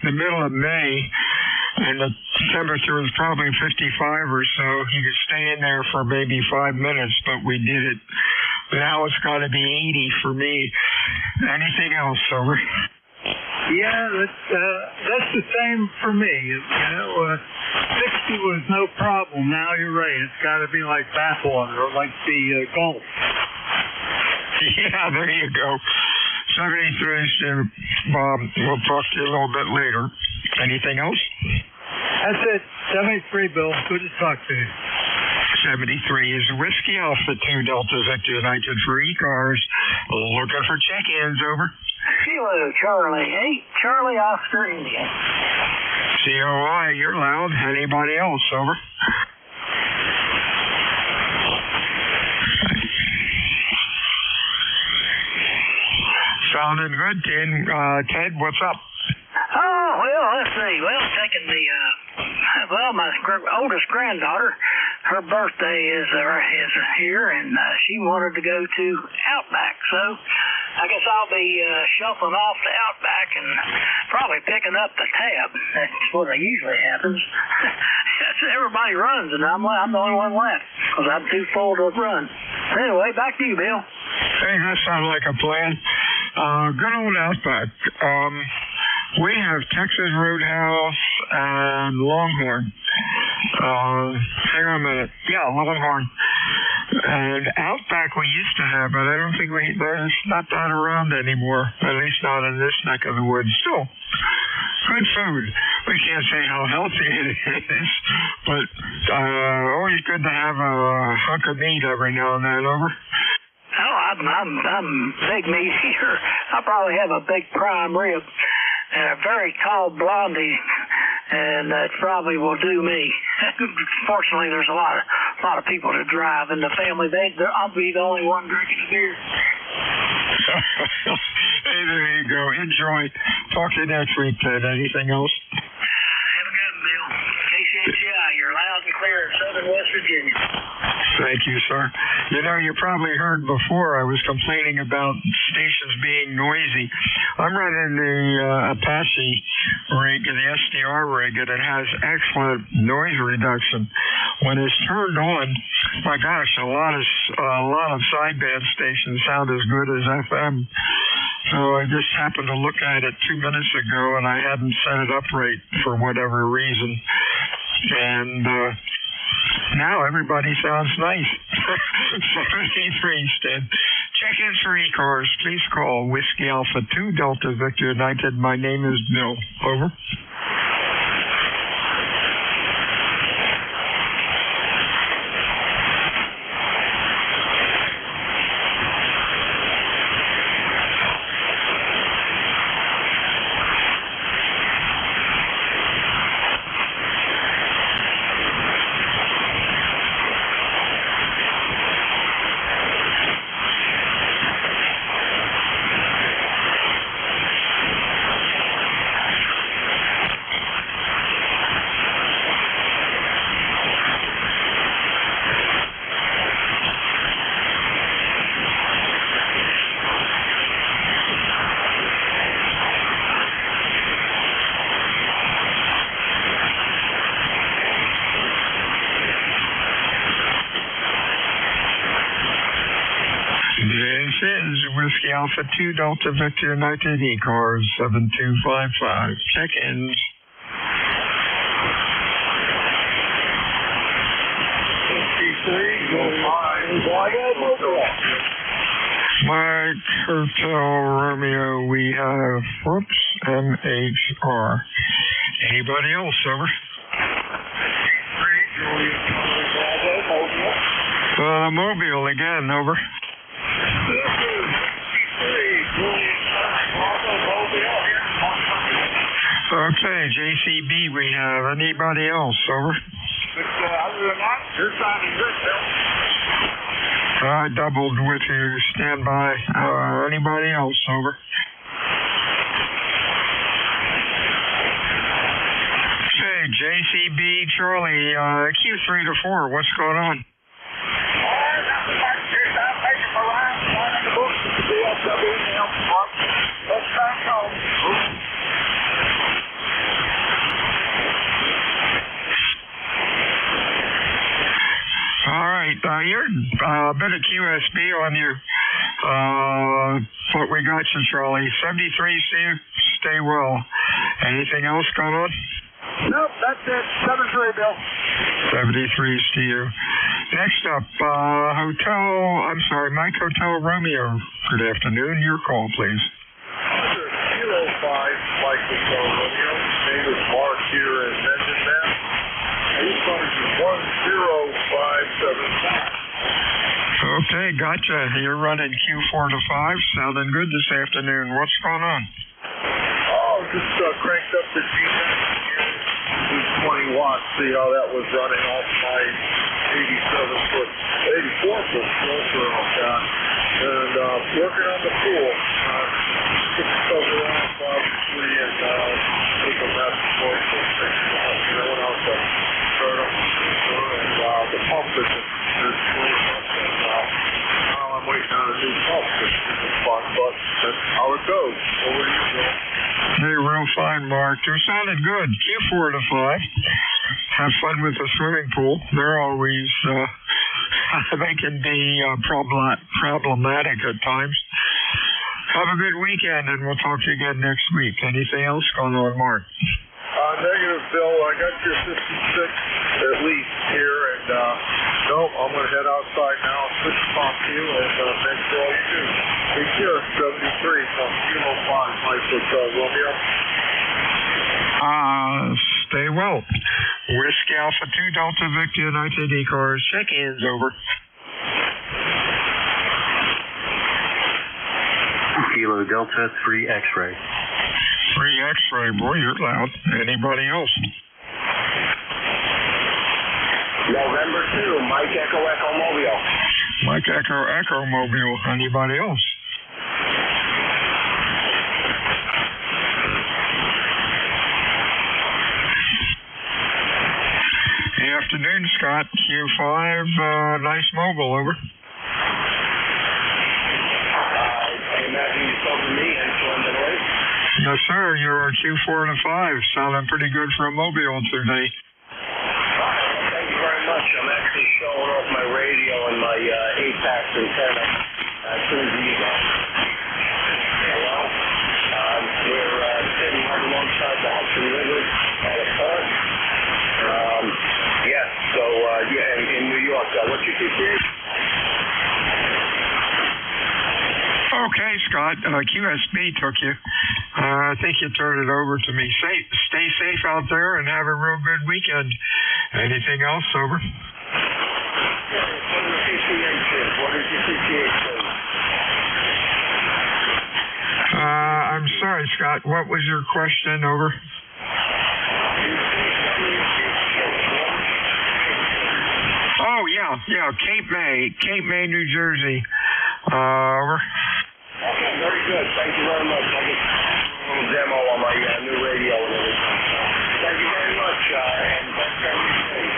the middle of May, and the temperature was probably 55 or so. You could stay in there for maybe 5 minutes, but we did it. Now it's got to be 80 for me. Anything else, over? Yeah, that's the same for me. 60 was no problem. Now you're right. It's got to be like bathwater or like the Gulf. Yeah, there you go. 73, Bob. We'll talk to you a little bit later. Anything else? That's it. 73, Bill. Good to talk to you. 73 is Whiskey Alpha 2 Delta Victor United for ECARS. Looking for check-ins, over. Hello, Charlie. Hey, Charlie Oscar Indian. COI, you're loud. Anybody else, over? Sounding good, Ted. What's up? Oh, well, let's see. Well, taking my oldest granddaughter, her birthday is here, and she wanted to go to Outback. So I guess I'll be shuffling off to Outback and probably picking up the tab. That's what usually happens. Everybody runs, and I'm the only one left because I'm too full to run. Anyway, back to you, Bill. Hey, that sounds like a plan. Good old Outback. We have Texas Roadhouse and Longhorn. Hang on a minute. Yeah, Longhorn. And Outback we used to have, but I don't think there's not that around anymore. At least not in this neck of the woods. Still, good food. We can't say how healthy it is, but always good to have a hunk of meat every now and then, over. Oh, I'm big meat eater. I probably have a big prime rib and a very tall blondie, and that probably will do me. Fortunately, there's a lot of people to drive in the family. I'll be the only one drinking a beer. Hey, there you go. Enjoy. Talk to you next week, Ted. Anything else? Have a good one, Bill. KCHI, you're loud and clear in southern West Virginia. Thank you, sir. You probably heard before I was complaining about stations being noisy. I'm running the Apache rig, the SDR rig, and it has excellent noise reduction. When it's turned on, my gosh, a lot of sideband stations sound as good as FM. So I just happened to look at it 2 minutes ago, and I hadn't set it up right for whatever reason. And now everybody sounds nice. 73 Stan. Check-ins for ECARS. Please call Whiskey Alpha 2 Delta Victor United. My name is Bill. Over. This is Whiskey Alpha 2 Delta Victor United ECARS 7255. Check-ins. Mike Hotel Romeo, we have MHR. Anybody else, over? Mobile again, over. Okay, JCB, we have anybody else, over? Other than that, you're sounding good, Bill. I doubled with you. Stand by. Anybody else, over? Okay, JCB, Charlie, Q3 to 4, what's going on? All right, you're a bit of QSB on your, what we got you, Charlie. 73, stay well. Anything else going on? Nope, that's it. 73, Bill. 73 to you. Next up, Mike Hotel Romeo. Good afternoon. Your call, please. 05 Mike Hotel Romeo. Name is Mark here in Benjamin. ECARS is 10575. Okay, gotcha. You're running Q4 to 5. Sounding good this afternoon. What's going on? Oh, just cranked up the G-Max here. 20 watts. See how that was running off my 84-foot filter I've got. And working on the pool. Took the cover off, obviously, and took a message for 6 months. And I went out to start up the filter, and the pump isn't clean. And now I'm waiting on a new pump, which is fun, but that's how it goes. Over to you, Bill. Hey, real fine, Mark. You sounded good. Q4 to 5. Have fun with the swimming pool. They're always, they can be problematic at times. Have a good weekend, and we'll talk to you again next week. Anything else going on, Mark? Negative, Bill. I got your 56 at least here, and nope, I'm going to head outside now, switch the talk to you, and thanks for all you do. Take care. 73 from Kilo 5, Mike Hotel Romeo. Stay well. Whiskey Alpha 2 Delta Victor United ECARS. Check-ins, over. Kilo Delta 3 X-ray. 3 X-ray, boy, you're loud. Anybody else? November 2, Mike Echo Echo Mobile. Mike Echo Echo Mobile. Anybody else? Good afternoon, Scott. Q5, nice mobile, over. I imagine you spoke to me, Insulin Deloitte. Yes, sir. You're Q4 and a 5. Sounding pretty good for a Mobile today. Thank you very much. I'm actually showing off my radio and my APAX antenna as soon as you go. We're sitting right alongside the Hudson River at a park. Yes, so, in New York. What's your QC? Okay, Scott. QSB took you. I think you turned it over to me. Stay safe out there and have a real good weekend. Anything else, over? What is your PCH? What is your PCH? I'm sorry, Scott. What was your question, over? Oh, yeah. Cape May, New Jersey. Over. Okay, very good. Thank you very much. I'll get a little demo on my new radio and everything. Thank you very much, and thanks for everything.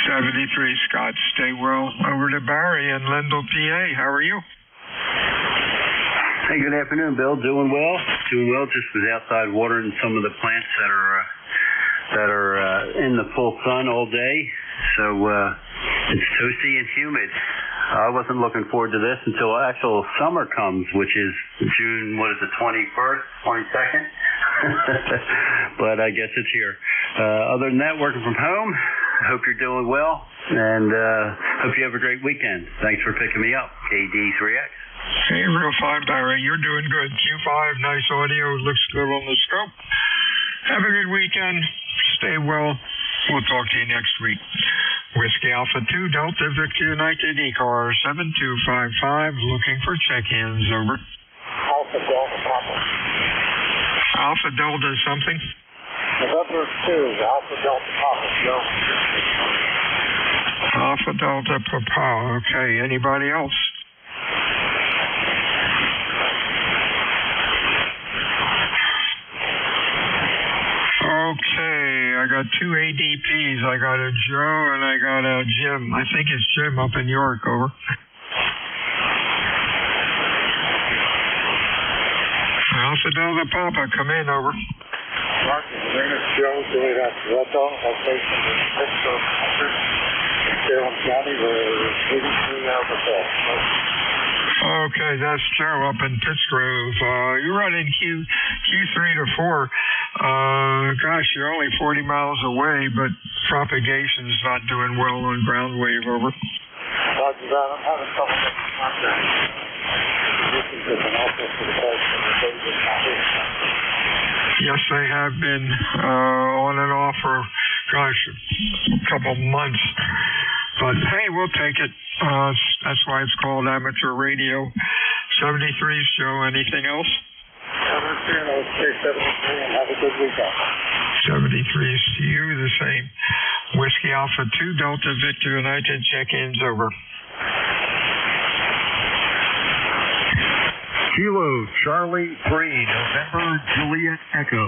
73, Scott. Stay well. Over to Barry in Lendell, PA. How are you? Hey, good afternoon, Bill. Doing well. Just was outside watering some of the plants that are in the full sun all day. So it's toasty and humid. I wasn't looking forward to this until actual summer comes, which is June, 21st, 22nd? But I guess it's here. Other than that, working from home. Hope you're doing well, and hope you have a great weekend. Thanks for picking me up, KD3X. Hey, real fine, Barry. You're doing good. Q5, nice audio. Looks good on the scope. Have a good weekend. Stay well. We'll talk to you next week. Whiskey Alpha 2, Delta Victor United, ECARS 7255, looking for check-ins, over. Alpha Delta Papa. Alpha Delta something? November 2, Alpha Delta Papa, no. Alpha Delta Papa, okay. Anybody else? Okay, I got two ADPs. I got a Joe and I got a Jim. I think it's Jim up in York, over. Alpha Delta Papa, come in, over. Mark, the name is Joe, Billy Reto, location is Pittsburgh, Salem County, we're 83 Alpha Delta. Okay, that's Joe up in Pittsgrove. You're running Q3 to 4. Gosh, you're only 40 miles away, but propagation's not doing well on ground wave, over. Roger that. I'm having trouble making contact. This is an offer for the place and the baby is Yes, they have been on and off for, gosh, a couple months. But hey, we'll take it. That's why it's called amateur radio. 73's Joe. Anything else? 73, and have a good weekend. 73's to you, the same. Whiskey Alpha 2, Delta Victor United, check-ins, over. Kilo Charlie 3, November Juliet Echo.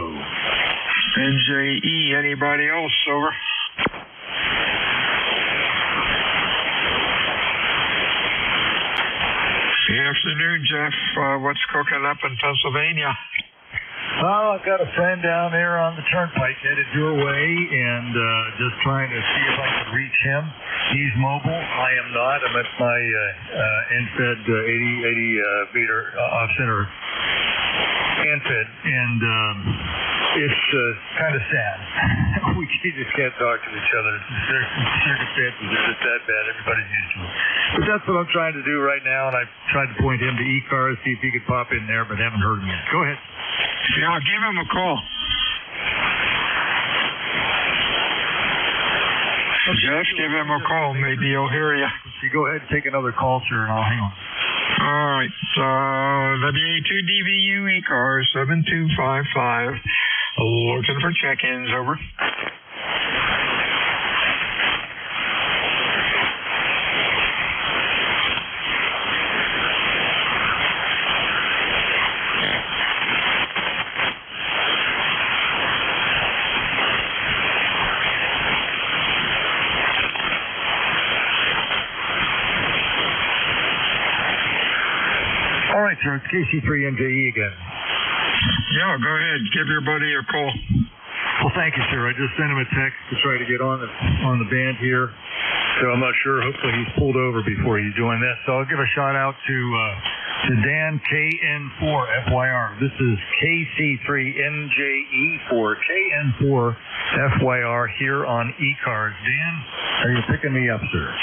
NJE, anybody else, over? Good afternoon, Jeff. What's cooking up in Pennsylvania? Well, I've got a friend down there on the turnpike headed your way, and just trying to see if I can reach him. He's mobile. I am not. I'm at my NFED 80 meter off-center NFED, and it's kind of sad. We just can't talk to each other. Circumstances are just that bad. Everybody's used to it. But that's what I'm trying to do right now, and I tried to point him to ECARS, see if he could pop in there, but haven't heard him yet. Go ahead. Yeah, I'll give him a call. Just give him a call. Maybe he'll hear you. Go ahead and take another call, sir, and I'll hang on. All right. WA2DVU ECARS 7255. Looking for check-ins, over. All right, sir. It's KC3NJE again. Yeah, go ahead. Give your buddy a call. Well, thank you, sir. I just sent him a text to try to get on the band here. So I'm not sure. Hopefully he's pulled over before he's doing this. So I'll give a shout out to Dan KN4 FYR. This is KC3NJE for KN4 FYR here on ECARS. Dan, are you picking me up, sir?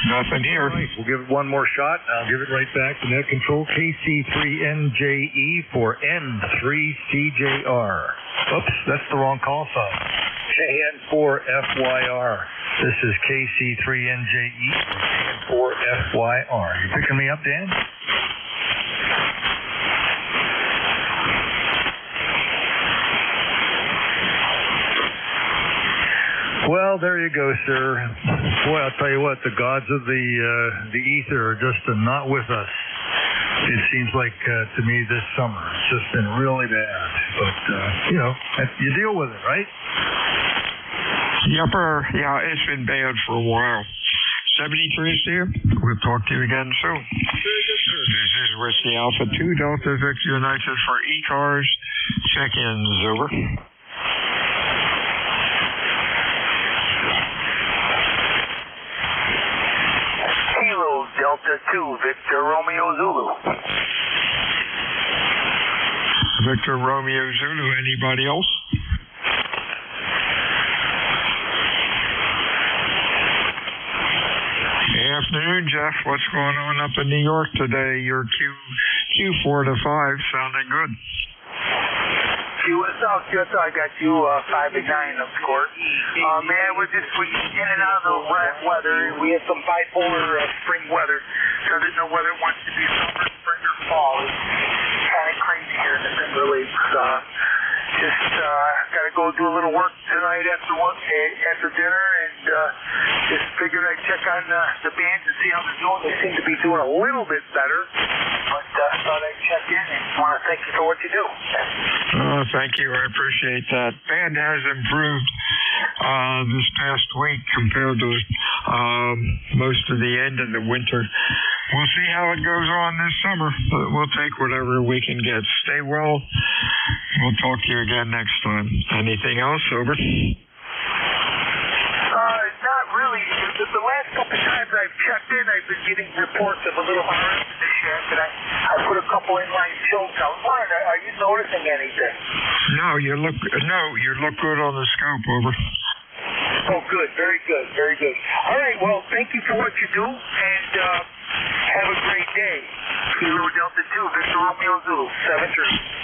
Nothing here. Right, we'll give it one more shot. I'll give it right back to net control. KC3NJE for N3CJR. Oops, that's the wrong call sign. KN4FYR. This is KC3NJE for KN4FYR. You picking me up, Dan? Well, there you go, sir. Boy, I'll tell you what, the gods of the ether are just not with us. It seems like to me this summer it's just been really bad. But you deal with it, right? Yepper. Yeah, it's been bad for a while. 73 is here. We'll talk to you again soon. This is Whiskey Alpha 2 Delta Victor United for ECARS. Check-ins over. Delta 2, Victor Romeo Zulu. Victor Romeo Zulu, anybody else? Afternoon, Jeff. What's going on up in New York today? Your Q4 to 5 sounding good. South Utah, I got you 5 to 9, of course. Man, we're in and out of the weather. We had some bipolar spring weather, so there's no whether it wants to be summer, spring, or fall. It's kind of crazy here in the Finger Lakes. Just got to go do a little work tonight after dinner, and just figured I'd check on the bands and see how they're doing. They seem to be doing a little bit better, but thought I'd check in and want to thank you for what you do. Oh, thank you. I appreciate that. Band has improved this past week compared to most of the end of the winter. We'll see how it goes on this summer, but we'll take whatever we can get. Stay well. We'll talk to you again next time. Anything else? Over. Not really. The last couple of times I've checked in, I've been getting reports of a little higher in the shaft, and I put a couple inline chokes. I was wondering, are you noticing anything? No, you look good on the scope. Over. Oh, good. Very good. Very good. All right. Well, thank you for what you do, and have a great day. Kilo Delta 2, Victor Romeo Zulu, 7-3.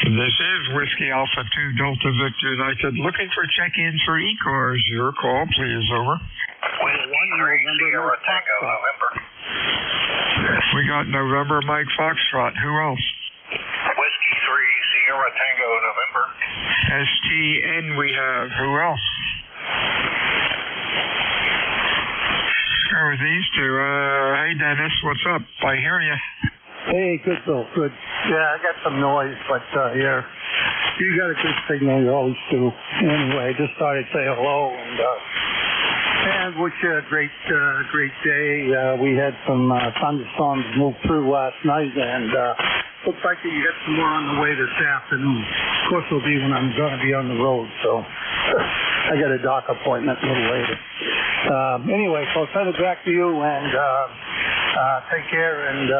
This is Whiskey Alpha 2 Delta Victor United. Looking for check-ins for ECARS. Your call, please. Over. Whiskey 3, Sierra Tango, November. We got November, Mike Foxtrot. Who else? Whiskey 3, Sierra Tango, November. STN we have. Who else? Go with these two. Hey, Dennis, what's up? I hear you. Hey, good, Bill, good. Yeah, I got some noise, but yeah, you got a good signal, you always do. Anyway, I just thought I'd say hello and wish you a great day. We had some thunderstorms move through last night, and looks like you got some more on the way this afternoon. Of course, it'll be when I'm going to be on the road, so I got a doc appointment a little later. Anyway, so I'll send it back to you, and take care, and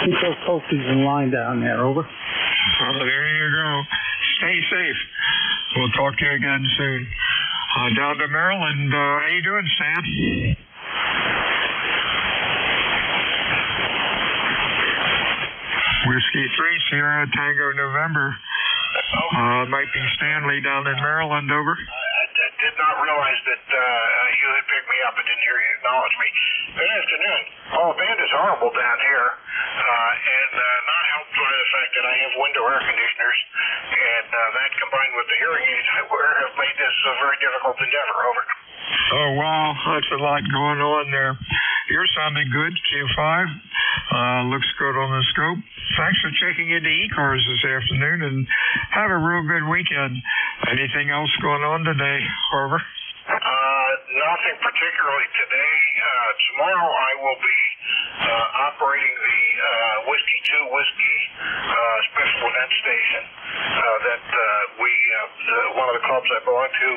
keep those posties in line down there. Over. Well, there you go. Stay safe. We'll talk to you again soon. Down to Maryland. How you doing, Sam? Whiskey 3, Sierra Tango, November. Might be Stanley down in Maryland. Over. I did not realize that you had picked me up. I didn't hear you acknowledge me. Good afternoon. Oh, the band is horrible down here, and not helped by the fact that I have window air conditioners, and that combined with the hearing aids I wear have made this a very difficult endeavor. Over. Oh, wow. That's a lot going on there. You're sounding good, Q5. Looks good on the scope. Thanks for checking into ECARS this afternoon, and have a real good weekend. Anything else going on today, Harvard? Nothing particularly today. Tomorrow I will be operating the Whiskey 2 Whiskey special event station that one of the clubs I belong to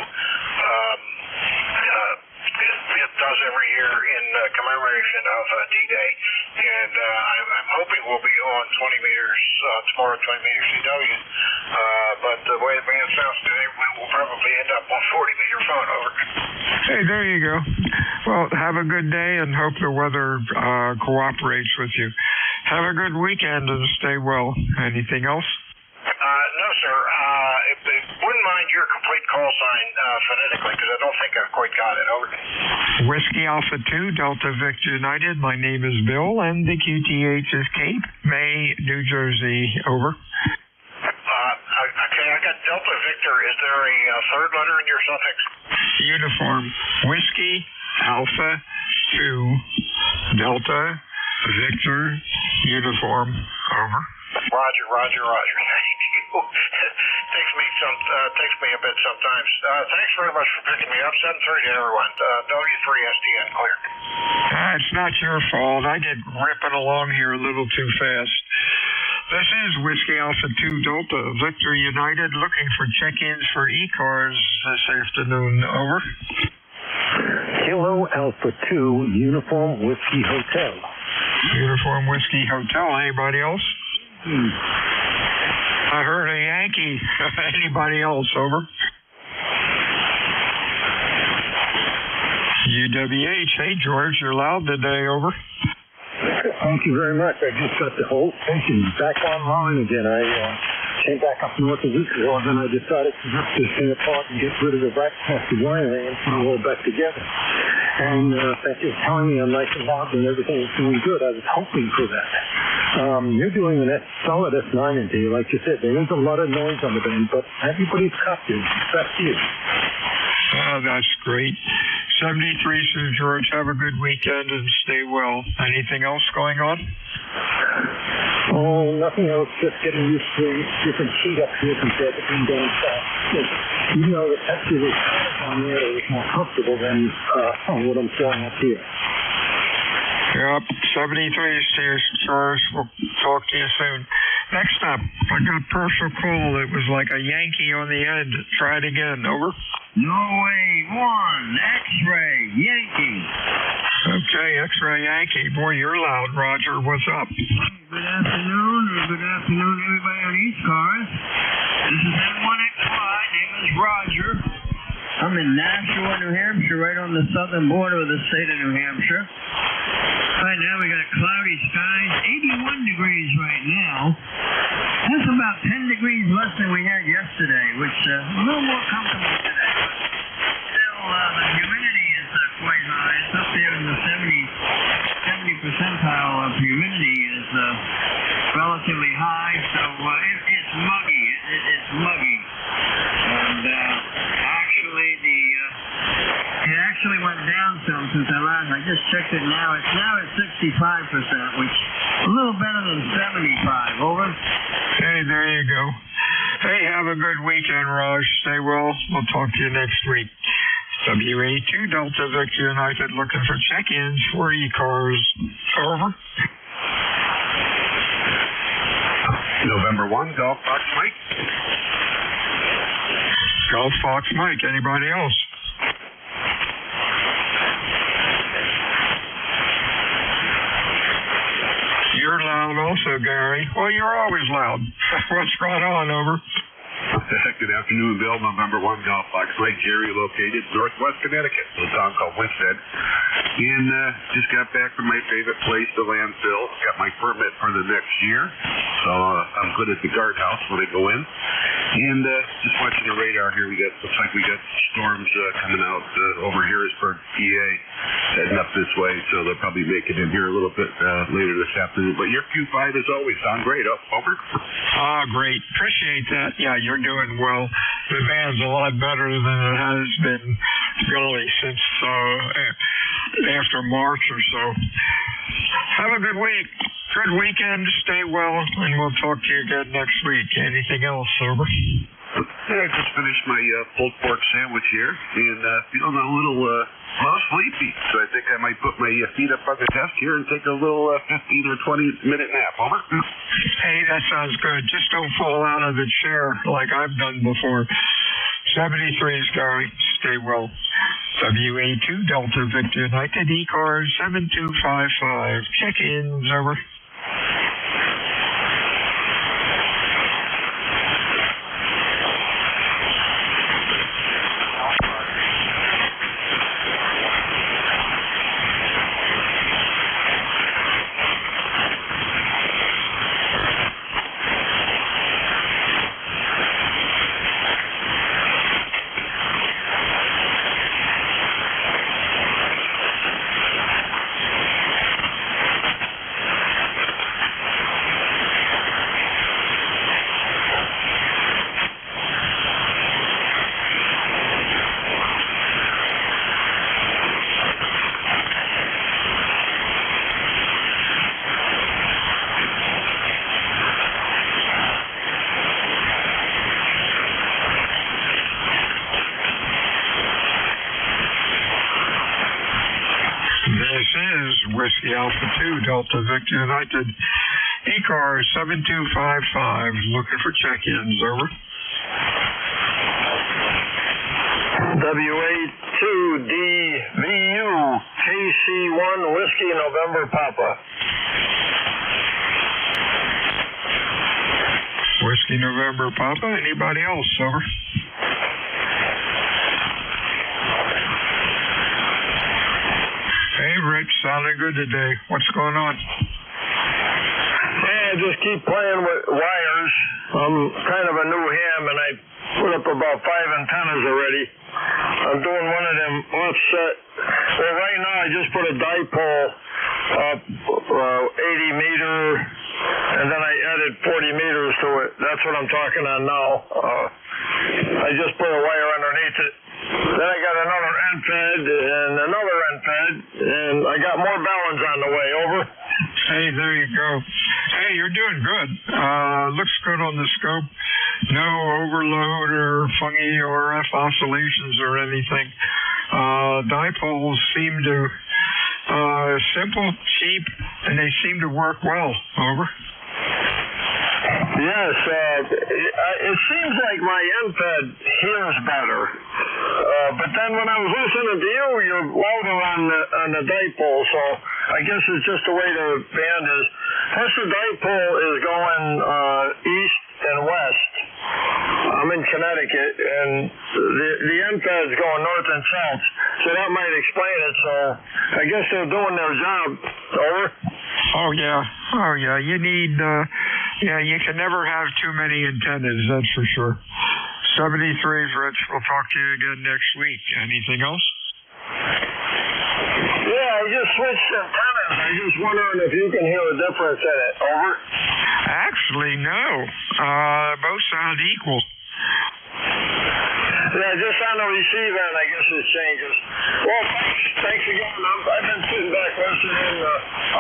it does every year in commemoration of D-Day, and I'm hoping we'll be on 20 meters tomorrow, 20 meters CW, but the way the band sounds today, we'll probably end up on 40-meter phone. Over. Hey, there you go. Well, have a good day and hope the weather cooperates with you. Have a good weekend and stay well. Anything else? No, sir. Wouldn't mind your complete call sign phonetically, because I don't think I've quite got it. Over. Whiskey Alpha 2, Delta Victor United. My name is Bill, and the QTH is Cape May, New Jersey. Over. Okay, I got Delta Victor. Is there a third letter in your suffix? Uniform. Whiskey Alpha 2, Delta Victor Uniform. Over. Roger. Thank you. Takes me a bit sometimes. Thanks very much for picking me up. 7:30 to everyone. W3SDN clear. It's not your fault. I get ripping along here a little too fast. This is Whiskey Alpha 2 Delta Victor United looking for check-ins for ECARS this afternoon. Over. Kilo Alpha 2 Uniform Whiskey Hotel. Uniform Whiskey Hotel. Anybody else? I heard a Yankee. Anybody else? Over. UWH. Hey, George, you're loud today. Over. Thank you very much. I just got the whole station back online again. I came back up north a week ago, and then I decided to rip this thing apart and get rid of the broadcasted wiring and put it all back together. And thank you for telling me I'm nice and loud and everything is doing good. I was hoping for that. You're doing a solid S9 in here. Like you said, there is a lot of noise on the band, but everybody's caught you. That's you. Oh, that's great. 73 Sue George, have a good weekend and stay well. Anything else going on? Oh, nothing else. Just getting used to different heat up here compared to being down south. You know, the temperature is down there is more comfortable than what I'm feeling up here. Yep, 73 Sue George. We'll talk to you soon. Next up, I got a partial call. It was like a Yankee on the end. Try it again. Over. Norway 1, X-Ray, Yankee. Okay, X-Ray Yankee. Boy, you're loud, Roger. What's up? Good afternoon, everybody on ECARS. This is N1XY. Name is Roger. I'm in Nashua, New Hampshire, right on the southern border of the state of New Hampshire. Right now we got cloudy skies, 81 degrees right now. That's about 10 degrees less than we had yesterday, which is a little more comfortable today. But still, the humidity is quite high. It's up there in the 70 percentile of humidity is relatively high, so it's muggy. It's muggy. And it actually went down some since I just checked it now. It's now at 65%, which is a little better than 75. Over. Hey, there you go. Hey, have a good weekend, Raj. Stay well. We'll talk to you next week. WA2 Delta Victor United looking for check-ins for ECARS. Over. November 1, Golf Fox Mike. Golf Fox Mike. Anybody else? You're loud also, Gary. Well, you're always loud. What's going on? Over. Good afternoon, Bill. November 1, Golf Fox Mike. Jerry, located northwest Connecticut, a little town called Winsted. And just got back from my favorite place, the landfill. Got my permit for the next year. So I'm good at the guardhouse when I go in. And just watching the radar here, looks like we got storms coming out over Harrisburg, PA, heading up this way. So they'll probably make it in here a little bit later this afternoon. But your Q5 is always sound great. Over. Great. Appreciate that. Yeah, you're doing well. The band's a lot better than it has been, really, since after March or so. Have a good week. Good weekend. Stay well, and we'll talk to you again next week. Anything else, over? Yeah, I just finished my pulled pork sandwich here, and feeling a little sleepy. So I think I might put my feet up on the desk here and take a little 15 or 20-minute nap. Over. Hey, that sounds good. Just don't fall out of the chair like I've done before. 73 is Gary. Stay well. WA2 Delta Victor United ECARS 7255. Check-ins, over. This is Whiskey Alpha 2 Delta Victor United ECARS 7255. Looking for check-ins, over. WA2DVU KC1 Whiskey November Papa. Whiskey November Papa. Anybody else, over? Hey, Rich, sounding good today. What's going on? I just keep playing with wires. I'm kind of a new ham, and I put up about 5 antennas already. I'm doing one of them offset. Well, right now I just put a dipole up 80 meter, and then I added 40 meters to it. That's what I'm talking on now. I just put a wire underneath it. Then I got another end fed and another end fed, and I got more balance on the way. Over. Hey, there you go. Hey, you're doing good. Looks good on the scope. No overload or funny or oscillations or anything. Dipoles seem to simple, cheap, and they seem to work well. Over. Yes, it seems like my end-fed hears better. But then when I was listening to you, you're louder on the dipole, so I guess it's just the way the band is. Plus the dipole is going east and west. I'm in Connecticut, and the end-fed is going north and south, so that might explain it. So I guess they're doing their job. Over. Oh, yeah. You need... you can never have too many antennas, that's for sure. 73 is Rich. We'll talk to you again next week. Anything else? Yeah, I just switched antennas. I'm just wondering if you can hear a difference in it. Over? Actually, no. Both sound equal. Yeah, just on the receive end, I guess it changes. Well, thanks again. I've been sitting back listening.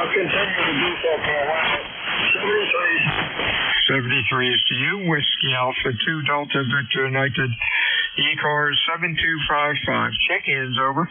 I'll continue to do so for a while. 73 is to you. Whiskey Alpha 2 Delta Victor United ECARS 7255. Check-ins, over.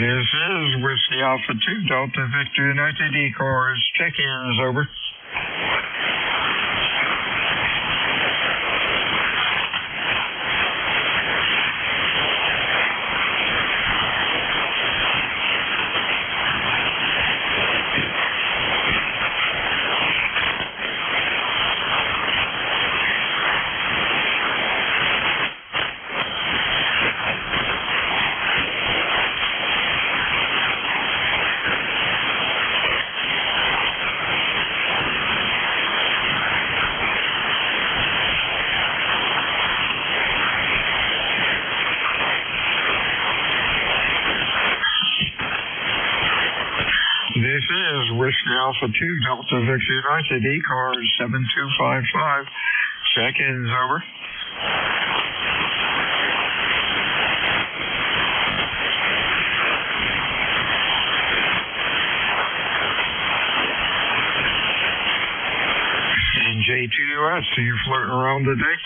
This is Whiskey Alpha 2 Delta Victor United ECARS. Check-ins, over. This is Whiskey Alpha 2 Delta Victor United, ECARS 7255. Check-ins over. And J2US, are you floating around today?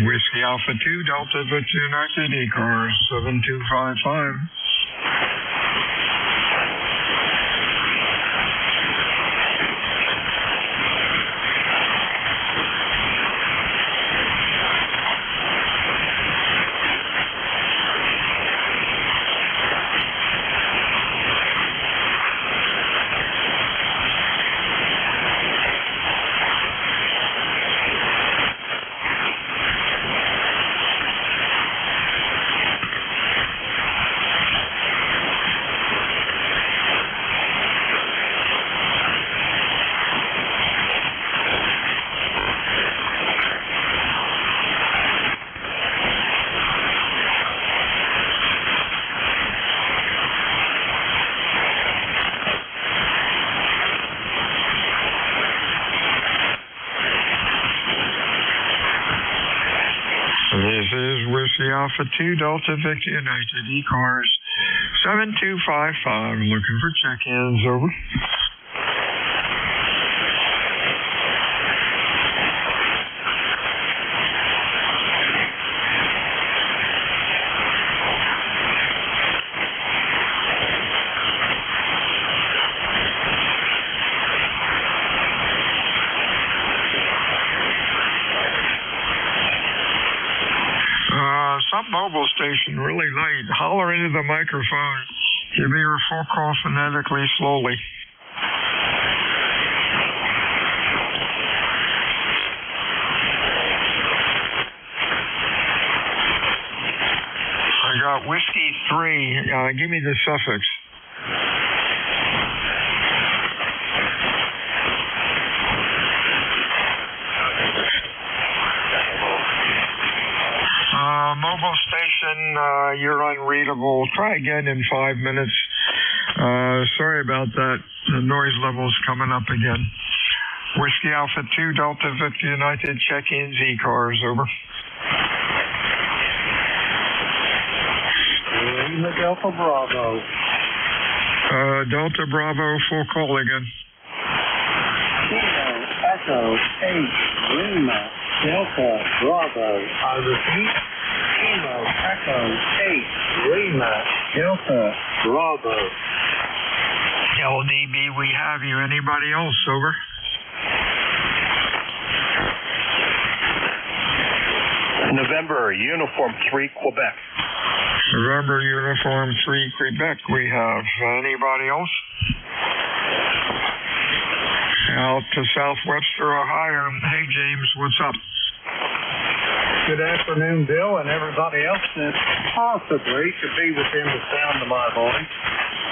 Whiskey Alpha 2 Delta Victor United, ECARS 7255. This is Whiskey Alpha 2 Delta Victor United, ECARS 7255. Looking for check-ins, over. Some mobile station really late. Holler into the microphone. Give me your full call phonetically, slowly. I got Whiskey 3. Give me the suffix. Mobile station, you're unreadable. Try again in 5 minutes. Sorry about that. The noise level's coming up again. Whiskey Alpha 2 Delta Victor United, check-ins, ECARS, over. Lima Delta Bravo. Delta Bravo, full call again. Kilo Echo 8 Lima Delta Bravo. I repeat. Kilo Echo 8 Lima Delta Bravo. LDB, we have you. Anybody else, over? November, Uniform 3, Quebec. November, Uniform 3, Quebec, we have. Anybody else? Out to Southwestern Ohio. Hey, James, what's up? Good afternoon, Bill, and everybody else that possibly could be within the sound of my voice.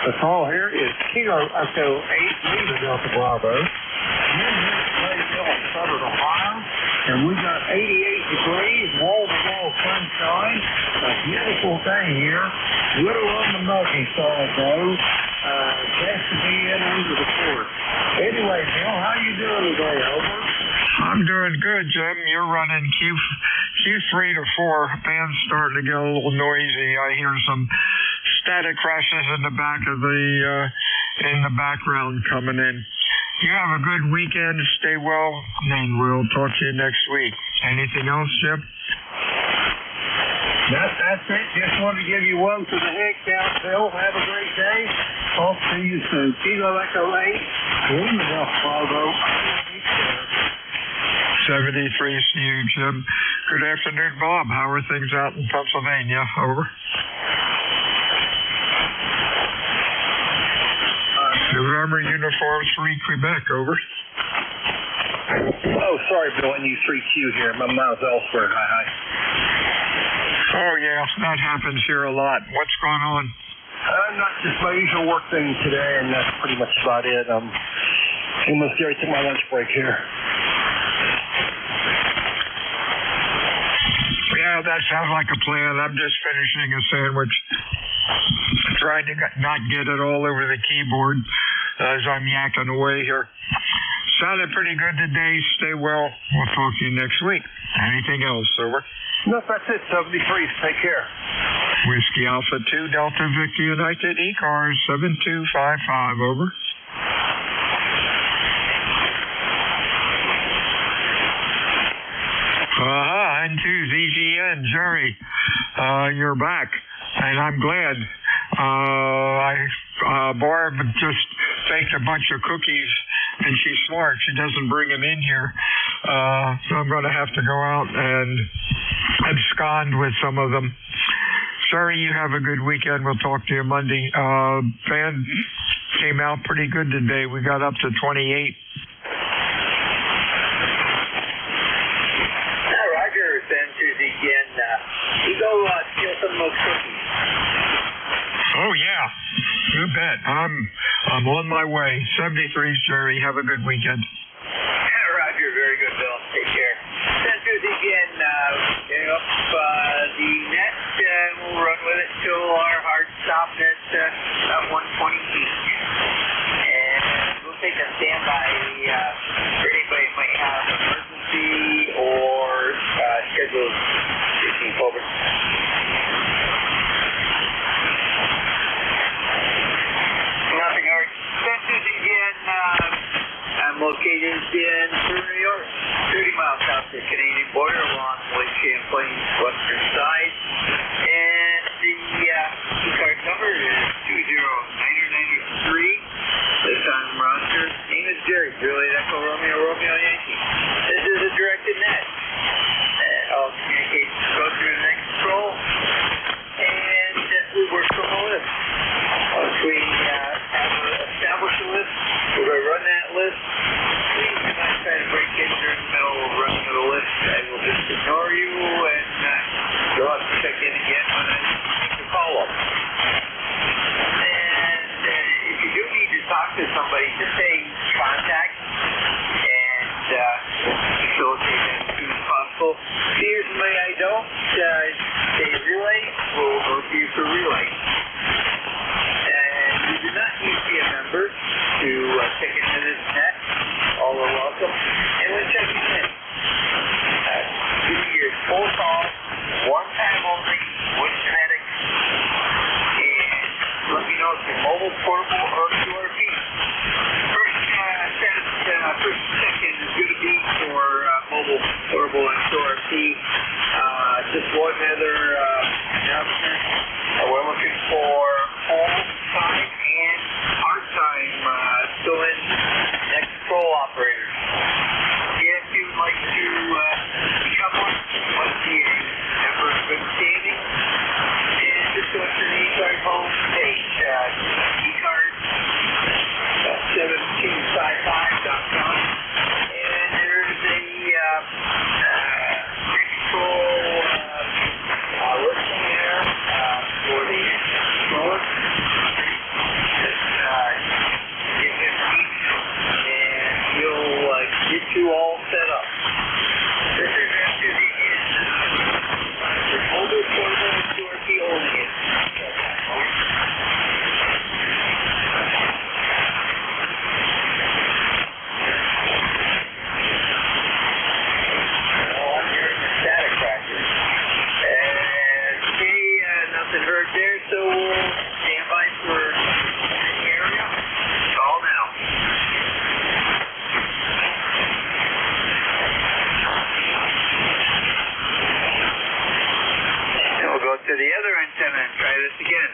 The call here is Kilo Echo 8 Lima Delta Bravo. I'm in here today, Bill, in Southern Ohio, and we got 88 degrees, wall-to-wall sunshine. A beautiful day here. Little on the muggy side, though. Best to be in under the fort. Anyway, Bill, how you doing today, over? I'm doing good, Jim. You're running Q3 to 4. Band's starting to get a little noisy. I hear some static crashes in the back of in the background coming in. You have a good weekend. Stay well, and we'll talk to you next week. Anything else, Jim? That's it. Just wanted to give you one for the heck out, Bill. Have a great day. Talk to you soon. Kilo Echo 8 Lima Delta Bravo. 73 to you, Jim. Good afternoon, Bob. How are things out in Pennsylvania? Over. November, Uniform 3, Quebec. Over. Oh, sorry, Bill. I need 3Q here. My mind's elsewhere. Hi. Oh, yeah. That happens here a lot. What's going on? Not just my usual work thing today, and that's pretty much about it. I'm almost there to my lunch break here. Yeah, Yeah, that sounds like a plan. I'm just finishing a sandwich. Trying to not get it all over the keyboard as I'm yakking away here. Sounded pretty good today. Stay well. We'll talk to you next week. Anything else, over? No, that's it. 73. Take care. Whiskey Alpha 2 Delta Victor United ECARS 7255, over. N2 ZGN, Jerry, you're back, and I'm glad. Barb just baked a bunch of cookies, and she's smart. She doesn't bring them in here, so I'm going to have to go out and abscond with some of them. Sorry, you have a good weekend. We'll talk to you Monday. Band came out pretty good today. We got up to 28. Again, you go steal some of those cookies. Oh yeah, you bet. I'm on my way. 73, Jerry. Have a good weekend. Roger, very good, Bill. Take care. Sensors again. The net, we'll run with it till our hard stop at 120 each. And we'll take a standby for anybody who might have an emergency or scheduled receive over. Nothing, Art. Sensors again. I'm located in New York, 30 miles south of the Canadian border along Lake Champlain's western side. And the ECARS number is 20993. This time, Roger. Name is Jerry. Juliet Echo Romeo Yankee. This is a directed net. All communications go through the next control, and we work from a list. Once we have established a list, we're going to run that list. Please do not try to break in during the middle of running of the list. I will just ignore you, and you'll have to check in again when I make the call up. And if you do need to talk to somebody, just say contact, and facilitate that as soon as possible. Here's somebody I don't. Say relay. We'll go to you for relay. And you do not need to be a member to check into this net. All are welcome. And when checking in, do your full call, one time only, with genetics, and let me know if you're mobile, portable, or QRP. First check-in is going to be for mobile, portable, and QRP. Just one other announcement. We're looking for full-time and part-time still in next control operators. If you'd like to become one, must be a member of good standing. And just go to the ECARS home page, ECARS7255.com. And there's a control listing there for the controller. Just get in each, and he'll get you all set up. This is activity for mobile, portable, and QRP only. Nothing heard there, so we'll stand by for the area. Call now. And we'll go to the other antenna and try this again.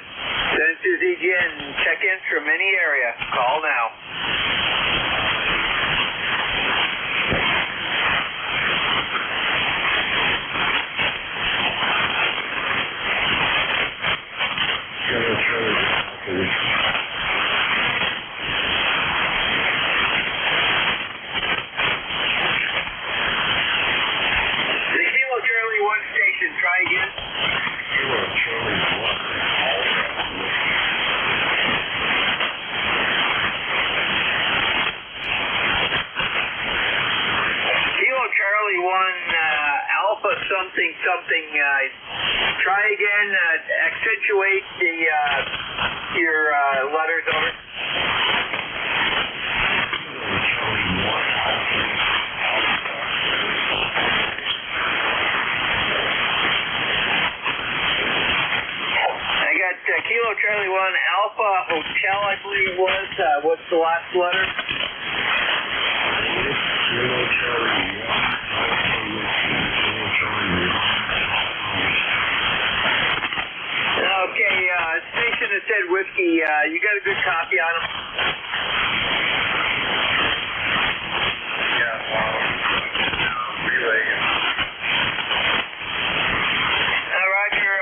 Sensors again, check-in from any area. Call now. Try again. Try again. Accentuate your letters over. I got Kilo Charlie 1 Alpha Hotel, I believe it was. What's the last letter? Kilo Charlie 1 Okay, station that said whiskey, you got a good copy on them? relay. Roger,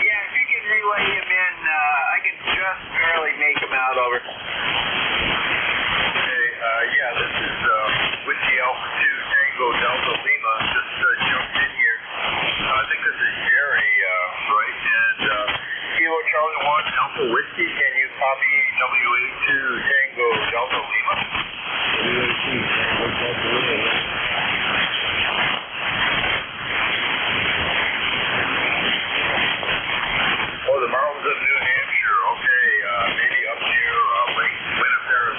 yeah, if you can relay him in, I can just barely make him out over. Okay, yeah, this is Whiskey Alpha 2 Tango Delta Lima. Just jumped in here. I think this is Jerry, right? And Kilo Charlie 1 Alpha Whiskey, can you copy WA2 Tango Delta Lima? WA2 Tango Delta Lima. Oh, the mountains of New Hampshire. Okay, maybe up near Lake Winnipeg.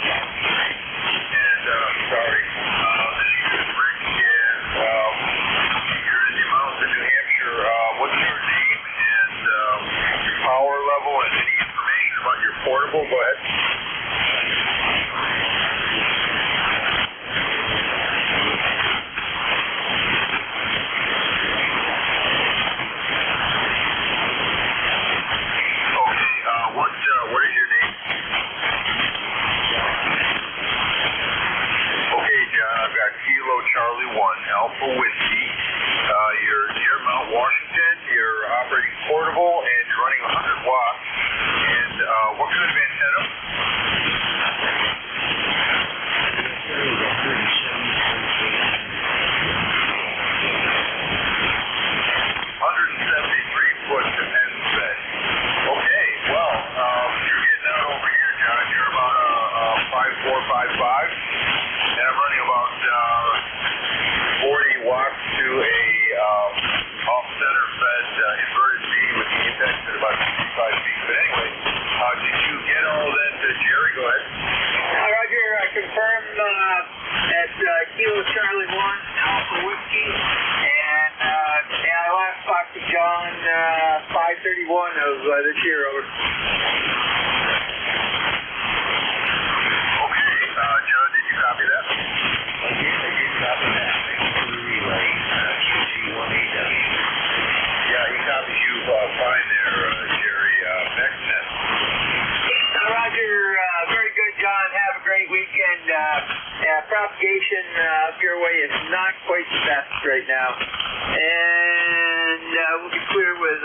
And sorry, the name is Rick, and you're in the mountains of New Hampshire. What's your name and your power level and any information about your portable? Go ahead. What is your name? Okay, John, I've got Kilo Charlie 1 Alpha Whiskey. You're near Mount Washington. You're operating portable, and you're running 100 watts. And what kind of antenna? $173-foot depends set. Okay, well, you're getting out over here, John. You're about a 5455, and I'm running about 40 watts to a off-center fed inverted B with the index at about 65 feet. But anyway, did you get all that, Jerry? Go ahead. Roger, I confirmed at Kilo Charlie 1 Alpha Whiskey, and I last talked to John 531 of this year, over. Okay, John, did you copy that? I did copy that. Thanks for the relay, QC1AW. Yeah, he copies you fine there, Jerry. Next net. Roger, very good, John. Have a great weekend. Propagation up your way is not quite the best right now. And we'll be clear with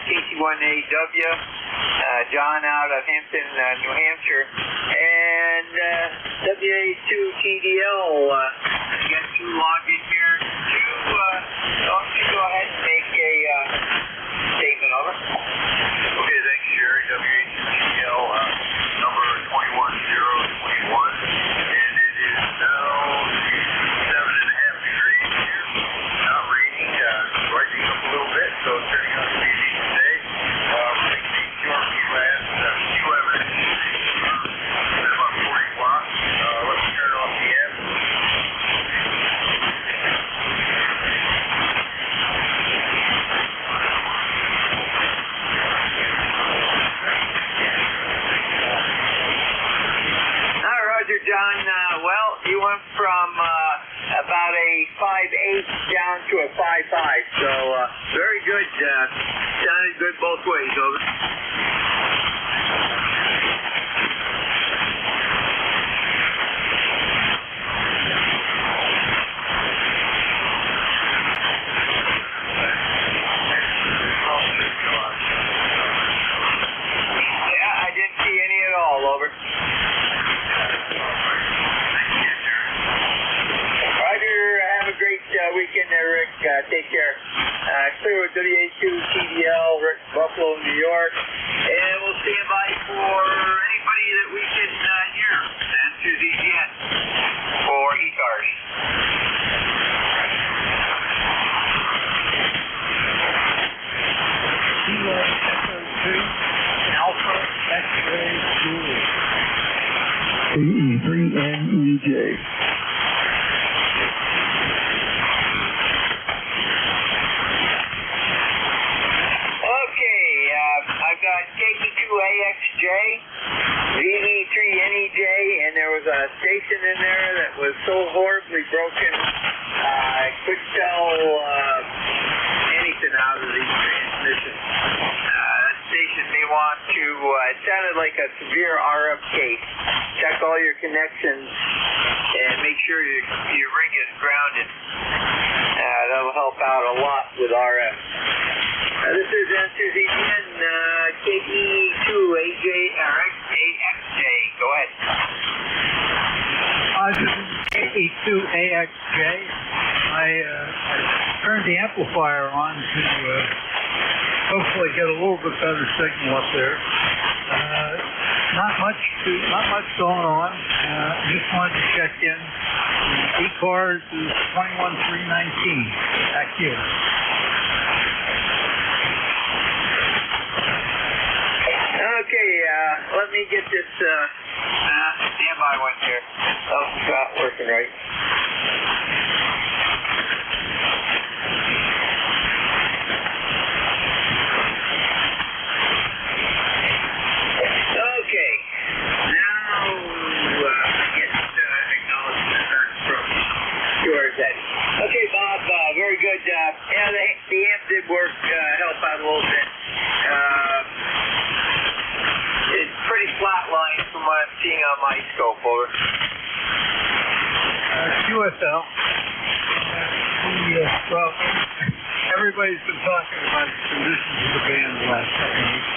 KC1AW, John out of Hampton, New Hampshire. And WA2TDL, get you logged in here. Why don't you go ahead and make a statement, over. Okay, thanks, Jerry. WA2TDL, number 21021, and it is now 7.5 degrees here. Not raining, brightening up a little bit, so it's turning out to be a decent day. Running the QRP last QMS at about 40 watts. Let's turn off the amp. John, well, you went from about a 5.8 down to a 5.5, so very good. Sounded good both ways, over. Yeah, I didn't see any at all, over. Weekend there, Rick. Take care. Clear with WA2TDL, Rick, Buffalo, New York. And we'll stand by for anybody that we can hear. Send to ZGN for ECARS. DE3NEJ. I've got KE2AXJ, VE3NEJ, and there was a station in there that was so horribly broken, I couldn't tell anything out of the transmission. That station may want to, it sounded like a severe RF case. Check all your connections and make sure your rig is grounded. That'll help out a lot with RF. This is N2ZN, KE2AXJ. Go ahead. This is KE2AXJ. I turned the amplifier on to hopefully get a little bit better signal up there. Not much going on. Just wanted to check in. ECARS is 21319. Back here. Okay, let me get this standby one here. Oh, it's not working right. Okay, now get acknowledgement from yours, Eddie. Okay, Bob, very good. Yeah, the amp did work, help out a little bit. It's pretty flat line from what I'm seeing on my scope, over. QSL. Well, everybody's been talking about the conditions of the band the last couple of weeks.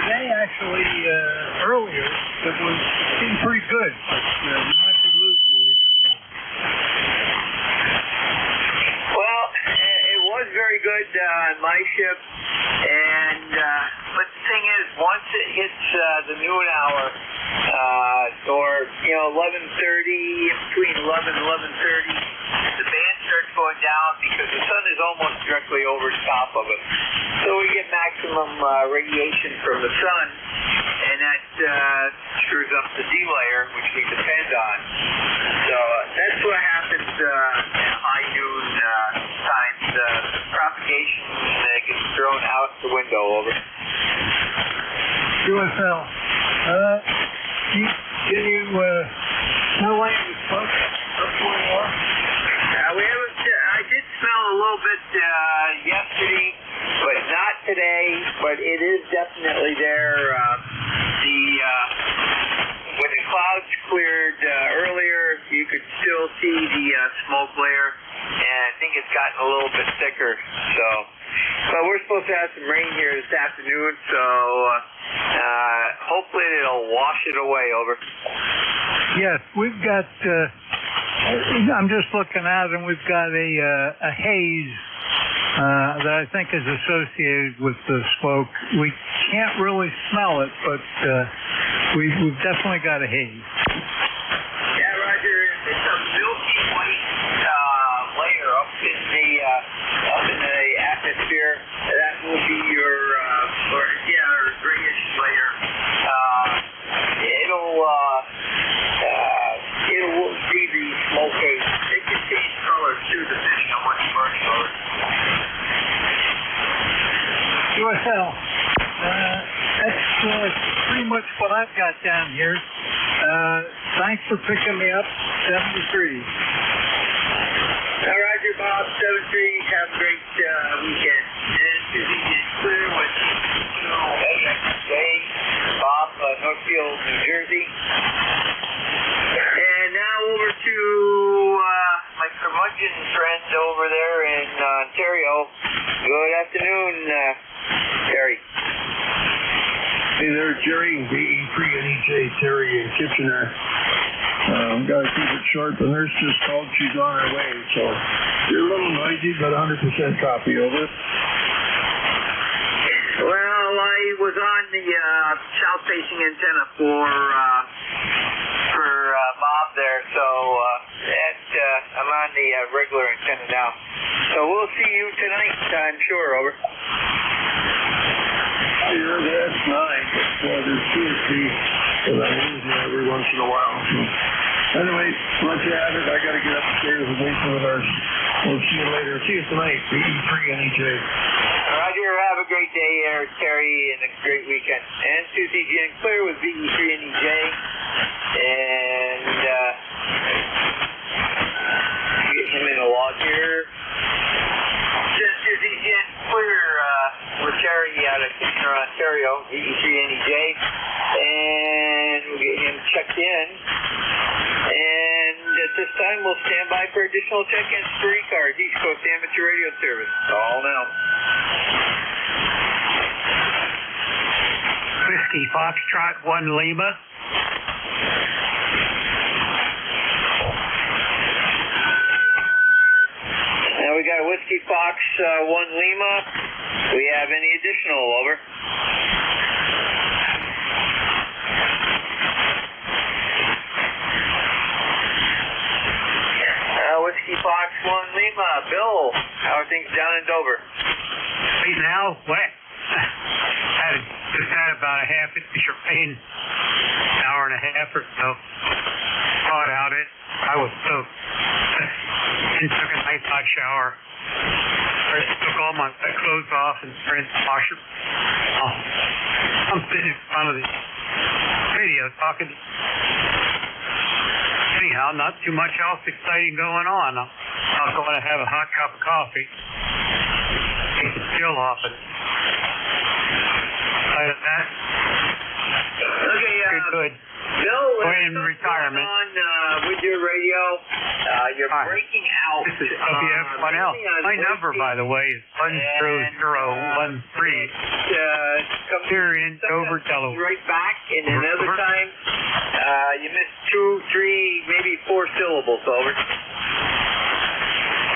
Today, actually, earlier, it seemed pretty good. But, we might be losing a little bit more. Well, it was very good on my ship, and but the thing is, once it hits the noon hour, or 11:30, between 11 and 11:30, the band starts going down because the sun is almost directly over top of it. So we get maximum radiation from the sun, and that screws up the D layer, which we depend on. So that's what happens at high noon times. The propagation gets thrown out the window, over. QSL. Can you smell like the smoke up where you are? We haven't. I did smell a little bit yesterday, but not today. But it is definitely there. When the clouds cleared earlier, you could still see the smoke layer, and I think it's gotten a little bit thicker. So, but we're supposed to have some rain here this afternoon, so hopefully it'll wash it away, over. Yes, we've got. I'm just looking out, and we've got a haze that I think is associated with the smoke. We can't really smell it, but we've definitely got a haze. Yeah, Roger. It's a milky white layer up in the atmosphere. That will be your grayish layer. It will be the smoke haze. It can change color too, depending on what you're burning, over. QSL. That's pretty much what I've got down here. Thanks for picking me up. 73. Roger, Bob. 73. Have a great weekend. And Susie is clear with AXJ, Bob, Northfield, New Jersey. And now over to my curmudgeon friend over there in Ontario. Good afternoon, Terry. Hey there, Jerry. DE3NEJ, Terry in Kitchener. Got to keep it short. The nurse just called. She's on her way. So you're a little noisy, but 100% copy, over. Well, I was on the south-facing antenna for Bob there, so I'm on the regular antenna now. So we'll see you tonight, I'm sure, over. You're the S9, but there's 2 or 3 And I use it every once in a while. So. Anyway, let you at it. I got to get upstairs and wait for the nurse. We'll see you later. See you tonight. VE3 NEJ. Roger, have a great day there, Terry, and a great weekend. And Susie Jan Clear with VE3 NEJ. And get him in a log here. Susie Jan Clear with Terry out of Kitchener, Ontario, VE3 NEJ. And we'll get him checked in. And at this time, we'll stand by for additional check-ins for ECARS, East Coast Amateur Radio Service. Call now. Whiskey Foxtrot 1 Lima. Now we got Whiskey Fox 1 Lima. Do we have any additional? Over. Whiskey Fox 1 Lima. Bill, how are things down in Dover? Right now, wet. Just had about a half inch of rain, an hour and a half or so. Caught out it. I was soaked. And took a nice hot shower. First took all my clothes off and rinsed the washer. I'm sitting in front of the radio talking. Anyhow, not too much else exciting going on. I'm going to have a hot cup of coffee. Take the chill off it. Aside of that, okay, good. Bill, going in retirement. On with your radio, you're breaking out. This is WF1L. My number, by the way, is 10013. Here in Dover, Delaware. Right back, and another time you missed 2, 3, maybe 4 syllables. Over.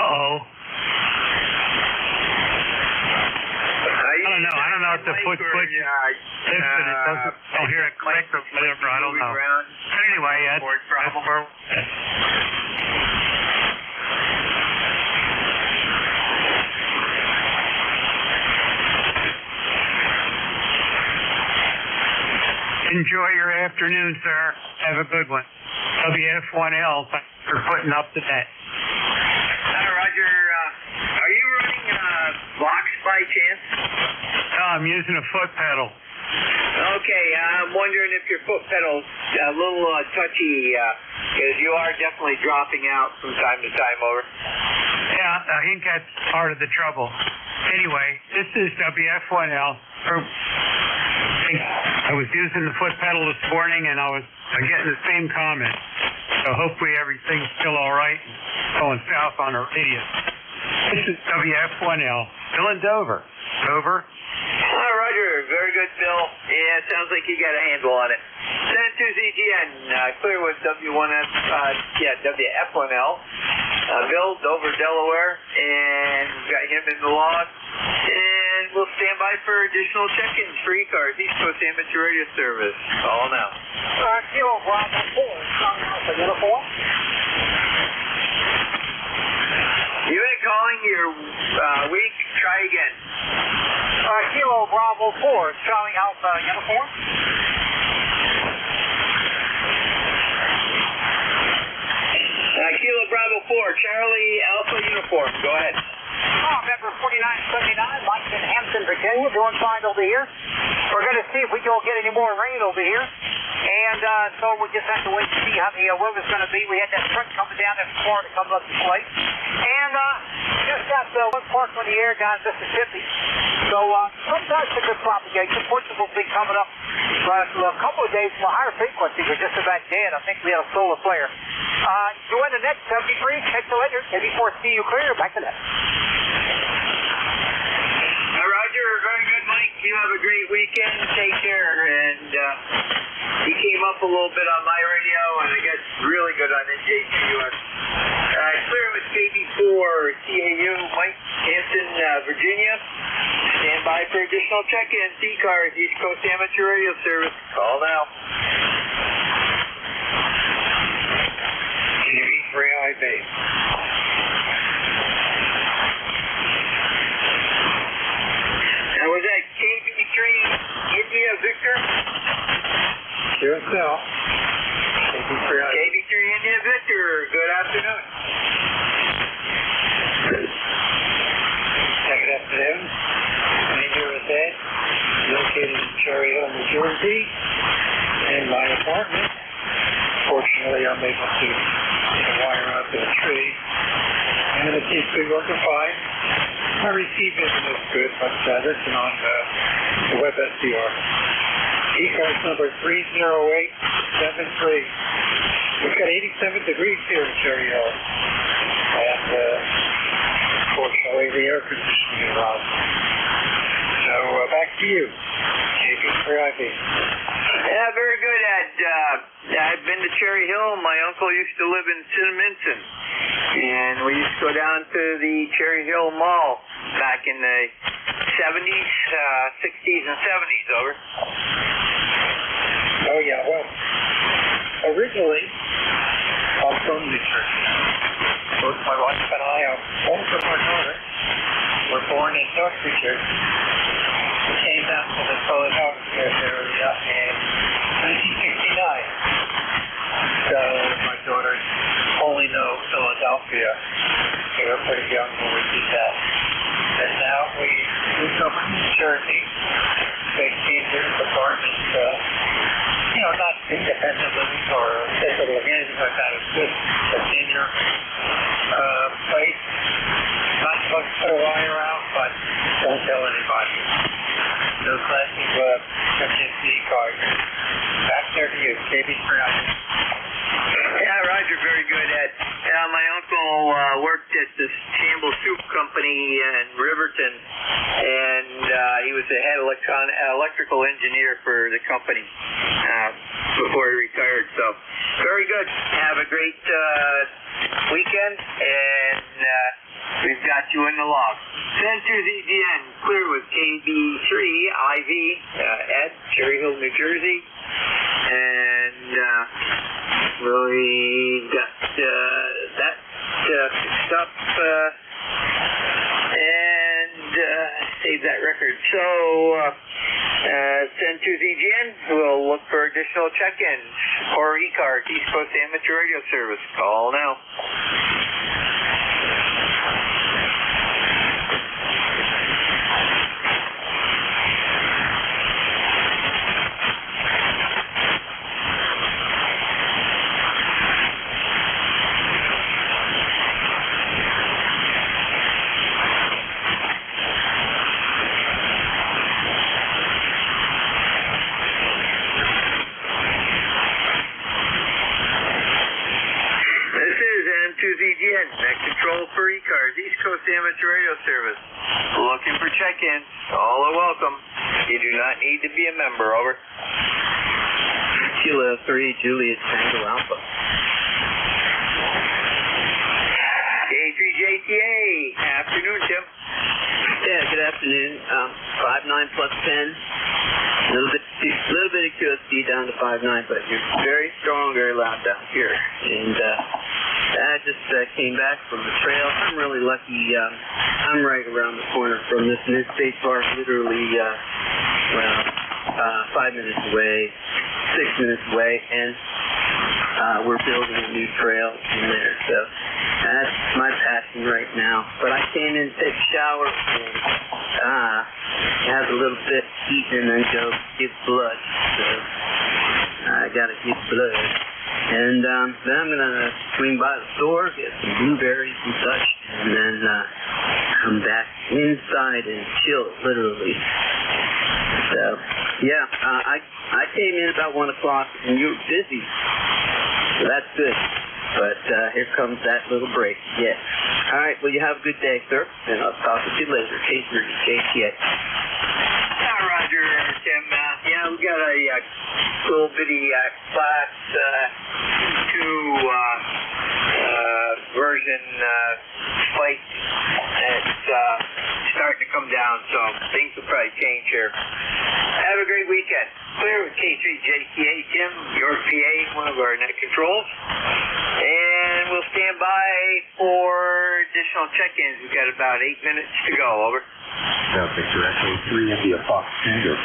Uh-oh. I don't know if the foot lifts and it doesn't. I'll hear it click or whatever. I don't know. But anyway, that's where. Enjoy your afternoon, sir. Have a good one. WF1L, thanks for putting up the net. Roger, are you running Vox by chance? No, I'm using a foot pedal. Okay, I'm wondering if your foot pedal's a little touchy, because you are definitely dropping out from time to time. Over. Yeah, I think that's part of the trouble. Anyway, this is WF1L. I was using the foot pedal this morning, and I'm getting the same comment. So hopefully everything's still all right. Going south on our radio. This is WF1L. Bill in Dover. Over. Roger. Very good, Bill. Yeah, it sounds like you got a handle on it. San 2ZGN, clear with WF1L. Bill, Dover, Delaware, and we got him in the log. And we'll stand by for additional check-ins for ECARS, East Coast Amateur Radio Service. Call now. Kilo Bravo 4, Alpha Uniform. You ain't calling your week. Try again. Kilo Bravo 4, Charlie Alpha Uniform. Kilo Bravo 4, Charlie Alpha Uniform. Go ahead. Member 4979, Mike in Hampton, Virginia, doing fine over here. We're going to see if we don't get any more rain over here. And so we just have to wait to see how the weather's going to be. We had that front coming down in Florida coming up this way. And just got one part from the air down in Mississippi. So sometimes it's a good propagation. Portugal will be coming up a couple of days from a higher frequency. We're just about dead. I think we had a solar flare. Join the next 73. Catch you later. KB4C, you clear. Back to that. Roger. Very good, Mike. You have a great weekend. Take care. And he came up a little bit on my radio, and I guess really good on NJCUS. Clear with KB4 CAU, Mike, Hampton, Virginia. Stand by for additional check-ins. ECARS, East Coast Amateur Radio Service. Call now. KB3I base. Now was that KB3 India Victor? Sure, sir. heat in my apartment. Fortunately, I'm able to get a wire out to the tree, and it seems to be working fine. My receive isn't as good, but listen on the web SDR. ECARS number 30873. We've got 87 degrees here in Cherry Hill, and fortunately the air conditioning is on. So back to you, JP3IV. Yeah, very good, Ed. I've been to Cherry Hill. My uncle used to live in Cinnaminson, and we used to go down to the Cherry Hill Mall back in the 70s, 60s, and 70s, over. Oh, yeah, well, originally, I'm from New Jersey. Both my wife and I, both of our daughters, were born in North New Jersey. We came down to the Philadelphia area in 1969. So my daughters only know Philadelphia. They were pretty young when we did that. And now we moved over to New Jersey. Big seniors apartment, not independent living or assisted living, anything like that. It's just a senior place. Not supposed to put a wire out, but don't tell anybody. No classic emergency card. Back there to you, KB3. Yeah, Roger, very good, Ed. My uncle worked at the Campbell Soup Company in Riverton, and he was the head electrical engineer for the company before he retired. So, very good. Have a great weekend, and we've got you in the log. Centers EGN, clear with KB3IV, Ed, Cherry Hill, New Jersey, and we got that fixed up and save that record. So, send to ZGN. We'll look for additional check-ins or ECARS, East Coast Amateur Radio Service. Call now. Net control for ECARS, East Coast Amateur Radio Service. Looking for check-ins. All are welcome. You do not need to be a member. Over. Kilo 3, Juliet Tango Alpha. K3JTA. Afternoon, Tim. Yeah, good afternoon. 5.9 plus 10. A little bit of QSD down to 5.9, but you're very strong, very loud down here. And I just came back from the trail. I'm really lucky. I'm right around the corner from this mid-state park, literally 5 minutes away, 6 minutes away, and we're building a new trail in there. So that's my passion right now. But I came in to take a shower and have a little bit heat and then go get blood. So I gotta get blood. And then I'm going to swing by the store, get some blueberries and such, and then come back inside and chill, literally. So, yeah, I came in about 1 o'clock, and you were busy. So that's good. But here comes that little break. Yeah. All right, well, you have a good day, sir, and I'll talk to you later. K3JTA. Roger, Tim. Yeah, we got a little bitty class 2 version spike. It's starting to come down, so things will probably change here. Have a great weekend. Clear with K3JTA, Tim, your PA, one of our net controls. And we'll stand by for additional check-ins. We've got about 8 minutes to go. Over. Victor Echo 3 India Fox Tango.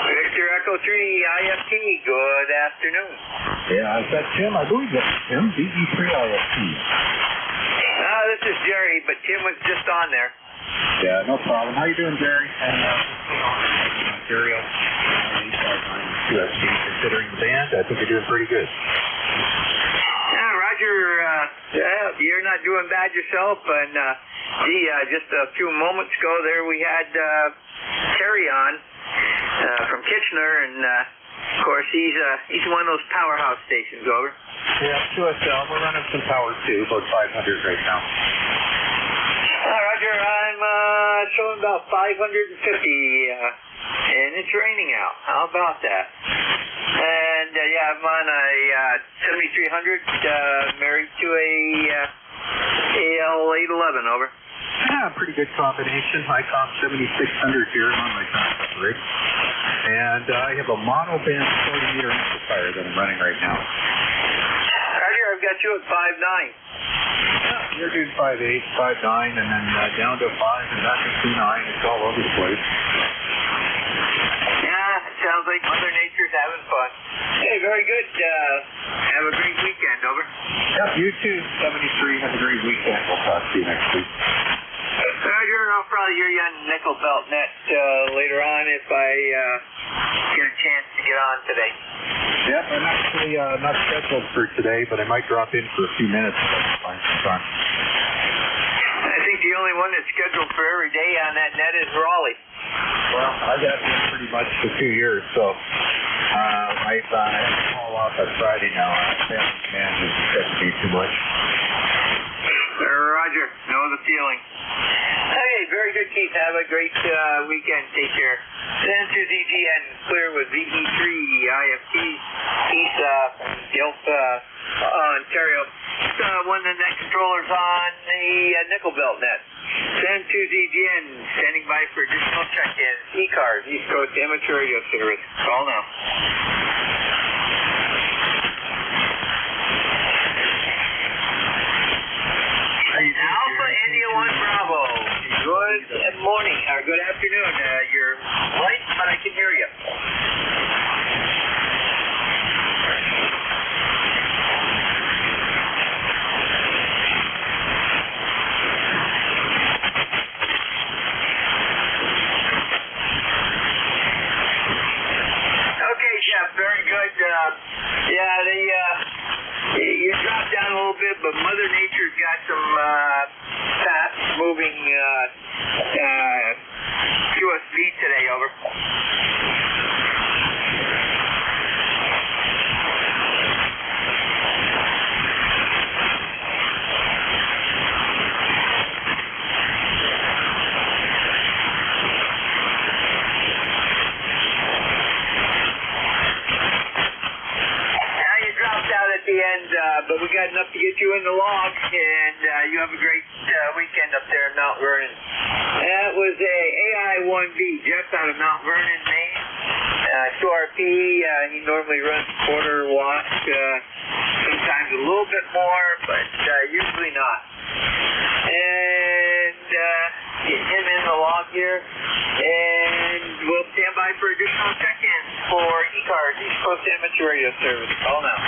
Victor Echo 3 IFT, good afternoon. Yeah, is that Tim? I believe that's Tim, DE3 IFT. This is Jerry, but Tim was just on there. Yeah, no problem. How you doing, Jerry? And Ontario, considering the band, I think you're doing pretty good. Yeah, Roger, you're not doing bad yourself. And just a few moments ago there we had Terry on from Kitchener, and of course he's one of those powerhouse stations. Over. Yeah, 2SL. We're running some power too, about 500 right now. Roger, I'm showing about 550, and it's raining out. How about that? And I'm on a 7300, married to a AL811. Over. Yeah, pretty good combination. ICOM 7600 here on my contact rig. And I have a mono band 40-meter amplifier that I'm running right now. Roger, I've got you at 5.9. Yeah, you're doing 5.8, 5.9, and then down to 5 and back to 2.9. It's all over the place. Yeah, it sounds like Mother Nature's having fun. Hey, very good. Have a great weekend. Over. Yep, you too. 73. Have a great weekend. We'll talk to you next week. Roger, I'll probably hear you on Nickel Belt Net later on if I get a chance to get on today. Yep, I'm actually not scheduled for today, but I might drop in for a few minutes if I can find some time. I think the only one that's scheduled for every day on that net is Raleigh. Well, I've had him pretty much for 2 years, so I've had to call off on Friday now. I haven't managed to set me too much. Roger, know the feeling. Okay, very good, Keith. Have a great weekend. Take care. Then to ZGN, clear with VE3, IFT, East, Guelph, Ontario. One of the net controllers on the Nickel Belt net. Then to ZGN, standing by for additional check-ins. ECARS, East Coast Amateur Radio Service. Call now. Alpha India 1 Bravo. Good morning, or good afternoon. You're light, but I can hear you. Okay, Jeff, very good. You dropped down a little bit, but Mother Nature's got some fast-moving QSB today. Over. But we got enough to get you in the log, and you have a great weekend up there in Mount Vernon. That was a AI1B, Jeff out of Mount Vernon, Maine. 2RP, he normally runs quarter watt, sometimes a little bit more, but usually not. And get him in the log here, and we'll stand by for additional check-ins for ECARS, East Coast Amateur Radio Service. Call now.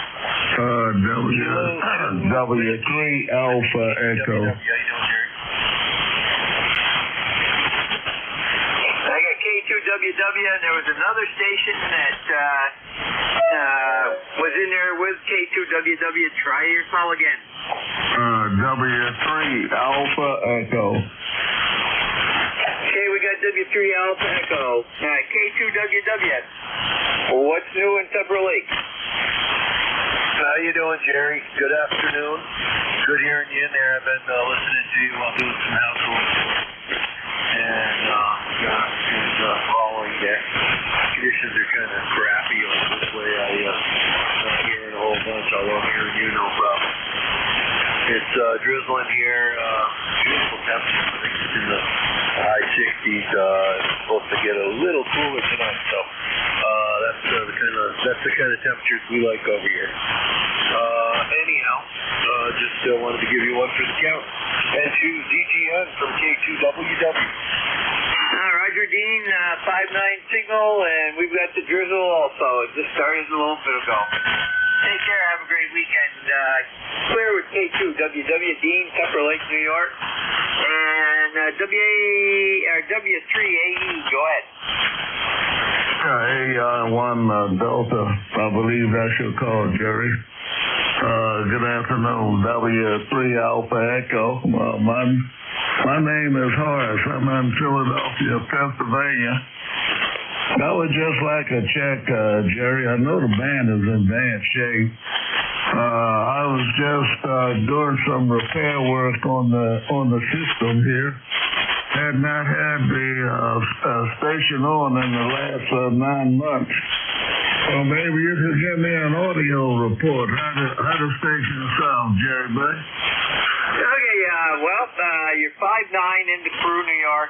W3 Alpha Echo. I got K2WW, and there was another station that was in there with K2WW. Try your call again. W3 Alpha Echo. Okay, we got W3 Alpha Echo. K2WW. What's new in Tupper Lake? How you doing, Jerry? Good afternoon. Good hearing you in there. I've been listening to you while doing some household work. And following there. Conditions are kind of crappy over this way. I'm hearing a whole bunch. I love hearing you, no problem. It's drizzling here. Beautiful temperature. I think it's in the high 60s. It's supposed to get a little cooler tonight, so that's the kind of temperatures we like over here. Anyhow, just wanted to give you one for the count. And to ZGN from K2WW. Roger Dean, 5-9 signal, and we've got the drizzle also. It just started a little bit ago. Take care. Have a great weekend. Clear with K2WW, Dean, Tupper Lake, New York. And W3AE, go ahead. A1 Delta, I believe that's your call, Jerry. Good afternoon, W3 Alpha Echo. My name is Horace. I'm in Philadelphia, Pennsylvania. I would just like to check, Jerry. I know the band is in bad shape. I was just doing some repair work on the system here. Had not had the station on in the last 9 months. Well, maybe you could give me an audio report. How the station sound, Jerry Bay? Okay, you're 5'9" into Peru, New York,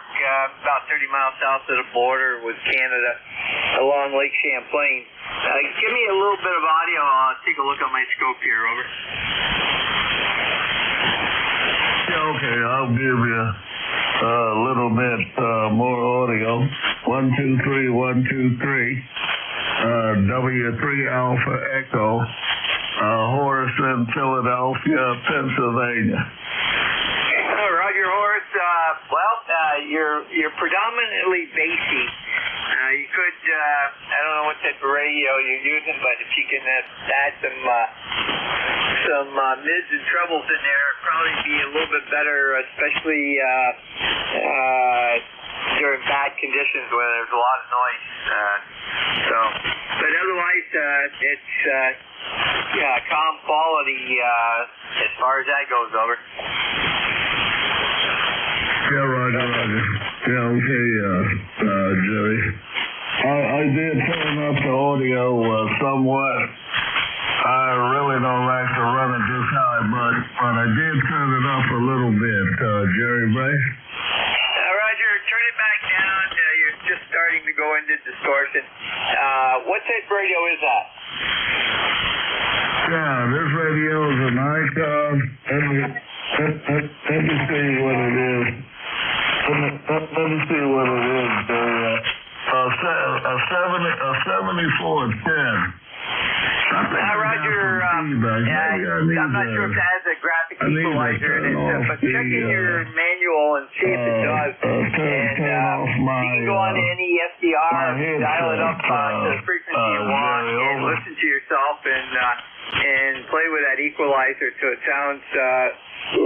about 30 miles south of the border with Canada, along Lake Champlain. Give me a little bit of audio. I'll take a look at my scope here, over. Yeah, okay, I'll give you a little bit more audio. 1, 2, 3, 1, 2, 3. W3 Alpha Echo, Horace in Philadelphia, Pennsylvania. Roger, Horace. You're predominantly bassy. You could, I don't know what type of radio you're using, but if you can add some mids and trebles in there, it'd probably be a little bit better, especially during bad conditions where there's a lot of noise. But otherwise, it's calm quality as far as that goes, over. Yeah, Roger. Yeah, okay, Jerry. I did turn up the audio somewhat. I really don't like to run it this high, but I did turn it up a little bit, Jerry Bay. Roger, turn it back down. You're just starting to go into distortion. What type of radio is that? Yeah, this radio is an ECARS. Let me see what it is. Let me see what it is. A 7410. Roger, I'm not sure if that has a graphic equalizer in it, but check in your manual and see if it does. And you can go on to any SDR, dial it up to the frequency you want, and listen to yourself and play with that equalizer so it sounds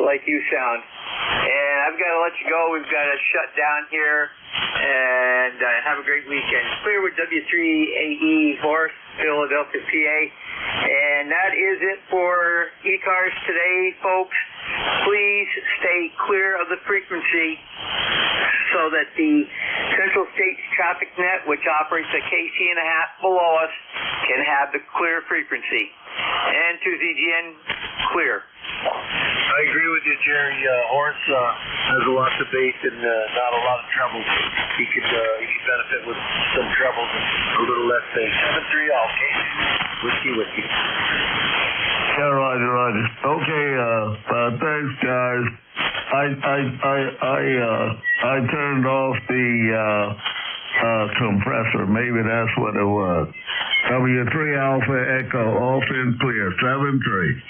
like you sound. And I've got to let you go. We've got to shut down here. And have a great weekend. Clear with W3AE, Horace, Philadelphia, PA. And that is it for ECARS today, folks. Please stay clear of the frequency so that the Central States Traffic Net, which operates a KC&a below us, can have the clear frequency. And to ZGN, clear. I agree with you, Jerry. Horace has a lot of bass and not a lot of trebles. He could benefit with some trebles and a little less bass. 7-3 all, okay? Whiskey. Yeah, Roger. Okay, thanks, guys. I turned off the compressor. Maybe that's what it was. W3 Alpha Echo, off and clear. 7-3.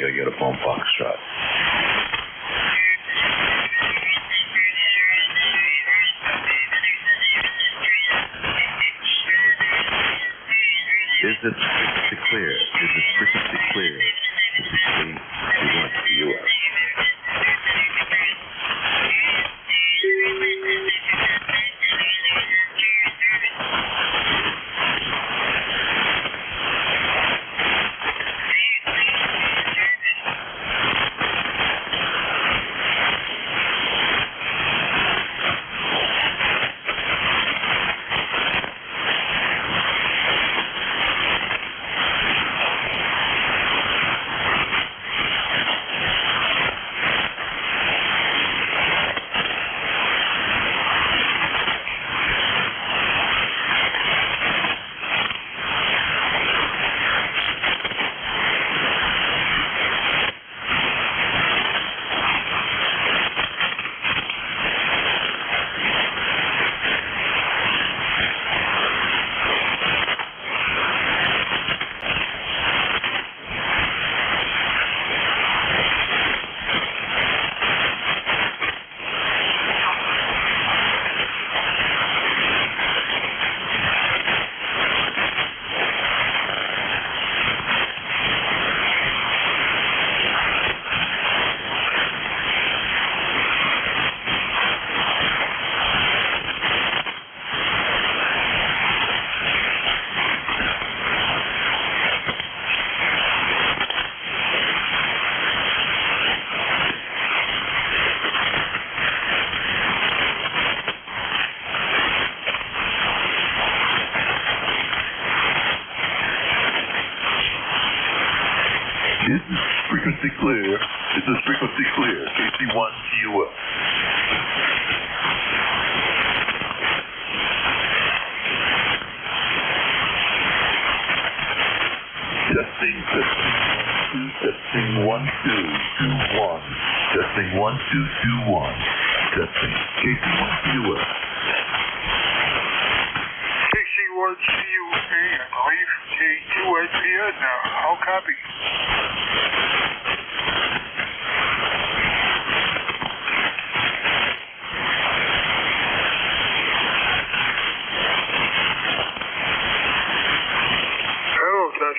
Tango Uniform Foxtrot. Is this frequency clear? Is this frequency clear? This is 321 to the U.S. Is this frequency clear? Is this frequency clear? KC1 TUL. Testing, testing, 1, 2, 2, 1. Testing, 1, 2, 2, 1. Testing, KC1 TUL. KC1 CUA, I believe. K2SPS now. How copy? Hello, Ted.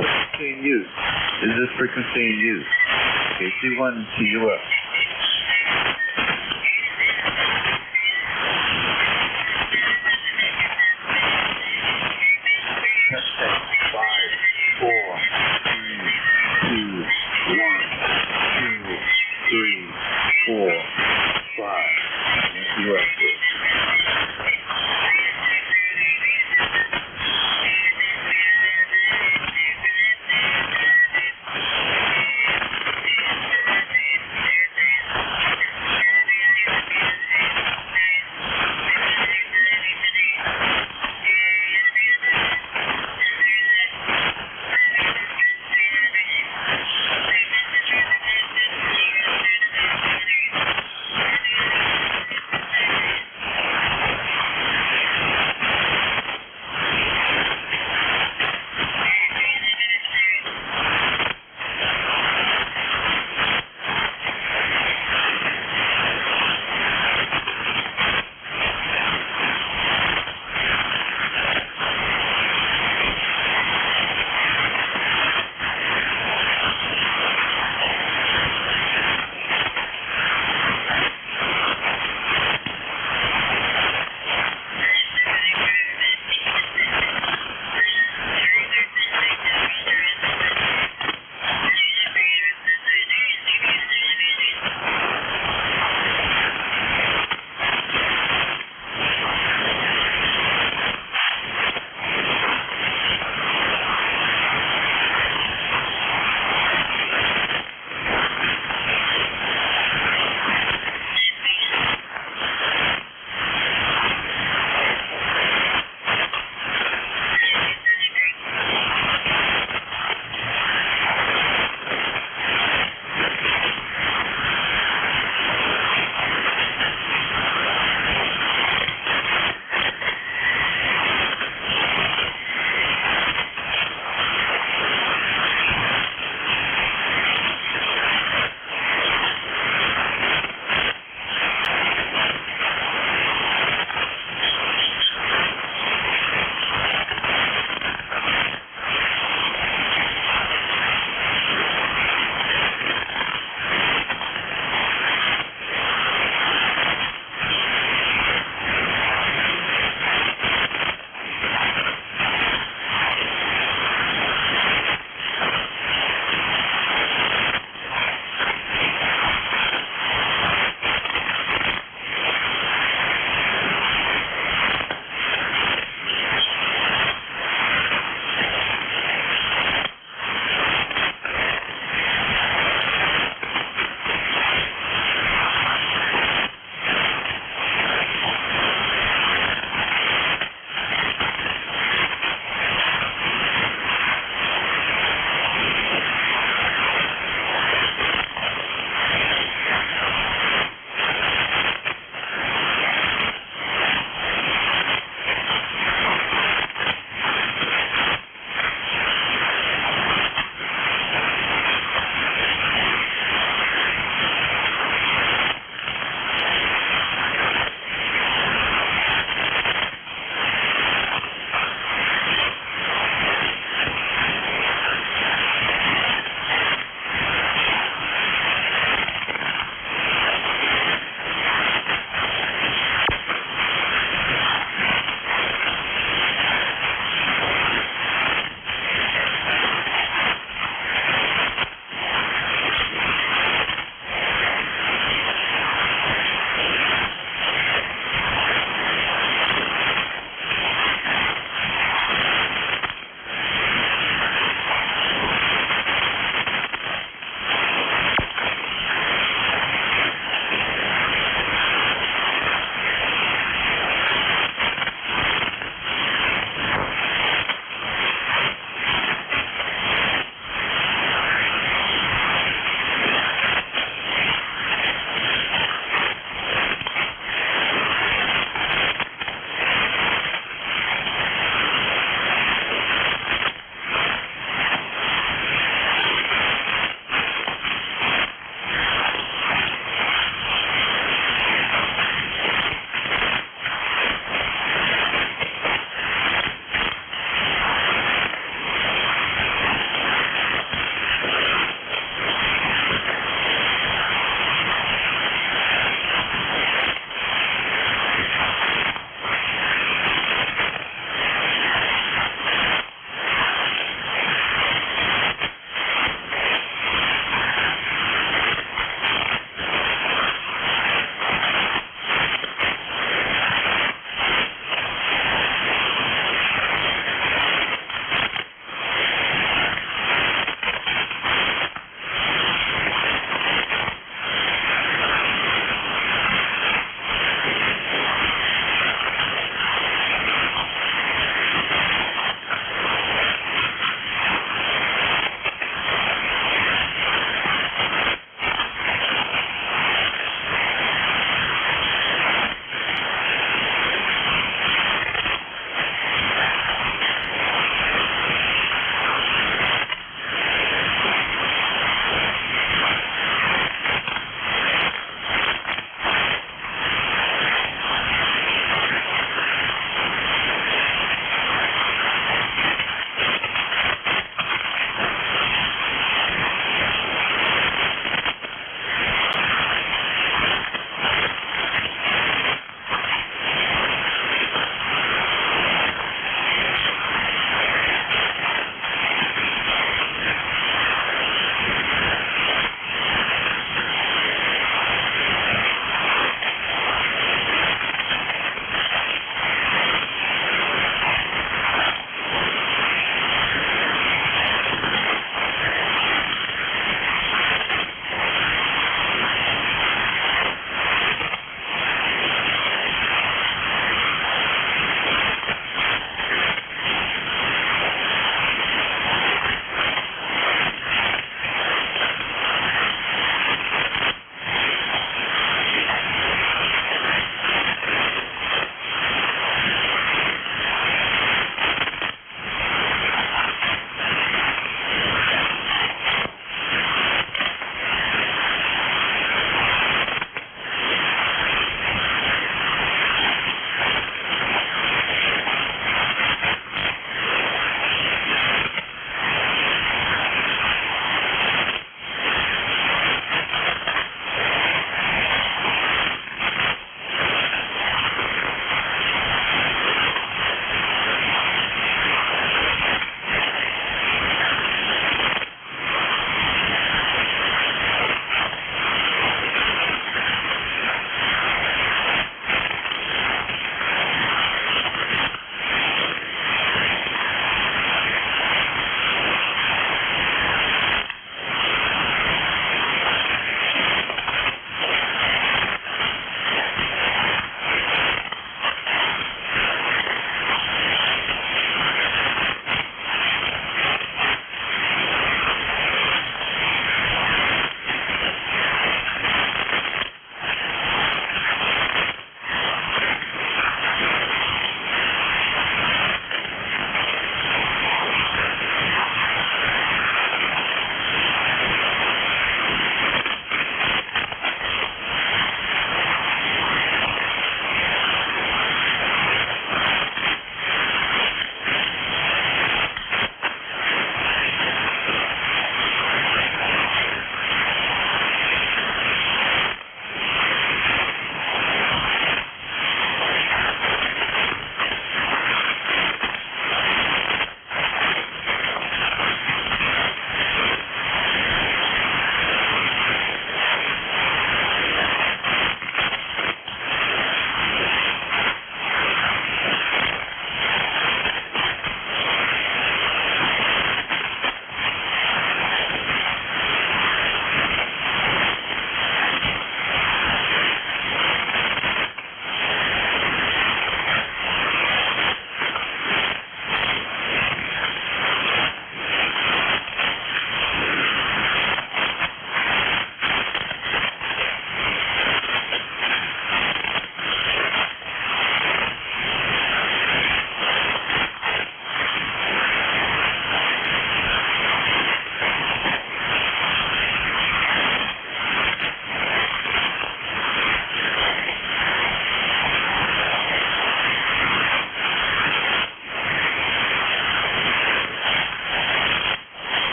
frequency in use? Is this frequency in use? KC1 TUF.